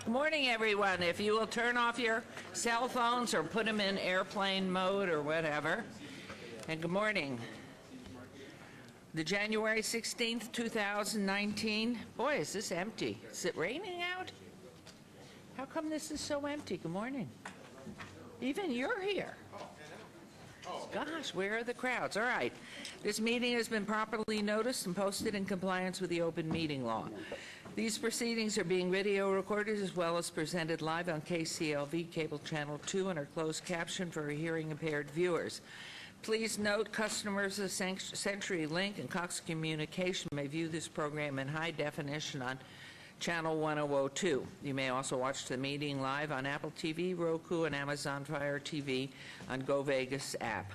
Good morning, everyone. If you will turn off your cell phones or put them in airplane mode or whatever. And good morning. The January 16th, 2019. Boy, is this empty. Is it raining out? How come this is so empty? Good morning. Even you're here. Gosh, where are the crowds? All right. This meeting has been properly noticed and posted in compliance with the open meeting law. These proceedings are being video recorded as well as presented live on KCLV Cable Channel 2 and are closed captioned for hearing impaired viewers. Please note customers of CenturyLink and Cox Communication may view this program in high definition on Channel 1002. You may also watch the meeting live on Apple TV, Roku, and Amazon Fire TV on GoVegas app.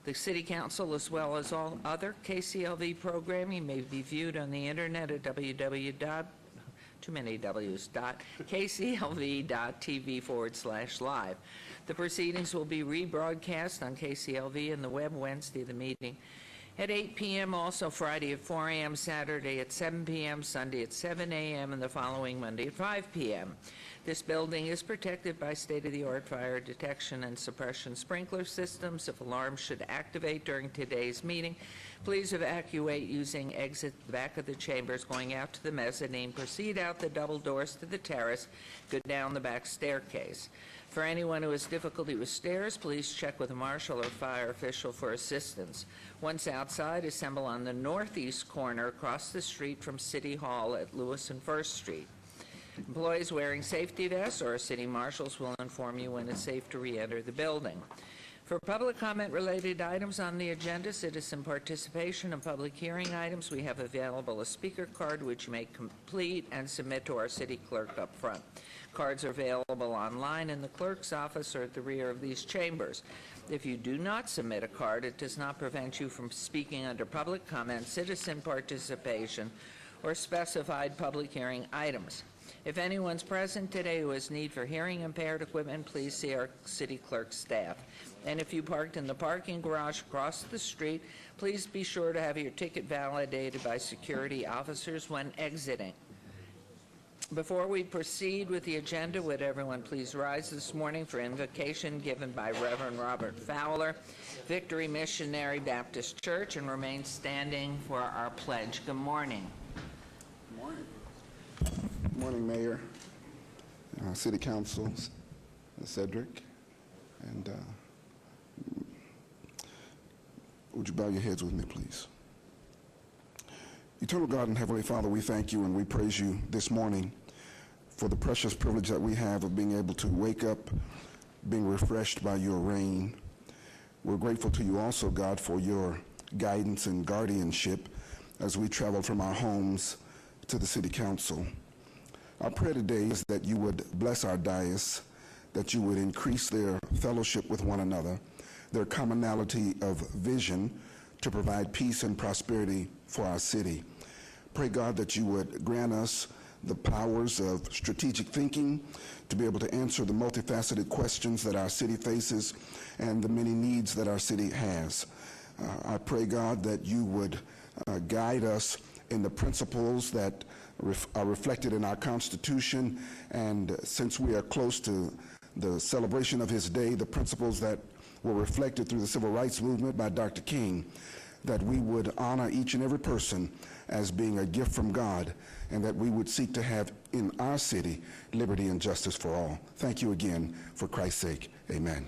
The City Council, as well as all other KCLV programming, may be viewed on the internet at www.kclv.tv/live. The proceedings will be rebroadcast on KCLV and the web Wednesday, the meeting at 8 p.m., also Friday at 4 a.m., Saturday at 7 p.m., Sunday at 7 a.m., and the following Monday at 5 p.m. This building is protected by state-of-the-art fire detection and suppression sprinkler systems. If alarms should activate during today's meeting, please evacuate using exit the back of the chambers, going out to the mezzanine, proceed out the double doors to the terrace, go down the back staircase. For anyone who has difficulty with stairs, please check with a marshal or fire official for assistance. Once outside, assemble on the northeast corner across the street from City Hall at Lewis and First Street. Employees wearing safety vests or city marshals will inform you when it's safe to re-enter the building. For public comment related items on the agenda, citizen participation and public hearing items, we have available a speaker card which you may complete and submit to our city clerk up front. Cards are available online in the clerk's office or at the rear of these chambers. If you do not submit a card, it does not prevent you from speaking under public comment, citizen participation, or specified public hearing items. If anyone's present today who has need for hearing impaired equipment, please see our city clerk staff. And if you parked in the parking garage across the street, please be sure to have your ticket validated by security officers when exiting. Before we proceed with the agenda, would everyone please rise this morning for invocation given by Reverend Robert Fowler, Victory Missionary Baptist Church, and remain standing for our pledge. Good morning. Good morning. Good morning, Mayor, City Council, Cedric, and would you bow your heads with me, please? Eternal God and Heavenly Father, we thank you and we praise you this morning for the precious privilege that we have of being able to wake up, being refreshed by your rain. We're grateful to you also, God, for your guidance and guardianship as we travel from our homes to the City Council. Our prayer today is that you would bless our dais, that you would increase their fellowship with one another, their commonality of vision to provide peace and prosperity for our city. Pray, God, that you would grant us the powers of strategic thinking to be able to answer the multifaceted questions that our city faces and the many needs that our city has. I pray, God, that you would guide us in the principles that are reflected in our Constitution, and since we are close to the celebration of his day, the principles that were reflected through the Civil Rights Movement by Dr. King, that we would honor each and every person as being a gift from God, and that we would seek to have in our city liberty and justice for all. Thank you again. For Christ's sake, amen.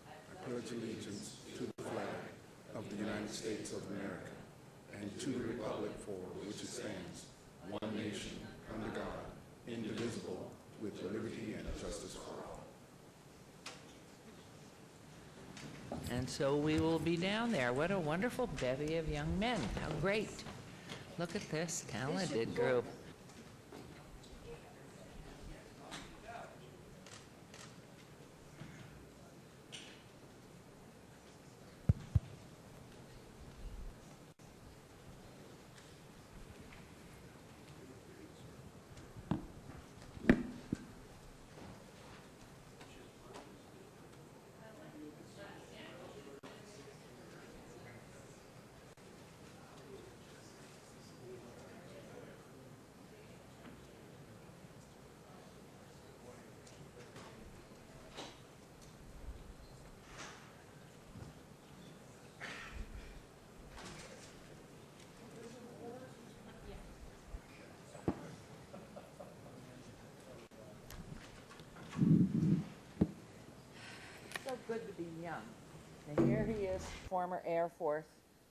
I pledge allegiance to the flag of the United States of America and to the republic for which it stands, one nation, under God, indivisible, with liberty and justice for all. And so we will be down there. What a wonderful bevy of young men. How great. Look at this talented group. And here he is, former Air Force,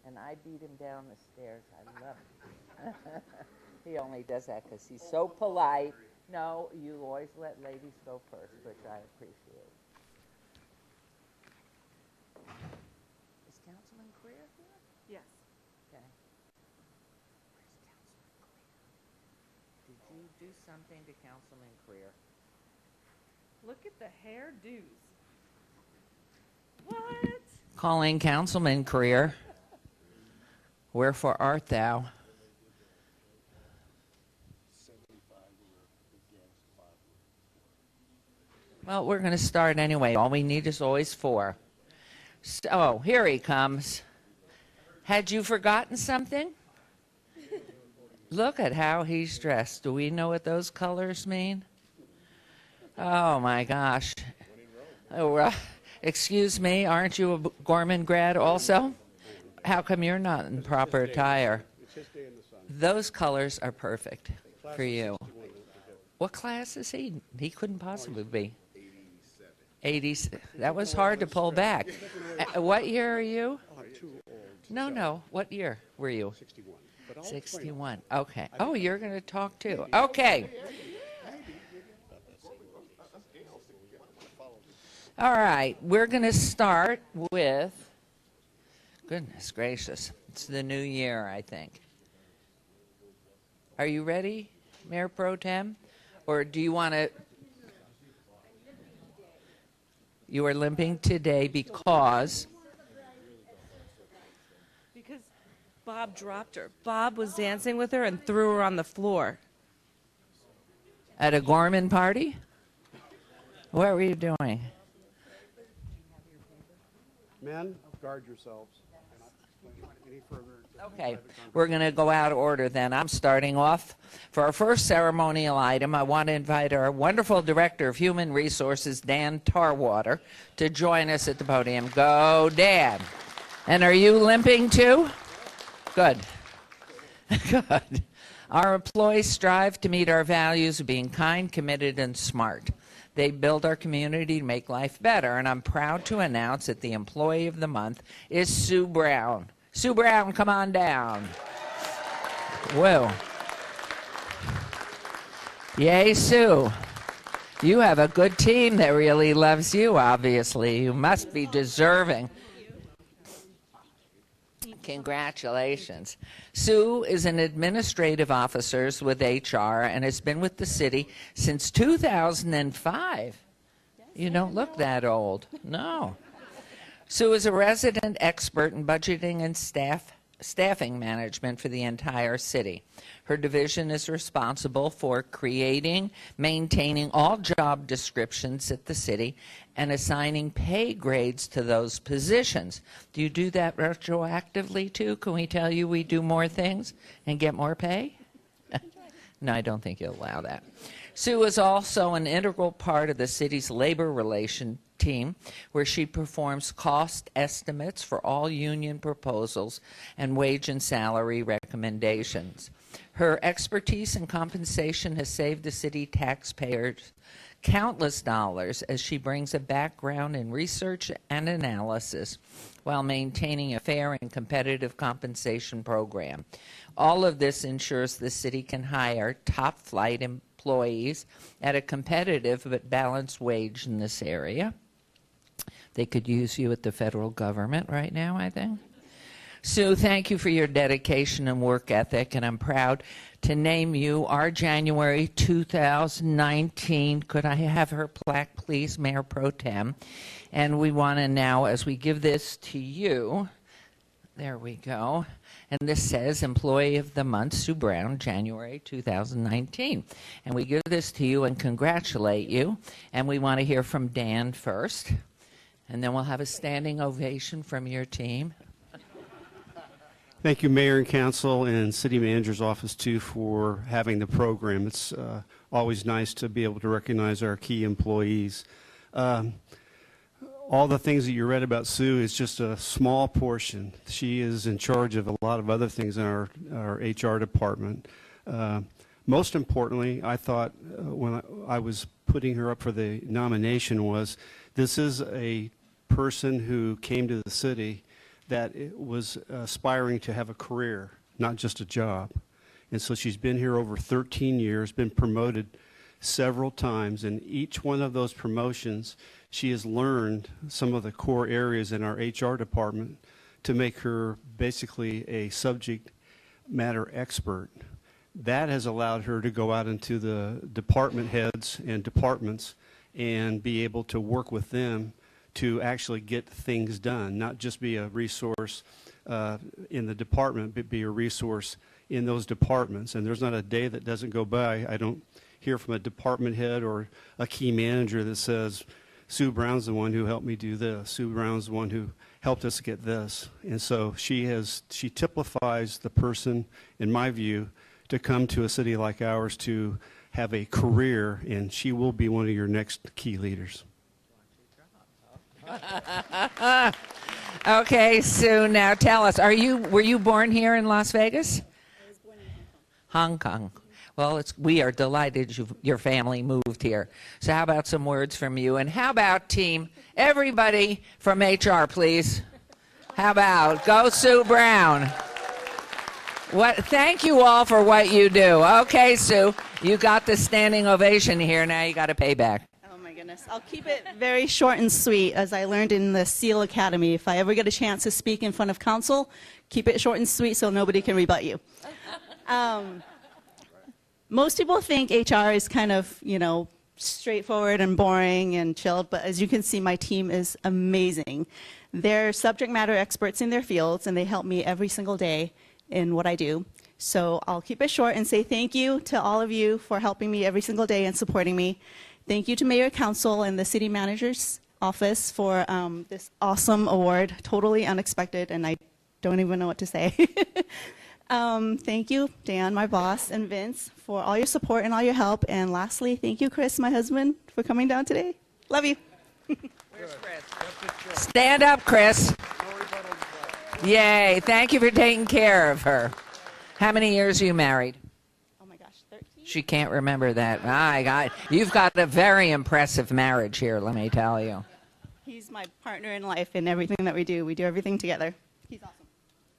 and I beat him down the stairs. I love him. He only does that because he's so polite. No, you always let ladies go first, which I appreciate. Is Councilman Creer here? Yes. Okay. Where's Councilman Creer? Did you do something to Councilman Creer? Look at the hairdos. What? Calling Councilman Creer. Wherefore art thou? Well, we're going to start anyway. All we need is always 4. Oh, here he comes. Had you forgotten something? Look at how he's dressed. Do we know what those colors mean? Oh, my gosh. Oh, excuse me, aren't you a Gorman grad also? How come you're not in proper attire? Those colors are perfect for you. What class is he? He couldn't possibly be. 87. That was hard to pull back. What year are you? No. What year were you? 61. Okay. Oh, you're going to talk too. Okay. All right. We're going to start with, goodness gracious, it's the new year, I think. Are you ready, Mayor Pro Tem? Or do you want to? You are limping today because? Because Bob dropped her. Bob was dancing with her and threw her on the floor. At a Gorman party? What were you doing? Men, guard yourselves. Any further? Okay, we're going to go out of order then. I'm starting off. For our first ceremonial item, I want to invite our wonderful Director of Human Resources, Dan Tarwater, to join us at the podium. Go, Dan. And are you limping too? Good. Good. Our employees strive to meet our values of being kind, committed, and smart. They build our community to make life better, and I'm proud to announce that the Employee of the Month is Sue Brown. Sue Brown, come on down. Whoa. Yay, Sue. You have a good team that really loves you, obviously. You must be deserving. Congratulations. Sue is an administrative officer with HR and has been with the city since 2005. You don't look that old. No. Sue is a resident expert in budgeting and staffing management for the entire city. Her division is responsible for creating, maintaining all job descriptions at the city, and assigning pay grades to those positions. Do you do that retroactively too? Can we tell you we do more things and get more pay? No, I don't think you'll allow that. Sue is also an integral part of the city's labor relation team, where she performs cost estimates for all union proposals and wage and salary recommendations. Her expertise in compensation has saved the city taxpayers countless dollars as she brings a background in research and analysis while maintaining a fair and competitive compensation program. All of this ensures the city can hire top-flight employees at a competitive but balanced wage in this area. They could use you at the federal government right now, I think. Sue, thank you for your dedication and work ethic, and I'm proud to name you our January 2019. Could I have her plaque, please, Mayor Pro Tem? And we want to now, as we give this to you, there we go. And this says Employee of the Month, Sue Brown, January 2019. And we give this to you and congratulate you. And we want to hear from Dan first. And then we'll have a standing ovation from your team. Thank you, Mayor and Council and City Manager's Office, too, for having the program. It's always nice to be able to recognize our key employees. All the things that you read about Sue is just a small portion. She is in charge of a lot of other things in our HR department. Most importantly, I thought when I was putting her up for the nomination was this is a person who came to the city that was aspiring to have a career, not just a job. And so she's been here over 13 years, been promoted several times, and each one of those promotions, she has learned some of the core areas in our HR department to make her basically a subject matter expert. That has allowed her to go out into the department heads and departments and be able to work with them to actually get things done, not just be a resource in the department, but be a resource in those departments. And there's not a day that doesn't go by I don't hear from a department head or a key manager that says, Sue Brown's the one who helped me do this. Sue Brown's the one who helped us get this. And so she typifies the person, in my view, to come to a city like ours to have a career, and she will be one of your next key leaders. Okay, Sue, now tell us, were you born here in Las Vegas? I was born in Hong Kong. Hong Kong. Well, we are delighted your family moved here. So how about some words from you? And how about team, everybody from HR, please. How about go Sue Brown? Thank you all for what you do. Okay, Sue, you got the standing ovation here. Now you got to pay back. Oh my goodness. I'll keep it very short and sweet, as I learned in the SEAL Academy. If I ever get a chance to speak in front of council, keep it short and sweet so nobody can rebut you. Most people think HR is kind of, straightforward and boring and chilled, but as you can see, my team is amazing. They're subject matter experts in their fields, and they help me every single day in what I do. So I'll keep it short and say thank you to all of you for helping me every single day and supporting me. Thank you to Mayor Council and the City Manager's Office for this awesome award, totally unexpected, and I don't even know what to say. Thank you, Dan, my boss, and Vince, for all your support and all your help. And lastly, thank you, Chris, my husband, for coming down today. Love you. Where's Chris? Stand up, Chris. Yay. Thank you for taking care of her. How many years are you married? Oh my gosh, 13? She can't remember that. You've got a very impressive marriage here, let me tell you. He's my partner in life in everything that we do. We do everything together. He's awesome.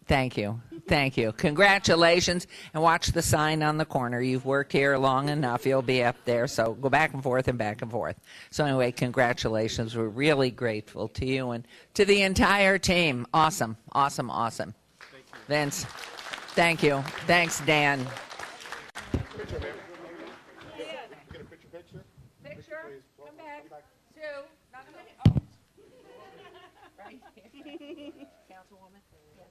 Thank you. Thank you. Congratulations. And watch the sign on the corner. You've worked here long enough. You'll be up there. So go back and forth and back and forth. So anyway, congratulations. We're really grateful to you and to the entire team. Awesome. Awesome. Awesome. Vince, thank you. Thanks, Dan. Picture? Come back. Sue. Not a minute. Oh. Right here. Councilwoman? Yes.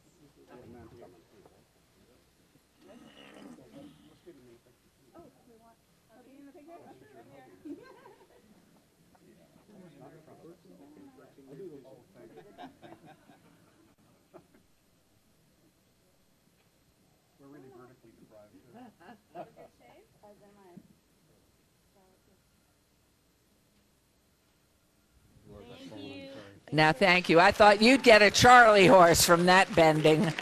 We're really vertically deprived. Now, thank you. I thought you'd get a Charlie horse from that bending.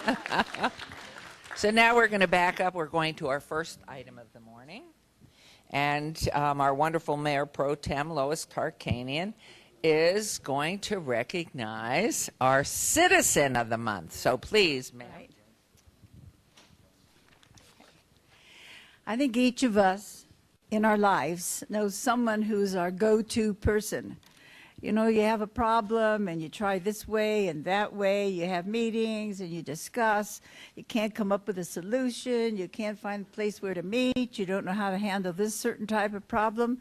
So now we're going to back up. We're going to our first item of the morning. And our wonderful Mayor Pro Tem, Lois Tarkanian, is going to recognize our Citizen of the Month. So please, Mayor. I think each of us in our lives knows someone who's our go-to person. You know, you have a problem and you try this way and that way. You have meetings and you discuss. You can't come up with a solution. You can't find a place where to meet. You don't know how to handle this certain type of problem.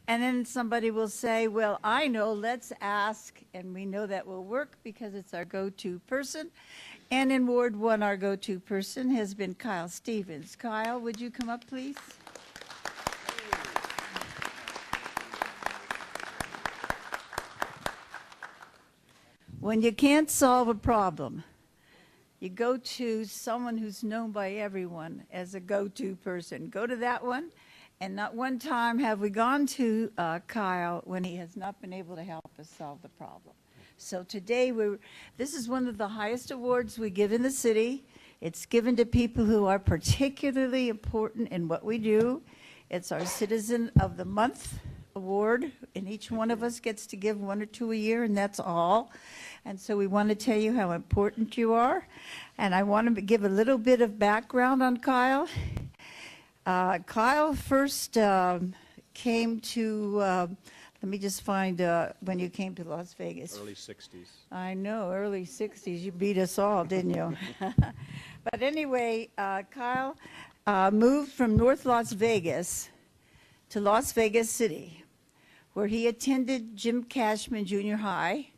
And then somebody will say, well, I know, let's ask. And we know that will work because it's our go-to person. And in Ward 1, our go-to person has been Kyle Stevens. Kyle, would you come up, please? When you can't solve a problem, you go to someone who's known by everyone as a go-to person. Go to that one, and not one time have we gone to Kyle when he has not been able to help us solve the problem. So today, this is one of the highest awards we give in the city. It's given to people who are particularly important in what we do. It's our Citizen of the Month award, and each one of us gets to give 1 or 2 a year, and that's all. And so we want to tell you how important you are. And I want to give a little bit of background on Kyle. Kyle first came to, let me just find when you came to Las Vegas. Early 60s. I know, early 60s. You beat us all, didn't you? But anyway, Kyle moved from North Las Vegas to Las Vegas City, where he attended Jim Cashman Junior High,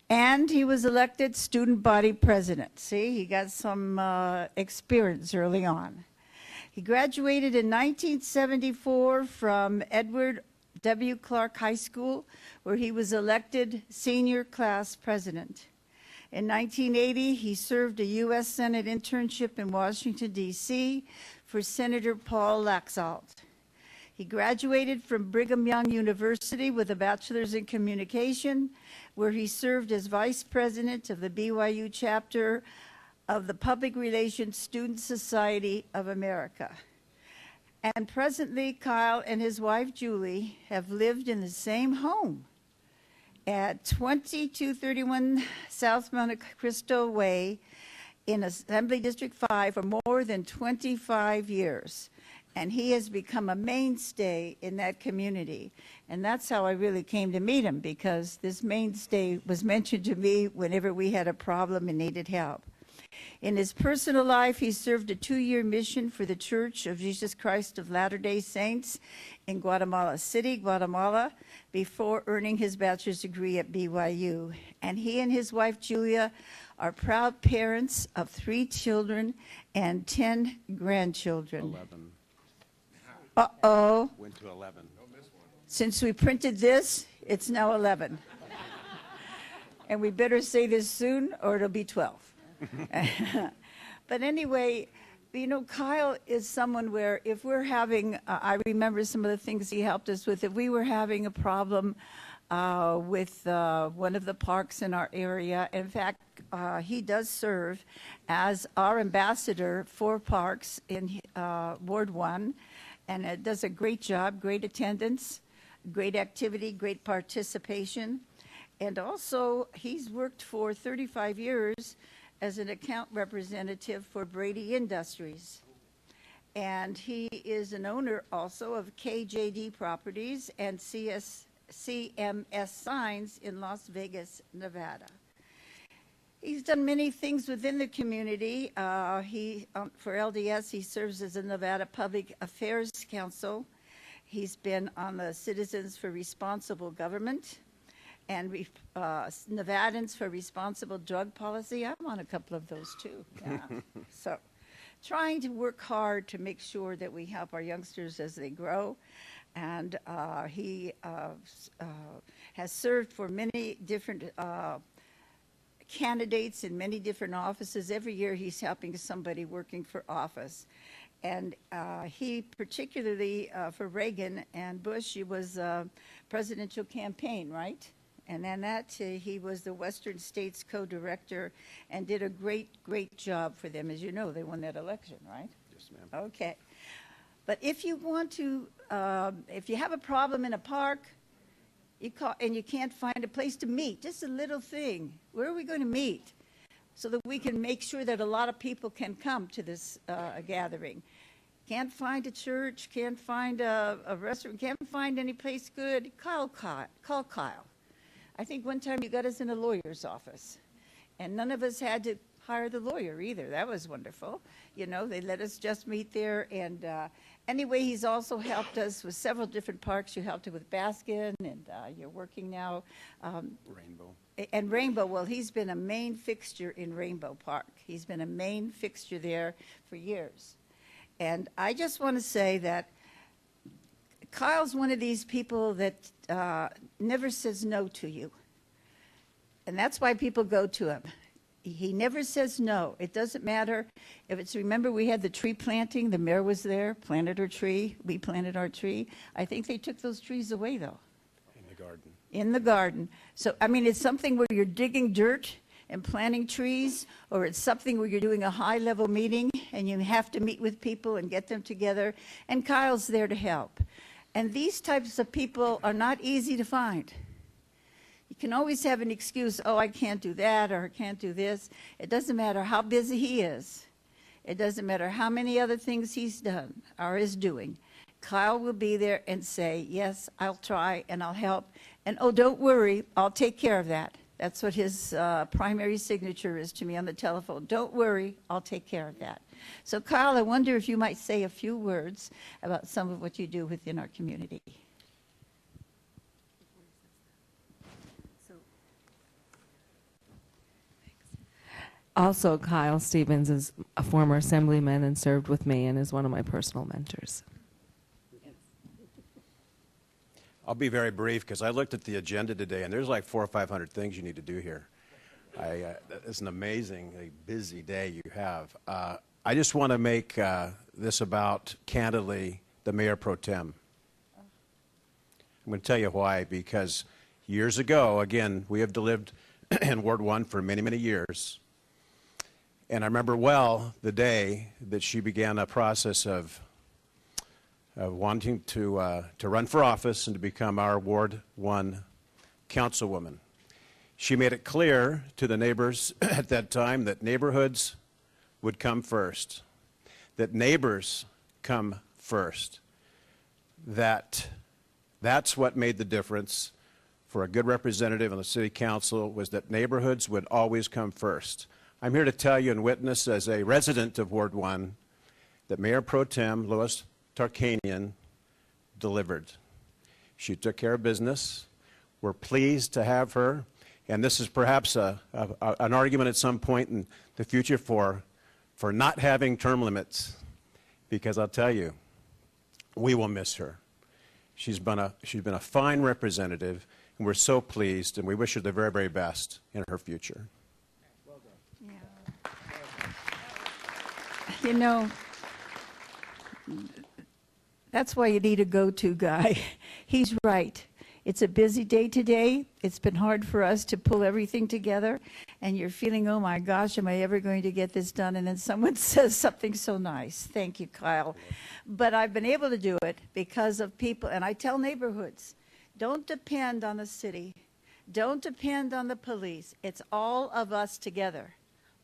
and he was elected student body president. See, he got some experience early on. He graduated in 1974 from Edward W. Clark High School, where he was elected senior class president. In 1980, he served a U.S. Senate internship in Washington, D.C. for Senator Paul Laxalt. He graduated from Brigham Young University with a bachelor's in communication, where he served as vice president of the BYU chapter of the Public Relations Student Society of America. And presently, Kyle and his wife, Julie, have lived in the same home at 2231 South Monte Cristo Way in Assembly District 5 for more than 25 years. And he has become a mainstay in that community. And that's how I really came to meet him, because this mainstay was mentioned to me whenever we had a problem and needed help. In his personal life, he served a 2-year mission for the Church of Jesus Christ of Latter-day Saints in Guatemala City, Guatemala, before earning his bachelor's degree at BYU. And he and his wife, Julia, are proud parents of 3 children and 10 grandchildren. 11. Uh-oh. Went to 11. Since we printed this, it's now 11. And we better say this soon, or it'll be 12. But anyway, you know, Kyle is someone where if we're having, I remember some of the things he helped us with. If we were having a problem with one of the parks in our area, in fact, he does serve as our ambassador for parks in Ward 1, and it does a great job, great attendance, great activity, great participation. And also, he's worked for 35 years as an account representative for Brady Industries. And he is an owner also of KJD Properties and CMS Signs in Las Vegas, Nevada. He's done many things within the community. For LDS, he serves as a Nevada Public Affairs Council. He's been on the Citizens for Responsible Government and Nevadans for Responsible Drug Policy. I'm on a couple of those too. Yeah. So trying to work hard to make sure that we help our youngsters as they grow. And he has served for many different candidates in many different offices. Every year he's helping somebody working for office. And he particularly, for Reagan and Bush, he was presidential campaign, right? And then he was the Western States co-director and did a great, great job for them. As you know, they won that election, right? Yes, ma'am. Okay. But if you want to, if you have a problem in a park, you call, and you can't find a place to meet, just a little thing, where are we going to meet? So that we can make sure that a lot of people can come to this gathering. Can't find a church, can't find a restaurant, can't find any place good, call Kyle. I think one time you got us in a lawyer's office, and none of us had to hire the lawyer either. That was wonderful. You know, they let us just meet there. And anyway, he's also helped us with several different parks. You helped him with Baskin, and you're working now. Rainbow. And Rainbow, well, he's been a main fixture in Rainbow Park. He's been a main fixture there for years. And I just want to say that Kyle's one of these people that never says no to you. And that's why people go to him. He never says no. It doesn't matter if it's, remember we had the tree planting, the mayor was there, planted her tree, we planted our tree. I think they took those trees away though. In the garden. In the garden. So, I mean, it's something where you're digging dirt and planting trees, or it's something where you're doing a high-level meeting and you have to meet with people and get them together, and Kyle's there to help. And these types of people are not easy to find. You can always have an excuse, oh, I can't do that or I can't do this. It doesn't matter how busy he is. It doesn't matter how many other things he's done or is doing. Kyle will be there and say, yes, I'll try and I'll help. And oh, don't worry, I'll take care of that. That's what his primary signature is to me on the telephone. Don't worry, I'll take care of that. So Kyle, I wonder if you might say a few words about some of what you do within our community. Also, Kyle Stevens is a former assemblyman and served with me and is one of my personal mentors. I'll be very brief because I looked at the agenda today and there's like 400 or 500 things you need to do here. It's an amazingly busy day you have. I just want to make this about, candidly, the Mayor Pro Tem. I'm going to tell you why, because years ago, again, we have lived in Ward 1 for many, many years. And I remember well the day that she began a process of wanting to run for office and to become our Ward 1 councilwoman. She made it clear to the neighbors at that time that neighborhoods would come first, that neighbors come first, that's what made the difference for a good representative on the city council, was that neighborhoods would always come first. I'm here to tell you and witness as a resident of Ward 1 that Mayor Pro Tem Lois Tarkanian delivered. She took care of business. We're pleased to have her. And this is perhaps an argument at some point in the future for not having term limits, because I'll tell you, we will miss her. She's been a fine representative, and we're so pleased, and we wish her the very, very best in her future. You know, that's why you need a go-to guy. He's right. It's a busy day today. It's been hard for us to pull everything together, and you're feeling, oh my gosh, am I ever going to get this done? And then someone says something so nice. Thank you, Kyle. But I've been able to do it because of people, and I tell neighborhoods, don't depend on the city. Don't depend on the police. It's all of us together.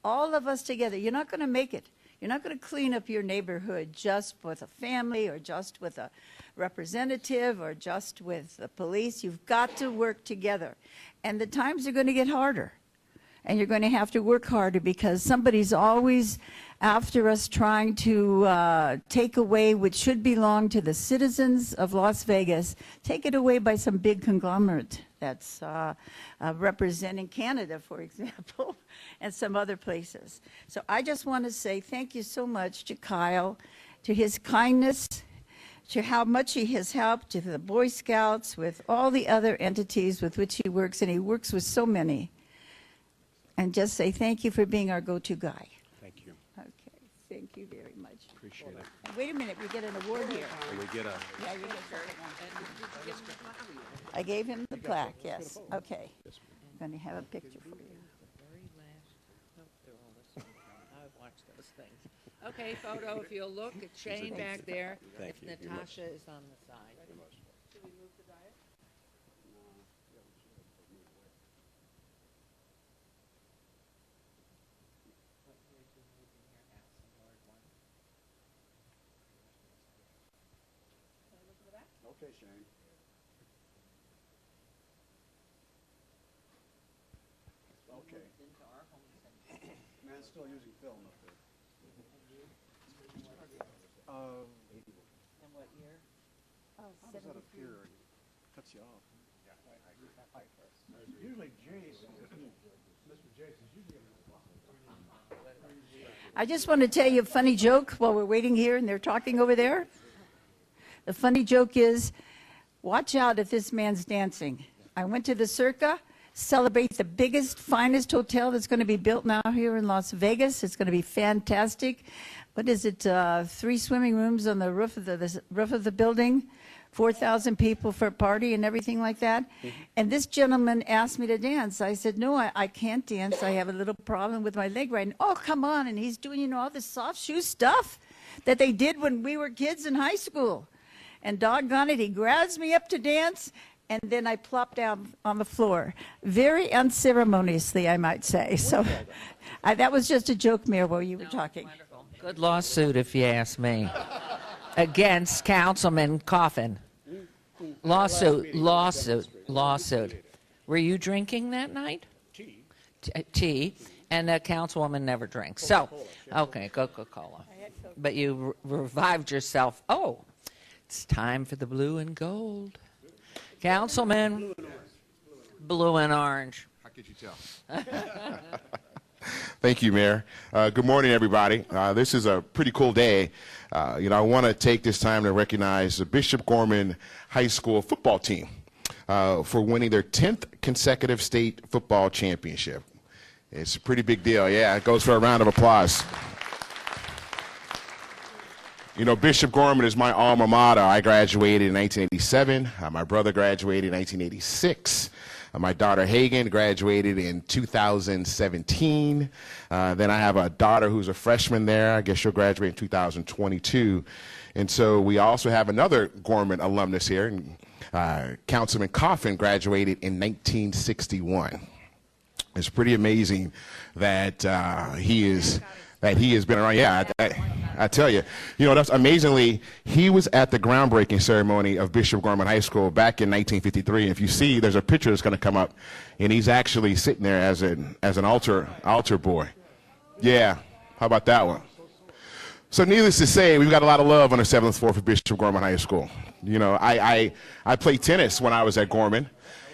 All of us together. You're not going to make it. You're not going to clean up your neighborhood just with a family or just with a representative or just with the police. You've got to work together. And the times are going to get harder. And you're going to have to work harder because somebody's always after us trying to take away what should belong to the citizens of Las Vegas, take it away by some big conglomerate that's representing Canada, for example, and some other places. So I just want to say thank you so much to Kyle, to his kindness, to how much he has helped, to the Boy Scouts, with all the other entities with which he works, and he works with so many. And just say thank you for being our go-to guy. Thank you. Okay, thank you very much. Appreciate it. And wait a minute, we get an award here. And we get a... Yeah, you get something. I gave him the plaque, yes. Okay. I'm going to have a picture for you. I've watched those things. Okay, photo, if you'll look, it's Shane back there. Thank you. If Natasha is on the side. Okay, Shane. Okay. Man's still using film up there. And what year? How does that appear? Cuts you off. Usually Jason, Mr. Jason's usually. I just want to tell you a funny joke while we're waiting here and they're talking over there. The funny joke is, watch out if this man's dancing. I went to the Circa, celebrate the biggest, finest hotel that's going to be built now here in Las Vegas. It's going to be fantastic. What is it, 3 swimming rooms on the roof of the building, 4,000 people for a party and everything like that. And this gentleman asked me to dance. I said, no, I can't dance. I have a little problem with my leg right now. Oh, come on. And he's doing, all this soft shoe stuff that they did when we were kids in high school. and doggone it, he grabs me up to dance, and then I plop down on the floor. Very unceremoniously, I might say. So that was just a joke, Mayor, while you were talking. Good lawsuit, if you ask me, against Councilman Coffin. Lawsuit. Were you drinking that night? Tea. And the councilwoman never drinks. So, okay, Coca-Cola. But you revived yourself. Oh, it's time for the blue and gold. Councilman. Blue and orange. How could you tell? Thank you, Mayor. Good morning, everybody. This is a pretty cool day. I want to take this time to recognize the Bishop Gorman High School football team for winning their 10th consecutive state football championship. It's a pretty big deal. Yeah, it goes for a round of applause. Bishop Gorman is my alma mater. I graduated in 1987. My brother graduated in 1986. My daughter Hagen graduated in 2017. Then I have a daughter who's a freshman there. I guess she'll graduate in 2022. And so we also have another Gorman alumnus here. Councilman Coffin graduated in 1961. It's pretty amazing that he has been around. Yeah, I tell you. That's amazingly, he was at the groundbreaking ceremony of Bishop Gorman High School back in 1953. If you see, there's a picture that's going to come up, and he's actually sitting there as an altar boy. Yeah, how about that one? So needless to say, we've got a lot of love on the 7th floor for Bishop Gorman High School. I played tennis when I was at Gorman.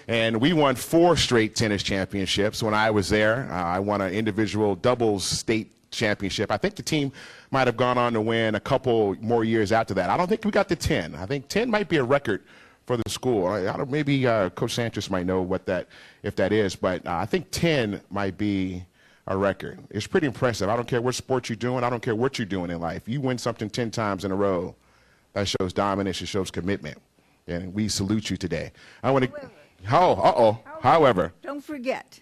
And we won 4 straight tennis championships. When I was there, I won an individual doubles state championship. I think the team might have gone on to win a couple more years after that. I don't think we got to 10. I think 10 might be a record for the school. Maybe Coach Sanchez might know if that is, but I think 10 might be a record. It's pretty impressive. I don't care what sport you're doing. I don't care what you're doing in life. You win something 10 times in a row, that shows dominance. It shows commitment. And we salute you today. I want to... However, don't forget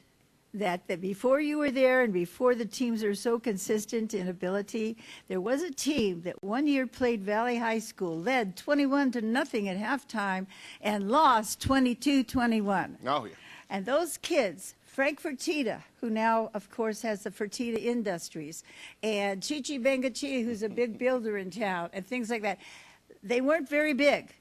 that before you were there and before the teams are so consistent in ability, there was a team that one year played Valley High School, led 21-0 at halftime, and lost 22-21. Oh, yeah. And those kids, Frank Fertitta, who now, of course, has the Fertitta Industries, and Chichi Bengachi, who's a big builder in town, and things like that, they weren't very big.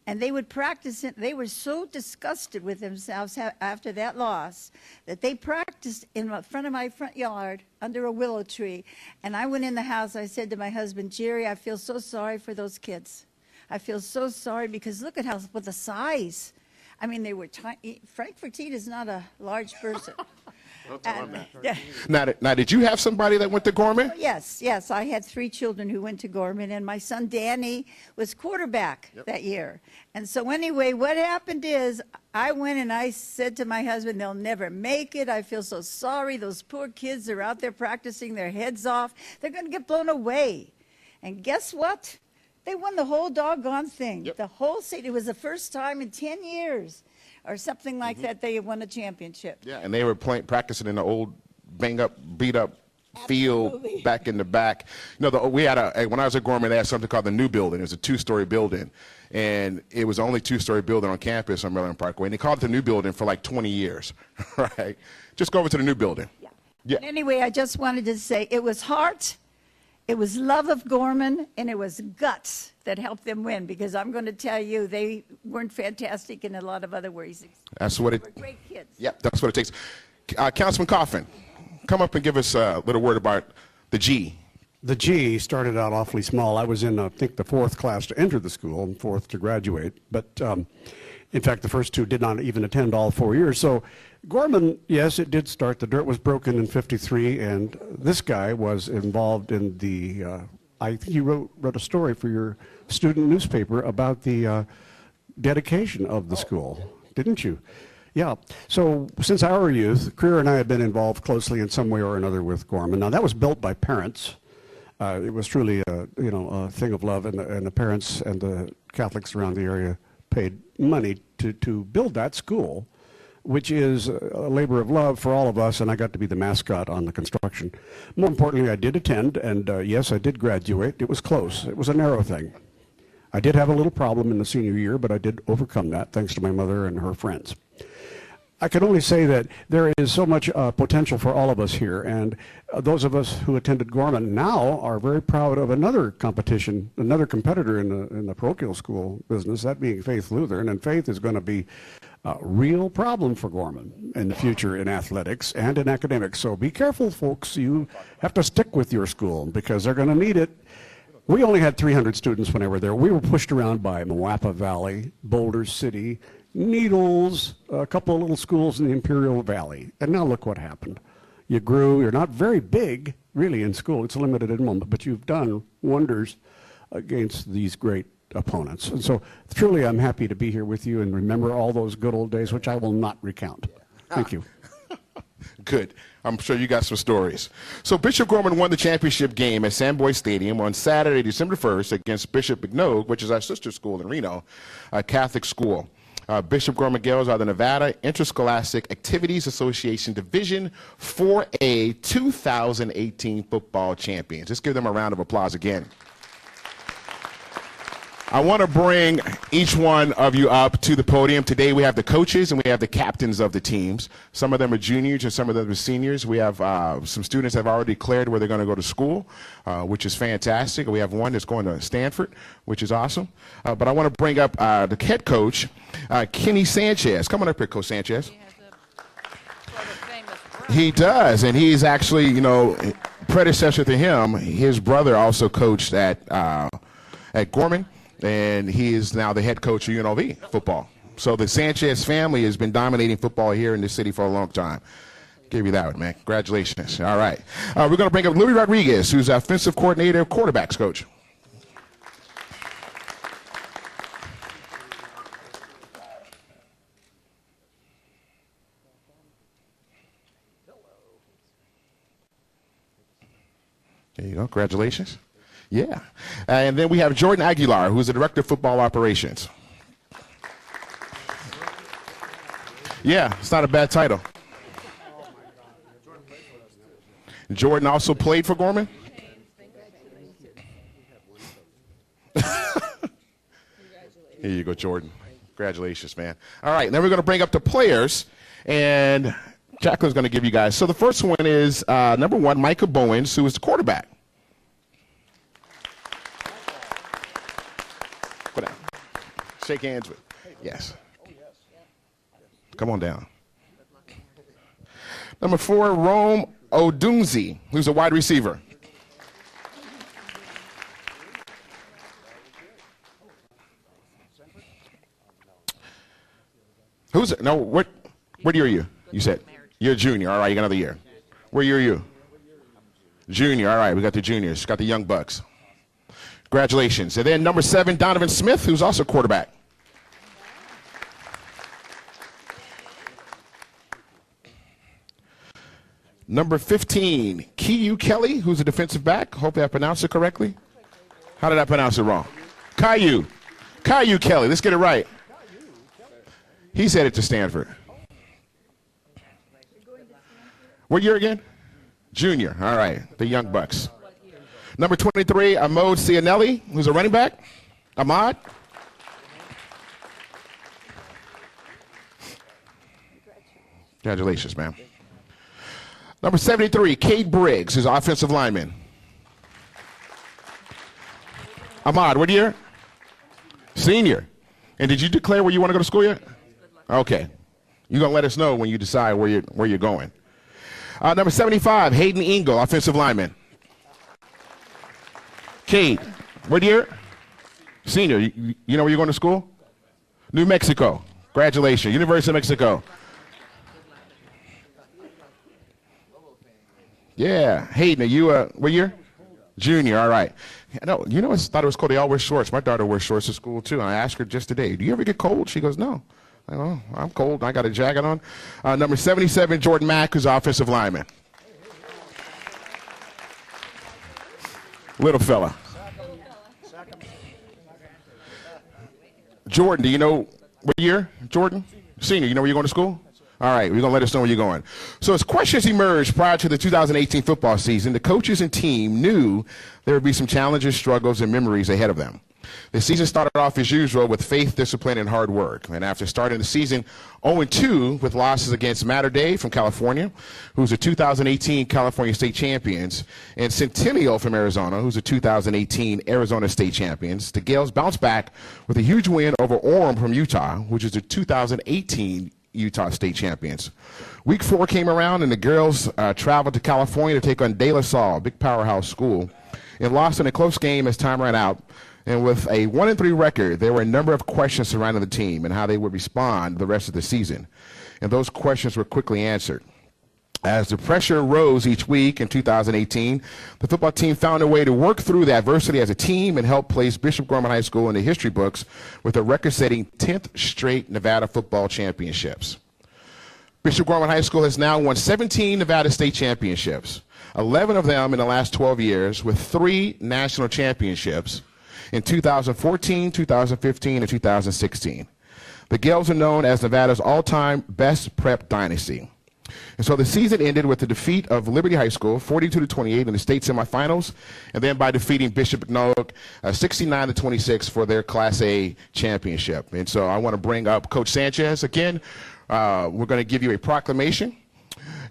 And they would practice it. They were so disgusted with themselves after that loss that they practiced in front of my front yard under a willow tree. And I went in the house. I said to my husband, Jerry, I feel so sorry for those kids. I feel so sorry because look at what the size. I mean, they were tiny. Frank Fertitta is not a large person. Don't tell him that. Now, did you have somebody that went to Gorman? Yes. I had 3 children who went to Gorman, and my son Danny was quarterback that year. And so anyway, what happened is I went and I said to my husband, they'll never make it. I feel so sorry. Those poor kids are out there practicing their heads off. They're going to get blown away. And guess what? They won the whole doggone thing. The whole state. It was the first time in 10 years. Or something like that, they won a championship. Yeah, and they were practicing in the old bang-up, beat-up field back in the back. We had when I was at Gorman, they had something called the New Building. It was a 2-story building, and it was the only 2-story building on campus on Maryland Parkway. And they called it the New Building for like 20 years, right? Just go over to the New Building. Yeah. Anyway, I just wanted to say it was heart, it was love of Gorman, and it was guts that helped them win, because I'm going to tell you, they weren't fantastic in a lot of other ways. That's what it. They were great kids. Yeah, that's what it takes. Councilman Coffin, come up and give us a little word about the G. The G started out awfully small. I was in, I think, the 4th class to enter the school and 4th to graduate. But in fact, the first 2 did not even attend all 4 years. So Gorman, yes, it did start. The dirt was broken in '53, and this guy was involved in the, I think he wrote a story for your student newspaper about the dedication of the school, didn't you? Yeah. So since our youth, Creer and I have been involved closely in some way or another with Gorman. Now, that was built by parents. It was truly a thing of love, and the parents and the Catholics around the area paid money to build that school, which is a labor of love for all of us, and I got to be the mascot on the construction. More importantly, I did attend, and yes, I did graduate. It was close. It was a narrow thing. I did have a little problem in the senior year, but I did overcome that thanks to my mother and her friends. I can only say that there is so much potential for all of us here, and those of us who attended Gorman now are very proud of another competition, another competitor in the parochial school business, that being Faith Lutheran, and Faith is going to be a real problem for Gorman in the future in athletics and in academics. So be careful, folks. You have to stick with your school because they're going to need it. We only had 300 students when I were there. We were pushed around by Moapa Valley, Boulder City, Needles, a couple of little schools in the Imperial Valley. And now look what happened. You grew. You're not very big, really, in school. It's limited enrollment, but you've done wonders against these great opponents. And so truly I'm happy to be here with you and remember all those good old days, which I will not recount. Thank you. Good. I'm sure you got some stories. So Bishop Gorman won the championship game at Sandboy Stadium on Saturday, December 1st against Bishop McNogue, which is our sister school in Reno, a Catholic school. Bishop Gorman Gales are the Nevada Interscholastic Activities Association Division 4A 2018 football champions. Let's give them a round of applause again. I want to bring each one of you up to the podium. Today we have the coaches and we have the captains of the teams. Some of them are juniors and some of them are seniors. We have some students that have already declared where they're going to go to school, which is fantastic. We have one that's going to Stanford, which is awesome. But I want to bring up the head coach, Kenny Sanchez. Come on up here, Coach Sanchez. He does, and he's actually, you know, predecessor to him. His brother also coached at Gorman. And he is now the head coach of UNLV football. So the Sanchez family has been dominating football here in this city for a long time. Give you that one, man. Congratulations. All right. We're going to bring up Louis Rodriguez, who's our offensive coordinator, quarterbacks coach. There you go. Congratulations. Yeah. And then we have Jordan Aguilar, who's the director of football operations. Yeah, it's not a bad title. Jordan also played for Gorman? Here you go, Jordan. Congratulations, man. All right, then we're going to bring up the players, and Jacqueline's going to give you guys. So the first one is number 1, Micah Bowens, who is the quarterback. Put down. Shake hands with. Yes. Come on down. Number 4, Rome Odunzi, who's a wide receiver. Who's it? No, what year are you? You said you're a junior. All right, you got another year. What year are you? Junior. All right, we got the juniors. Got the young bucks. Congratulations. And then number 7, Donovan Smith, who's also quarterback. Number 15, Kiyu Kelly, who's a defensive back. Hopefully I pronounced it correctly. How did I pronounce it wrong? Kiyu Kelly. Let's get it right. He's headed to Stanford. What year again? Junior. All right, the young bucks. Number 23, Ahmad Cianelli, who's a running back. Ahmad. Congratulations, man. Number 73, Cade Briggs, who's an offensive lineman. Ahmad, what year? Senior. And did you declare where you want to go to school yet? Okay. You're going to let us know when you decide where you're going. Number 75, Hayden Engel, offensive lineman. Cade, what year? Senior. You know where you're going to school? New Mexico. Congratulations. University of Mexico. Yeah. Hayden, are you, what year? Junior. All right. No, you know, I thought it was cool. They all wear shorts. My daughter wears shorts to school, too. And I asked her just today, do you ever get cold? She goes, no. I go, I'm cold. I got a jacket on. Number 77, Jordan Mack, who's offensive lineman. Little fella. Jordan, do you know what year? Jordan? Senior. You know where you're going to school? All right, we're going to let us know where you're going. So as questions emerged prior to the 2018 football season, the coaches and team knew there would be some challenges, struggles, and memories ahead of them. The season started off as usual with faith, discipline, and hard work. And after starting the season 0-2 with losses against Mater Dei from California, who's the 2018 California State Champions, and Centennial from Arizona, who's the 2018 Arizona State Champions, the Gales bounced back with a huge win over Orem from Utah, which is the 2018 Utah State Champions. Week 4 came around, and the girls traveled to California to take on De La Salle, a big powerhouse school, and lost in a close game as time ran out. And with a 1-3 record, there were a number of questions surrounding the team and how they would respond the rest of the season. And those questions were quickly answered. As the pressure rose each week in 2018, the football team found a way to work through the adversity as a team and help place Bishop Gorman High School in the history books with a record-setting 10th straight Nevada football championships. Bishop Gorman High School has now won 17 Nevada state championships, 11 of them in the last 12 years, with 3 national championships in 2014, 2015, and 2016. The Gales are known as Nevada's all-time best prep dynasty. And so the season ended with the defeat of Liberty High School, 42-28 in the state semifinals, and then by defeating Bishop McNulloch, 69-26 for their Class A championship. And so I want to bring up Coach Sanchez again. We're going to give you a proclamation.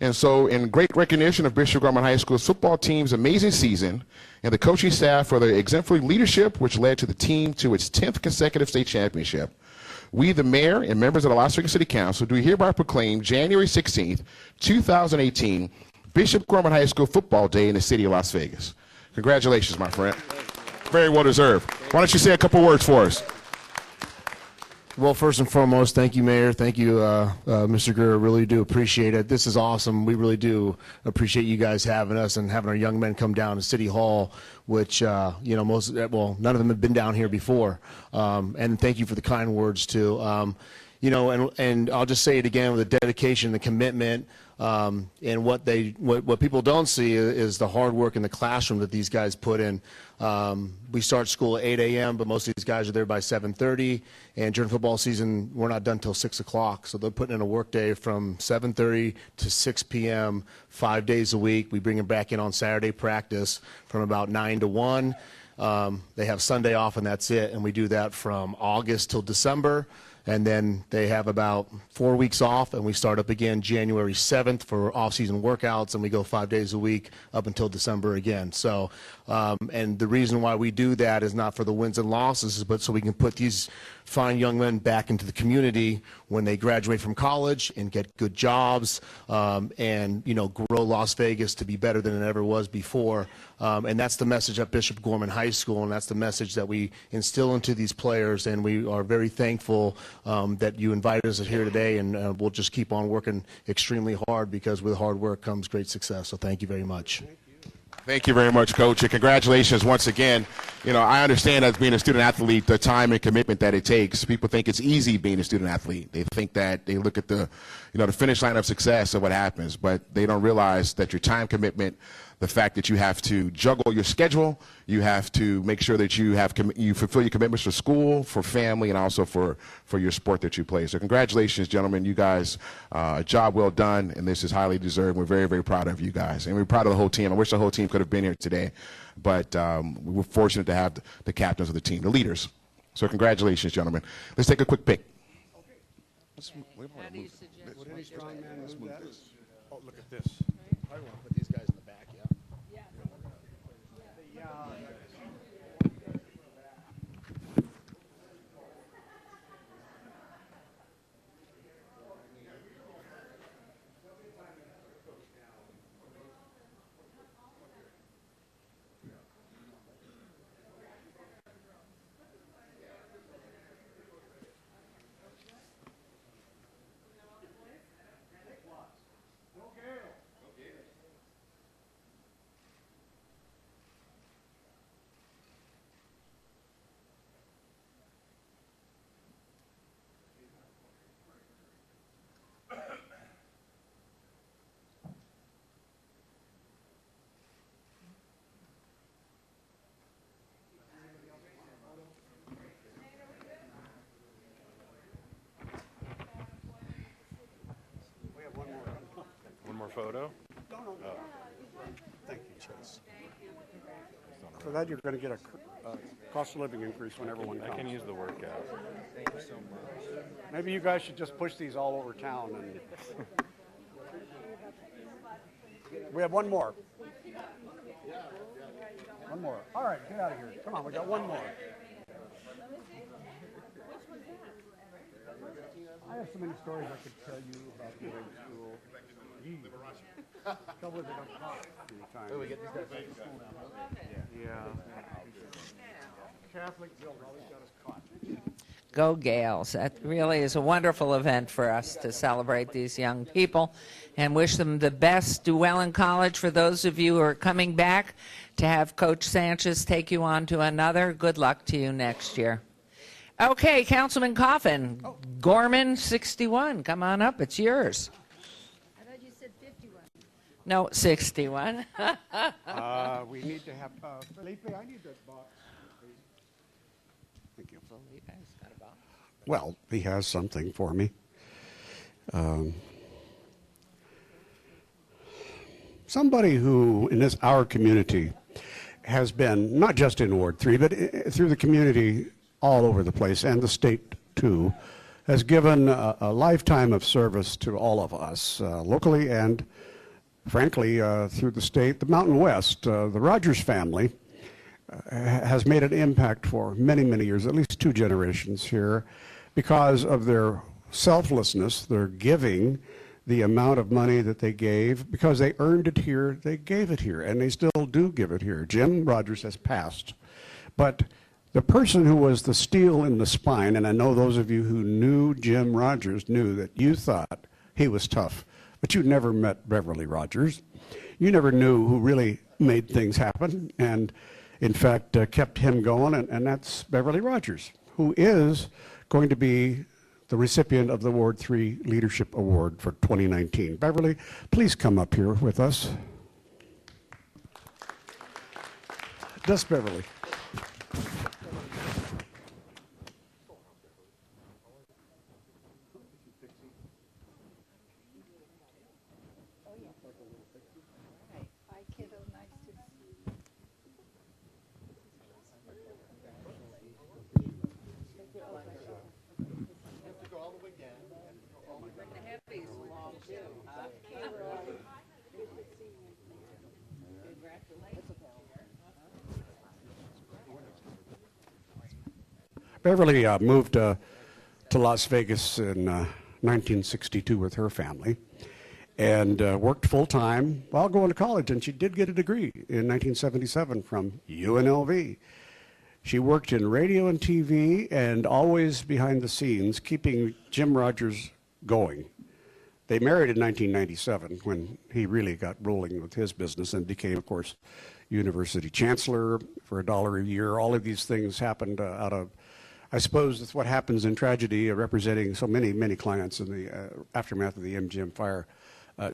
And so in great recognition of Bishop Gorman High School's football team's amazing season and the coaching staff for their exemplary leadership, which led to the team to its 10th consecutive state championship, we, the mayor and members of the Las Vegas City Council, do hereby proclaim January 16th, 2018, Bishop Gorman High School Football Day in the city of Las Vegas. Congratulations, my friend. Very well deserved. Why don't you say a couple words for us? Well, first and foremost, thank you, Mayor. Thank you, Mr. Greer. Really do appreciate it. This is awesome. We really do appreciate you guys having us and having our young men come down to City Hall, which, none of them have been down here before. And thank you for the kind words, too. And I'll just say it again with the dedication, the commitment, and what people don't see is the hard work in the classroom that these guys put in. We start school at 8 a.m., but most of these guys are there by 7:30, and during football season, we're not done till 6 o'clock. So they're putting in a work day from 7:30 to 6 p.m., 5 days a week. We bring them back in on Saturday practice from about 9 to 1. They have Sunday off, and that's it, and we do that from August till December. And then they have about 4 weeks off, and we start up again January 7th for off-season workouts, and we go 5 days a week up until December again. So, and the reason why we do that is not for the wins and losses, but so we can put these fine young men back into the community when they graduate from college and get good jobs, and grow Las Vegas to be better than it ever was before. And that's the message at Bishop Gorman High School, and that's the message that we instill into these players. And we are very thankful that you invited us here today, and we'll just keep on working extremely hard, because with hard work comes great success. So thank you very much. Thank you very much, Coach, and congratulations once again. I understand as being a student athlete, the time and commitment that it takes. People think it's easy being a student athlete. They think that they look at the finish line of success and what happens, but they don't realize that your time commitment, the fact that you have to juggle your schedule, you have to make sure that you fulfill your commitments for school, for family, and also for your sport that you play. So congratulations, gentlemen. You guys, job well done, and this is highly deserved. We're very, very proud of you guys, and we're proud of the whole team. I wish the whole team could have been here today, but we were fortunate to have the captains of the team, the leaders. So congratulations, gentlemen. Let's take a quick pick. How do you suggest we do it? Oh, look at this. I want to put these guys in the back, yeah. One more photo? No. Thank you, Chase. For that, you're going to get a cost of living increase when everyone comes. I can use the workout. Thank you so much. Maybe you guys should just push these all over town. And we have one more. One more. All right, get out of here. Come on, we got one more. I have so many stories I could tell you about the grade school. Trouble is, I don't talk anytime. We get these guys back to school now. Yeah. Catholic Bill always got us caught. Go Gales. That really is a wonderful event for us to celebrate these young people and wish them the best. Do well in college. For those of you who are coming back to have Coach Sanchez take you on to another, good luck to you next year. Okay, Councilman Coffin, Gorman 61. Come on up. It's yours. I thought you said 51. No, 61. We need to have, Felipe, I need that box. Thank you. Well, he has something for me. Somebody who, in our community, has been, not just in Ward 3, but through the community all over the place, and the state too, has given a lifetime of service to all of us, locally and, frankly, through the state. The Mountain West, the Rogers family, has made an impact for many, many years, at least 2 generations here, because of their selflessness, their giving, the amount of money that they gave, because they earned it here, they gave it here, and they still do give it here. Jim Rogers has passed, but the person who was the steel in the spine, and I know those of you who knew Jim Rogers knew that you thought he was tough, but you never met Beverly Rogers. You never knew who really made things happen, and in fact kept him going, and that's Beverly Rogers, who is going to be the recipient of the Ward 3 Leadership Award for 2019. Beverly, please come up here with us. Just Beverly. Beverly moved to Las Vegas in 1962 with her family and worked full-time while going to college, and she did get a degree in 1977 from UNLV. She worked in radio and TV and always behind the scenes, keeping Jim Rogers going. They married in 1997 when he really got rolling with his business and became, of course, university chancellor for $1 a year. All of these things happened out of, I suppose it's what happens in tragedy, representing so many, many clients in the aftermath of the MGM fire.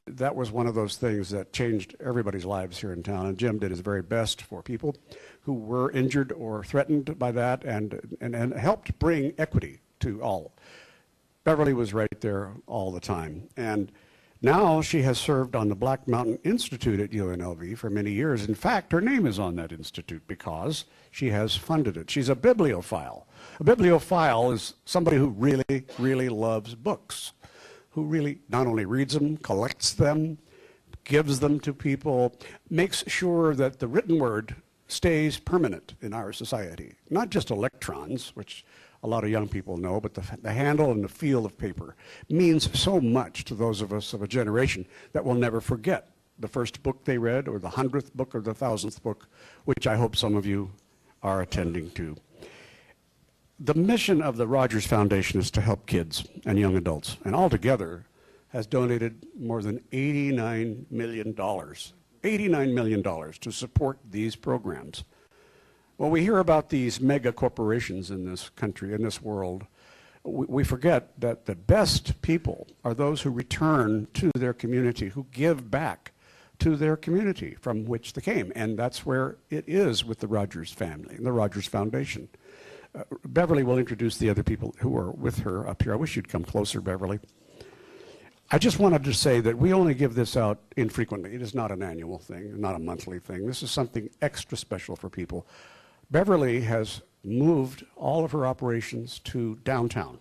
That was one of those things that changed everybody's lives here in town, and Jim did his very best for people who were injured or threatened by that, and helped bring equity to all. Beverly was right there all the time, and now she has served on the Black Mountain Institute at UNLV for many years. In fact, her name is on that institute because she has funded it. She's a bibliophile. A bibliophile is somebody who really, really loves books, who really not only reads them, collects them, gives them to people, makes sure that the written word stays permanent in our society. Not just electrons, which a lot of young people know, but the handle and the feel of paper means so much to those of us of a generation that will never forget the first book they read, or the 100th book, or the 1000th book, which I hope some of you are attending to. The mission of the Rogers Foundation is to help kids and young adults, and altogether has donated more than $89 million to support these programs. When we hear about these mega corporations in this country, in this world, we forget that the best people are those who return to their community, who give back to their community from which they came. And that's where it is with the Rogers family and the Rogers Foundation. Beverly will introduce the other people who are with her up here. I wish you'd come closer, Beverly. I just wanted to say that we only give this out infrequently. It is not an annual thing, not a monthly thing. This is something extra special for people. Beverly has moved all of her operations to downtown,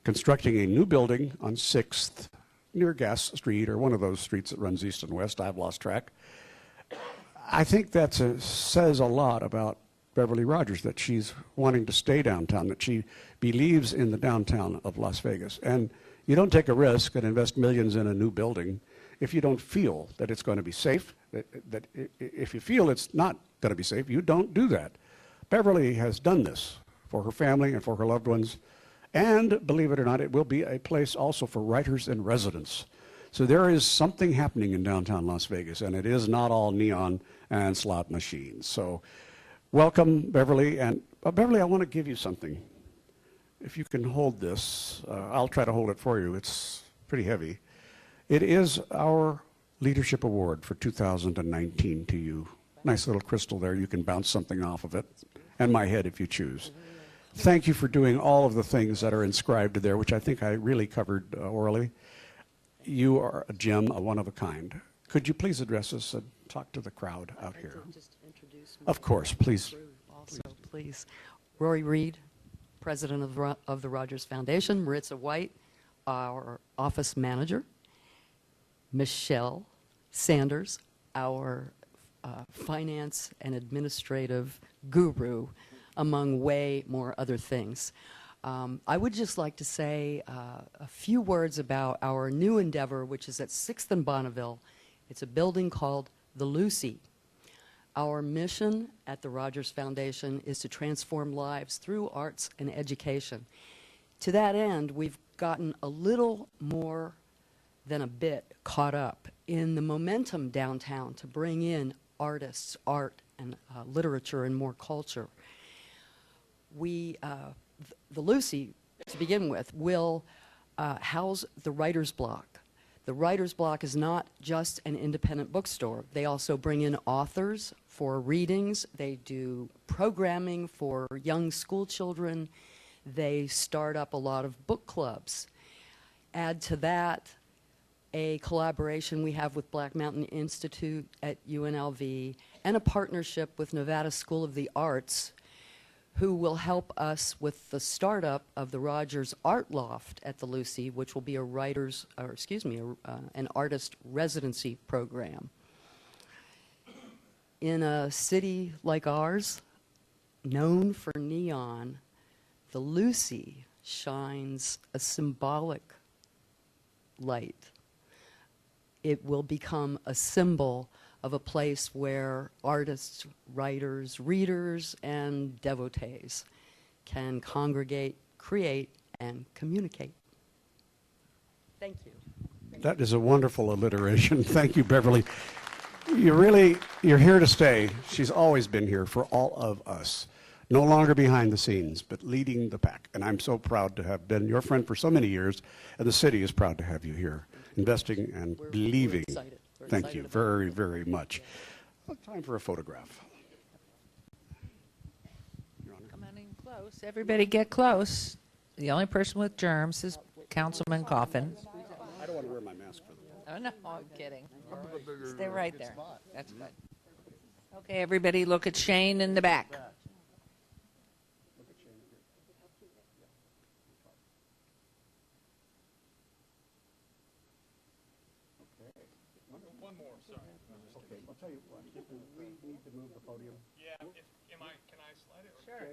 constructing a new building on 6th near Gas Street, or one of those streets that runs east and west. I've lost track. I think that says a lot about Beverly Rogers, that she's wanting to stay downtown, that she believes in the downtown of Las Vegas. And you don't take a risk and invest millions in a new building if you don't feel that it's going to be safe, that if you feel it's not going to be safe, you don't do that. Beverly has done this for her family and for her loved ones, and believe it or not, it will be a place also for writers and residents. So there is something happening in downtown Las Vegas, and it is not all neon and slot machines. So welcome, Beverly. And Beverly, I want to give you something. If you can hold this, I'll try to hold it for you. It's pretty heavy. It is our Leadership Award for 2019 to you. Nice little crystal there. You can bounce something off of it, and my head if you choose. Thank you for doing all of the things that are inscribed there, which I think I really covered orally. You are a gem, a one of a kind. Could you please address us and talk to the crowd out here? Just introduce Of course, please. Also, please. Rory Reed, president of the Rogers Foundation. Maritza White, our office manager. Michelle Sanders, our finance and administrative guru, among way more other things. I would just like to say a few words about our new endeavor, which is at 6th and Bonneville. It's a building called the Lucy. Our mission at the Rogers Foundation is to transform lives through arts and education. To that end, we've gotten a little more than a bit caught up in the momentum downtown to bring in artists, art, and literature and more culture. The Lucy, to begin with, will house the Writer's Block. The Writer's Block is not just an independent bookstore. They also bring in authors for readings. They do programming for young school children. They start up a lot of book clubs. Add to that a collaboration we have with Black Mountain Institute at UNLV and a partnership with Nevada School of the Arts, who will help us with the startup of the Rogers Art Loft at the Lucy, which will be an artist residency program. In a city like ours, known for neon, the Lucy shines a symbolic light. It will become a symbol of a place where artists, writers, readers, and devotees can congregate, create, and communicate. Thank you. That is a wonderful alliteration. Thank you, Beverly. You're here to stay. She's always been here for all of us. No longer behind the scenes, but leading the pack. And I'm so proud to have been your friend for so many years, and the city is proud to have you here, investing and believing. Thank you very, very much. Time for a photograph. Come on in close. Everybody get close. The only person with germs is Councilman Coffin. I don't want to wear my mask for them. Oh, no, I'm kidding. Stay right there. That's good. Okay, everybody look at Shane in the back. I'll tell you what, we need to move the podium. Yeah, can I slide it? Sure.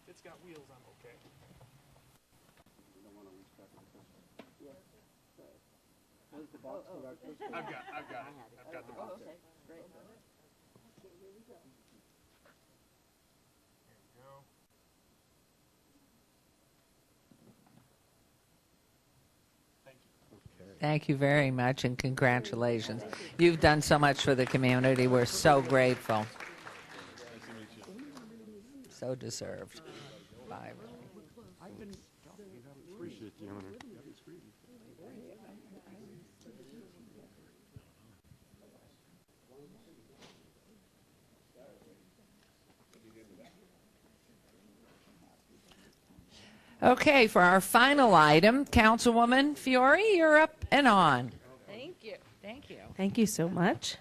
If it's got wheels, I'm okay. I've got the box. Okay, great. Thank you very much, and congratulations. You've done so much for the community. We're so grateful. So deserved. Bye. Appreciate the honor. Okay, for our final item, Councilwoman Fiore, you're up and on. Thank you. Thank you. Thank you so much.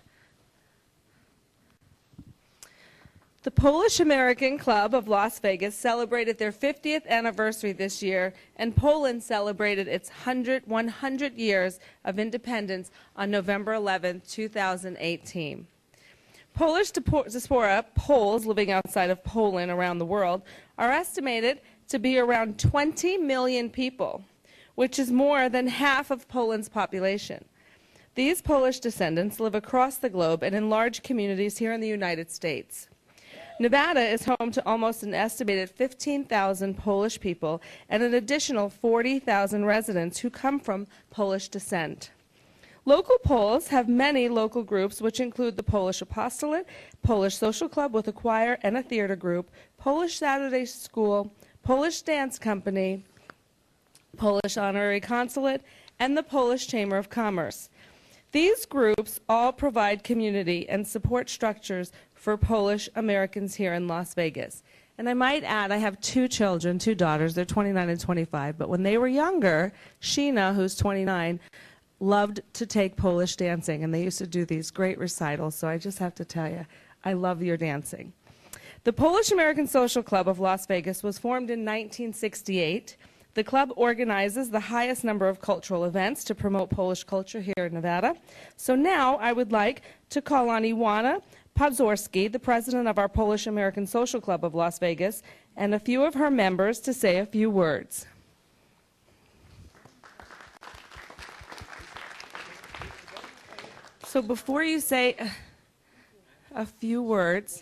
The Polish American Club of Las Vegas celebrated their 50th anniversary this year, and Poland celebrated its 100 years of independence on November 11, 2018. Polish diaspora, Poles living outside of Poland around the world, are estimated to be around 20 million people, which is more than half of Poland's population. These Polish descendants live across the globe and in large communities here in the United States. Nevada is home to almost an estimated 15,000 Polish people and an additional 40,000 residents who come from Polish descent. Local Poles have many local groups, which include the Polish Apostolate, Polish Social Club with a choir and a theater group, Polish Saturday School, Polish Dance Company, Polish Honorary Consulate, and the Polish Chamber of Commerce. These groups all provide community and support structures for Polish Americans here in Las Vegas. And I might add, I have two children, two daughters. They're 29 and 25. But when they were younger, Sheena, who's 29, loved to take Polish dancing. And they used to do these great recitals. So I just have to tell you, I love your dancing. The Polish American Social Club of Las Vegas was formed in 1968. The club organizes the highest number of cultural events to promote Polish culture here in Nevada. So now I would like to call on Iwana Pazorski, the president of our Polish American Social Club of Las Vegas, and a few of her members to say a few words. So before you say a few words,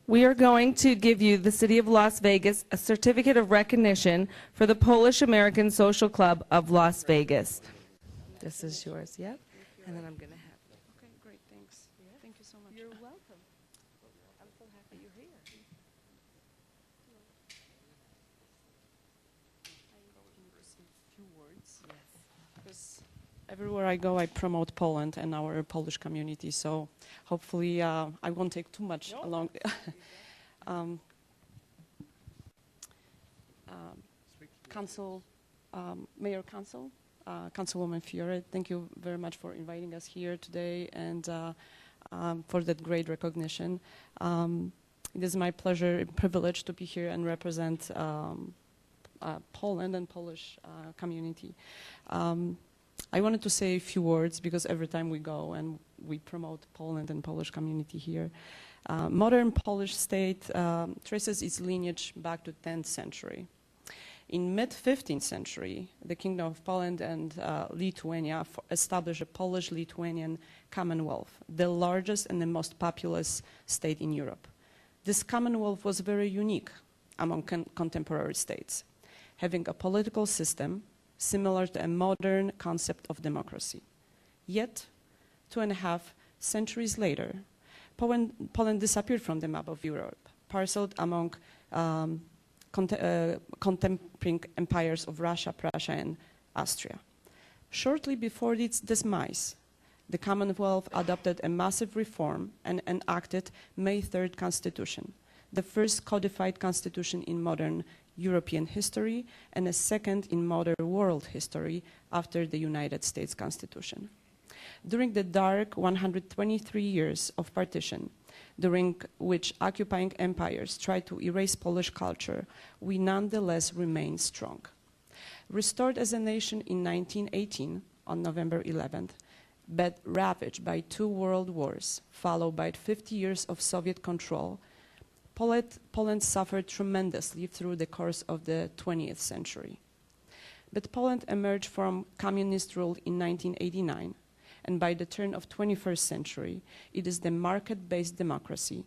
we are going to give you, the City of Las Vegas, a certificate of recognition for the Polish American Social Club of Las Vegas. This is yours, yep. And then I'm going to have... Okay, great, thanks. Thank you so much. You're welcome. I'm so happy you're here. Because everywhere I go, I promote Poland and our Polish community, so hopefully I won't take too much along. Council, Mayor Council, Councilwoman Fiore, thank you very much for inviting us here today and for that great recognition. It is my pleasure and privilege to be here and represent Poland and Polish community. I wanted to say a few words because every time we go and we promote Poland and Polish community here. Modern Polish state traces its lineage back to 10th century. In mid-15th century, the Kingdom of Poland and Lithuania established a Polish-Lithuanian Commonwealth, the largest and the most populous state in Europe. This Commonwealth was very unique among contemporary states, having a political system similar to a modern concept of democracy. Yet, 2.5 centuries later, Poland disappeared from the map of Europe, parceled among contemporary empires of Russia, Prussia, and Austria. Shortly before its demise, the Commonwealth adopted a massive reform and enacted May 3rd Constitution, the first codified constitution in modern European history and a second in modern world history after the United States Constitution. During the dark 123 years of partition, during which occupying empires tried to erase Polish culture, we nonetheless remain strong. Restored as a nation in 1918, on November 11th, but ravaged by 2 world wars, followed by 50 years of Soviet control, Poland suffered tremendously through the course of the 20th century. But Poland emerged from communist rule in 1989, and by the turn of 21st century, it is the market-based democracy,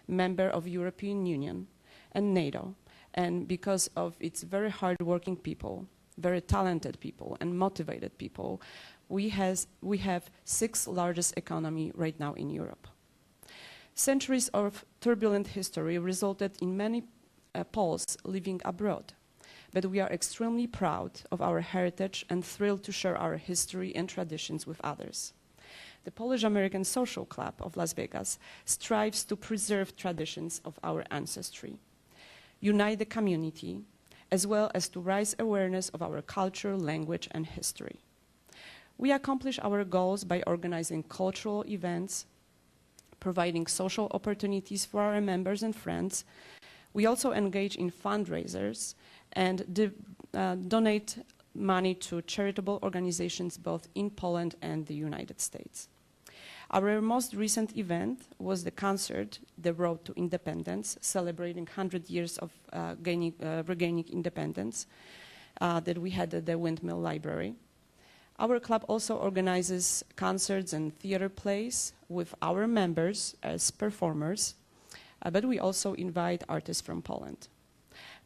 member of European Union and NATO, and because of its very hard-working people, very talented people and motivated people, we have 6th largest economy right now in Europe. Centuries of turbulent history resulted in many Poles living abroad, but we are extremely proud of our heritage and thrilled to share our history and traditions with others. The Polish American Social Club of Las Vegas strives to preserve traditions of our ancestry, unite the community, as well as to raise awareness of our culture, language, and history. We accomplish our goals by organizing cultural events, providing social opportunities for our members and friends. We also engage in fundraisers and donate money to charitable organizations both in Poland and the United States. Our most recent event was the concert, The Road to Independence, celebrating 100 years of regaining independence that we had at the Windmill Library. Our club also organizes concerts and theater plays with our members as performers, but we also invite artists from Poland.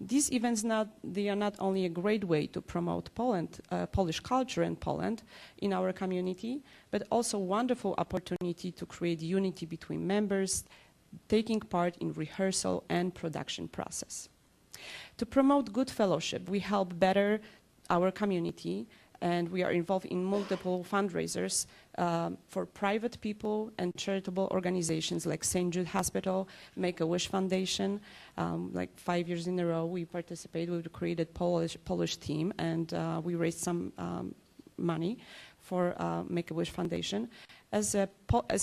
These events they are not only a great way to promote Polish culture and Poland in our community, but also a wonderful opportunity to create unity between members, taking part in rehearsal and production process. To promote good fellowship, we help better our community, and we are involved in multiple fundraisers for private people and charitable organizations like St. Jude Hospital, Make-A-Wish Foundation. Like 5 years in a row, we participate. We created Polish team, and we raised some money for Make-A-Wish Foundation. As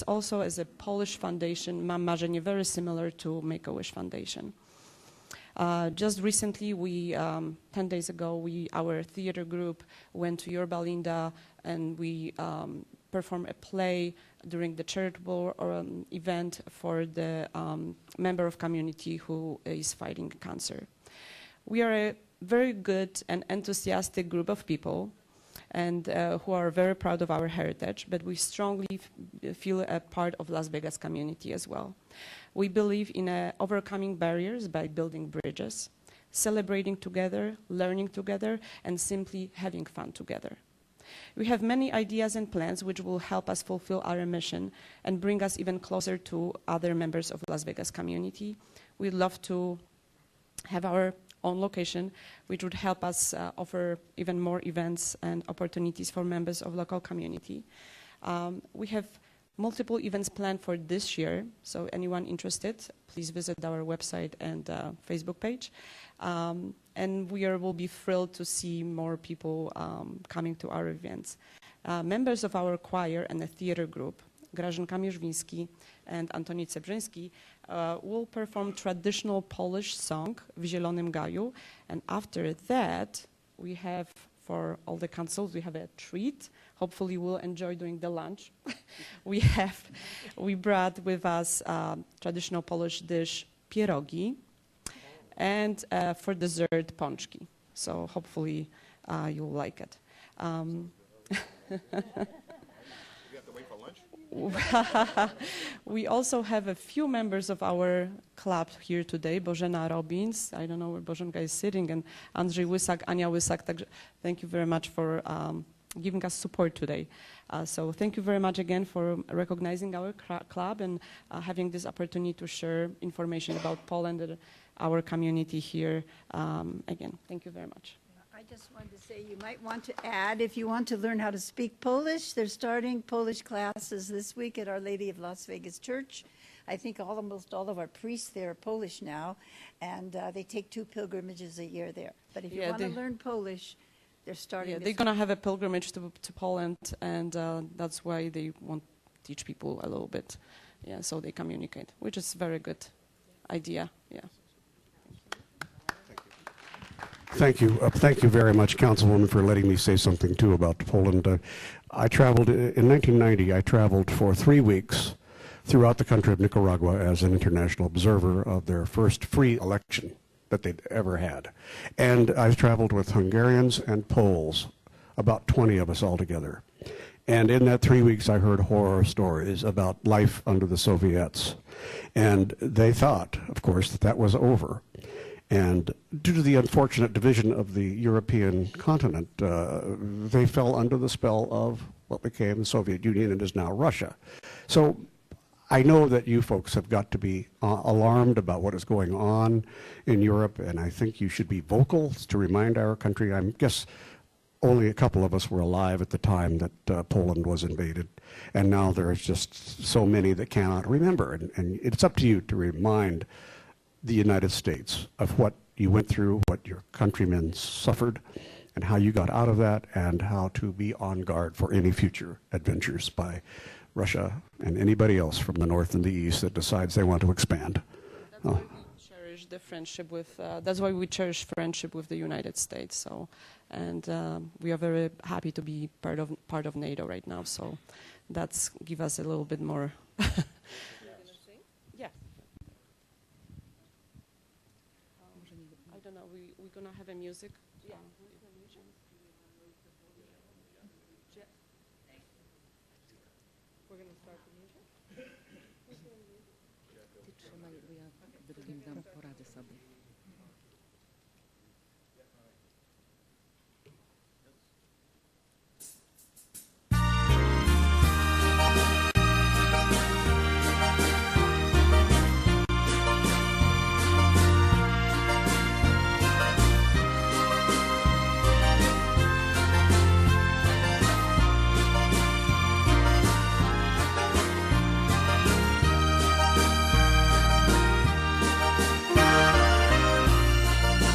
also as a Polish foundation, Mam Marzenie, very similar to Make-A-Wish Foundation. Just recently, 10 days ago, our theater group went to Yorba Linda and we performed a play during the charitable event for the member of community who is fighting cancer. We are a very good and enthusiastic group of people and who are very proud of our heritage, but we strongly feel a part of Las Vegas community as well. We believe in overcoming barriers by building bridges, celebrating together, learning together, and simply having fun together. We have many ideas and plans which will help us fulfill our mission and bring us even closer to other members of Las Vegas community. We'd love to have our own location, which would help us offer even more events and opportunities for members of local community. We have multiple events planned for this year, so anyone interested, please visit our website and Facebook page. And we will be thrilled to see more people coming to our events. Members of our choir and the theater group, Grażynka Mierzwiński and Antoni Cebrzyński, will perform traditional Polish song, W Zielonym Gaju, and after that, we have, for all the councils, we have a treat. Hopefully we'll enjoy doing the lunch. We brought with us traditional Polish dish, pierogi, and for dessert, pączki. So hopefully you'll like it. We also have a few members of our club here today. Bożena Robins, I don't know where Bożenka is sitting, and Andrzej Łysak, Ania Łysak. Thank you very much for giving us support today. So thank you very much again for recognizing our club and having this opportunity to share information about Poland and our community here. Again, thank you very much. I just wanted to say you might want to add, if you want to learn how to speak Polish, they're starting Polish classes this week at Our Lady of Las Vegas Church. I think almost all of our priests there are Polish now, and they take 2 pilgrimages a year there. But if you want to learn Polish, they're starting. Yeah, they're going to have a pilgrimage to Poland, and that's why they want to teach people a little bit, yeah, so they communicate, which is a very good idea. Yeah. Thank you. Thank you very much, Councilwoman, for letting me say something, too, about Poland. I traveled, in 1990, I traveled for 3 weeks throughout the country of Nicaragua as an international observer of their first free election that they'd ever had. And I traveled with Hungarians and Poles, about 20 of us altogether. And in that 3 weeks, I heard horror stories about life under the Soviets. And they thought, of course, that that was over. And due to the unfortunate division of the European continent, they fell under the spell of what became the Soviet Union and is now Russia. So I know that you folks have got to be alarmed about what is going on in Europe, and I think you should be vocal to remind our country. I guess only a couple of us were alive at the time that Poland was invaded, and now there's just so many that cannot remember. And it's up to you to remind the United States of what you went through, what your countrymen suffered, and how you got out of that, and how to be on guard for any future adventures by Russia and anybody else from the north and the east that decides they want to expand. Cherish the friendship with. That's why we cherish friendship with the United States. So, and we are very happy to be part of NATO right now. So, that's give us a little bit more. Yeah. I don't know. We're gonna have a music. Yeah. We're gonna start the music.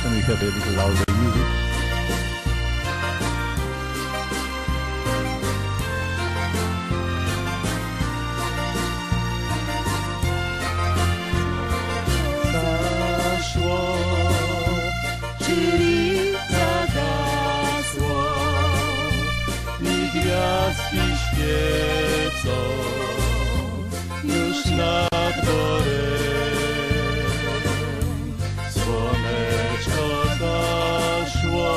Can we have a little louder music? Zaszło, czyli zagasło i gwiazdki świecą już nad dworem. Słoneczko zaszło,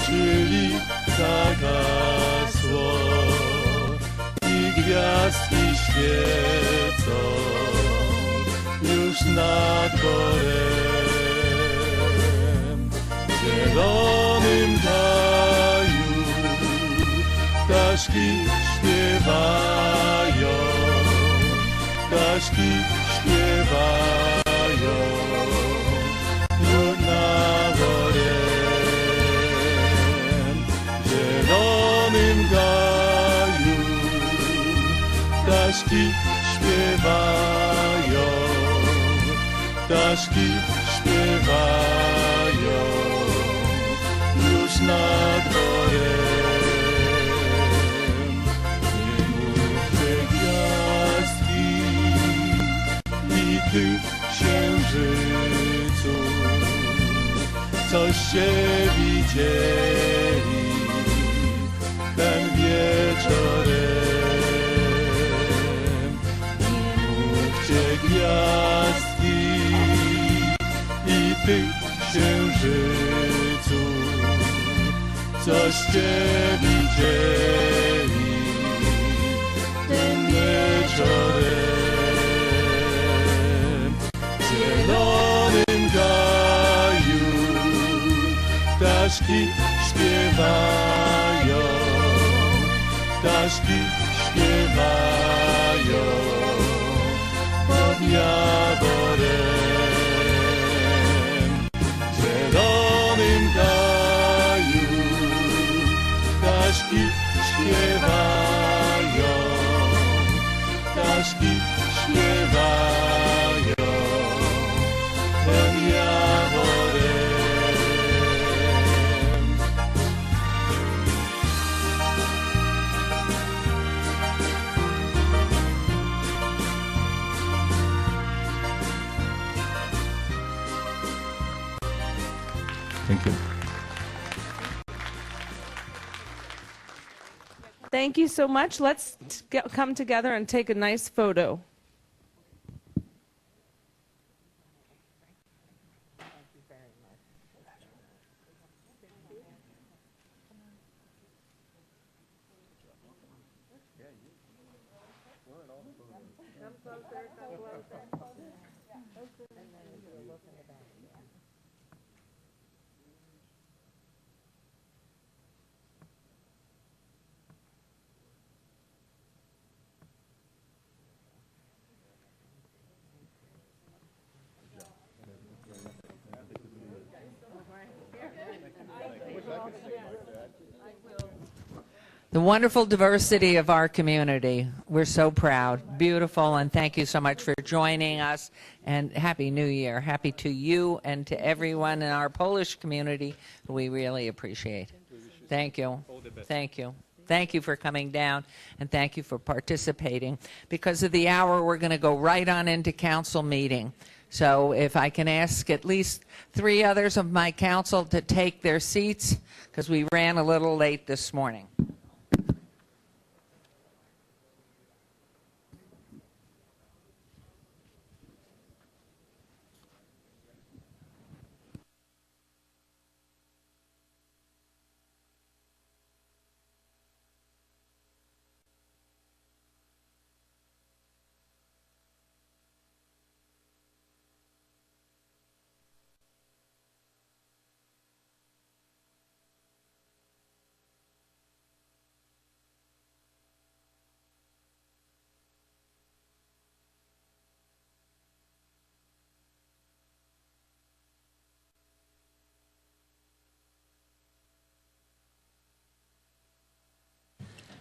czyli zagasło i gwiazdki świecą już nad dworem. W zielonym gaju ptaszki śpiewają, ptaszki śpiewają już nad dworem. W zielonym gaju ptaszki śpiewają, ptaszki śpiewają już nad dworem. Nie mówcie gwiazdki i ty księżycu, coście widzieli ten wieczorem. Nie mówcie gwiazdki i ty księżycu, coście widzieli tym wieczorem. W zielonym gaju ptaszki śpiewają, ptaszki śpiewają pod jaworem. W zielonym gaju ptaszki śpiewają, ptaszki śpiewają pod jaworem. Thank you. Thank you so much. Let's come together and take a nice photo. The wonderful diversity of our community. We're so proud. Beautiful, and thank you so much for joining us, and Happy New Year. Happy to you and to everyone in our Polish community who we really appreciate. Thank you. Thank you. Thank you for coming down, and thank you for participating. Because of the hour, we're going to go right on into council meeting. So if I can ask at least 3 others of my council to take their seats, because we ran a little late this morning.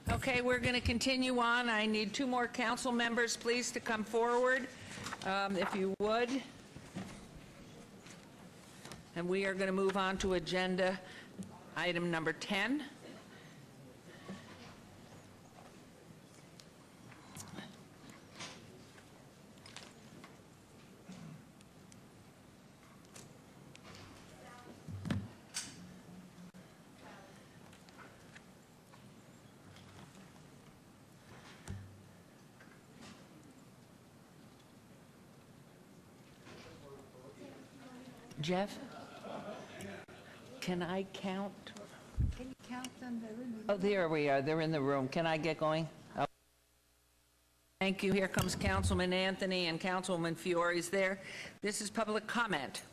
Okay, we're going to continue on. I need 2 more council members, please, to come forward, if you would. And we are going to move on to agenda item number 10. Jeff, can I count? Can you count them? Oh, there we are. They're in the room. Can I get going? Oh. Thank you. Here comes Councilman Anthony and Councilwoman Fiore's there. This is public comment.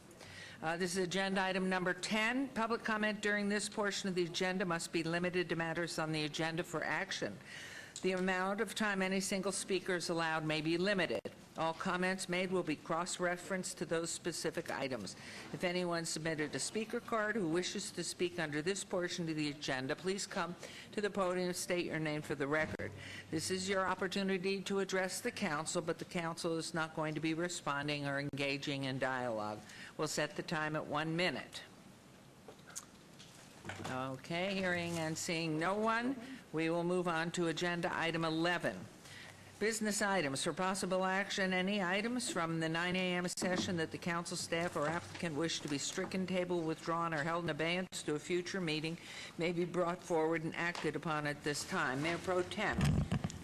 This is agenda item number 10. Public comment during this portion of the agenda must be limited to matters on the agenda for action. The amount of time any single speaker is allowed may be limited. All comments made will be cross-referenced to those specific items. If anyone submitted a speaker card who wishes to speak under this portion of the agenda, please come to the podium and state your name for the record. This is your opportunity to address the council, but the council is not going to be responding or engaging in dialogue. We'll set the time at 1 minute. Okay, hearing and seeing no one, we will move on to agenda item 11. Business items. For possible action, any items from the 9 a.m. session that the council staff or applicant wish to be stricken, tabled, withdrawn, or held in abeyance to a future meeting may be brought forward and acted upon at this time. Mayor Pro Tem,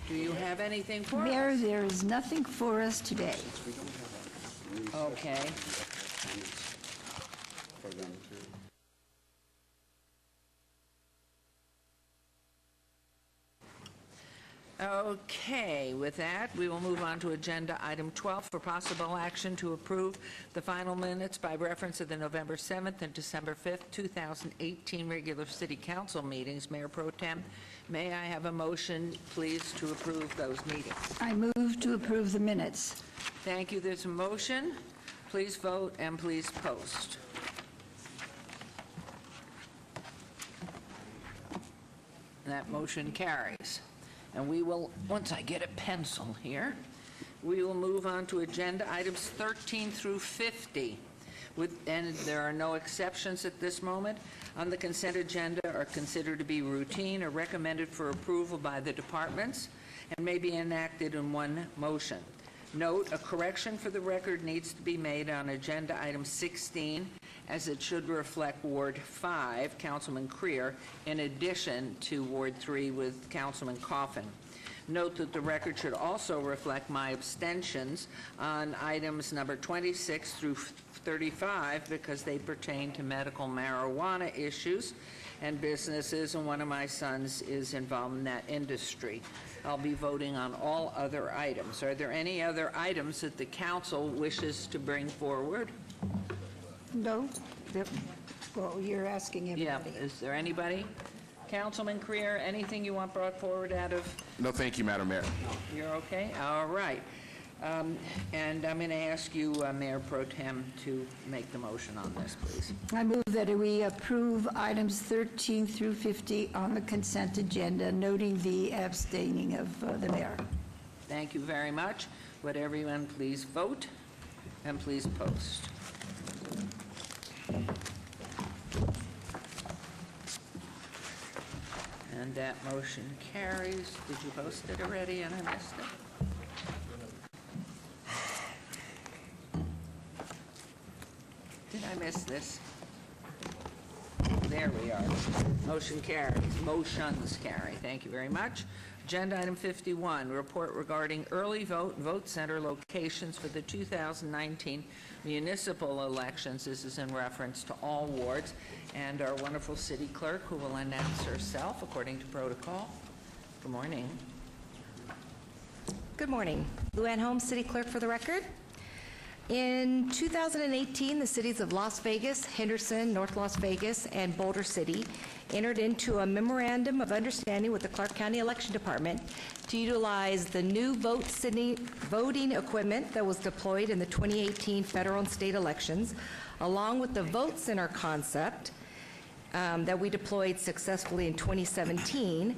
do you have anything for Mayor, us? there is nothing for us today. Okay. Okay, with that, we will move on to agenda item 12 for possible action to approve the final minutes by reference to the November 7th and December 5th, 2018 regular city council meetings. Mayor Pro Tem, may I have a motion, please, to approve those meetings? I move to approve the minutes. Thank you. There's a motion. Please vote and please post. That motion carries. And we will, once I get a pencil here, we will move on to agenda items 13 through 50. And there are no exceptions at this moment. On the consent agenda are considered to be routine or recommended for approval by the departments and may be enacted in one motion. Note, a correction for the record needs to be made on agenda item 16, as it should reflect Ward 5, Councilman Creer, in addition to Ward 3 with Councilman Coffin. Note that the record should also reflect my abstentions on items number 26 through 35 because they pertain to medical marijuana issues and businesses, and one of my sons is involved in that industry. I'll be voting on all other items. Are there any other items that the council wishes to bring forward? No? Well, you're asking Yeah, everybody. is there anybody? Councilman Creer, anything you want brought forward out of, No, thank you, Madam Mayor. you're okay? All right. And I'm going to ask you, Mayor Pro Tem, to make the motion on this, please. I move that we approve items 13 through 50 on the consent agenda, noting the abstaining of the mayor. Thank you very much. Would everyone please vote and please post. And that motion carries. Did you post it already and I missed it? Did I miss this? There we are. Motion carries. Motions carry. Thank you very much. Agenda item 51, report regarding early vote and vote center locations for the 2019 municipal elections. This is in reference to all wards. And our wonderful city clerk, who will announce herself according to protocol. Good morning. Good morning. Luann Holmes, City Clerk for the record. In 2018, the cities of Las Vegas, Henderson, North Las Vegas, and Boulder City entered into a memorandum of understanding with the Clark County Election Department to utilize the new voting equipment that was deployed in the 2018 federal and state elections, along with the vote center concept that we deployed successfully in 2017,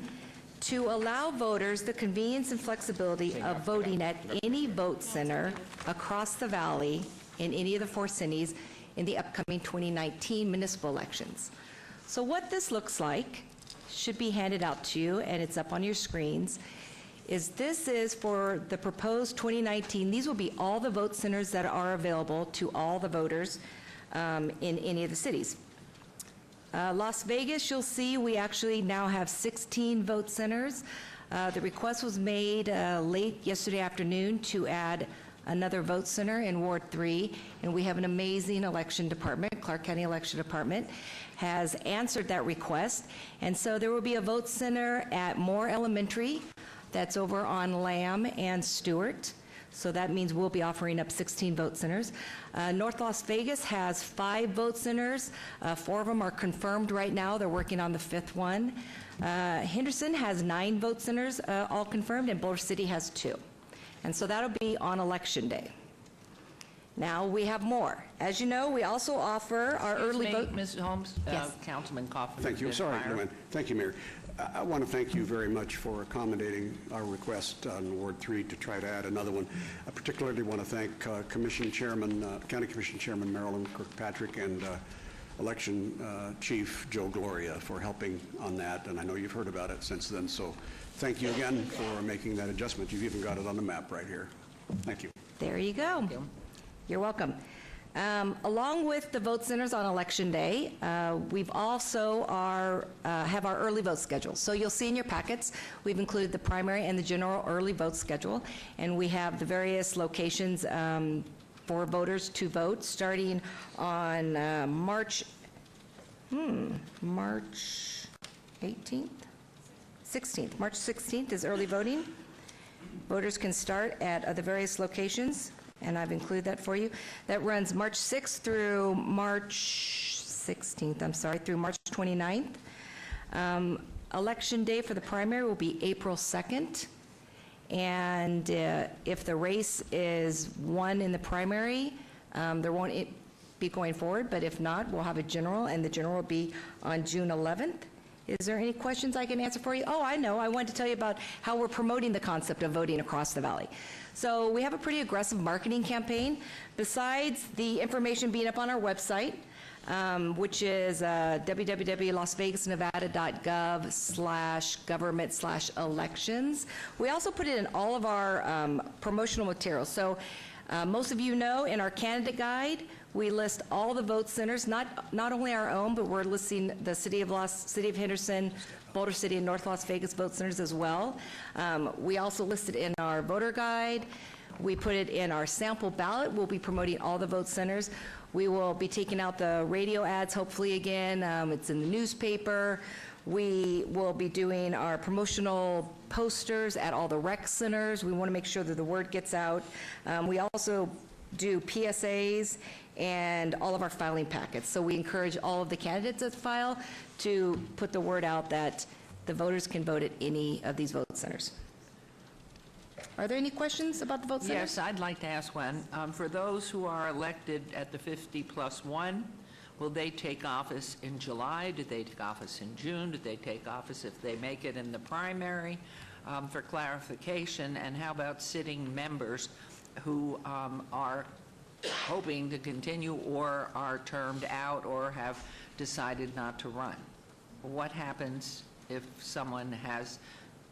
to allow voters the convenience and flexibility of voting at any vote center across the valley in any of the 4 cities in the upcoming 2019 municipal elections. So what this looks like should be handed out to you, and it's up on your screens, this is for the proposed 2019. These will be all the vote centers that are available to all the voters in any of the cities. Las Vegas, you'll see we actually now have 16 vote centers. The request was made late yesterday afternoon to add another vote center in Ward 3, and we have an amazing election department. Clark County Election Department has answered that request, and so there will be a vote center at Moore Elementary that's over on Lamb and Stewart. So that means we'll be offering up 16 vote centers. North Las Vegas has 5 vote centers. 4 of them are confirmed right now. They're working on the 5th one. Henderson has 9 vote centers, all confirmed, and Boulder City has 2. And so that'll be on Election Day. Now, we have more. As you know, we also offer our early vote. Ms. Holmes, Yes. Councilman Kaufman. Thank you. Sorry, Luann. Thank you, Mayor. I want to thank you very much for accommodating our request on Ward 3 to try to add another one. I particularly want to thank County Commission Chairman Marilyn Kirkpatrick and Election Chief Joe Gloria for helping on that, and I know you've heard about it since then, so thank you again for making that adjustment. You've even got it on the map right here. Thank you. There you go. You're welcome. Along with the vote centers on Election Day, we've also have our early vote schedule. So you'll see in your packets, we've included the primary and the general early vote schedule, and we have the various locations for voters to vote, starting on March 18th? 16th. March 16th is early voting. Voters can start at the various locations, and I've included that for you. That runs March 6th through March 16th, through March 29th. Election day for the primary will be April 2nd. And if the race is won in the primary, there won't be going forward, but if not, we'll have a general, and the general will be on June 11th. Is there any questions I can answer for you? Oh, I know. I wanted to tell you about how we're promoting the concept of voting across the valley. So we have a pretty aggressive marketing campaign. Besides the information being up on our website, which is www.lasvegas.gov/government/elections. We also put it in all of our promotional materials. So most of you know in our candidate guide, we list all the vote centers, not only our own, but we're listing the City of Henderson, Boulder City, and North Las Vegas vote centers as well. We also list it in our voter guide. We put it in our sample ballot. We'll be promoting all the vote centers. We will be taking out the radio ads, hopefully again. It's in the newspaper. We will be doing our promotional posters at all the rec centers. We want to make sure that the word gets out. We also do PSAs and all of our filing packets. So we encourage all of the candidates that file to put the word out that the voters can vote at any of these vote centers. Are there any questions about the vote centers? Yes, I'd like to ask one. For those who are elected at the 50+1, will they take office in July? Do they take office in June? Do they take office if they make it in the primary? For clarification, and how about sitting members who are hoping to continue or are termed out or have decided not to run? What happens if someone has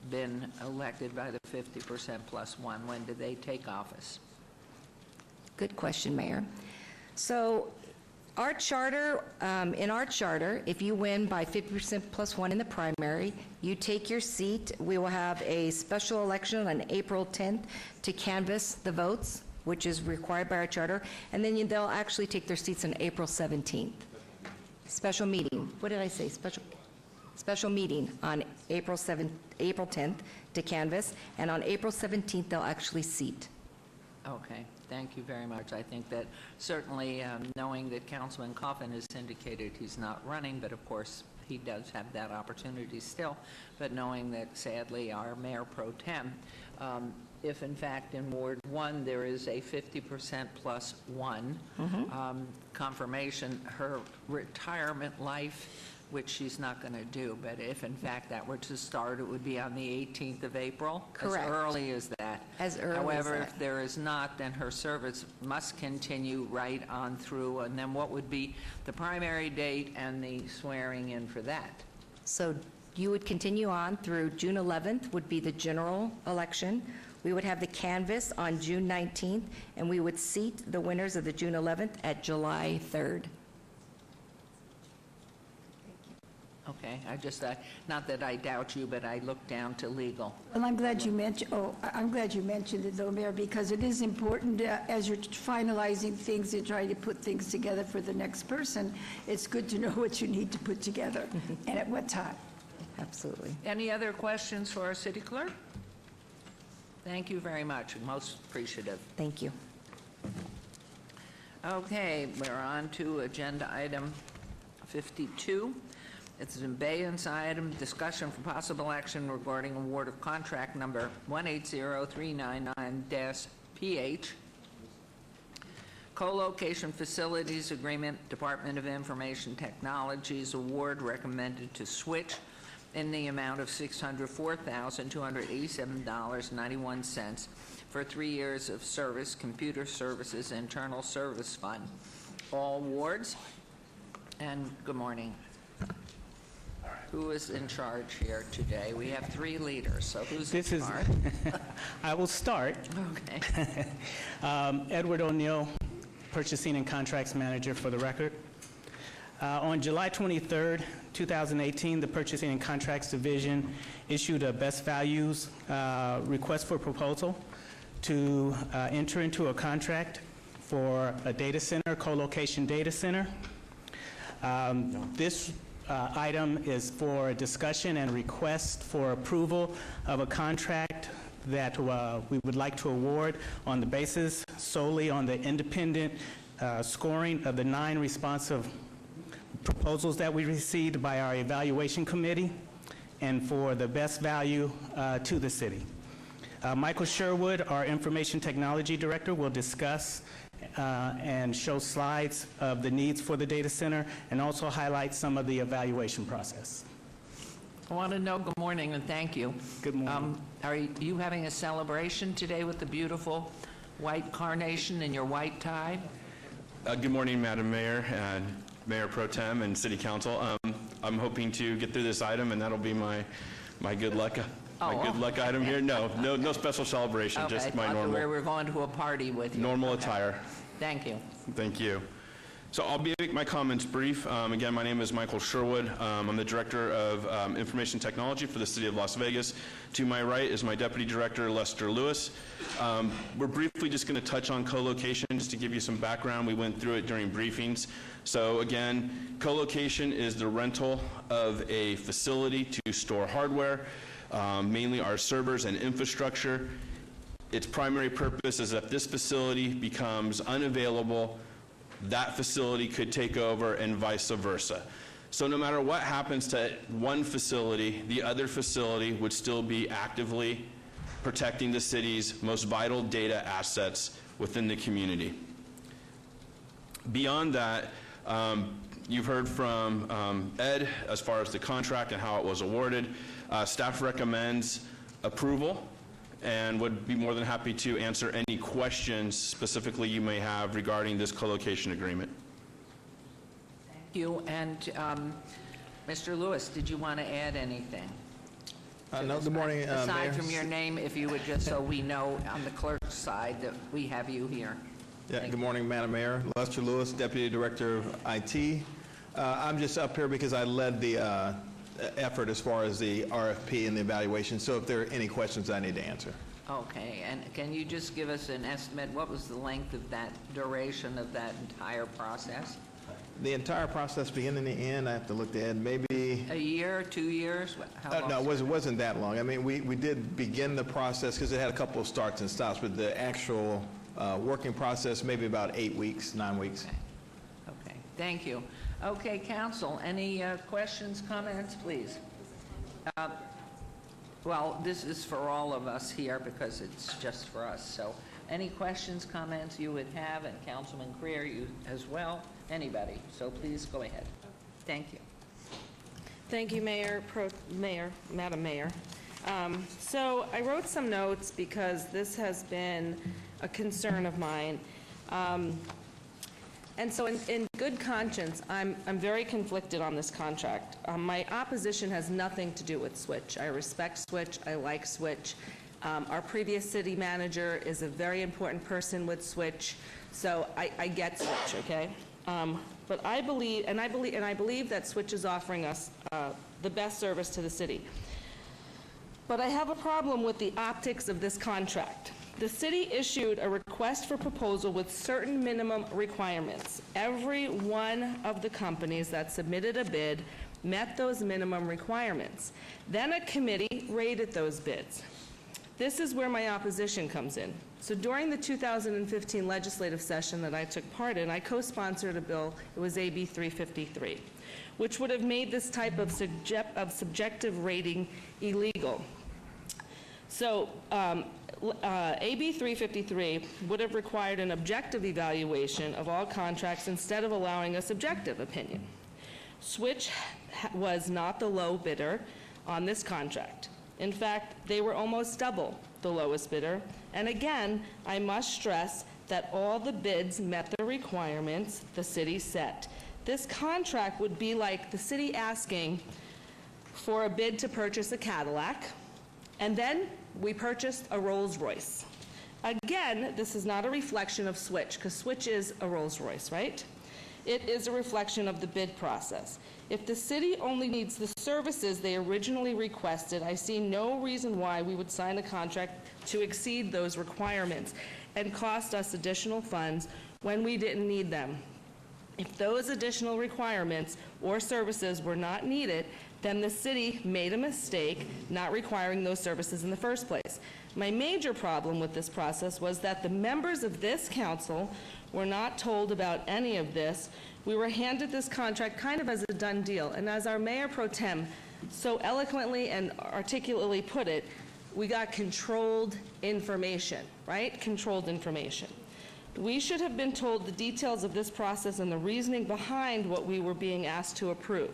been elected by the 50%+1? When do they take office? Good question, Mayor. So our charter, in our charter, if you win by 50%+1 in the primary, you take your seat. We will have a special election on April 10th to canvass the votes, which is required by our charter, and then they'll actually take their seats on April 17th. Special meeting. What did I say? Special meeting on April 10th to canvass, and on April 17th, they'll actually seat. Okay, thank you very much. I think that certainly knowing that Councilman Coffin has indicated he's not running, but of course he does have that opportunity still, but knowing that sadly our Mayor Pro Tem, if in fact in Ward 1 there is a 50%+1 confirmation, her retirement life, which she's not going to do, but if in fact that were to start, it would be on the 18th of April? Correct. As early as that? As early as However, that. if there is not, then her service must continue right on through, and then what would be the primary date and the swearing in for that? So you would continue on through June 11th would be the general election. We would have the canvass on June 19th, and we would seat the winners of the June 11th at July 3rd. Okay, not that I doubt you, but I look down to legal. Well, I'm glad you mentioned, it though, Mayor, because it is important as you're finalizing things and trying to put things together for the next person, it's good to know what you need to put together and at what time. Absolutely. Any other questions for our city clerk? Thank you very much, most appreciative. Thank you. Okay, we're on to agenda item 52. It's an abeyance item, discussion for possible action regarding award of contract number 180399-PH, co-location facilities agreement, Department of Information Technologies award recommended to Switch in the amount of $604,287.91 for 3 years of service, Computer Services Internal Service Fund. All awards. And good morning. Who is in charge here today? We have 3 leaders, so who's in charge? I will start. Okay. Edward O'Neill, Purchasing and Contracts Manager for the record. On July 23rd, 2018, the Purchasing and Contracts Division issued a best values request for proposal to enter into a contract for a data center, co-location data center. This item is for a discussion and request for approval of a contract that we would like to award on the basis solely on the independent scoring of the 9 responsive proposals that we received by our evaluation committee and for the best value to the city. Michael Sherwood, our Information Technology Director, will discuss and show slides of the needs for the data center and also highlight some of the evaluation process. I want to know, good morning and thank you. Good morning. Are you having a celebration today with the beautiful white carnation and your white tie? Good morning, Madam Mayor and Mayor Pro Tem and City Council. I'm hoping to get through this item and that'll be my good luck. Good luck item here. No special celebration, Okay, just my I thought normal. We were going to a party with you. Normal Okay. attire. Thank you. Thank you. So I'll make my comments brief. Again, my name is Michael Sherwood. I'm the Director of Information Technology for the City of Las Vegas. To my right is my Deputy Director, Lester Lewis. We're briefly just going to touch on co-location just to give you some background. We went through it during briefings. So again, co-location is the rental of a facility to store hardware, mainly our servers and infrastructure. Its primary purpose is that if this facility becomes unavailable, that facility could take over and vice versa. So no matter what happens to one facility, the other facility would still be actively protecting the city's most vital data assets within the community. Beyond that, you've heard from Ed as far as the contract and how it was awarded. Staff recommends approval and would be more than happy to answer any questions specifically you may have regarding this co-location agreement. Thank you. And Mr. Lewis, did you want to add anything? No, good morning, Aside Mayor. from your name, if you would just so we know on the clerk's side that we have you here. Yeah, good morning, Madam Mayor. Lester Lewis, Deputy Director of IT. I'm just up here because I led the effort as far as the RFP and the evaluation, so if there are any questions I need to answer. Okay, and can you just give us an estimate? What was the length of that duration of that entire process? The entire process, beginning to end, I have to look at maybe... A year, 2 years? How long? No, it wasn't that long. I mean, we did begin the process because it had a couple of starts and stops, but the actual working process, maybe about 8 weeks, 9 weeks. Okay, thank you. Okay, council, any questions, comments, please? Well, this is for all of us here because it's just for us. So any questions, comments you would have, and Councilman Creer, you as well? Anybody? So please go ahead. Thank you. Thank you, Madam Mayor. So I wrote some notes because this has been a concern of mine. And so in good conscience, I'm very conflicted on this contract. My opposition has nothing to do with Switch. I respect Switch. I like Switch. Our previous city manager is a very important person with Switch, so I get Switch, okay? But I believe that Switch is offering us the best service to the city. But I have a problem with the optics of this contract. The city issued a request for proposal with certain minimum requirements. Every one of the companies that submitted a bid met those minimum requirements. Then a committee rated those bids. This is where my opposition comes in. So during the 2015 legislative session that I took part in, I co-sponsored a bill, it was AB 353, which would have made this type of subjective rating illegal. So AB 353 would have required an objective evaluation of all contracts instead of allowing a subjective opinion. Switch was not the low bidder on this contract. In fact, they were almost double the lowest bidder. And again, I must stress that all the bids met the requirements the city set. This contract would be like the city asking for a bid to purchase a Cadillac, and then we purchased a Rolls-Royce. Again, this is not a reflection of Switch, because Switch is a Rolls-Royce, right? It is a reflection of the bid process. If the city only needs the services they originally requested, I see no reason why we would sign a contract to exceed those requirements and cost us additional funds when we didn't need them. If those additional requirements or services were not needed, then the city made a mistake not requiring those services in the first place. My major problem with this process was that the members of this council were not told about any of this. We were handed this contract kind of as a done deal, and as our Mayor Pro Tem so eloquently and articulately put it, we got controlled information, right? Controlled information. We should have been told the details of this process and the reasoning behind what we were being asked to approve.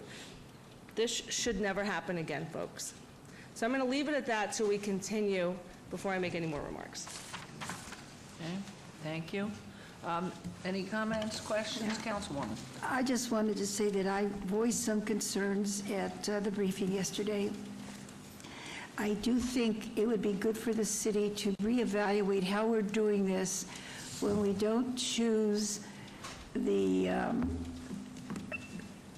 This should never happen again, folks. So I'm going to leave it at that so we continue before I make any more remarks. Okay, thank you. Any comments, questions, Councilwoman? I just wanted to say that I voiced some concerns at the briefing yesterday. I do think it would be good for the city to reevaluate how we're doing this when we don't choose the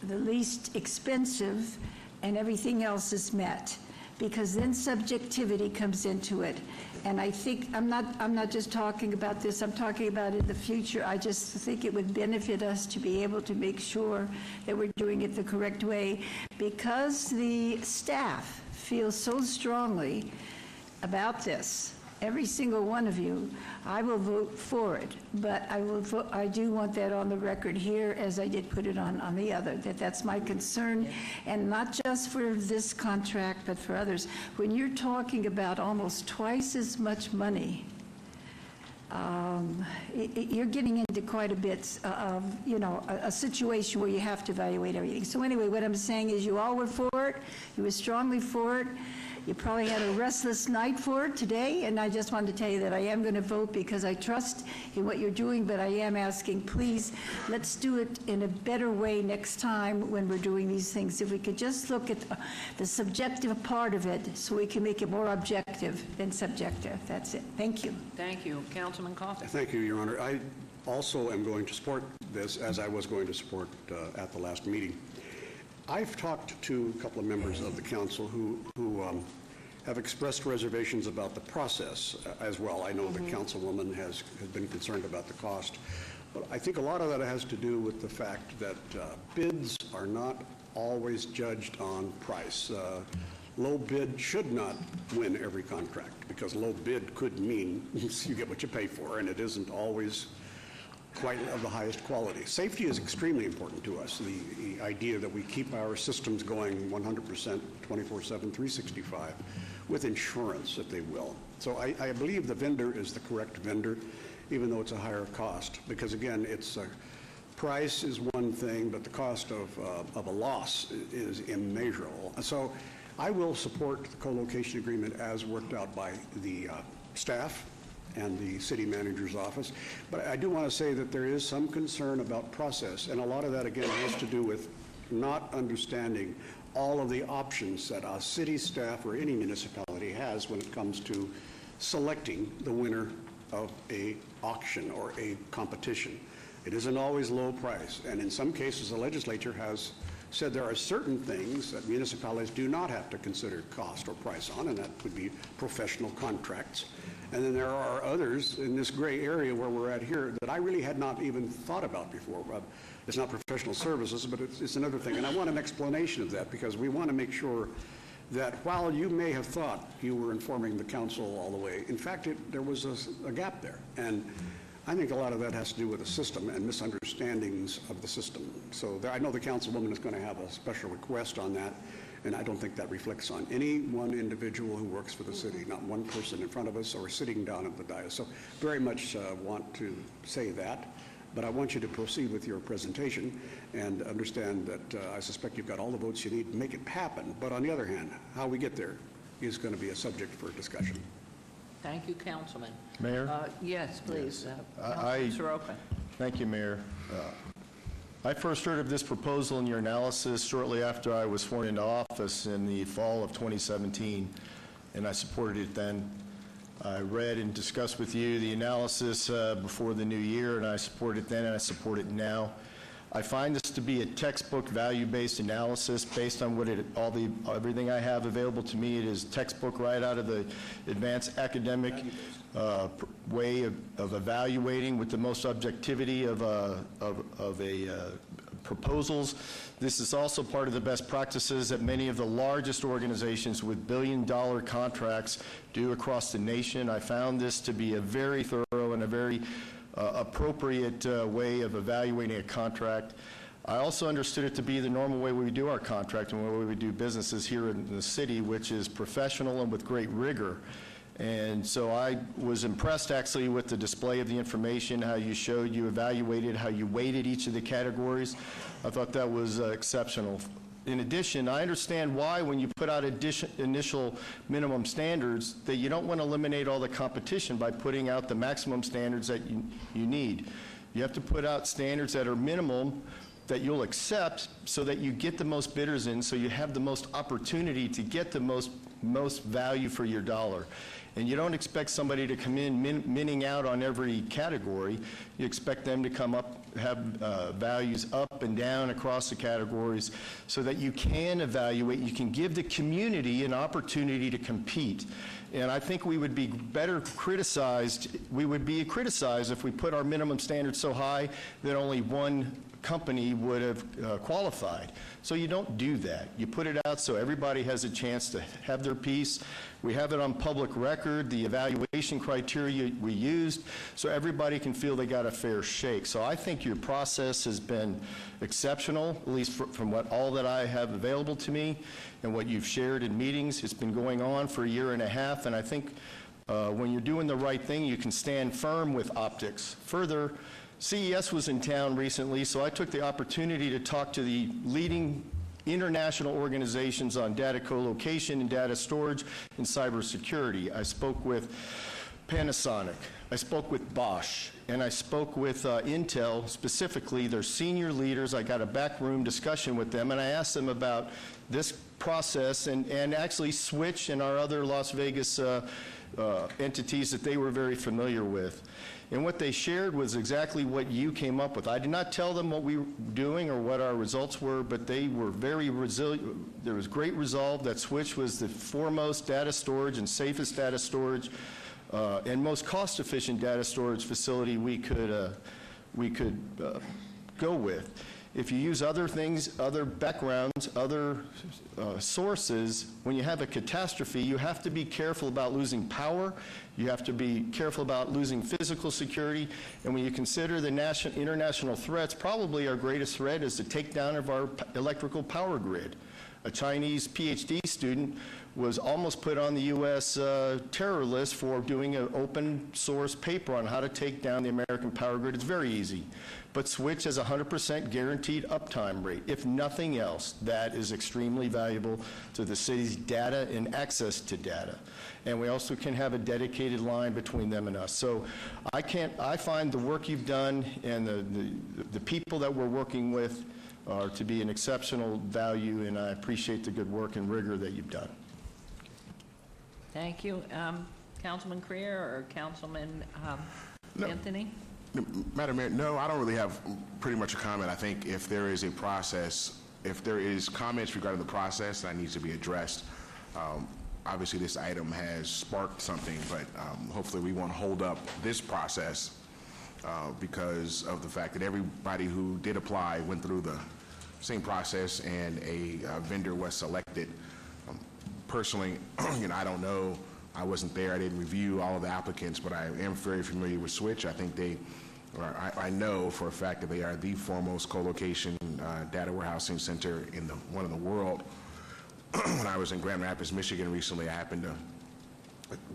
least expensive and everything else is met, because then subjectivity comes into it. And I think, I'm not just talking about this, I'm talking about in the future. I just think it would benefit us to be able to make sure that we're doing it the correct way, because the staff feels so strongly about this. every single one of you, I will vote for it, but I do want that on the record here, as I did put it on the other, that's my concern, and not just for this contract, but for others. When you're talking about almost twice as much money, you're getting into quite a bit of, a situation where you have to evaluate everything. So anyway, what I'm saying is you all were for it, you were strongly for it. You probably had a restless night for it today, and I just wanted to tell you that I am going to vote because I trust in what you're doing, but I am asking, please, let's do it in a better way next time when we're doing these things. If we could just look at the subjective part of it so we can make it more objective than subjective. That's it. Thank you. Thank you. Councilman Coffey. Thank you, Your Honor. I also am going to support this, as I was going to support at the last meeting. I've talked to a couple of members of the council who have expressed reservations about the process as well. I know the councilwoman has been concerned about the cost. But I think a lot of that has to do with the fact that bids are not always judged on price. Low bid should not win every contract, because low bid could mean you get what you pay for, and it isn't always quite of the highest quality. Safety is extremely important to us. The idea that we keep our systems going 100%, 24/7, 365, with insurance, if they will. So I believe the vendor is the correct vendor, even though it's a higher cost, because again, it's price is one thing, but the cost of a loss is immeasurable. So I will support the co-location agreement as worked out by the staff and the city manager's office. But I do want to say that there is some concern about process, and a lot of that, again, has to do with not understanding all of the options that a city staff or any municipality has when it comes to selecting the winner of a auction or a competition. It isn't always low price, and in some cases, the legislature has said there are certain things that municipalities do not have to consider cost or price on, and that would be professional contracts. And then there are others in this gray area where we're at here that I really had not even thought about before. It's not professional services, but it's another thing. And I want an explanation of that, because we want to make sure that while you may have thought you were informing the council all the way, in fact, there was a gap there. And I think a lot of that has to do with the system and misunderstandings of the system. So I know the councilwoman is going to have a special request on that, and I don't think that reflects on any one individual who works for the city, not one person in front of us or sitting down at the dais. So very much want to say that, but I want you to proceed with your presentation and understand that I suspect you've got all the votes you need to make it happen. But on the other hand, how we get there is going to be a subject for discussion. Thank you, Councilman. Mayor? Yes, please. I- Councilman Soroka. Thank you, Mayor. I first heard of this proposal and your analysis shortly after I was sworn into office in the fall of 2017, and I supported it then. I read and discussed with you the analysis before the new year, and I supported it then, and I support it now. I find this to be a textbook value-based analysis based on what everything I have available to me. It is textbook right out of the advanced academic way of evaluating with the most objectivity of proposals. This is also part of the best practices that many of the largest organizations with billion-dollar contracts do across the nation. I found this to be a very thorough and a very appropriate way of evaluating a contract. I also understood it to be the normal way we do our contract and the way we do businesses here in the city, which is professional and with great rigor. And so I was impressed actually with the display of the information, how you showed, you evaluated, how you weighted each of the categories. I thought that was exceptional. In addition, I understand why when you put out initial minimum standards that you don't want to eliminate all the competition by putting out the maximum standards that you need. You have to put out standards that are minimum that you'll accept so that you get the most bidders in, so you have the most opportunity to get the most value for your dollar. And you don't expect somebody to come in minning out on every category. You expect them to come up, have values up and down across the categories so that you can evaluate, you can give the community an opportunity to compete. And I think we would be better criticized, we would be criticized if we put our minimum standards so high that only one company would have qualified. So you don't do that. You put it out so everybody has a chance to have their piece. We have it on public record, the evaluation criteria we used, so everybody can feel they got a fair shake. So I think your process has been exceptional, at least from all that I have available to me and what you've shared in meetings. It's been going on for a year and a half, and I think when you're doing the right thing, you can stand firm with optics. Further, CES was in town recently, so I took the opportunity to talk to the leading international organizations on data co-location and data storage and cybersecurity. I spoke with Panasonic, I spoke with Bosch, and I spoke with Intel, specifically their senior leaders. I got a backroom discussion with them, and I asked them about this process and actually Switch and our other Las Vegas entities that they were very familiar with. And what they shared was exactly what you came up with. I did not tell them what we were doing or what our results were, but they were very resilient. There was great resolve that Switch was the foremost data storage and safest data storage and most cost-efficient data storage facility we could go with. If you use other things, other backgrounds, other sources, when you have a catastrophe, you have to be careful about losing power. You have to be careful about losing physical security. And when you consider the international threats, probably our greatest threat is the takedown of our electrical power grid. A Chinese PhD student was almost put on the U.S. terror list for doing an open source paper on how to take down the American power grid. It's very easy. But Switch has a 100% guaranteed uptime rate. If nothing else, that is extremely valuable to the city's data and access to data. And we also can have a dedicated line between them and us. So I find the work you've done and the people that we're working with are to be an exceptional value, and I appreciate the good work and rigor that you've done. Thank you. Councilman Creer or Councilman Anthony? Madam Mayor, no, I don't really have pretty much a comment. I think if there is a process, if there is comments regarding the process that needs to be addressed, obviously this item has sparked something, but hopefully we won't hold up this process because of the fact that everybody who did apply went through the same process and a vendor was selected. Personally, I don't know. I wasn't there. I didn't review all of the applicants, but I am very familiar with Switch. I think I know for a fact that they are the foremost co-location data warehousing center in one in the world. When I was in Grand Rapids, Michigan recently, I happened to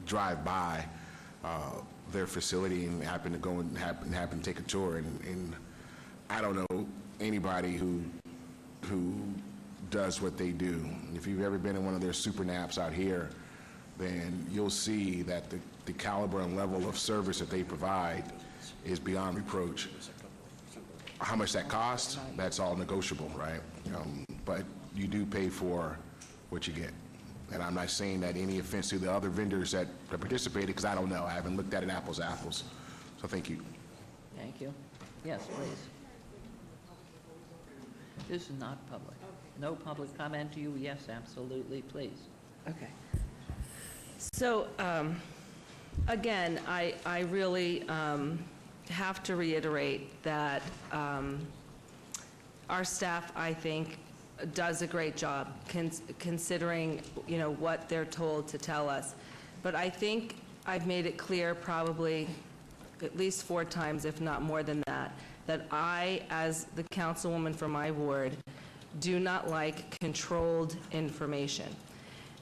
drive by their facility and happened to go and happen to take a tour. And I don't know anybody who does what they do. If you've ever been in one of their super naps out here, then you'll see that the caliber and level of service that they provide is beyond reproach. How much that costs, that's all negotiable, right? But you do pay for what you get. And I'm not saying that any offense to the other vendors that participated, because I don't know. I haven't looked at it apples to apples. So thank you. Thank you. Yes, please. This is not public. No public comment to you? Yes, absolutely, please. Okay. So, again, I really have to reiterate that our staff, I think, does a great job considering, what they're told to tell us. But I think I've made it clear probably at least 4 times, if not more than that, that I, as the councilwoman for my ward, do not like controlled information.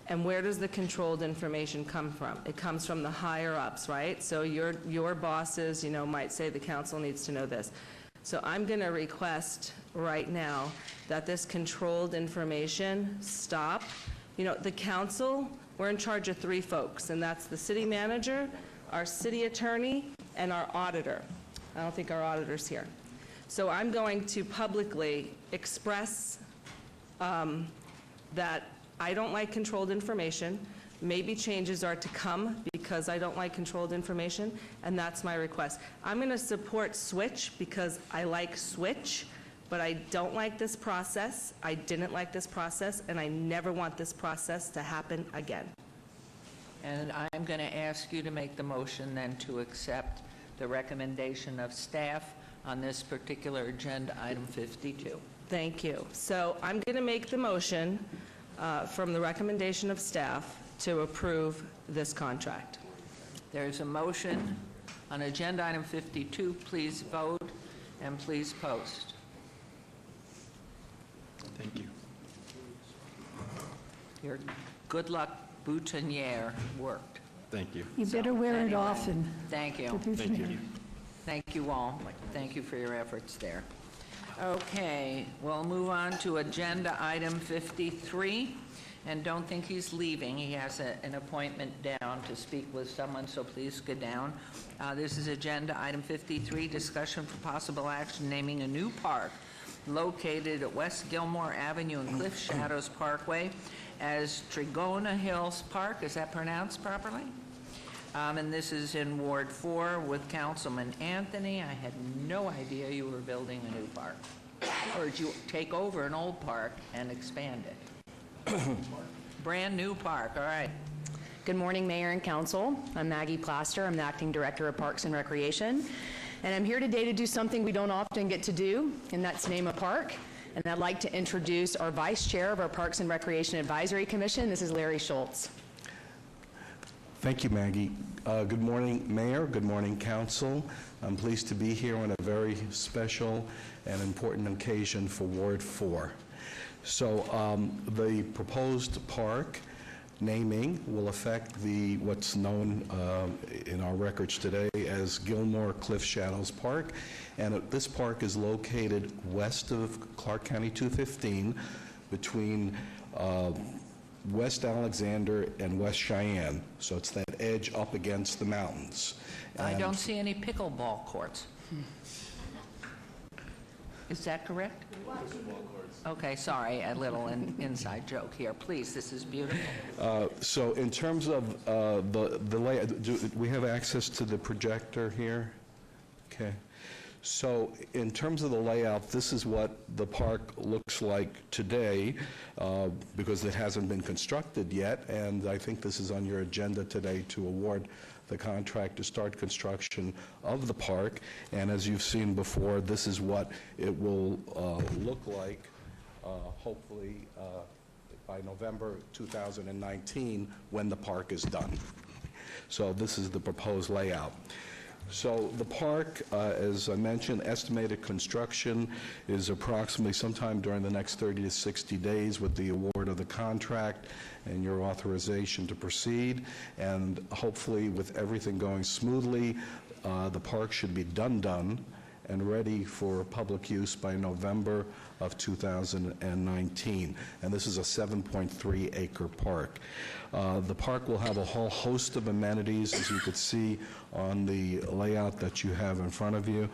And where does the controlled information come from? It comes from the higher ups, right? So your bosses, might say the council needs to know this. So I'm going to request right now that this controlled information stop. The council, we're in charge of 3 folks, and that's the city manager, our city attorney, and our auditor. I don't think our auditor's here. So I'm going to publicly express that I don't like controlled information. Maybe changes are to come because I don't like controlled information, and that's my request. I'm going to support Switch because I like Switch, but I don't like this process. I didn't like this process, and I never want this process to happen again. And I'm going to ask you to make the motion then to accept the recommendation of staff on this particular agenda item 52. Thank you. So I'm going to make the motion from the recommendation of staff to approve this contract. There's a motion on agenda item 52. Please vote and please post. Thank you. Your good luck boutonniere worked. Thank you. You better wear it Anyway, often. Thank you. Thank you. Thank you all. Thank you for your efforts there. Okay, we'll move on to agenda item 53. And don't think he's leaving. He has an appointment down to speak with someone, so please go down. This is agenda item 53, discussion for possible action naming a new park located at West Gilmore Avenue and Cliff Shadows Parkway as Trigona Hills Park. Is that pronounced properly? And this is in Ward 4 with Councilman Anthony. I had no idea you were building a new park. Or did you take over an old park and expand it? Brand new park, all right. Good morning, Mayor and Council. I'm Maggie Plaster. I'm the Acting Director of Parks and Recreation. And I'm here today to do something we don't often get to do, and that's name a park. And I'd like to introduce our Vice Chair of our Parks and Recreation Advisory Commission. This is Larry Schultz. Thank you, Maggie. Good morning, Mayor. Good morning, Council. I'm pleased to be here on a very special and important occasion for Ward 4. So the proposed park naming will affect what's known in our records today as Gilmore Cliff Shadows Park. And this park is located west of Clark County 215 between West Alexander and West Cheyenne. So it's that edge up against the mountains. I don't see any pickleball courts. Is that correct? Okay, sorry, a little inside joke here. Please, this is beautiful. So in terms of the layout, do we have access to the projector here? Okay. So in terms of the layout, this is what the park looks like today because it hasn't been constructed yet, and I think this is on your agenda today to award the contract to start construction of the park. And as you've seen before, this is what it will look like, hopefully by November 2019 when the park is done. So this is the proposed layout. So the park, as I mentioned, estimated construction is approximately sometime during the next 30 to 60 days with the award of the contract and your authorization to proceed. And hopefully with everything going smoothly, the park should be done and ready for public use by November of 2019. And this is a 7.3 acre park. The park will have a whole host of amenities, as you could see on the layout that you have in front of you.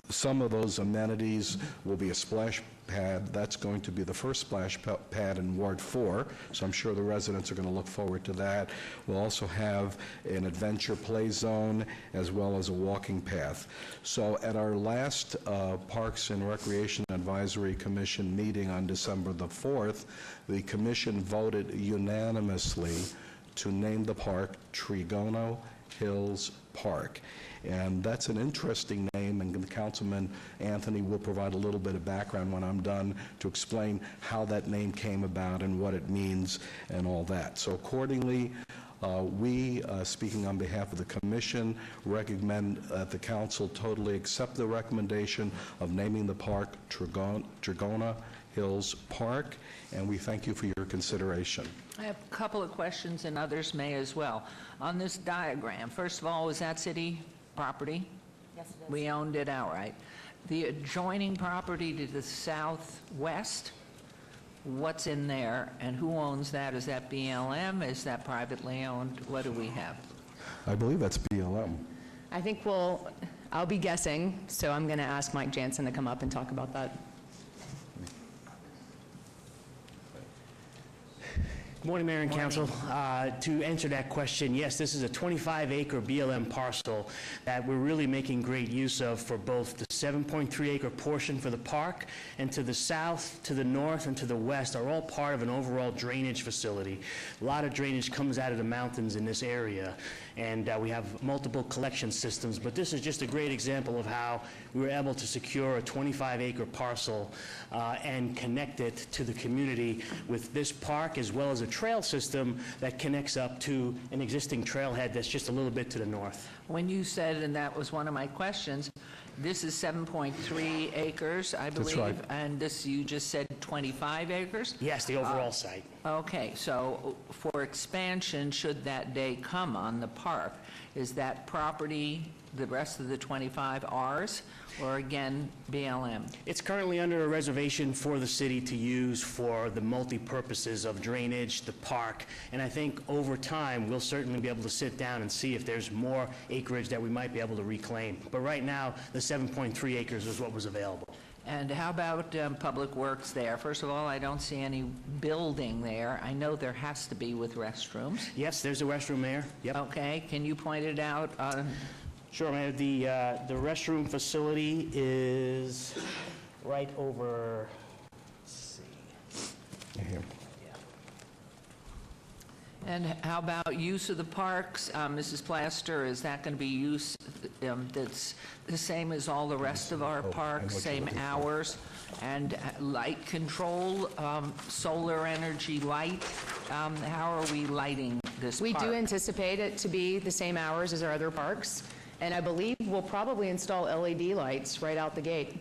Some of those amenities will be a splash pad. That's going to be the first splash pad in Ward 4, so I'm sure the residents are going to look forward to that. We'll also have an adventure play zone as well as a walking path. So at our last Parks and Recreation Advisory Commission meeting on December the 4th, the commission voted unanimously to name the park Trigona Hills Park. And that's an interesting name, and Councilman Anthony will provide a little bit of background when I'm done to explain how that name came about and what it means and all that. So accordingly, we, speaking on behalf of the commission, recommend that the council totally accept the recommendation of naming the park Trigona Hills Park, and we thank you for your consideration. I have a couple of questions, and others may as well. On this diagram, first of all, was that city property? Yes, it is. We owned it outright. The adjoining property to the southwest, what's in there, and who owns that? Is that BLM? Is that privately owned? What do we have? I believe that's BLM. I think I'll be guessing, so I'm going to ask Mike Jansen to come up and talk about that. Good morning, Mayor and Council. To answer that question, yes, this is a 25-acre BLM parcel that we're really making great use of for both the 7.3-acre portion for the park, and to the south, to the north, and to the west are all part of an overall drainage facility. A lot of drainage comes out of the mountains in this area, and we have multiple collection systems, but this is just a great example of how we were able to secure a 25-acre parcel and connect it to the community with this park, as well as a trail system that connects up to an existing trailhead that's just a little bit to the north. When you said, and that was one of my questions, this is 7.3 acres, I believe. That's right. And this, you just said 25 acres? Yes, the overall site. Okay, so for expansion, should that day come on the park, is that property, the rest of the 25, ours, or again, BLM? It's currently under a reservation for the city to use for the multi-purposes of drainage, the park, and I think over time, we'll certainly be able to sit down and see if there's more acreage that we might be able to reclaim. But right now, the 7.3 acres is what was available. And how about Public Works there? First of all, I don't see any building there. I know there has to be with restrooms. Yes, there's a restroom there. Yep. Okay, can you point it out? Sure, Mayor. The restroom facility is right over, let's see. And how about use of the parks? Mrs. Plaster, is that going to be use that's the same as all the rest of our parks, same hours? And light control, solar energy light, how are we lighting this We park? do anticipate it to be the same hours as our other parks, and I believe we'll probably install LED lights right out the gate.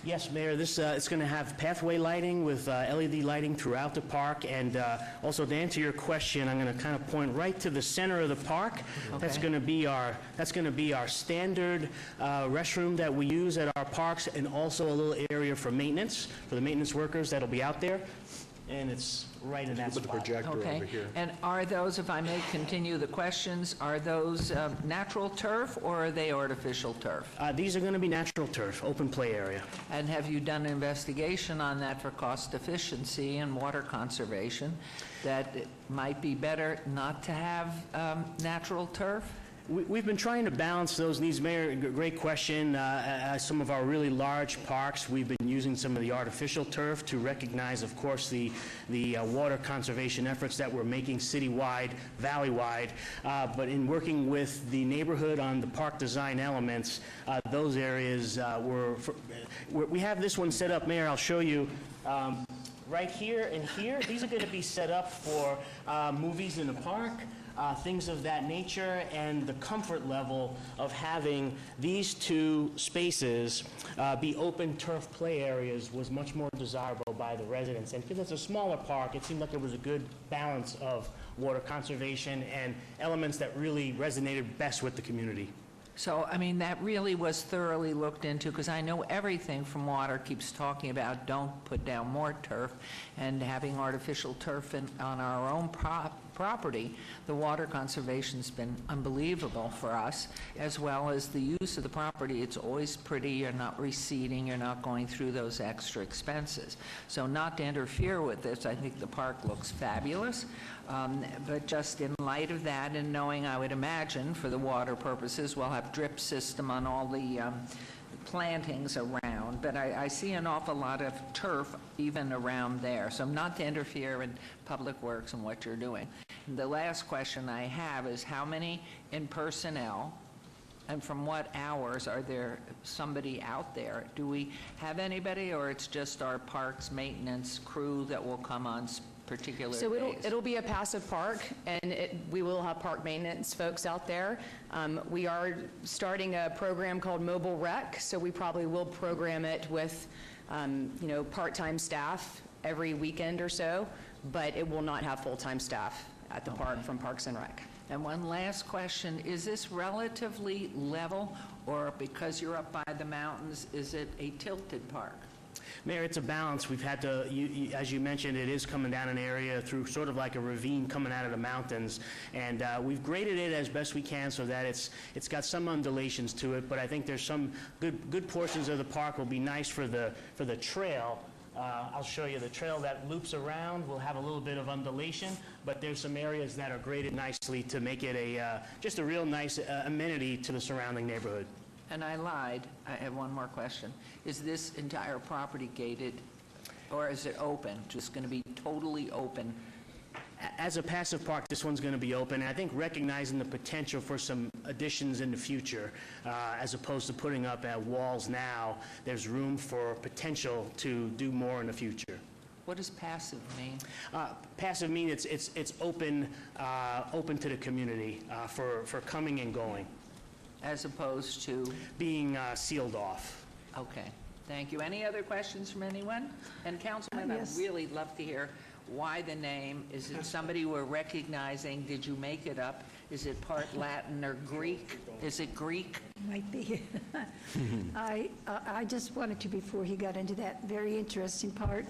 Yes, Mayor, this it's going to have pathway lighting with LED lighting throughout the park, and also to answer your question, I'm going to kind of point right to the center of the park. Okay. That's going to be our standard restroom that we use at our parks, and also a little area for maintenance for the maintenance workers that'll be out there, and it's right in that spot. With the projector Okay. over here. And are those, if I may continue the questions, are those natural turf or are they artificial turf? These are going to be natural turf, open play area. And have you done an investigation on that for cost efficiency and water conservation, that it might be better not to have natural turf? We've been trying to balance those needs, Mayor. Great question. Some of our really large parks, we've been using some of the artificial turf to recognize, of course, the water conservation efforts that we're making citywide, valley-wide. But in working with the neighborhood on the park design elements, those areas we have this one set up, Mayor. I'll show you. Right here and here, these are going to be set up for movies in the park. Things of that nature, and the comfort level of having these two spaces be open turf play areas was much more desirable by the residents. And because it's a smaller park, it seemed like it was a good balance of water conservation and elements that really resonated best with the community. So, I mean, that really was thoroughly looked into, because I know everything from water keeps talking about don't put down more turf, and having artificial turf on our own property. The water conservation's been unbelievable for us, as well as the use of the property. It's always pretty, you're not receding, you're not going through those extra expenses. So not to interfere with this, I think the park looks fabulous. But just in light of that, and knowing, I would imagine, for the water purposes, we'll have drip system on all the plantings around, but I see an awful lot of turf even around there. So not to interfere in Public Works and what you're doing. The last question I have is how many in personnel, and from what hours are there somebody out there? Do we have anybody, or it's just our parks maintenance crew that will come on particular So days? it'll be a passive park, and we will have park maintenance folks out there. We are starting a program called Mobile Rec, so we probably will program it with part-time staff every weekend or so, but it will not have full-time staff at the park from Parks and Rec. And one last question, is this relatively level, or because you're up by the mountains, is it a tilted park? Mayor, it's a balance. We've had to, as you mentioned, it is coming down an area through sort of like a ravine coming out of the mountains, and we've graded it as best we can so that it's got some undulations to it, but I think there's some good portions of the park will be nice for the trail I'll show you the trail that loops around. We'll have a little bit of undulation, but there's some areas that are graded nicely to make it just a real nice amenity to the surrounding neighborhood. And I lied. I have one more question. Is this entire property gated, or is it open? Just going to be totally open? As a passive park, this one's going to be open. I think recognizing the potential for some additions in the future, as opposed to putting up walls now, there's room for potential to do more in the future. What does passive mean? Passive means it's open open to the community for coming and going. As opposed to? Being sealed off. Okay, thank you. Any other questions from anyone? And Councilman, Yes. I'd really love to hear why the name. Is it somebody we're recognizing? Did you make it up? Is it part Latin or Greek? Is it Greek? Might be. I just wanted to, before he got into that very interesting part,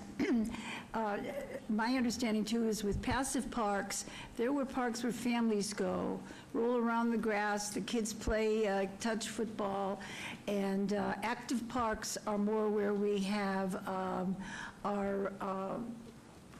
my understanding too is with passive parks, there were parks where families go, roll around the grass, the kids play touch football, and active parks are more where we have our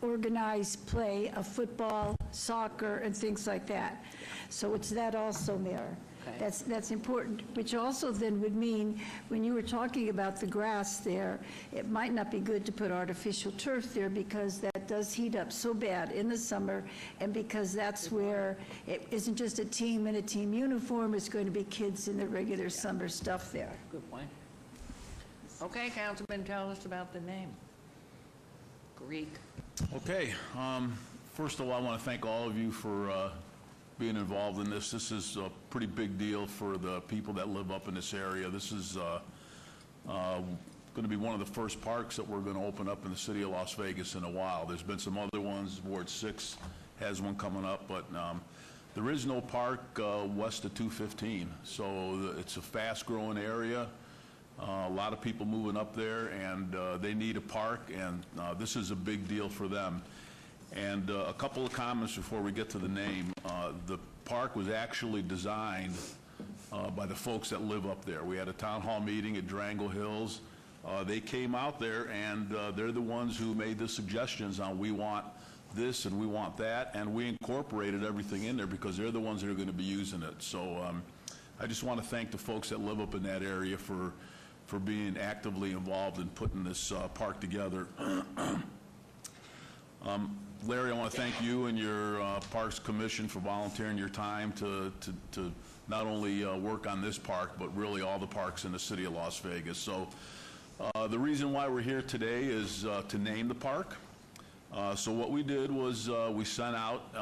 organized play of football, soccer, and things like that. So it's that also, Mayor. Okay. That's important, which also then would mean, when you were talking about the grass there, it might not be good to put artificial turf there because that does heat up so bad in the summer, and because that's where it isn't just a team in a team uniform, it's going to be kids in the regular summer stuff there. Good point. Okay, Councilman, tell us about the name. Greek. Okay. First of all, I want to thank all of you for being involved in this. This is a pretty big deal for the people that live up in this area. This is going to be one of the first parks that we're going to open up in the city of Las Vegas in a while. There's been some other ones. Ward 6 has one coming up, but there is no park west of 215. So it's a fast-growing area. A lot of people moving up there, and they need a park, and this is a big deal for them. And a couple of comments before we get to the name. The park was actually designed by the folks that live up there. We had a town hall meeting at Durango Hills. They came out there, and they're the ones who made the suggestions on we want this and we want that, and we incorporated everything in there because they're the ones that are going to be using it. So I just want to thank the folks that live up in that area for being actively involved in putting this park together. Larry, I want to thank you and your Parks Commission for volunteering your time to not only work on this park, but really all the parks in the city of Las Vegas. So the reason why we're here today is to name the park. So what we did was we sent out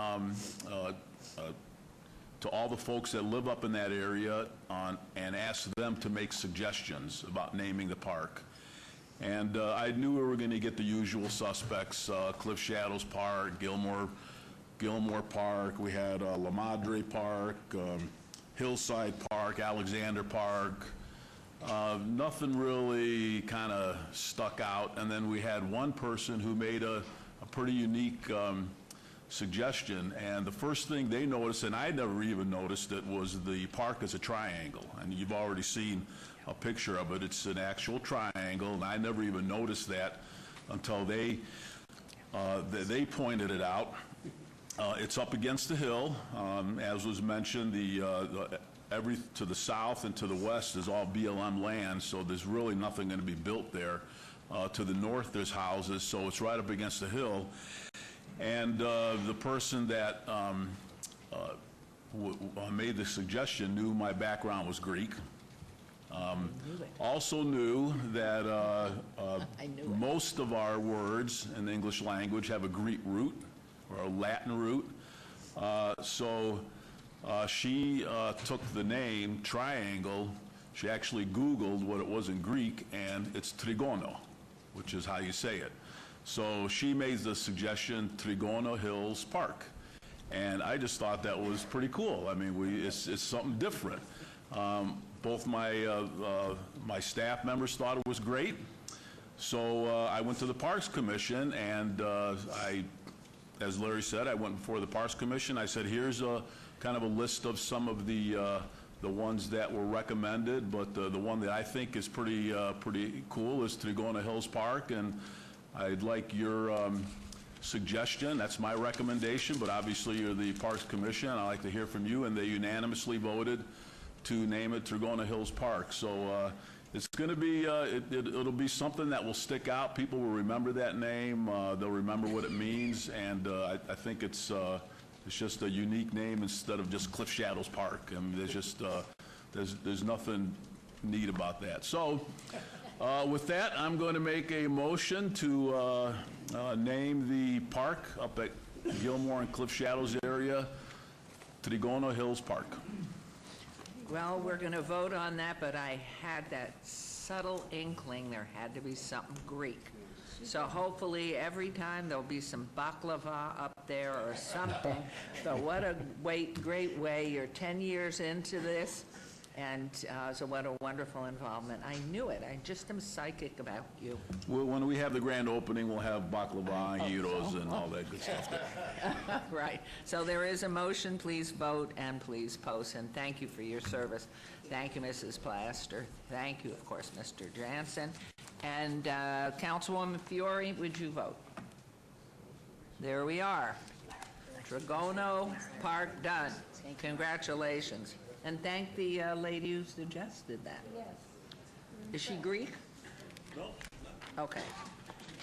to all the folks that live up in that area and asked them to make suggestions about naming the park. And I knew we were going to get the usual suspects, Cliff Shadows Park, Gilmore Park, we had La Madre Park, Hillside Park, Alexander Park. Nothing really kind of stuck out. And then we had one person who made a pretty unique suggestion, and the first thing they noticed, and I never even noticed it, was the park is a triangle, and you've already seen a picture of it. It's an actual triangle, and I never even noticed that until they pointed it out. It's up against the hill, as was mentioned. To the south and to the west is all BLM land, so there's really nothing going to be built there. To the north, there's houses, so it's right up against the hill. And the person that made the suggestion knew my background was Greek. Also knew that most of our words in the English language have a Greek root or a Latin root. So she took the name Triangle. She actually Googled what it was in Greek, and it's Trigono, which is how you say it. So she made the suggestion, Trigono Hills Park. And I just thought that was pretty cool. I mean, it's something different. Both my staff members thought it was great. So I went to the Parks Commission, and as Larry said, I went before the Parks Commission. I said, here's a kind of a list of some of the ones that were recommended, but the one that I think is pretty cool is Trigono Hills Park, and I'd like your suggestion. That's my recommendation, but obviously you're the Parks Commission. I'd like to hear from you, and they unanimously voted to name it Trigona Hills Park. So it's going to be, it'll be something that will stick out. People will remember that name. They'll remember what it means, and I think it's just a unique name instead of just Cliff Shadows Park. I mean, there's just, there's nothing neat about that. So with that, I'm going to make a motion to name the park up at Gilmore and Cliff Shadows area Trigona Hills Park. Well, we're going to vote on that, but I had that subtle inkling there had to be something Greek. So hopefully every time there'll be some baklava up there or something. So what a great way. You're 10 years into this, and so what a wonderful involvement. I knew it. I just am psychic about you. Well, when we have the grand opening, we'll have baklava and gyros and all that good stuff there. Right. So there is a motion. Please vote and please post. And thank you for your service. Thank you, Mrs. Plaster. Thank you, of course, Mr. Jansen. And Councilwoman Fiore, would you vote? There we are. Trigona Park done. Congratulations. And thank the lady who suggested that. Yes. Is she Greek? No. Okay.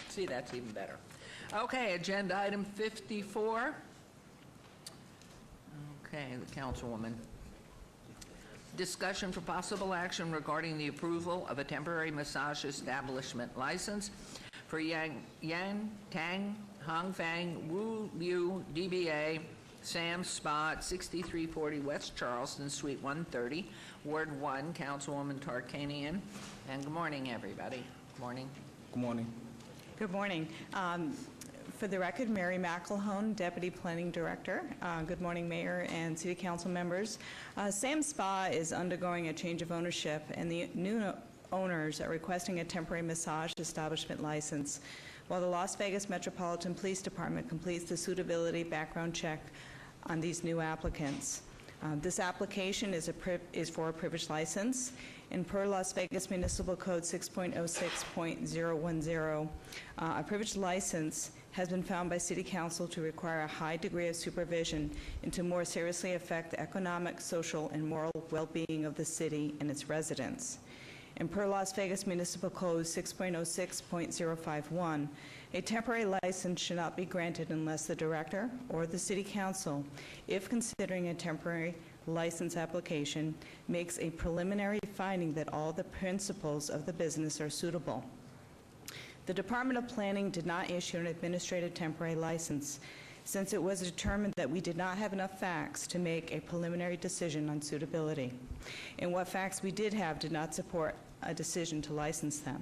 See, that's even better. Okay, agenda item 54. Okay, the Councilwoman. Discussion for possible action regarding the approval of a temporary massage establishment license for Yan Tang Hong Fang Wu Liu DBA Sam's Spa at 6340 West Charleston, Suite 130, Ward 1, Councilwoman Tarkanian. And good morning, everybody. Good morning. Good morning. Good morning. For the record, Mary McElhone, Deputy Planning Director. Good morning, Mayor and City Council members. Sam's Spa is undergoing a change of ownership, and the new owners are requesting a temporary massage establishment license while the Las Vegas Metropolitan Police Department completes the suitability background check on these new applicants. This application is for a privileged license, and per Las Vegas Municipal Code 6.06.010, a privileged license has been found by City Council to require a high degree of supervision and to more seriously affect the economic, social, and moral well-being of the city and its residents. And per Las Vegas Municipal Code 6.06.051, a temporary license should not be granted unless the director or the City Council, if considering a temporary license application, makes a preliminary finding that all the principles of the business are suitable. The Department of Planning did not issue an administrative temporary license since it was determined that we did not have enough facts to make a preliminary decision on suitability. And what facts we did have did not support a decision to license them.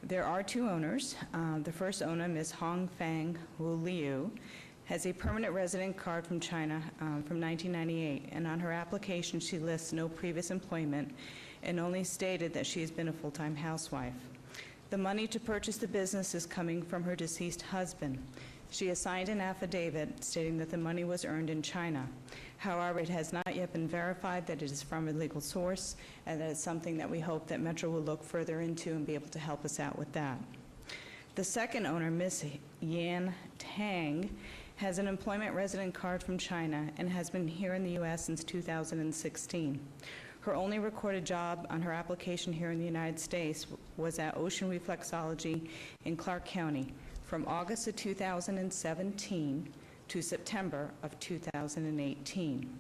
There are two owners. The first owner, Ms. Hong Fang Wu Liu, has a permanent resident card from China from 1998, and on her application she lists no previous employment and only stated that she has been a full-time housewife. The money to purchase the business is coming from her deceased husband. She has signed an affidavit stating that the money was earned in China. However, it has not yet been verified that it is from a legal source, and that is something that we hope that Metro will look further into and be able to help us out with that. The second owner, Ms. Yan Tang, has an employment resident card from China and has been here in the U.S. since 2016. Her only recorded job on her application here in the United States was at Ocean Reflexology in Clark County from August of 2017 to September of 2018.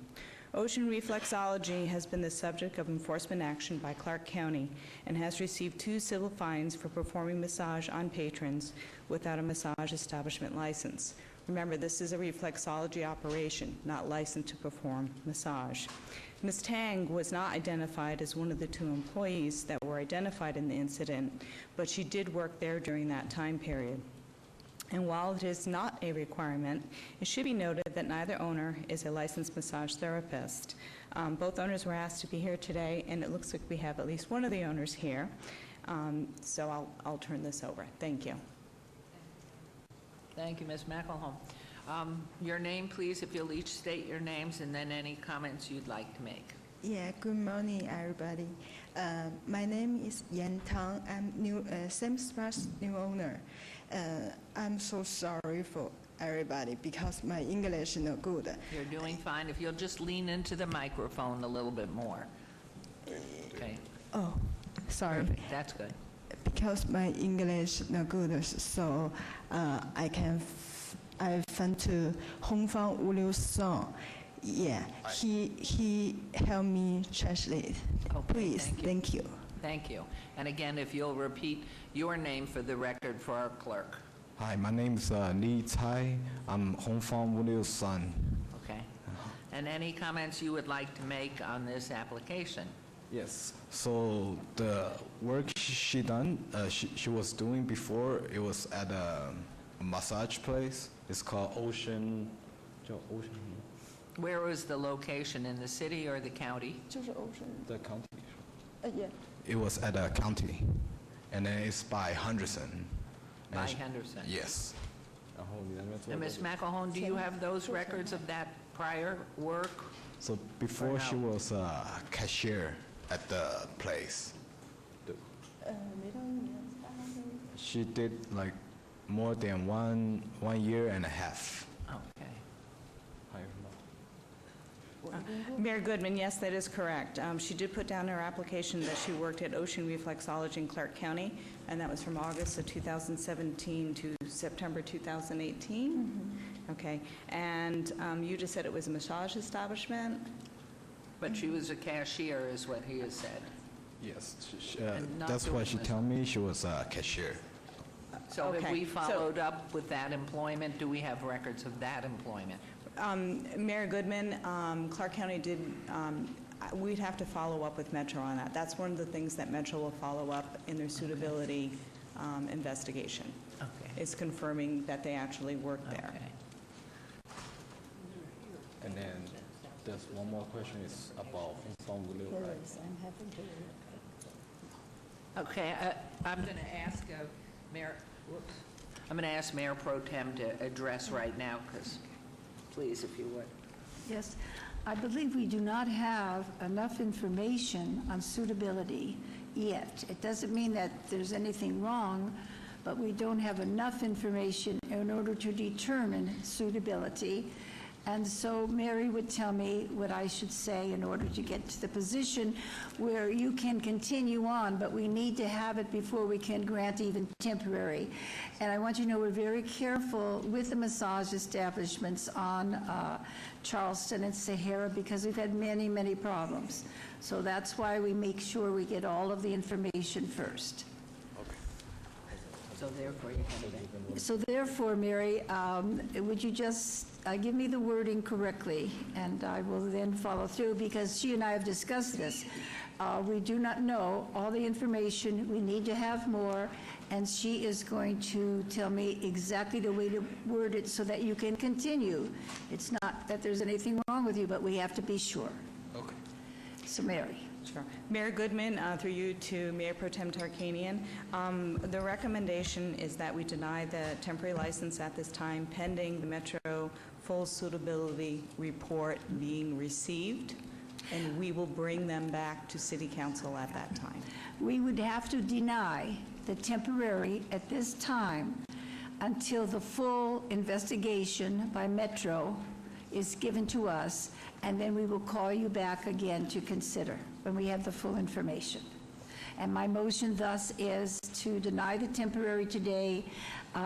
Ocean Reflexology has been the subject of enforcement action by Clark County and has received 2 civil fines for performing massage on patrons without a massage establishment license. Remember, this is a reflexology operation, not licensed to perform massage. Ms. Tang was not identified as one of the 2 employees that were identified in the incident, but she did work there during that time period. And while it is not a requirement, it should be noted that neither owner is a licensed massage therapist. Both owners were asked to be here today, and it looks like we have at least one of the owners here. So I'll turn this over. Thank you. Thank you, Ms. McElhone. Your name, please, if you'll each state your names and then any comments you'd like to make. Yeah, good morning, everybody. My name is Yan Tang. I'm Sam's Spa new owner. I'm so sorry for everybody because my English is not good. You're doing fine. If you'll just lean into the microphone a little bit more. Okay. Oh, sorry. Perfect. That's good. Because my English is not good, so I found to Hong Fang Wu Liu song. Yeah, he helped me translate. Please, thank you. Thank you. And again, if you'll repeat your name for the record for our clerk. Hi, my name is Li Cai. I'm Hong Fang Wu Liu's son. Okay. And any comments you would like to make on this application? Yes. So the work she was doing before, it was at a massage place. It's called Ocean. Where was the location, in the city or the county? The county. Yeah. It was at a county, and then it's by Henderson. By And Henderson? Yes. And Ms. McElhone, do you have those records of that prior work? So before Or she no? was a cashier at the place. She did like more than one year and a half. Okay. Mayor Goodman, yes, that is correct. She did put down in her application that she worked at Ocean Reflexology in Clark County, and that was from August of 2017 to September 2018. Okay, and you just said it was a massage establishment? But she was a cashier, is what he has said. Yes, And not that's doing what she this. told me. She was a cashier. So have Okay, we so- followed up with that employment? Do we have records of that employment? Mayor Goodman, Clark County did, we'd have to follow up with Metro on that. That's one of the things that Metro will follow up in their suitability investigation. Okay. Is confirming that they actually worked there. And then there's one more question is about Hong Fang Wu Liu, right? I'm having to. Okay, I'm going to ask Mayor, whoops. I'm going to ask Mayor Pro Tem to address right now, because, please, if you would. Yes, I believe we do not have enough information on suitability yet. It doesn't mean that there's anything wrong, but we don't have enough information in order to determine suitability. And so Mary would tell me what I should say in order to get to the position where you can continue on, but we need to have it before we can grant even temporary. And I want you to know we're very careful with the massage establishments on Charleston and Sahara because we've had many, many problems. So that's why we make sure we get all of the information first. So therefore, you can So therefore, Mary, would you just give me the wording correctly, and I will then follow through, because she and I have discussed this. We do not know all the information. We need to have more, and she is going to tell me exactly the way to word it so that you can continue. It's not that there's anything wrong with you, but we have to be sure. Okay. So, Mary. Sure. Mayor Goodman, through you to Mayor Pro Tem Tarkanian, the recommendation is that we deny the temporary license at this time pending the Metro full suitability report being received, and we will bring them back to City Council at that time. We would have to deny the temporary at this time until the full investigation by Metro is given to us, and then we will call you back again to consider when we have the full information. And my motion thus is to deny the temporary today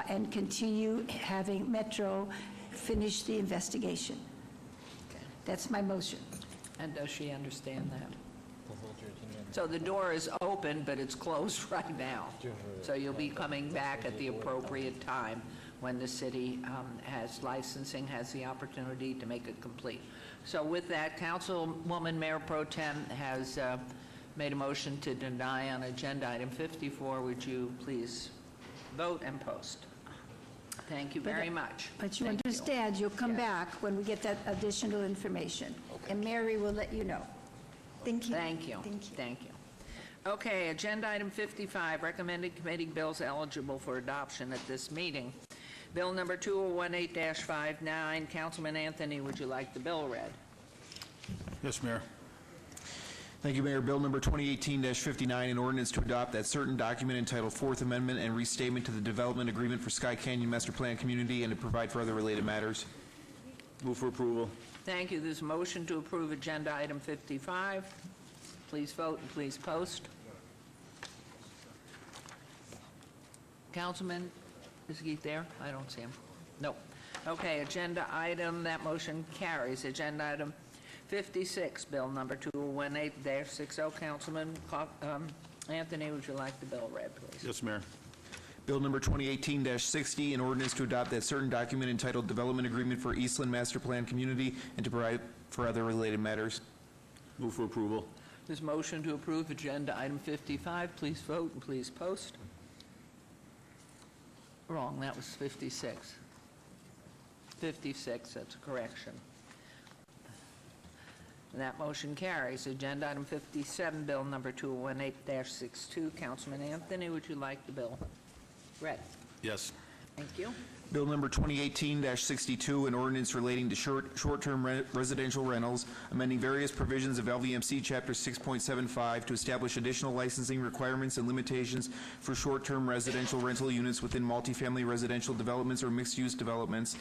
and continue having Metro finish the investigation. That's my motion. And does she understand that? So the door is open, but it's closed right now. So you'll be coming back at the appropriate time when the city has licensing, has the opportunity to make it complete. So with that, Councilwoman Mayor Pro Tem has made a motion to deny on agenda item 54. Would you please vote and post? Thank you very much. But you Thank understand, you'll come back when we get that additional information. And Mary will let you know. Thank you. Thank you. Thank you. Okay, agenda item 55, recommended committee bills eligible for adoption at this meeting. Bill number 2018-59. Councilman Anthony, would you like the bill read? Yes, Mayor. Thank you, Mayor. Bill number 2018-59, an ordinance to adopt that certain document entitled Fourth Amendment and Restatement to the Development Agreement for Sky Canyon Master Plan Community and to provide for other related matters. Move for approval. Thank you. There's a motion to approve agenda item 55. Please vote and please post. Councilman, is he there? I don't see him. No. Okay, agenda item, that motion carries. Agenda item 56, bill number 2018-60. Councilman Anthony, would you like the bill read, please? Yes, Mayor. Bill number 2018-60, an ordinance to adopt that certain document entitled Development Agreement for Eastland Master Plan Community and to provide for other related matters. Move for approval. There's a motion to approve agenda item 55. Please vote and please post. Wrong, that was 56. 56, that's a correction. And that motion carries. Agenda item 57, bill number 2018-62. Councilman Anthony, would you like the bill read? Yes. Thank you. Bill number 2018-62, an ordinance relating to short-term residential rentals, amending various provisions of LVMC Chapter 6.75 to establish additional licensing requirements and limitations for short-term residential rental units within multifamily residential developments or mixed-use developments,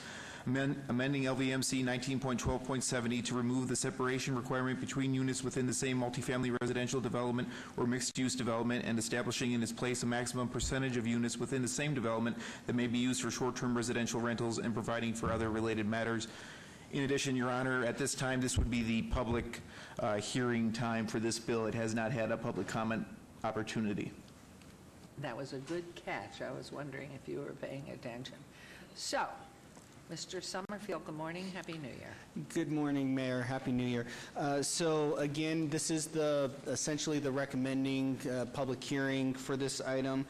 amending LVMC 19.12.70 to remove the separation requirement between units within the same multifamily residential development or mixed-use development, and establishing in its place a maximum percentage of units within the same development that may be used for short-term residential rentals, and providing for other related matters. In addition, Your Honor, at this time, this would be the public hearing time for this bill. It has not had a public comment opportunity. That was a good catch. I was wondering if you were paying attention. So, Mr. Summerfield, good morning. Happy New Year. Good morning, Mayor. Happy New Year. So again, this is essentially the recommending public hearing for this item.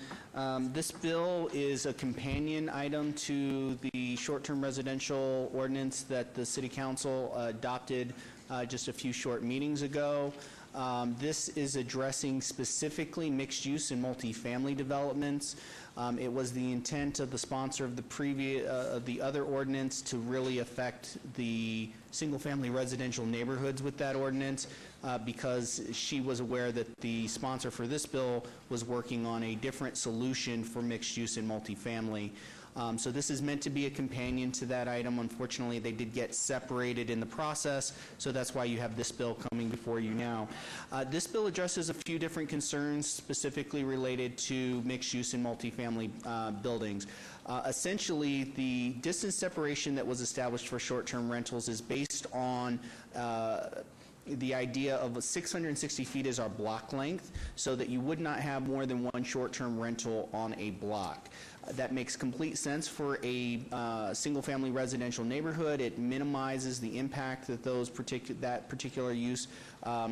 This bill is a companion item to the short-term residential ordinance that the City Council adopted just a few short meetings ago. This is addressing specifically mixed use and multifamily developments. It was the intent of the sponsor of the other ordinance to really affect the single-family residential neighborhoods with that ordinance because she was aware that the sponsor for this bill was working on a different solution for mixed use and multifamily. So this is meant to be a companion to that item. Unfortunately, they did get separated in the process, so that's why you have this bill coming before you now. This bill addresses a few different concerns specifically related to mixed use and multifamily buildings. Essentially, the distance separation that was established for short-term rentals is based on the idea of 660 feet is our block length, so that you would not have more than one short-term rental on a block. That makes complete sense for a single-family residential neighborhood. It minimizes the impact that that particular use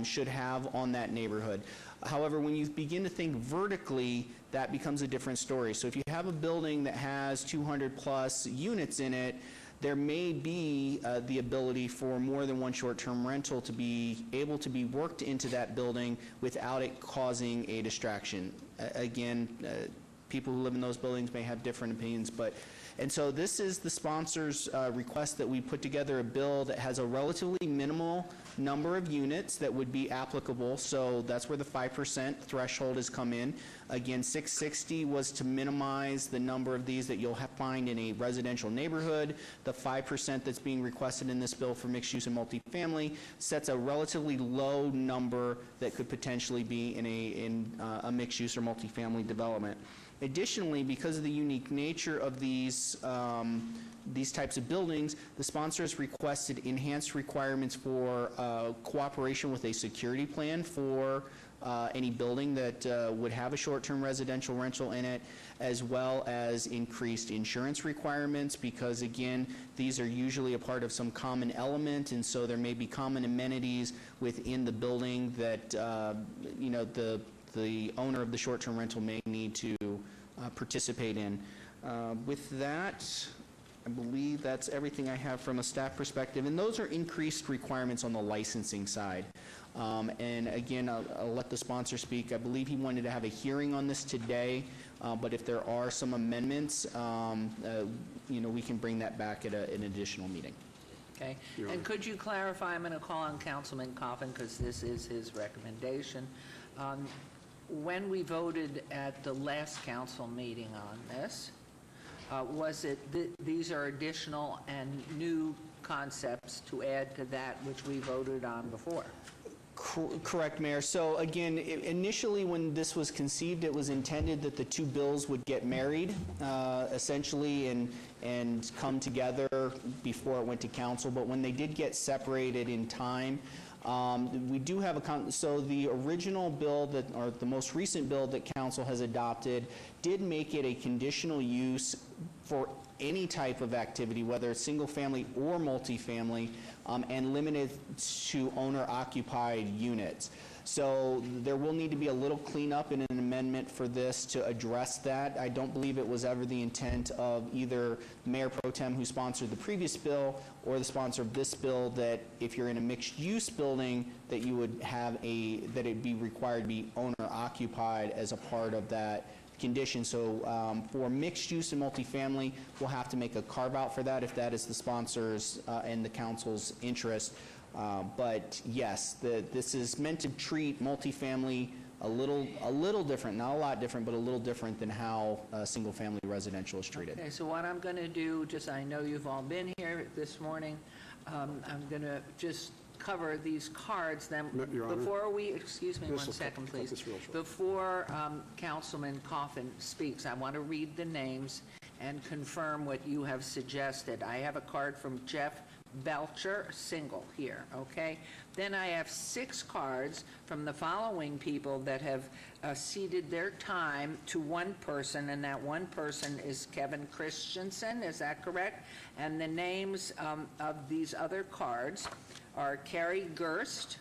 should have on that neighborhood. However, when you begin to think vertically, that becomes a different story. So if you have a building that has 200-plus units in it, there may be the ability for more than one short-term rental to be able to be worked into that building without it causing a distraction. Again, people who live in those buildings may have different opinions, and so this is the sponsor's request that we put together a bill that has a relatively minimal number of units that would be applicable, so that's where the 5% threshold has come in. Again, 660 was to minimize the number of these that you'll find in a residential neighborhood. The 5% that's being requested in this bill for mixed use and multifamily sets a relatively low number that could potentially be in a mixed use or multifamily development. Additionally, because of the unique nature of these types of buildings, the sponsor has requested enhanced requirements for cooperation with a security plan for any building that would have a short-term residential rental in it, as well as increased insurance requirements, because again, these are usually a part of some common element, and so there may be common amenities within the building that the owner of the short-term rental may need to participate in. With that, I believe that's everything I have from a staff perspective, and those are increased requirements on the licensing side. And again, I'll let the sponsor speak. I believe he wanted to have a hearing on this today, but if there are some amendments, we can bring that back at an additional meeting. Okay? Your And Honor. could you clarify, I'm going to call on Councilman Coffin because this is his recommendation. When we voted at the last council meeting on this, was it, these are additional and new concepts to add to that which we voted on before? Correct, Mayor. So again, initially when this was conceived, it was intended that the two bills would get married, essentially, and come together before it went to council. But when they did get separated in time, we do have so the original bill that, or the most recent bill that council has adopted did make it a conditional use for any type of activity, whether it's single family or multifamily, and limited to owner-occupied units. So there will need to be a little cleanup in an amendment for this to address that. I don't believe it was ever the intent of either Mayor Pro Tem, who sponsored the previous bill, or the sponsor of this bill, that if you're in a mixed-use building, that you would have that it'd be required to be owner-occupied as a part of that condition. So for mixed use and multifamily, we'll have to make a carve out for that if that is the sponsors and the council's interest. But yes, this is meant to treat multifamily a little different, not a lot different, but a little different than how single family residential is treated. Okay, so what I'm going to do, just I know you've all been here this morning, I'm going to just cover these cards, then Your Honor. before we, excuse me This one will second, cut please. this real short. Before Councilman Coffin speaks, I want to read the names and confirm what you have suggested. I have a card from Jeff Belcher, single here, okay? Then I have 6 cards from the following people that have ceded their time to one person, and that one person is Kevin Christensen, is that correct? And the names of these other cards are Carrie Gerst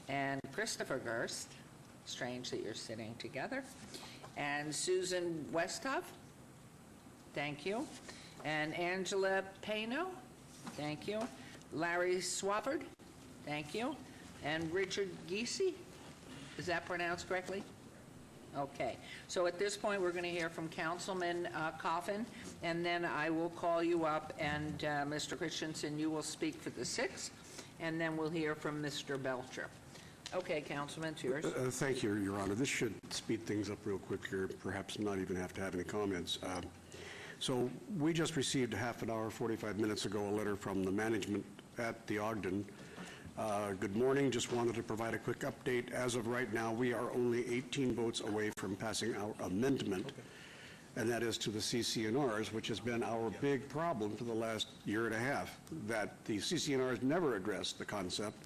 and Christopher Gerst. Strange that you're sitting together. And Susan Westhoff. Thank you. And Angela Pano. Thank you. Larry Swafford. Thank you. And Richard Giese. Is that pronounced correctly? Okay. So at this point, we're going to hear from Councilman Coffin, and then I will call you up, and Mr. Christensen, you will speak for the 6, and then we'll hear from Mr. Belcher. Okay, Councilman, it's yours. Thank you, Your Honor. This should speed things up real quick here, perhaps not even have to have any comments. So we just received a half an hour, 45 minutes ago, a letter from the management at the Ogden. Good morning. Just wanted to provide a quick update. As of right now, we are only 18 votes away from passing our amendment, and that is to the CC&Rs, which has been our big problem for the last year and a half, that the CC&Rs never addressed the concept.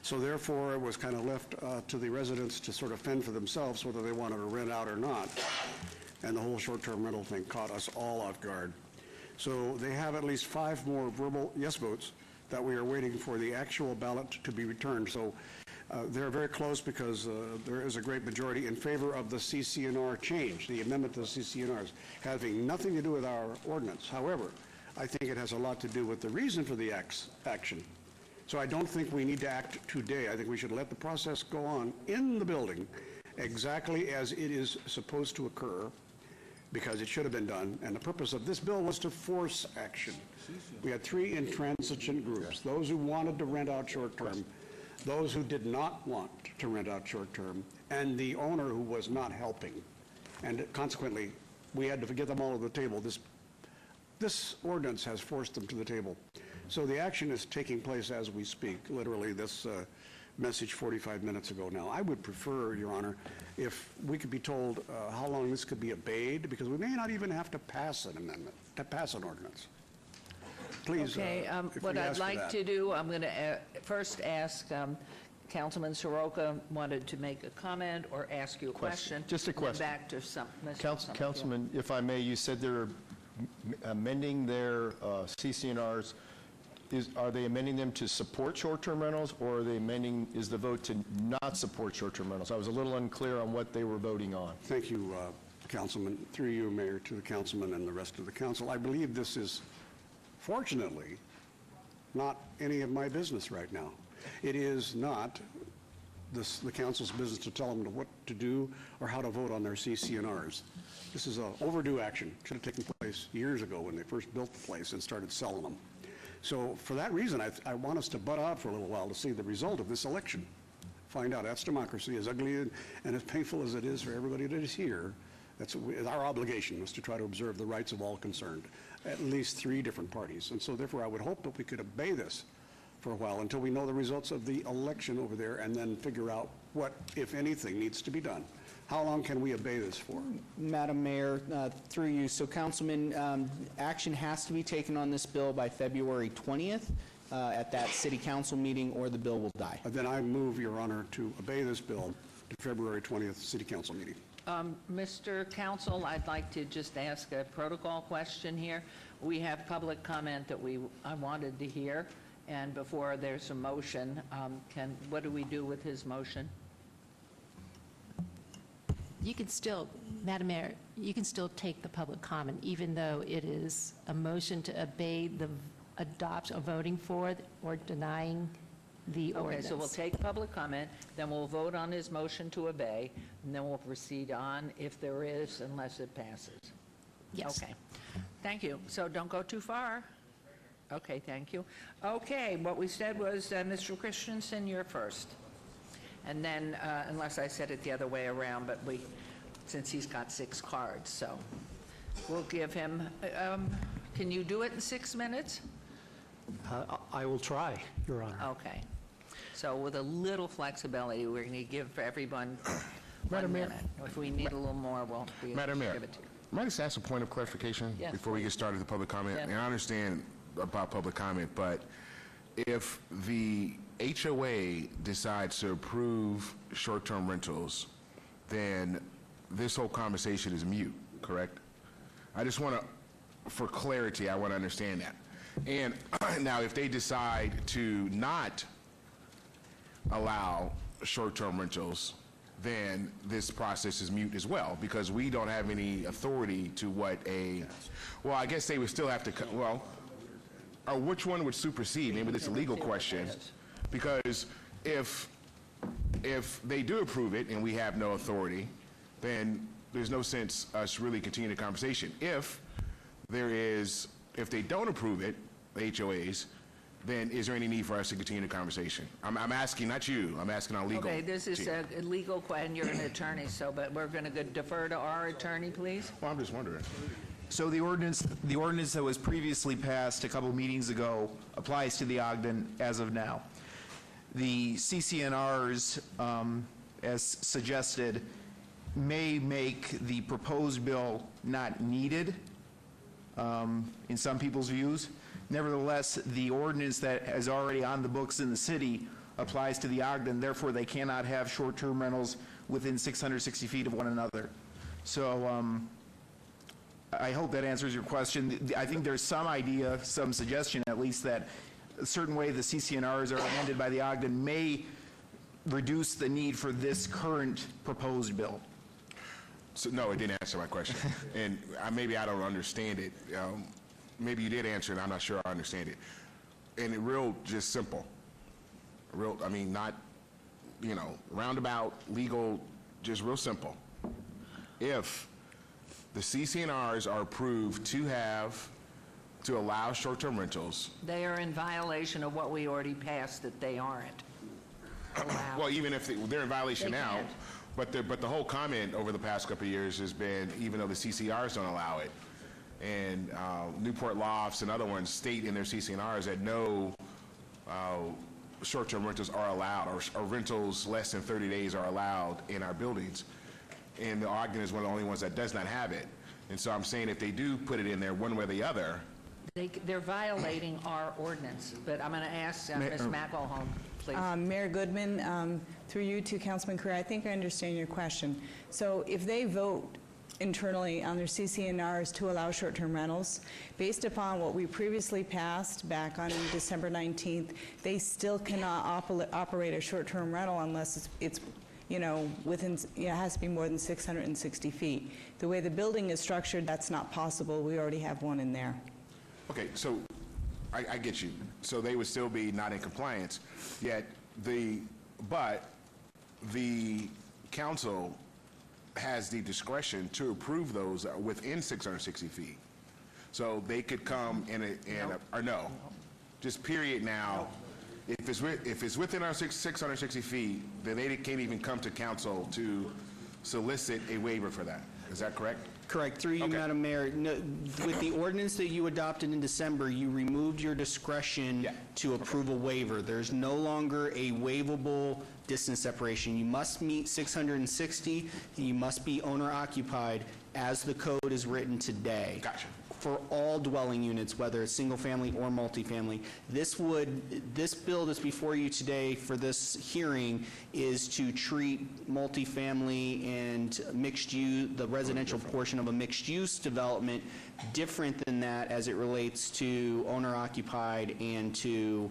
So therefore, it was kind of left to the residents to sort of fend for themselves whether they wanted to rent out or not. And the whole short-term rental thing caught us all off guard. So they have at least 5 more verbal yes votes that we are waiting for the actual ballot to be returned. So they're very close because there is a great majority in favor of the CC&R change, the amendment to the CC&Rs, having nothing to do with our ordinance. However, I think it has a lot to do with the reason for the action. So I don't think we need to act today. I think we should let the process go on in the building exactly as it is supposed to occur, because it should have been done. And the purpose of this bill was to force action. We had 3 intransigent groups: those who wanted to rent out short-term, those who did not want to rent out short-term, and the owner who was not helping. And consequently, we had to get them all to the table. This ordinance has forced them to the table. So the action is taking place as we speak, literally this message 45 minutes ago now. I would prefer, Your Honor, if we could be told how long this could be obeyed, because we may not even have to pass an amendment, to pass an ordinance. Please, Okay, if what we I'd ask for like that. to do, I'm going to first ask Councilman Soroka wanted to make a comment or ask you a question. Just a and then question. back to Mr. Summerfield. Councilman, if I may, you said they're amending their CC&Rs. Are they amending them to support short-term rentals, or are they amending, is the vote to not support short-term rentals? I was a little unclear on what they were voting on. Thank you, Councilman. Through you, Mayor, to the councilman and the rest of the council. I believe this is, fortunately, not any of my business right now. It is not the council's business to tell them what to do or how to vote on their CC&Rs. This is an overdue action. Should have taken place years ago when they first built the place and started selling them. So for that reason, I want us to butt out for a little while to see the result of this election. Find out. That's democracy, as ugly and as painful as it is for everybody that is here. That's our obligation, was to try to observe the rights of all concerned, at least 3 different parties. And so therefore, I would hope that we could obey this for a while until we know the results of the election over there, and then figure out what, if anything, needs to be done. How long can we obey this for? Madam Mayor, through you, so Councilman, action has to be taken on this bill by February 20th at that city council meeting, or the bill will die. Then I move, Your Honor, to obey this bill to February 20th city council meeting. Mr. Counsel, I'd like to just ask a protocol question here. We have public comment that I wanted to hear, and before there's a motion, what do we do with his motion? You can still, Madam Mayor, you can still take the public comment, even though it is a motion to obey the voting for or denying the ordinance. Okay, so we'll take public comment, then we'll vote on his motion to obey, and then we'll proceed on if there is, unless it passes. Yes. Okay. Thank you. So don't go too far. Okay, thank you. Okay, what we said was, Mr. Christensen, you're first. And then, unless I said it the other way around, but since he's got 6 cards, so we'll give him, can you do it in 6 minutes? I will try, Your Honor. Okay. So with a little flexibility, we're going to give everyone Madam 1 Mayor. minute. If we need a little more, we'll give it to you. Madam Mayor, might I just ask a point of clarification Yes, before we get started with the public comment? Yes. And I understand about public comment, but if the HOA decides to approve short-term rentals, then this whole conversation is mute, correct? I just want to, for clarity, I want to understand that. And now, if they decide to not allow short-term rentals, then this process is mute as well, because we don't have any authority to what well, I guess they would still have to, or which one would supersede? Maybe this is a legal question. Because if they do approve it and we have no authority, then there's no sense us really continuing the conversation. If they don't approve it, the HOAs, then is there any need for us to continue the conversation? I'm asking, not you, I'm asking our legal Okay, this is team. a legal question. You're an attorney, but we're going to defer to our attorney, please. Well, I'm just wondering. So the ordinance that was previously passed a couple meetings ago applies to the Ogden as of now. The CCNRs, as suggested, may make the proposed bill not needed in some people's views. Nevertheless, the ordinance that is already on the books in the city applies to the Ogden, therefore they cannot have short-term rentals within 660 feet of one another. So I hope that answers your question. I think there's some idea, some suggestion at least, that a certain way the CCNRs are amended by the Ogden may reduce the need for this current proposed bill. So, no, it didn't answer my question. And maybe I don't understand it. Maybe you did answer it, I'm not sure I understand it. And just simple. Not, roundabout, legal, just real simple. If the CCNRs are approved to allow short-term rentals. They are in violation of what we already passed that they aren't allowed. Well, even if they're in violation They now, can't. but the whole comment over the past couple of years has been, even though the CCRs don't allow it, and Newport Lofts and other ones state in their CCNRs that no short-term rentals are allowed, or rentals less than 30 days are allowed in our buildings. And the Ogden is one of the only ones that does not have it. And so I'm saying if they do put it in there one way or the other. They're violating our ordinance, but I'm going to ask Ms. McElhone, please. Mayor Goodman, through you to Councilman Correa, I think I understand your question. So if they vote internally on their CCNRs to allow short-term rentals, based upon what we previously passed back on December 19th, they still cannot operate a short-term rental unless it's it has to be more than 660 feet. The way the building is structured, that's not possible. We already have one in there. Okay, so I get you. So they would still be not in compliance, yet but the council has the discretion to approve those within 660 feet. So they could come or no? just period now, if it's within our 660 feet, then they can't even come to council to solicit a waiver for that. Is that correct? Correct. Through you, Madam Mayor, with the ordinance that you adopted in December, you removed your discretion to approve a waiver. There's no longer a waivable distance separation. You must meet 660, and you must be owner-occupied as the code is written today. Gotcha. For all dwelling units, whether it's single-family or multifamily. This bill that's before you today for this hearing is to treat multifamily and mixed-use, the residential portion of a mixed-use development, different than that as it relates to owner-occupied and to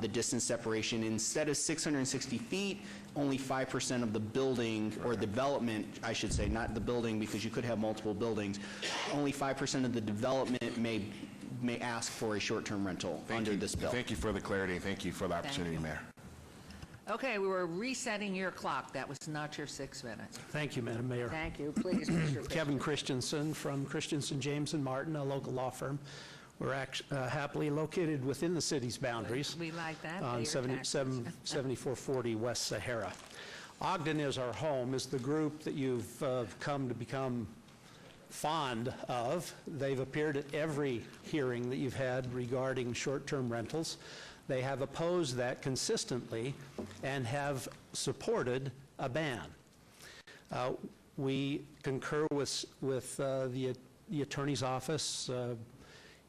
the distance separation. Instead of 660 feet, only 5% of the building, or development, I should say, not the building, because you could have multiple buildings, only 5% of the development may ask for a short-term rental under this bill. Thank you for the clarity, and thank you for the opportunity, Mayor. Okay, we were resetting your clock. That was not your 6 minutes. Thank you, Madam Mayor. Thank you. Please, Mr. Kevin Christensen from Christensen, James & Martin, a local law firm. We're happily located within the city's boundaries. We like that. On 7440 West Sahara. Ogden is our home, is the group that you've come to become fond of. They've appeared at every hearing that you've had regarding short-term rentals. They have opposed that consistently and have supported a ban. We concur with the attorney's office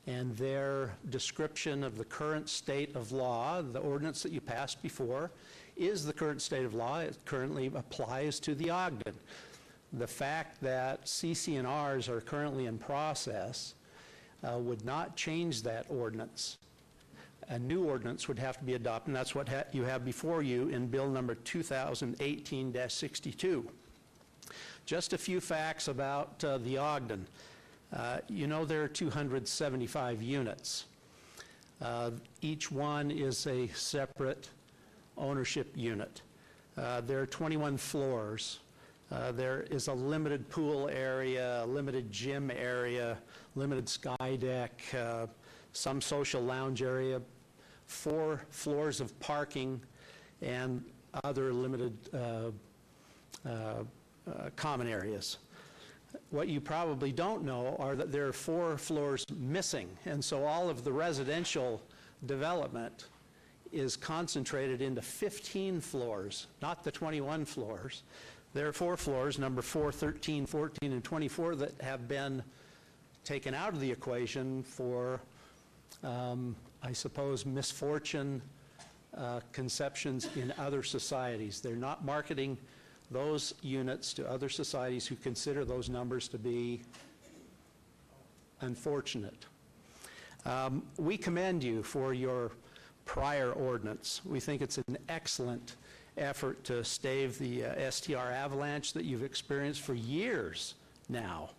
and their description of the current state of law. The ordinance that you passed before is the current state of law. It currently applies to the Ogden. The fact that CC&Rs are currently in process would not change that ordinance. A new ordinance would have to be adopted, and that's what you have before you in Bill number 2018-62. Just a few facts about the Ogden. You know there are 275 units. Each one is a separate ownership unit. There are 21 floors. There is a limited pool area, a limited gym area, limited sky deck, some social lounge area, 4 floors of parking, and other limited common areas. What you probably don't know are that there are 4 floors missing, and so all of the residential development is concentrated into 15 floors, not the 21 floors. There are 4 floors, number 4, 13, 14, and 24, that have been taken out of the equation for, I suppose, misfortune conceptions in other societies. They're not marketing those units to other societies who consider those numbers to be unfortunate. We commend you for your prior ordinance. We think it's an excellent effort to stave the STR avalanche that you've experienced for years now.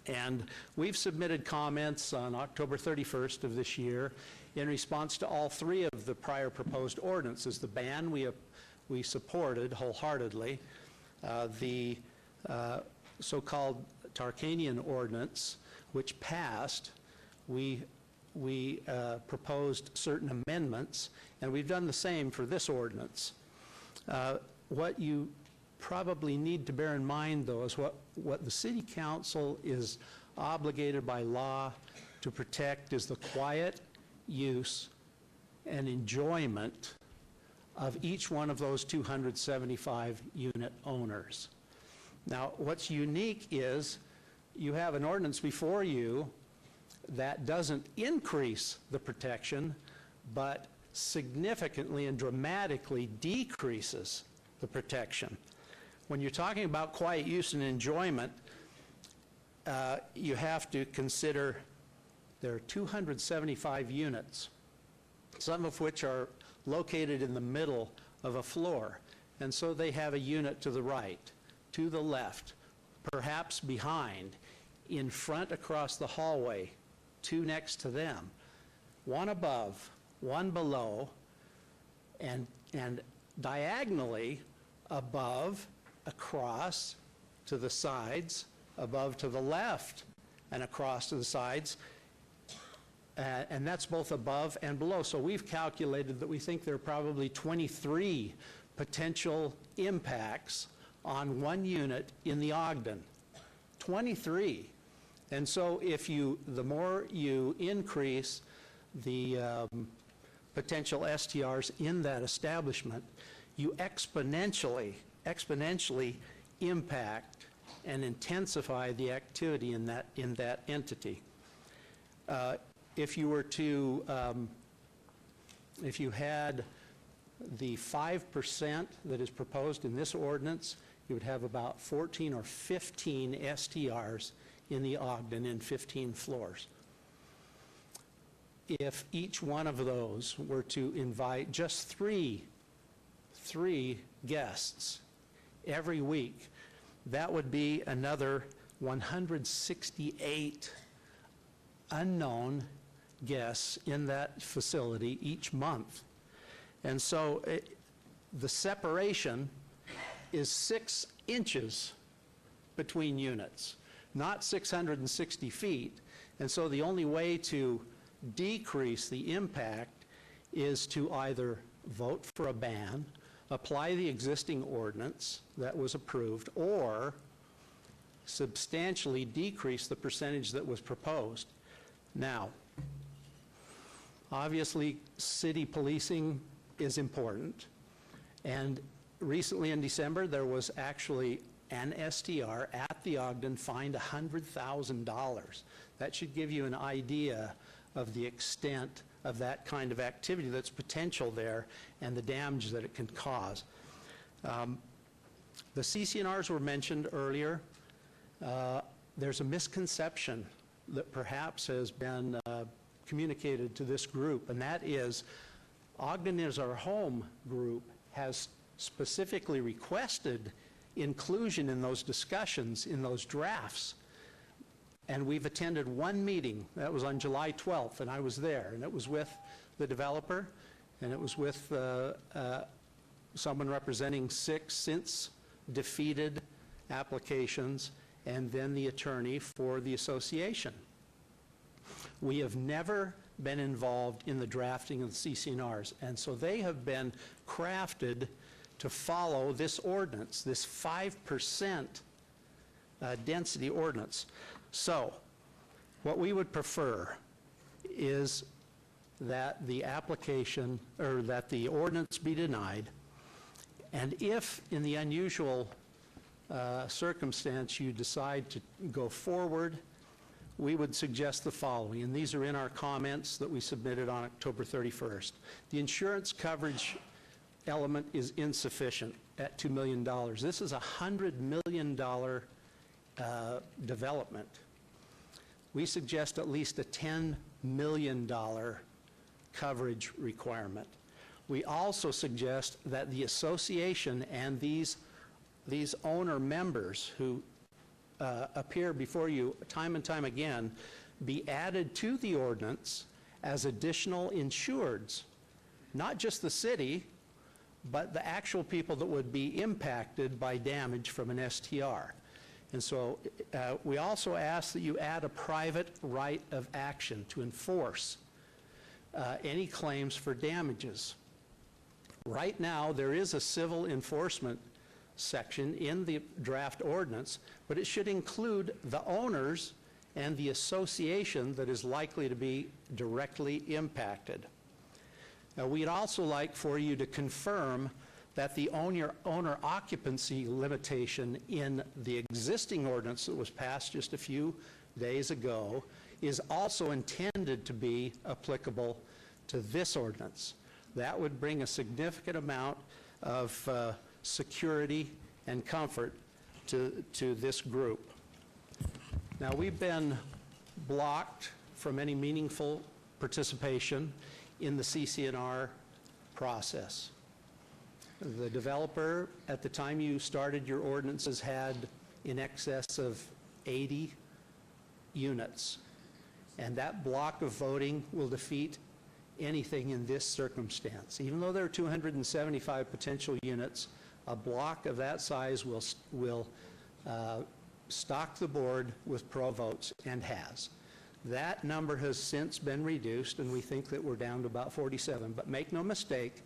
And we've submitted comments on October 31st of this year in response to all 3 of the prior proposed ordinances. The ban we supported wholeheartedly. The so-called Tarkanian ordinance, which passed, we proposed certain amendments, and we've done the same for this ordinance. What you probably need to bear in mind, though, is what the City Council is obligated by law to protect is the quiet use and enjoyment of each one of those 275 unit owners. Now, what's unique is you have an ordinance before you that doesn't increase the protection, but significantly and dramatically decreases the protection. When you're talking about quiet use and enjoyment, you have to consider there are 275 units, some of which are located in the middle of a floor. And so they have a unit to the right, to the left, perhaps behind, in front across the hallway, 2 next to them, 1 above, 1 below, and diagonally above, across to the sides, above to the left, and across to the sides, And that's both above and below. So we've calculated that we think there are probably 23 potential impacts on one unit in the Ogden. 23. And so the more you increase the potential STRs in that establishment, you exponentially impact and intensify the activity in that entity. If you were to, if you had the 5% that is proposed in this ordinance, you would have about 14 or 15 STRs in the Ogden in 15 floors. If each one of those were to invite just three guests every week, that would be another 168 unknown guests in that facility each month. And so the separation is 6 inches between units, not 660 feet. And so the only way to decrease the impact is to either vote for a ban, apply the existing ordinance that was approved, or substantially decrease the percentage that was proposed. Now, obviously, city policing is important, and recently in December there was actually an STR at the Ogden fined $100,000. That should give you an idea of the extent of that kind of activity that's potential there and the damage that it can cause. The CC&Rs were mentioned earlier. There's a misconception that perhaps has been communicated to this group, and that is Ogden Is Our Home group has specifically requested inclusion in those discussions, in those drafts. And we've attended one meeting, that was on July 12th, and I was there, and it was with the developer, and it was with someone representing 6 since defeated applications, and then the attorney for the association. We have never been involved in the drafting of the CC&Rs, and so they have been crafted to follow this ordinance, this 5% density ordinance. So, what we would prefer is that the application, or that the ordinance be denied, and if in the unusual circumstance you decide to go forward, we would suggest the following, and these are in our comments that we submitted on October 31st. The insurance coverage element is insufficient at $2 million. This is a $100 million development. We suggest at least a $10 million coverage requirement. We also suggest that the association and these owner members who appear before you time and time again be added to the ordinance as additional insureds, not just the city, but the actual people that would be impacted by damage from an STR. And so we also ask that you add a private right of action to enforce any claims for damages. Right now, there is a civil enforcement section in the draft ordinance, but it should include the owners and the association that is likely to be directly impacted. Now, we'd also like for you to confirm that the owner occupancy limitation in the existing ordinance that was passed just a few days ago is also intended to be applicable to this ordinance. That would bring a significant amount of security and comfort to this group. Now, we've been blocked from any meaningful participation in the CC&R process. The developer, at the time you started your ordinances, had in excess of 80 units. And that block of voting will defeat anything in this circumstance. Even though there are 275 potential units, a block of that size will stock the board with pro votes, and has. That number has since been reduced, and we think that we're down to about 47. But make no mistake,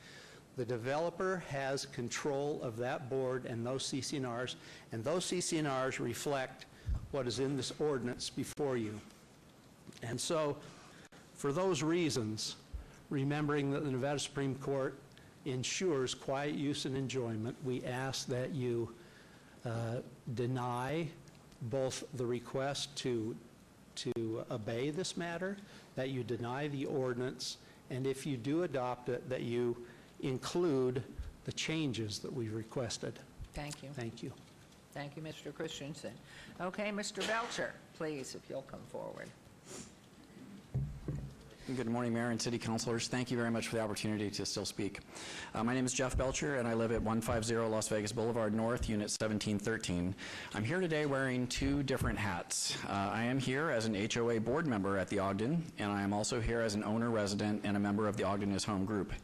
the developer has control of that board and those CC&Rs, and those CC&Rs reflect what is in this ordinance before you. And so, for those reasons, remembering that the Nevada Supreme Court ensures quiet use and enjoyment, we ask that you deny both the request to obey this matter, that you deny the ordinance, and if you do adopt it, that you include the changes that we've requested. Thank you. Thank you. Thank you, Mr. Christensen. Okay, Mr. Belcher, please, if you'll come forward. Good morning, Mayor and City Councilors. Thank you very much for the opportunity to still speak. My name is Jeff Belcher, and I live at 150 Las Vegas Boulevard North, Unit 1713. I'm here today wearing two different hats. I am here as an HOA board member at the Ogden, and I am also here as an owner resident and a member of the Ogden is Home group.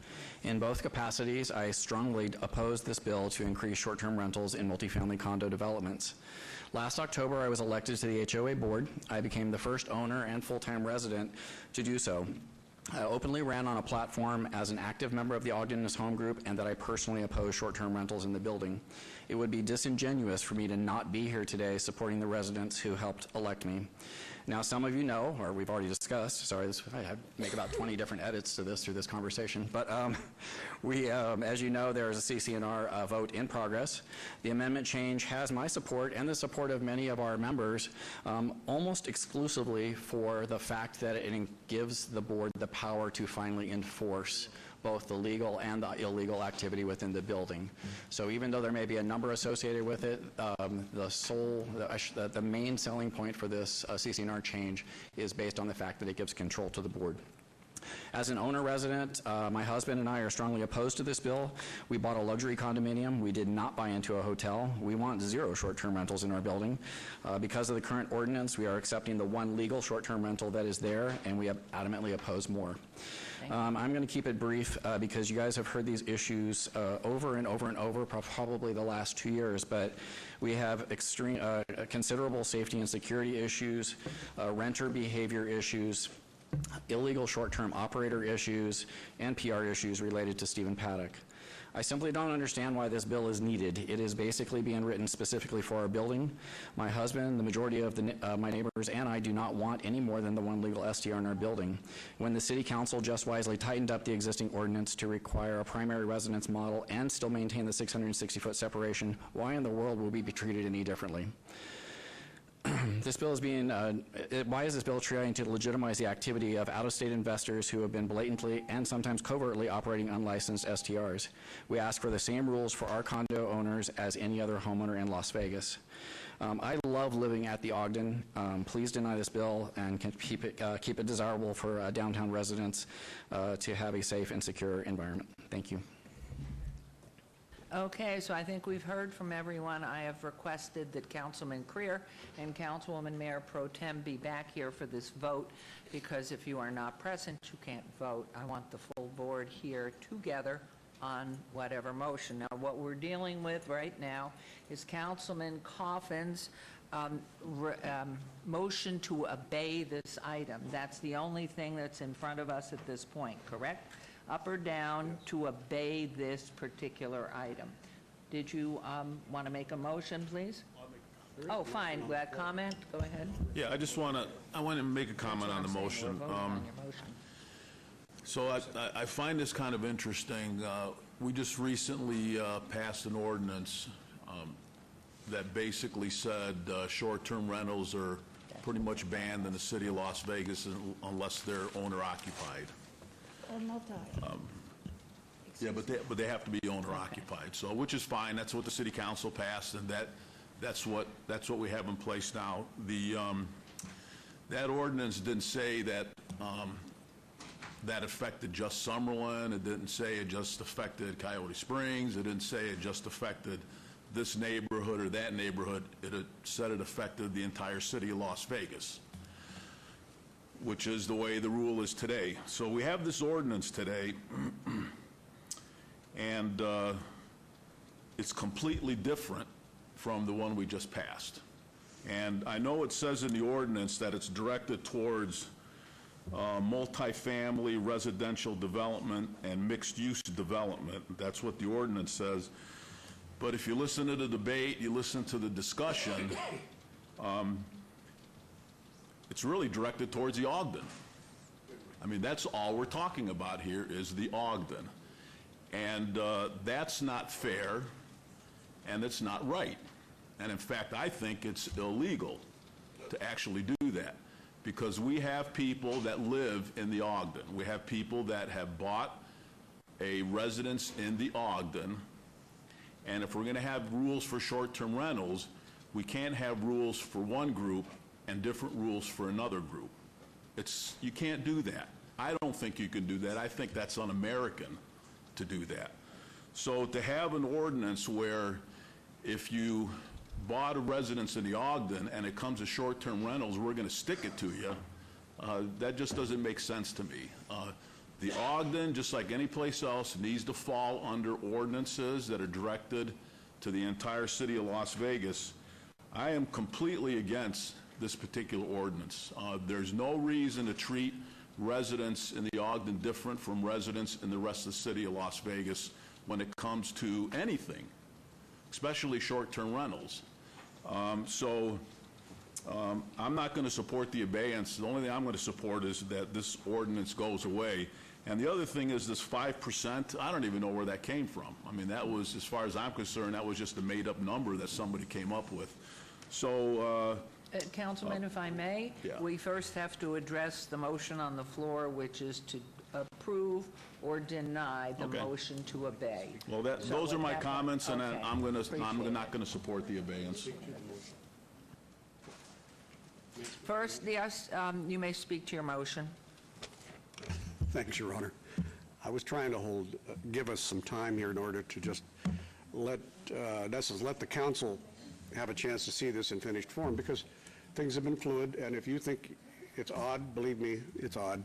In both capacities, I strongly oppose this bill to increase short-term rentals in multifamily condo developments. Last October, I was elected to the HOA board. I became the first owner and full-time resident to do so. I openly ran on a platform as an active member of the Ogden is Home group and that I personally oppose short-term rentals in the building. It would be disingenuous for me to not be here today supporting the residents who helped elect me. Now, some of you know, or we've already discussed, sorry, I have to make about 20 different edits to this through this conversation, but as you know, there is a CC&R vote in progress. The amendment change has my support and the support of many of our members, almost exclusively for the fact that it gives the board the power to finally enforce both the legal and the illegal activity within the building. So even though there may be a number associated with it, the main selling point for this CC&R change is based on the fact that it gives control to the board. As an owner resident, my husband and I are strongly opposed to this bill. We bought a luxury condominium. We did not buy into a hotel. We want 0 short-term rentals in our building. Because of the current ordinance, we are accepting the one legal short-term rental that is there, and we adamantly oppose more. I'm going to keep it brief because you guys have heard these issues over and over and over, probably the last 2 years, but we have considerable safety and security issues, renter behavior issues, illegal short-term operator issues, and PR issues related to Stephen Paddock. I simply don't understand why this bill is needed. It is basically being written specifically for our building. My husband, the majority of my neighbors, and I do not want any more than the one legal STR in our building. When the City Council just wisely tightened up the existing ordinance to require a primary residence model and still maintain the 660-foot separation, why in the world would we be treated any differently? This bill is why is this bill trying to legitimize the activity of out-of-state investors who have been blatantly and sometimes covertly operating unlicensed STRs? We ask for the same rules for our condo owners as any other homeowner in Las Vegas. I love living at the Ogden. Please deny this bill and keep it desirable for downtown residents to have a safe and secure environment. Thank you. Okay, so I think we've heard from everyone. I have requested that Councilman Creer and Councilwoman Mayor Pro Tem be back here for this vote, because if you are not present, you can't vote. I want the full board here together on whatever motion. Now, what we're dealing with right now is Councilman Coffin's motion to obey this item. That's the only thing that's in front of us at this point, correct? Up or down to obey this particular item. Did you want to make a motion, please? Oh, fine. Comment? Go ahead. Yeah, I want to make a comment on the motion. So I find this kind of interesting. We just recently passed an ordinance that basically said short-term rentals are pretty much banned in the city of Las Vegas unless they're owner-occupied. Yeah, but they have to be owner-occupied. So, which is fine. That's what the city council passed, and that's what we have in place now. That ordinance didn't say that that affected just Summerlin. It didn't say it just affected Coyote Springs. It didn't say it just affected this neighborhood or that neighborhood. It said it affected the entire city of Las Vegas, which is the way the rule is today. So we have this ordinance today, and it's completely different from the one we just passed. And I know it says in the ordinance that it's directed towards multifamily residential development and mixed-use development. That's what the ordinance says. But if you listen to the debate, you listen to the discussion, it's really directed towards the Ogden. I mean, that's all we're talking about here is the Ogden. And that's not fair, and it's not right. And in fact, I think it's illegal to actually do that, because we have people that live in the Ogden. We have people that have bought a residence in the Ogden, and if we're going to have rules for short-term rentals, we can't have rules for one group and different rules for another group. You can't do that. I don't think you can do that. I think that's un-American to do that. So to have an ordinance where if you bought a residence in the Ogden and it comes to short-term rentals, we're going to stick it to you, that just doesn't make sense to me. The Ogden, just like any place else, needs to fall under ordinances that are directed to the entire city of Las Vegas. I am completely against this particular ordinance. There's no reason to treat residents in the Ogden different from residents in the rest of the city of Las Vegas when it comes to anything, especially short-term rentals. I'm not going to support the abeyance. The only thing I'm going to support is that this ordinance goes away. And the other thing is this 5%, I don't even know where that came from. I mean, that was, as far as I'm concerned, that was just a made-up number that somebody came up with. So, Councilman, if I may, yeah. we first have to address the motion on the floor, which is to approve or deny the Okay. motion to obey. well, So those are with my that- comments, and okay. I'm Appreciate not going to support the abeyance. First, yes, you may speak to your motion. Thanks, Your Honor. I was trying to give us some time here in order to just let the council have a chance to see this in finished form, because things have been fluid, and if you think it's odd, believe me, it's odd,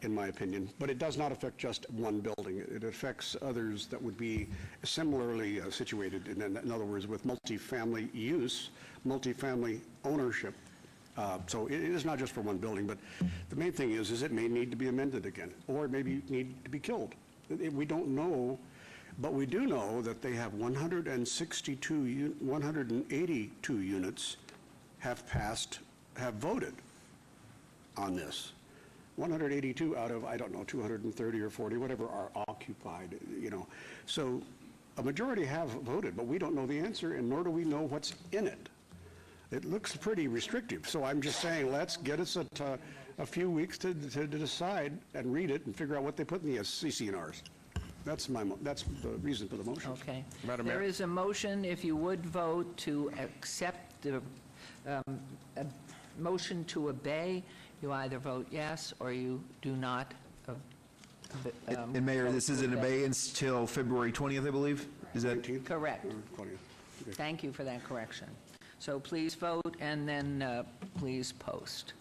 in my opinion. But it does not affect just one building. It affects others that would be similarly situated, in other words, with multifamily use, multifamily ownership. So it is not just for one building, but the main thing is it may need to be amended again, or it may need to be killed. We don't know, but we do know that they have 182 units have voted on this. 182 out of, I don't know, 230 or 40, whatever, are occupied, you know. So a majority have voted, but we don't know the answer, and nor do we know what's in it. It looks pretty restrictive, so I'm just saying, let's get us a few weeks to decide and read it and figure out what they put in the CCNRs. That's the reason for the motion. Okay. Madam Mayor. There is a motion, if you would vote to accept the motion to obey, you either vote yes or you do not. And Mayor, this is an abeyance till February 20th, I believe? Is that? Correct. 20th. Okay. Thank you for that correction. So please vote and then please post.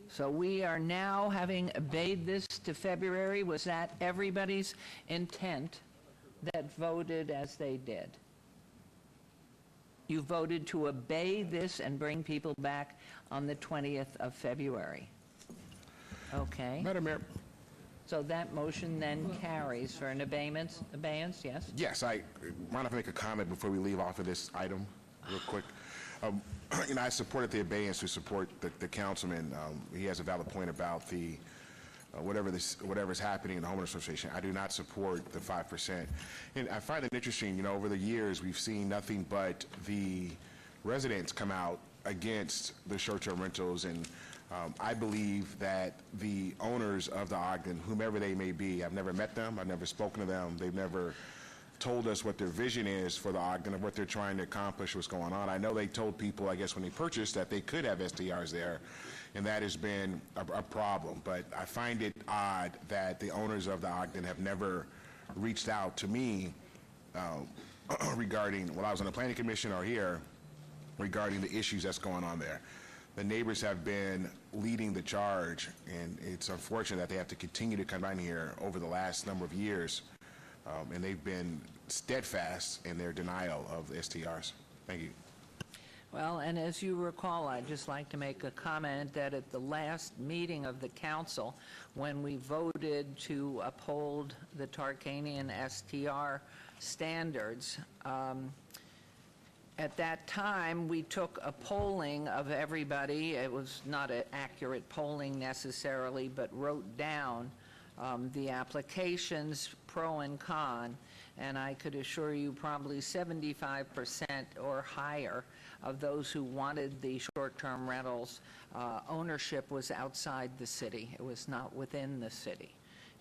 So we are now having obeyed this to February. Was that everybody's intent that voted as they did? You voted to obey this and bring people back on the 20th of February. Okay. Madam Mayor. So that motion then carries for an abeyance, yes? Yes, I mind if I make a comment before we leave off of this item real quick? I supported the abeyance to support the councilman. He has a valid point about the whatever's happening in the homeowners association. I do not support the 5%. And I find it interesting, over the years we've seen nothing but the residents come out against the short-term rentals, and I believe that the owners of the Ogden, whomever they may be, I've never met them, I've never spoken to them, they've never told us what their vision is for the Ogden and what they're trying to accomplish, what's going on. I know they told people, I guess, when they purchased that they could have STRs there, and that has been a problem. But I find it odd that the owners of the Ogden have never reached out to me regarding, when I was on the planning commission or here, regarding the issues that's going on there. the neighbors have been leading the charge, and it's unfortunate that they have to continue to come down here over the last number of years, and they've been steadfast in their denial of STRs. Thank you. Well, and as you recall, I'd just like to make a comment that at the last meeting of the council, when we voted to uphold the Tarkanian STR standards, at that time, we took a polling of everybody. It was not an accurate polling necessarily, but wrote down the applications, pro and con, and I could assure you probably 75% or higher of those who wanted the short-term rentals, ownership was outside the city. It was not within the city.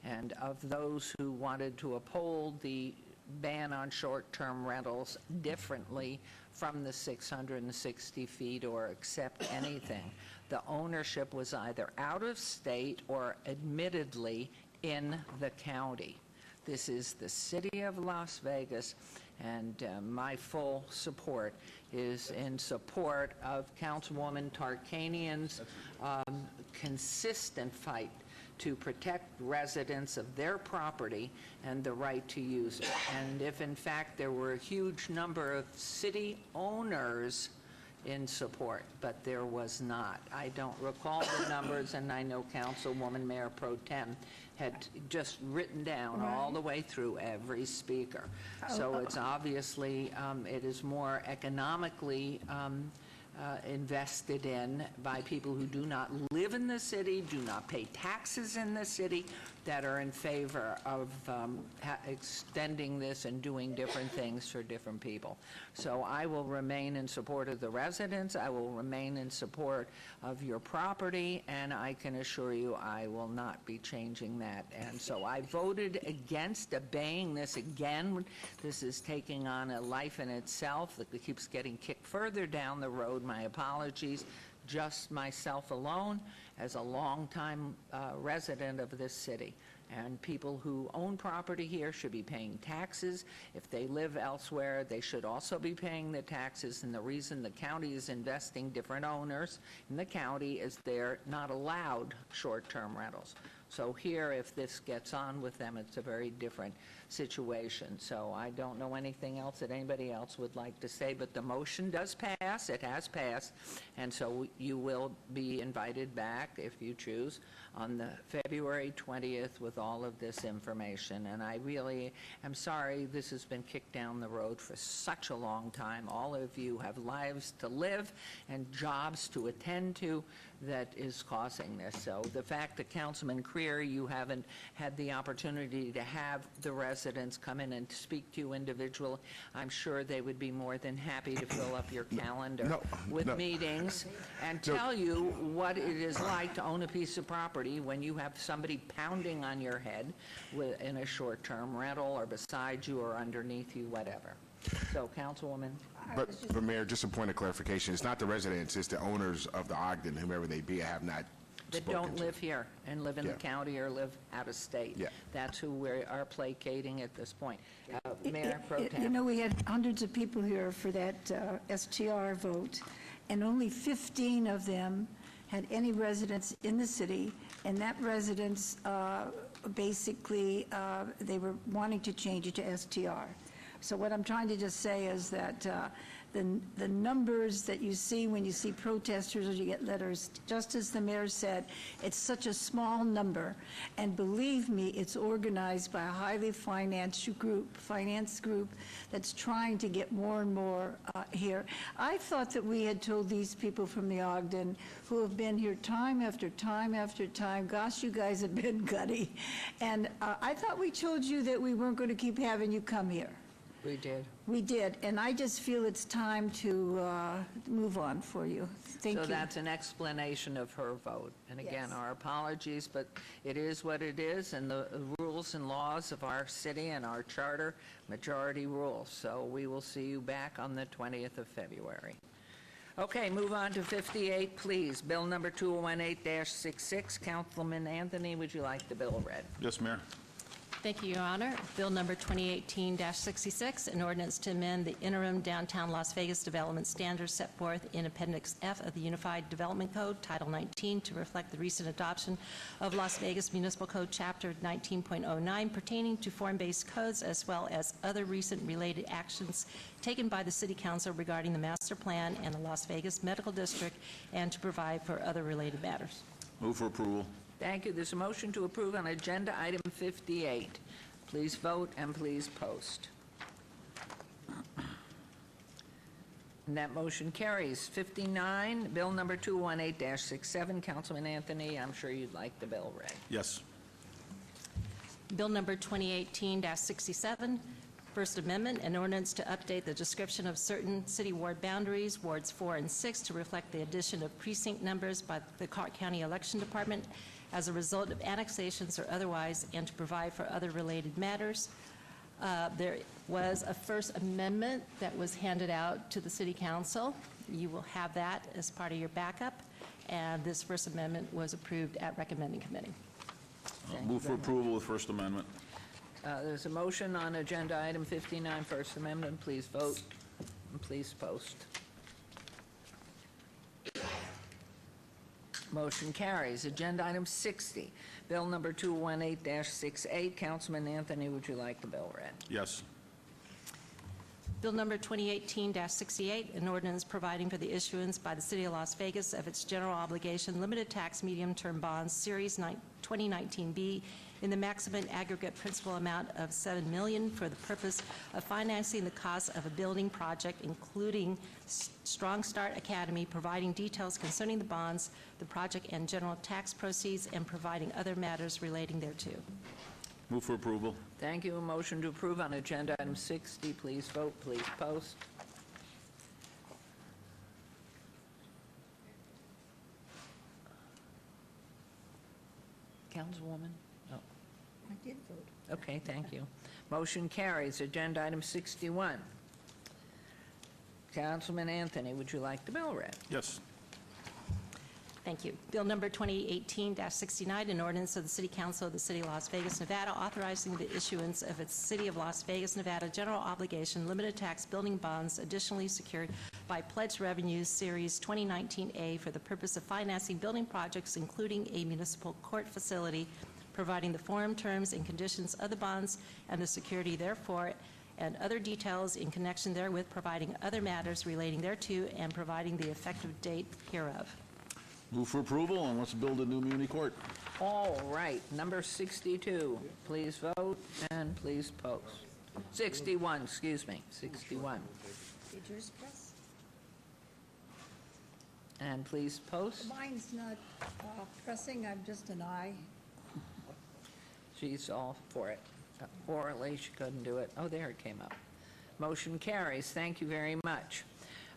And of those who wanted to uphold the ban on short-term rentals differently from the 660 feet or accept anything, the ownership was either out of state or admittedly in the county. This is the city of Las Vegas, and my full support is in support of Councilwoman Tarkanian's consistent fight to protect residents of their property and the right to use it. And if in fact there were a huge number of city owners in support, but there was not. I don't recall the numbers, and I know Councilwoman Mayor Pro Tem had just written down all the way through every speaker. So it's obviously, it is more economically invested in by people who do not live in the city, do not pay taxes in the city, that are in favor of extending this and doing different things for different people. So I will remain in support of the residents. I will remain in support of your property, and I can assure you I will not be changing that. And so I voted against obeying this again. This is taking on a life in itself that keeps getting kicked further down the road. My apologies. Just myself alone as a longtime resident of this city. And people who own property here should be paying taxes. If they live elsewhere, they should also be paying the taxes. And the reason the county is investing different owners in the county is they're not allowed short-term rentals. So here, if this gets on with them, it's a very different situation. So I don't know anything else that anybody else would like to say, but the motion does pass. It has passed. And so you will be invited back, if you choose, on the February 20th with all of this information. And I really am sorry this has been kicked down the road for such a long time. All of you have lives to live and jobs to attend to that is causing this. So the fact that Councilman Creer, you haven't had the opportunity to have the residents come in and speak to you individually, I'm sure they would be more than happy to fill up your calendar with meetings and tell you what it is like to own a piece of property when you have somebody pounding on your head in a short-term rental or beside you or underneath you, whatever. So, Councilwoman. But Mayor, just a point of clarification. It's not the residents, it's the owners of the Ogden, whomever they be. I have not That don't live here and live in the county or live out of state. Yeah. That's who we are placating at this point. Mayor Pro Tem. You know, we had hundreds of people here for that STR vote, and only 15 of them had any residence in the city, and that residence, basically, they were wanting to change it to STR. So what I'm trying to just say is that the numbers that you see when you see protesters or you get letters, just as the mayor said, it's such a small number. And believe me, it's organized by a highly finance group that's trying to get more and more here. I thought that we had told these people from the Ogden who have been here time after time after time, gosh, you guys have been gutty. And I thought we told you that we weren't going to keep having you come here. We did. We did, and I just feel it's time to move on for you. Thank you. So that's an explanation of her vote. And again, Yes. our apologies, but it is what it is, and the rules and laws of our city and our charter, majority rules. So we will see you back on the 20th of February. Okay, move on to 58, please. Bill number 2018-66. Councilman Anthony, would you like the bill read? Yes, Mayor. Thank you, Your Honor. Bill number 2018-66, an ordinance to amend the interim downtown Las Vegas development standards set forth in Appendix F of the Unified Development Code, Title 19, to reflect the recent adoption of Las Vegas Municipal Code, Chapter 19.09, pertaining to form-based codes, as well as other recent related actions taken by the City Council regarding the master plan and the Las Vegas Medical District, and to provide for other related matters. Move for approval. Thank you. There's a motion to approve on agenda item 58. Please vote and please post. And that motion carries. 59, bill number 218-67. Councilman Anthony, I'm sure you'd like the bill read. Yes. Bill number 2018-67, First Amendment, an ordinance to update the description of certain city ward boundaries, wards 4 and 6, to reflect the addition of precinct numbers by the Clark County Election Department as a result of annexations or otherwise, and to provide for other related matters. There was a First Amendment that was handed out to the City Council. You will have that as part of your backup, and this First Amendment was approved at recommending committee. Move for approval with First Amendment. There's a motion on agenda item 59, First Amendment. Please vote and please post. Motion carries. Agenda item 60, bill number 218-68. Councilman Anthony, would you like the bill read? Yes. Bill number 2018-68, an ordinance providing for the issuance by the City of Las Vegas of its general obligation limited tax medium-term bonds, Series 2019B, in the maximum aggregate principal amount of $7 million for the purpose of financing the cost of a building project, including Strong Start Academy, providing details concerning the bonds, the project, and general tax proceeds, and providing other matters relating thereto. Move for approval. Thank you. A motion to approve on agenda item 60. Please vote, please post. Councilwoman? Oh. I did vote. Okay, thank you. Motion carries. Agenda item 61. Councilman Anthony, would you like the bill read? Yes. Thank you. Bill number 2018-69, an ordinance of the City Council of the City of Las Vegas, Nevada, authorizing the issuance of its City of Las Vegas, Nevada general obligation limited tax building bonds additionally secured by pledged revenues, Series 2019A, for the purpose of financing building projects, including a municipal court facility, providing the form, terms, and conditions of the bonds and the security therefor, and other details in connection therewith, providing other matters relating thereto, and providing the effective date hereof. Move for approval, and let's build a new muni court. All right, number 62. Please vote and please post. 61, excuse me, 61. Did yours press? And please post. Mine's not pressing, I'm just an aye. She's all for it. Orally, she couldn't do it. Oh, there it came up. Motion carries. Thank you very much.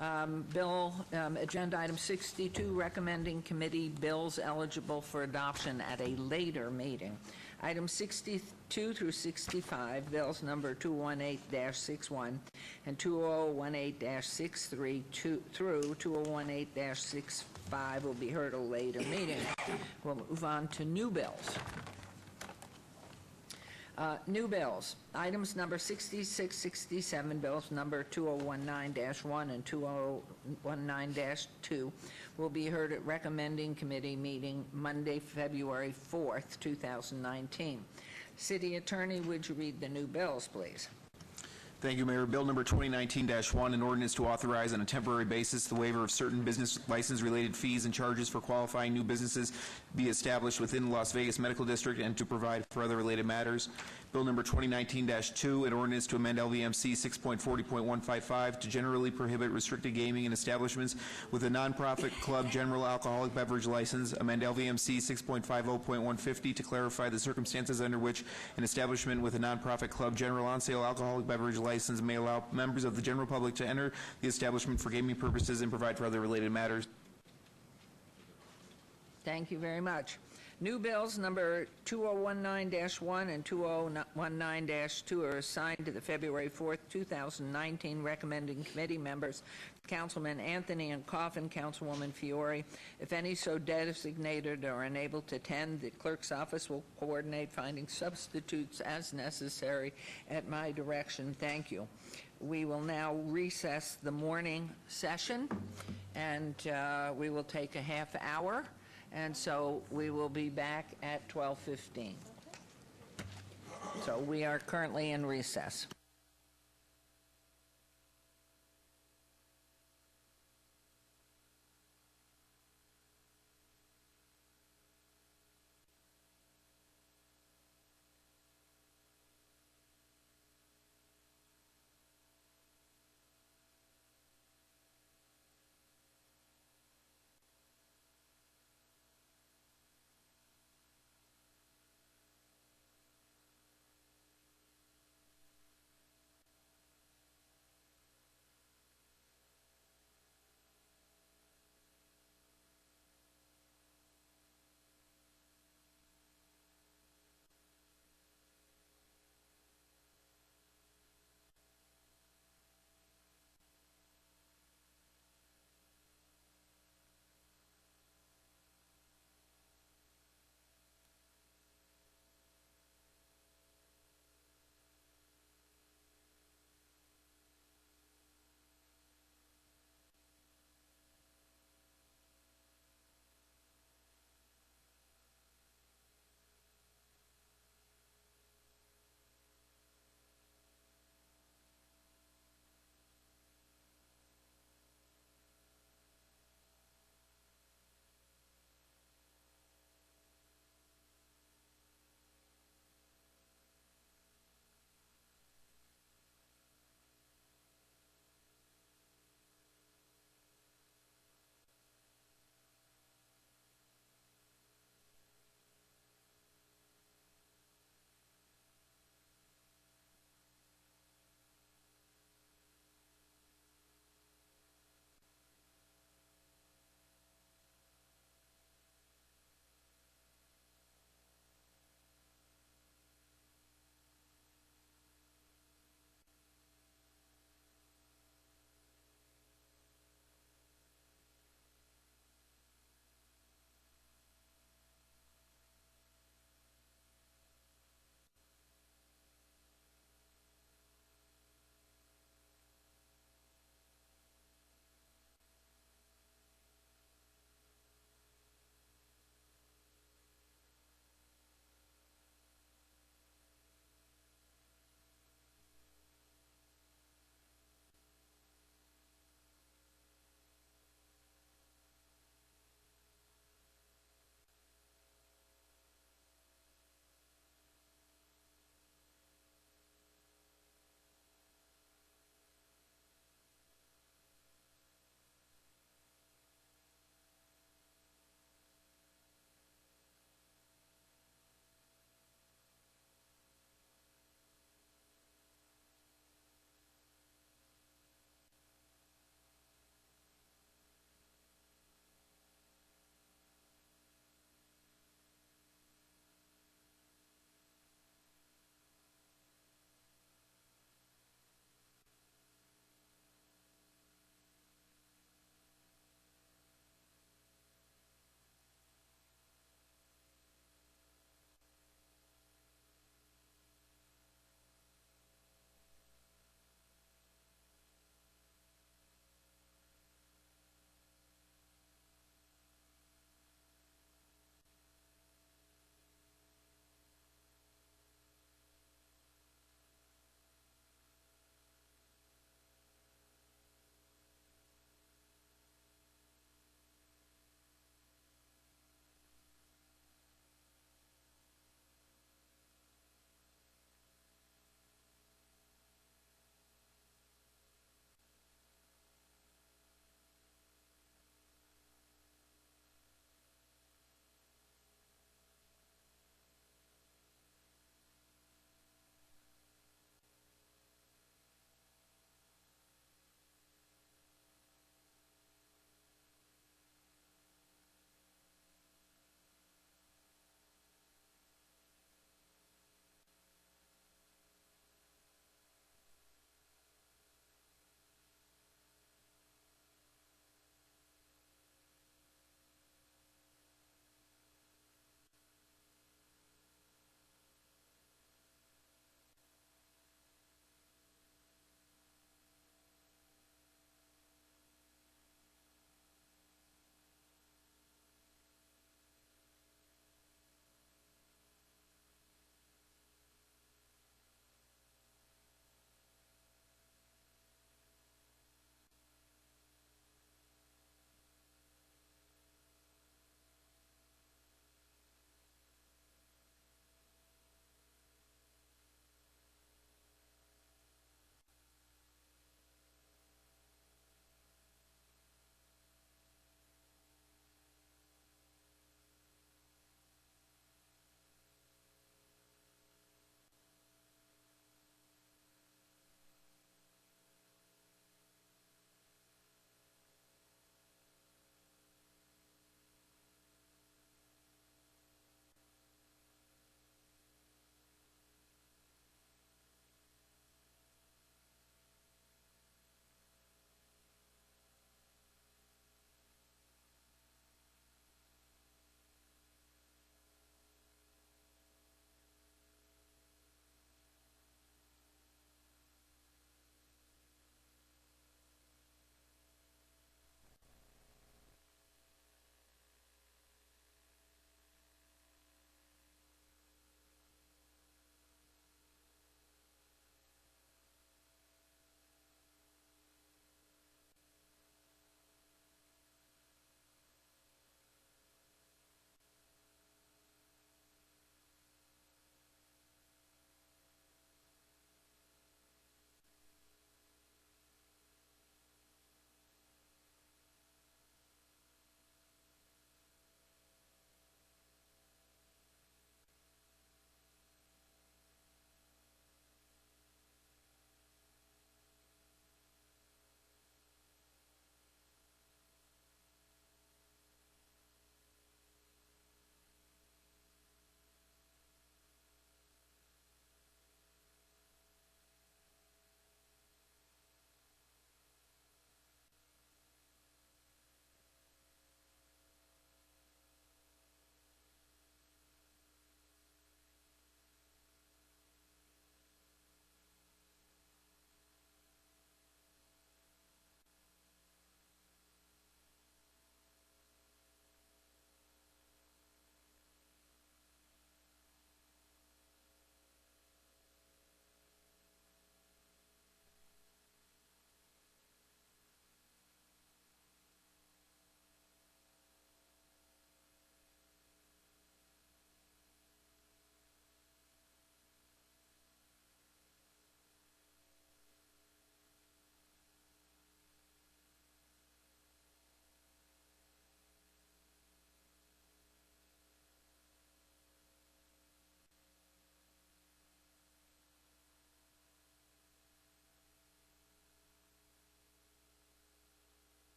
Agenda item 62, recommending committee bills eligible for adoption at a later meeting. Items 62 through 65, bills number 218-61 and 2018-63 through 2018-65 will be heard at a later meeting. We'll move on to new bills. New bills. Items number 66, 67, bills number 2019-1 and 2019-2 will be heard at recommending committee meeting Monday, February 4th, 2019. City Attorney, would you read the new bills, please? Thank you, Mayor. Bill number 2019-1, an ordinance to authorize on a temporary basis the waiver of certain business license-related fees and charges for qualifying new businesses be established within the Las Vegas Medical District and to provide for other related matters. Bill number 2019-2, an ordinance to amend LVMC 6.40.155 to generally prohibit restricted gaming in establishments with a nonprofit club general alcoholic beverage license. Amend LVMC 6.50.150 to clarify the circumstances under which an establishment with a nonprofit club general on-sale alcoholic beverage license may allow members of the general public to enter the establishment for gaming purposes and provide for other related matters. Thank you very much. New bills number 2019-1 and 2019-2 are assigned to the February 4th, 2019 recommending committee members, Councilman Anthony and Coffin, Councilwoman Fiore. If any so designated are unable to attend, the clerk's office will coordinate finding substitutes as necessary at my direction. Thank you. We will now recess the morning session, and we will take a half hour. And so we will be back at 12:15. So we are currently in recess.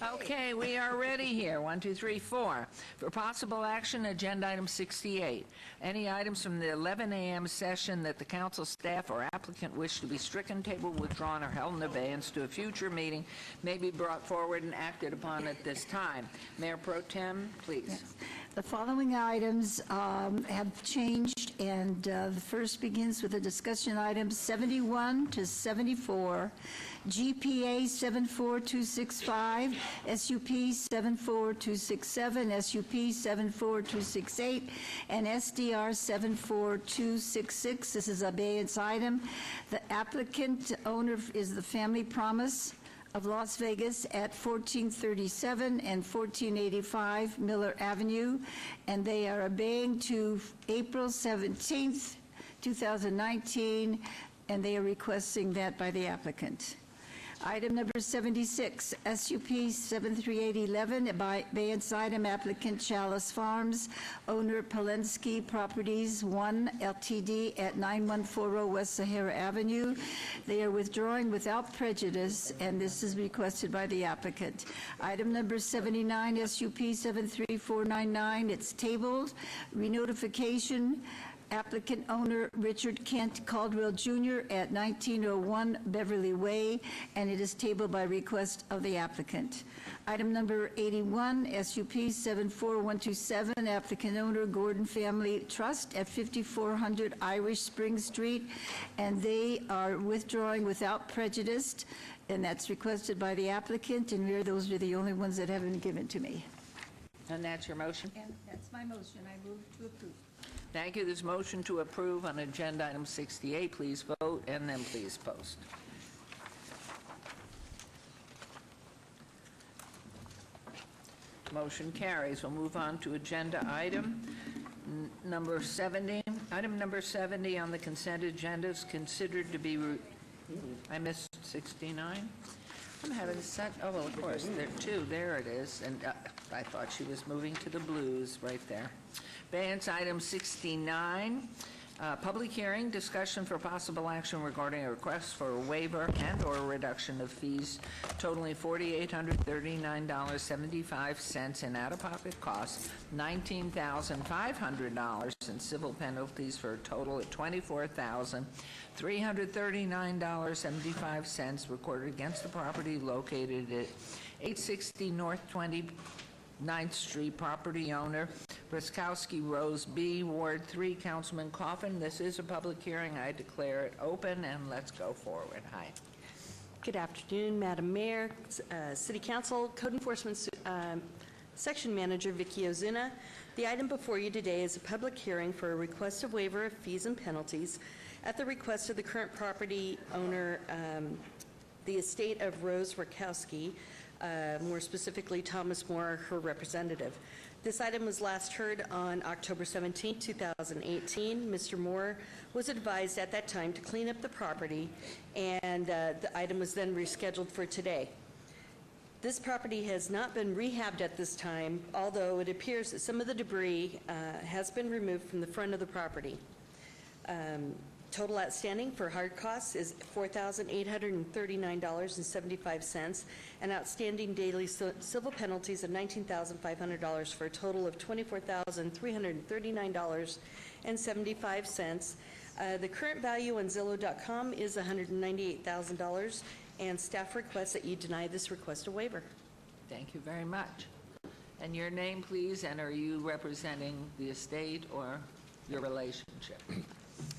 Okay, we are ready here. 1, 2, 3, 4. For possible action, agenda item 68. Any items from the 11 a.m. session that the council staff or applicant wish to be stricken, tabled, withdrawn, or held in abeyance to a future meeting may be brought forward and acted upon at this time. Mayor Pro Tem, please. The following items have changed, and the first begins with the discussion items 71 to 74, GPA 74265, SUP 74267, SUP 74268, and SDR 74266. This is abeyance item. The applicant owner is the Family Promise of Las Vegas at 1437 and 1485 Miller Avenue, and they are obeying to April 17th, 2019, and they are requesting that by the applicant. Item number 76, SUP 73811, abeyance item, applicant Chalice Farms, owner Polensky Properties 1 Ltd. at 9140 West Sahara Avenue. They are withdrawing without prejudice, and this is requested by the applicant. Item number 79, SUP 73499, it's tabled. Renotification, applicant owner Richard Kent Caldwell Jr. at 1901 Beverly Way, and it is tabled by request of the applicant. Item number 81, SUP 74127, applicant owner Gordon Family Trust at 5400 Irish Spring Street, and they are withdrawing without prejudice, and that's requested by the applicant, and those are the only ones that haven't been given to me. And that's your motion? And that's my motion. I move to approve. Thank you. This motion to approve on agenda item 68. Please vote and then please post. Motion carries. We'll move on to agenda item number 70. Item number 70 on the consent agenda is considered to be... I missed 69? I'm having such... Oh, well, of course, there are two. There it is. And I thought she was moving to the blues right there. Abeyance item 69, public hearing, discussion for possible action regarding a request for a waiver and/or a reduction of fees totaling $4,839.75 in out-of-pocket costs, $19,500 in civil penalties for a total of $24,339.75 recorded against the property located at 860 North 29th Street, property owner Briskowski Rose B, Ward 3, Councilman Coffin. This is a public hearing. I declare it open, and let's go forward. Hi. Good afternoon, Madam Mayor, City Council, Code Enforcement Section Manager Vicky Ozuna. The item before you today is a public hearing for a request of waiver of fees and penalties at the request of the current property owner, the estate of Rose Rakowski, more specifically Thomas Moore, her representative. This item was last heard on October 17, 2018. Mr. Moore was advised at that time to clean up the property, and the item was then rescheduled for today. This property has not been rehabbed at this time, although it appears that some of the debris has been removed from the front of the property. Total outstanding for hard costs is $4,839.75, and outstanding daily civil penalties of $19,500 for a total of $24,339.75. The current value on Zillow.com is $198,000, and staff requests that you deny this request of waiver. Thank you very much. And your name, please, and are you representing the estate or your relationship?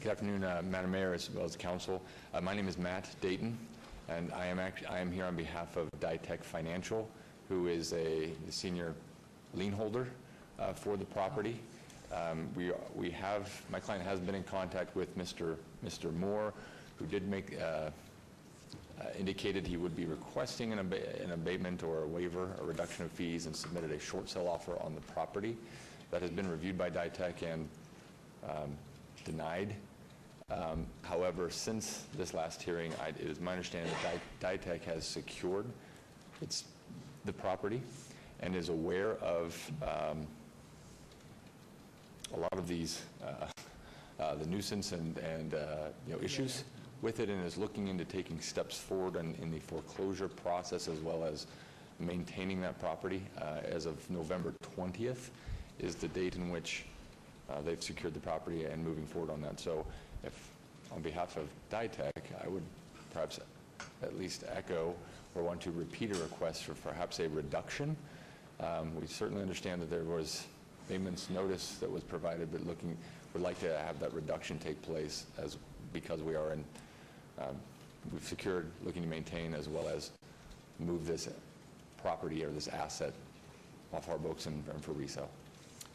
Good afternoon, Madam Mayor, as well as Council. My name is Matt Dayton, and I am here on behalf of Ditech Financial, who is the senior lien holder for the property. My client has been in contact with Mr. Moore, who did make indicated he would be requesting an abatement or a waiver, a reduction of fees, and submitted a short sale offer on the property. That has been reviewed by Ditech and denied. However, since this last hearing, it is my understanding that Ditech has secured the property and is aware of a lot of these the nuisance and issues with it, and is looking into taking steps forward in the foreclosure process, as well as maintaining that property as of November 20th is the date in which they've secured the property and moving forward on that. So if, on behalf of DITEC, I would perhaps at least echo or want to repeat a request for perhaps a reduction. We certainly understand that there was maintenance notice that was provided, but would like to have that reduction take place because we are we've secured, looking to maintain as well as move this property or this asset off our books and for resale.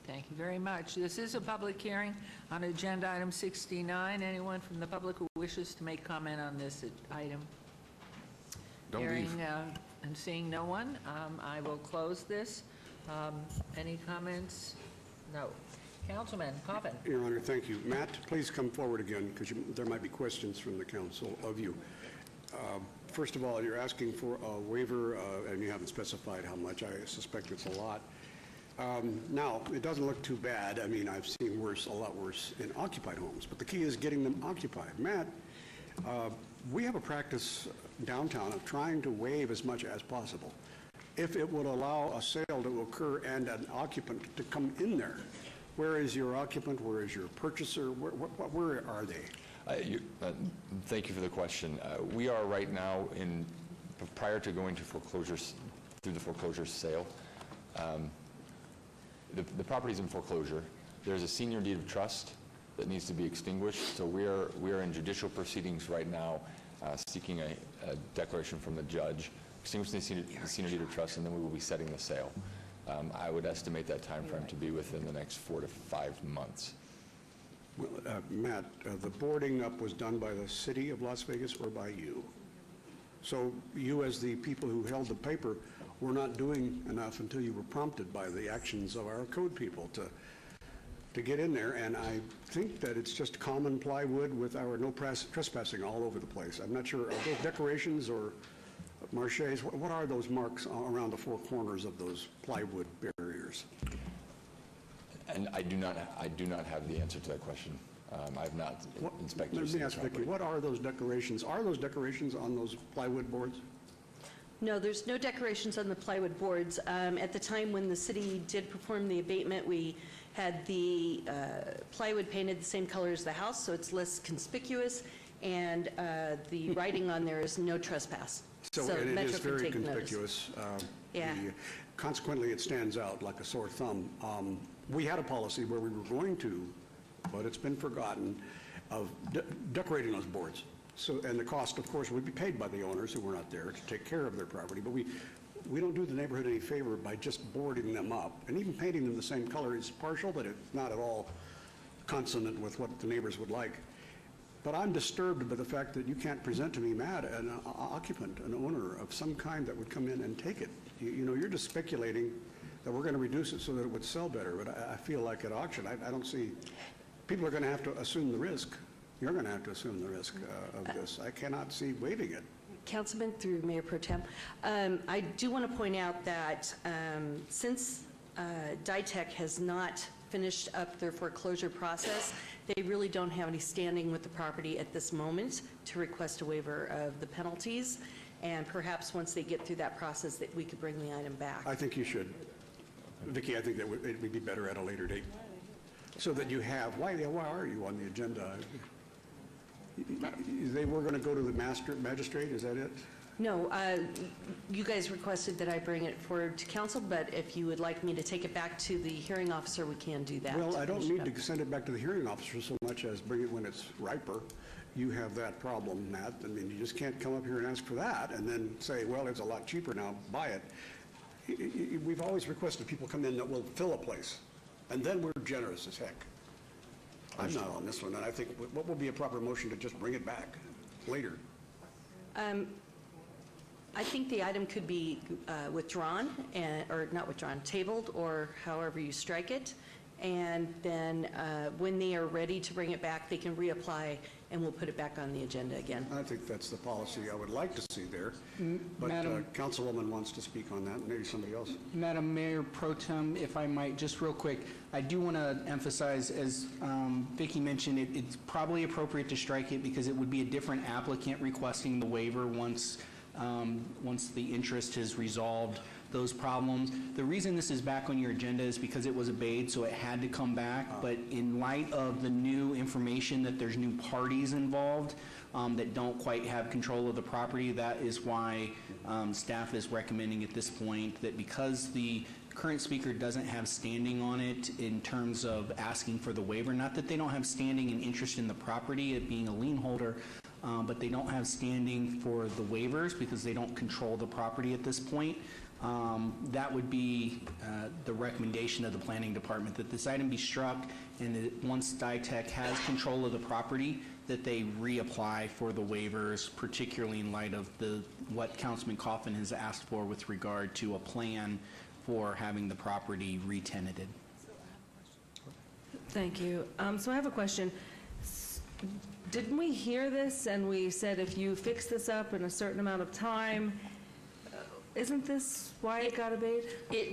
Thank you very much. This is a public hearing on agenda item 69. Anyone from the public who wishes to make comment on this item? Don't Hearing leave. and seeing no one, I will close this. Any comments? No. Councilman Coffin. Your Honor, thank you. Matt, please come forward again, because there might be questions from the council of you. First of all, you're asking for a waiver, and you haven't specified how much. I suspect it's a lot. Now, it doesn't look too bad. I mean, I've seen a lot worse in occupied homes, but the key is getting them occupied. Matt, we have a practice downtown of trying to waive as much as possible. If it would allow a sale to occur and an occupant to come in there, where is your occupant? Where is your purchaser? Where are they? Thank you for the question. We are right now prior to going to foreclosures, through the foreclosure sale, the property's in foreclosure. There's a senior deed of trust that needs to be extinguished, so we are in judicial proceedings right now seeking a declaration from the judge, extinguishing the senior deed of trust, and then we will be setting the sale. I would estimate that time frame to be within the next 4 to 5 months. Well, Matt, the boarding up was done by the city of Las Vegas or by you? So you, as the people who held the paper, were not doing enough until you were prompted by the actions of our code people to get in there. And I think that it's just common plywood with our no trespassing all over the place. I'm not sure, are those decorations or marches? What are those marks around the four corners of those plywood barriers? And I do not have the answer to that question. I've not inspected. Let me ask Vicki, what are those decorations? Are those decorations on those plywood boards? No, there's no decorations on the plywood boards. At the time when the city did perform the abatement, we had the plywood painted the same color as the house, so it's less conspicuous, and the writing on there is no trespass. So it Metro is can very take notice. conspicuous. Yeah. Consequently, it stands out like a sore thumb. We had a policy where we were going to, but it's been forgotten, of decorating those boards. So, and the cost, of course, would be paid by the owners who were not there to take care of their property. But we don't do the neighborhood any favor by just boarding them up. And even painting them the same color is partial, but it's not at all consonant with what the neighbors would like. But I'm disturbed by the fact that you can't present to me, Matt, an occupant, an owner of some kind that would come in and take it. You know, you're just speculating that we're going to reduce it so that it would sell better. But I feel like at auction, I don't see, people are going to have to assume the risk. You're going to have to assume the risk of this. I cannot see waiving it. Councilman, through Mayor Pro Tem, I do want to point out that since DITEC has not finished up their foreclosure process, they really don't have any standing with the property at this moment to request a waiver of the penalties. And perhaps once they get through that process, that we could bring the item back. I think you should. Vicki, I think that it would be better at a later date. So that you have, why are you on the agenda? They were going to go to the magistrate, is that it? No, you guys requested that I bring it forward to council, but if you would like me to take it back to the hearing officer, we can do that. Well, I don't need to send it back to the hearing officer so much as bring it when it's riper. You have that problem, Matt. I mean, you just can't come up here and ask for that and then say, well, it's a lot cheaper now, buy it. We've always requested people come in that will fill a place, and then we're generous as heck. I'm not on this one, and I think what would be a proper motion to just bring it back later? I think the item could be withdrawn, or not withdrawn, tabled, or however you strike it. And then when they are ready to bring it back, they can reapply, and we'll put it back on the agenda again. I think that's the policy I would like to see there. But Madam- Councilwoman wants to speak on that, maybe somebody else. Madam Mayor Pro Tem, if I might, just real quick, I do want to emphasize, as Vicki mentioned, it's probably appropriate to strike it because it would be a different applicant requesting the waiver once once the interest has resolved those problems. The reason this is back on your agenda is because it was abated, so it had to come back. But in light of the new information that there's new parties involved that don't quite have control of the property, that is why staff is recommending at this point that because the current speaker doesn't have standing on it in terms of asking for the waiver, not that they don't have standing and interest in the property, it being a lien holder, but they don't have standing for the waivers because they don't control the property at this point. That would be the recommendation of the planning department, that this item be struck and that once DITEC has control of the property, that they reapply for the waivers, particularly in light of what Councilman Coffin has asked for with regard to a plan for having the property re-tenanted. Thank you. So I have a question. Didn't we hear this and we said if you fix this up in a certain amount of time, isn't this why it got abated?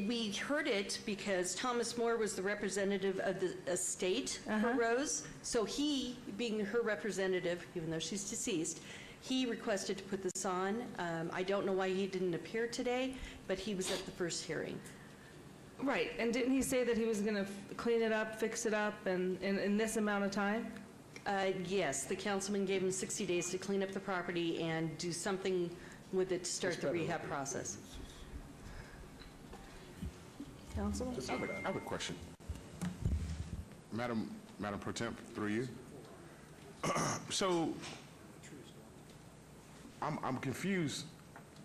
We heard it because Thomas Moore was the representative of the estate for Rose. So he, being her representative, even though she's deceased, he requested to put this on. I don't know why he didn't appear today, but he was at the first hearing. Right, and didn't he say that he was going to clean it up, fix it up, and in this amount of time? Yes, the councilman gave him 60 days to clean up the property and do something with it to start the rehab process. Council? I have a question. Madam Pro Temp, through you. So, I'm confused.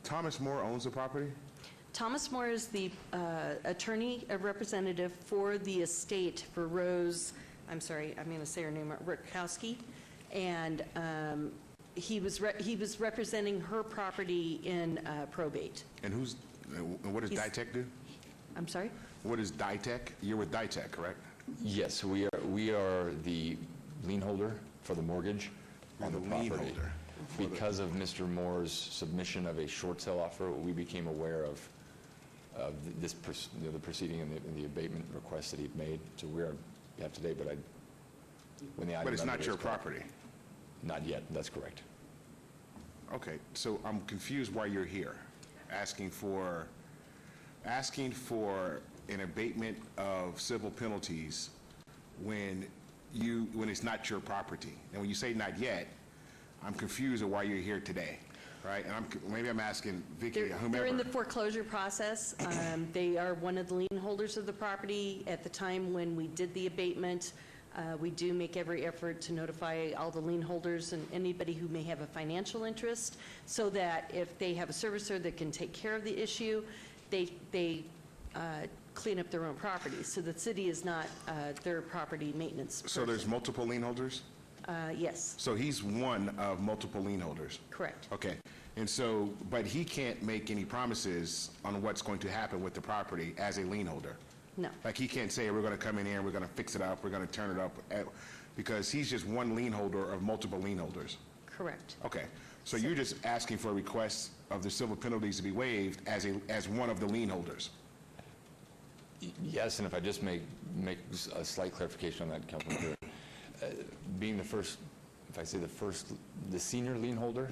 Thomas Moore owns the property? Thomas Moore is the attorney, a representative for the estate for Rose, I'm sorry, I'm going to say her name, Rutkowski, and he was representing her property in probate. And what does DITEC do? I'm sorry? What is DITEC? You're with DITEC, correct? Yes, we are the lien holder for the mortgage on the property. Lien holder. Because of Mr. Moore's submission of a short sale offer, we became aware of this, the proceeding and the abatement request that he'd made. So we are up to date, but when the item But it's number not is your correct. property? Not yet, that's correct. Okay, so I'm confused why you're here, asking for an abatement of civil penalties when it's not your property. And when you say not yet, I'm confused of why you're here today, right? And maybe I'm asking Vicky, whomever. They're in the foreclosure process. They are one of the lien holders of the property. At the time when we did the abatement, we do make every effort to notify all the lien holders and anybody who may have a financial interest so that if they have a servicer that can take care of the issue, they clean up their own property. So the city is not their property maintenance person. So there's multiple lien holders? Yes, So he's one of multiple lien holders? correct. Okay, and so, but he can't make any promises on what's going to happen with the property as a lien holder? No. Like he can't say, we're going to come in here, and we're going to fix it up, we're going to turn it up, because he's just one lien holder of multiple lien holders? Correct. Okay, so you're just asking for a request of the civil penalties to be waived as one of the lien holders? Yes, and if I just make a slight clarification on that, Councilman Stewart. Being the first, if I say the senior lien holder,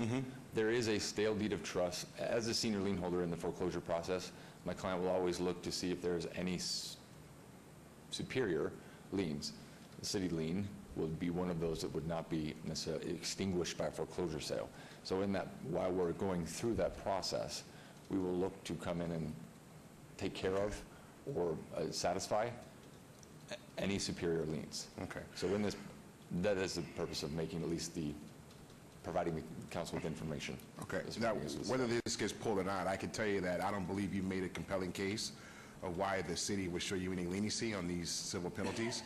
there is a stale deed of trust. As a senior lien holder in the foreclosure process, my client will always look to see if there's any superior liens. The city lien would be one of those that would not be necessarily extinguished by a foreclosure sale. So in that, while we're going through that process, we will look to come in and take care of or satisfy any superior liens. Okay. So in this, that is the purpose of making at least providing the council with information. Okay, now, whether this gets pulled or not, I can tell you that I don't believe you made a compelling case of why the city would show you any leniency on these civil penalties.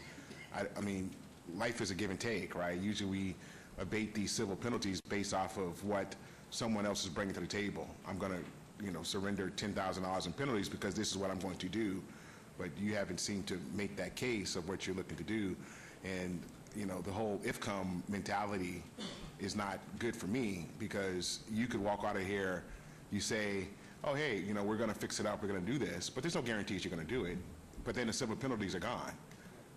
I mean, life is a give and take, right? Usually we abate these civil penalties based off of what someone else is bringing to the table. I'm going to, surrender $10,000 in penalties because this is what I'm going to do. But you haven't seemed to make that case of what you're looking to do. And, the whole IFCOM mentality is not good for me because you could walk out of here, you say, oh, hey, we're going to fix it up, we're going to do this, but there's no guarantees you're going to do it. But then the civil penalties are gone,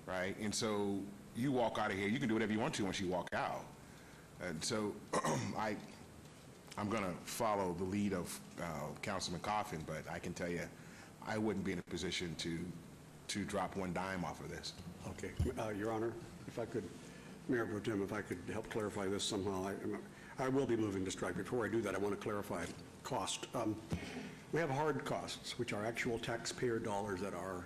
right? And so you walk out of here, you can do whatever you want to once you walk out. And so I'm going to follow the lead of Councilman Coffin, but I can tell you, I wouldn't be in a position to drop one dime off of this. Okay, Your Honor, if I could, Mayor Pro Tem, if I could help clarify this somehow. I will be moving to strike. Before I do that, I want to clarify cost. We have hard costs, which are actual taxpayer dollars that are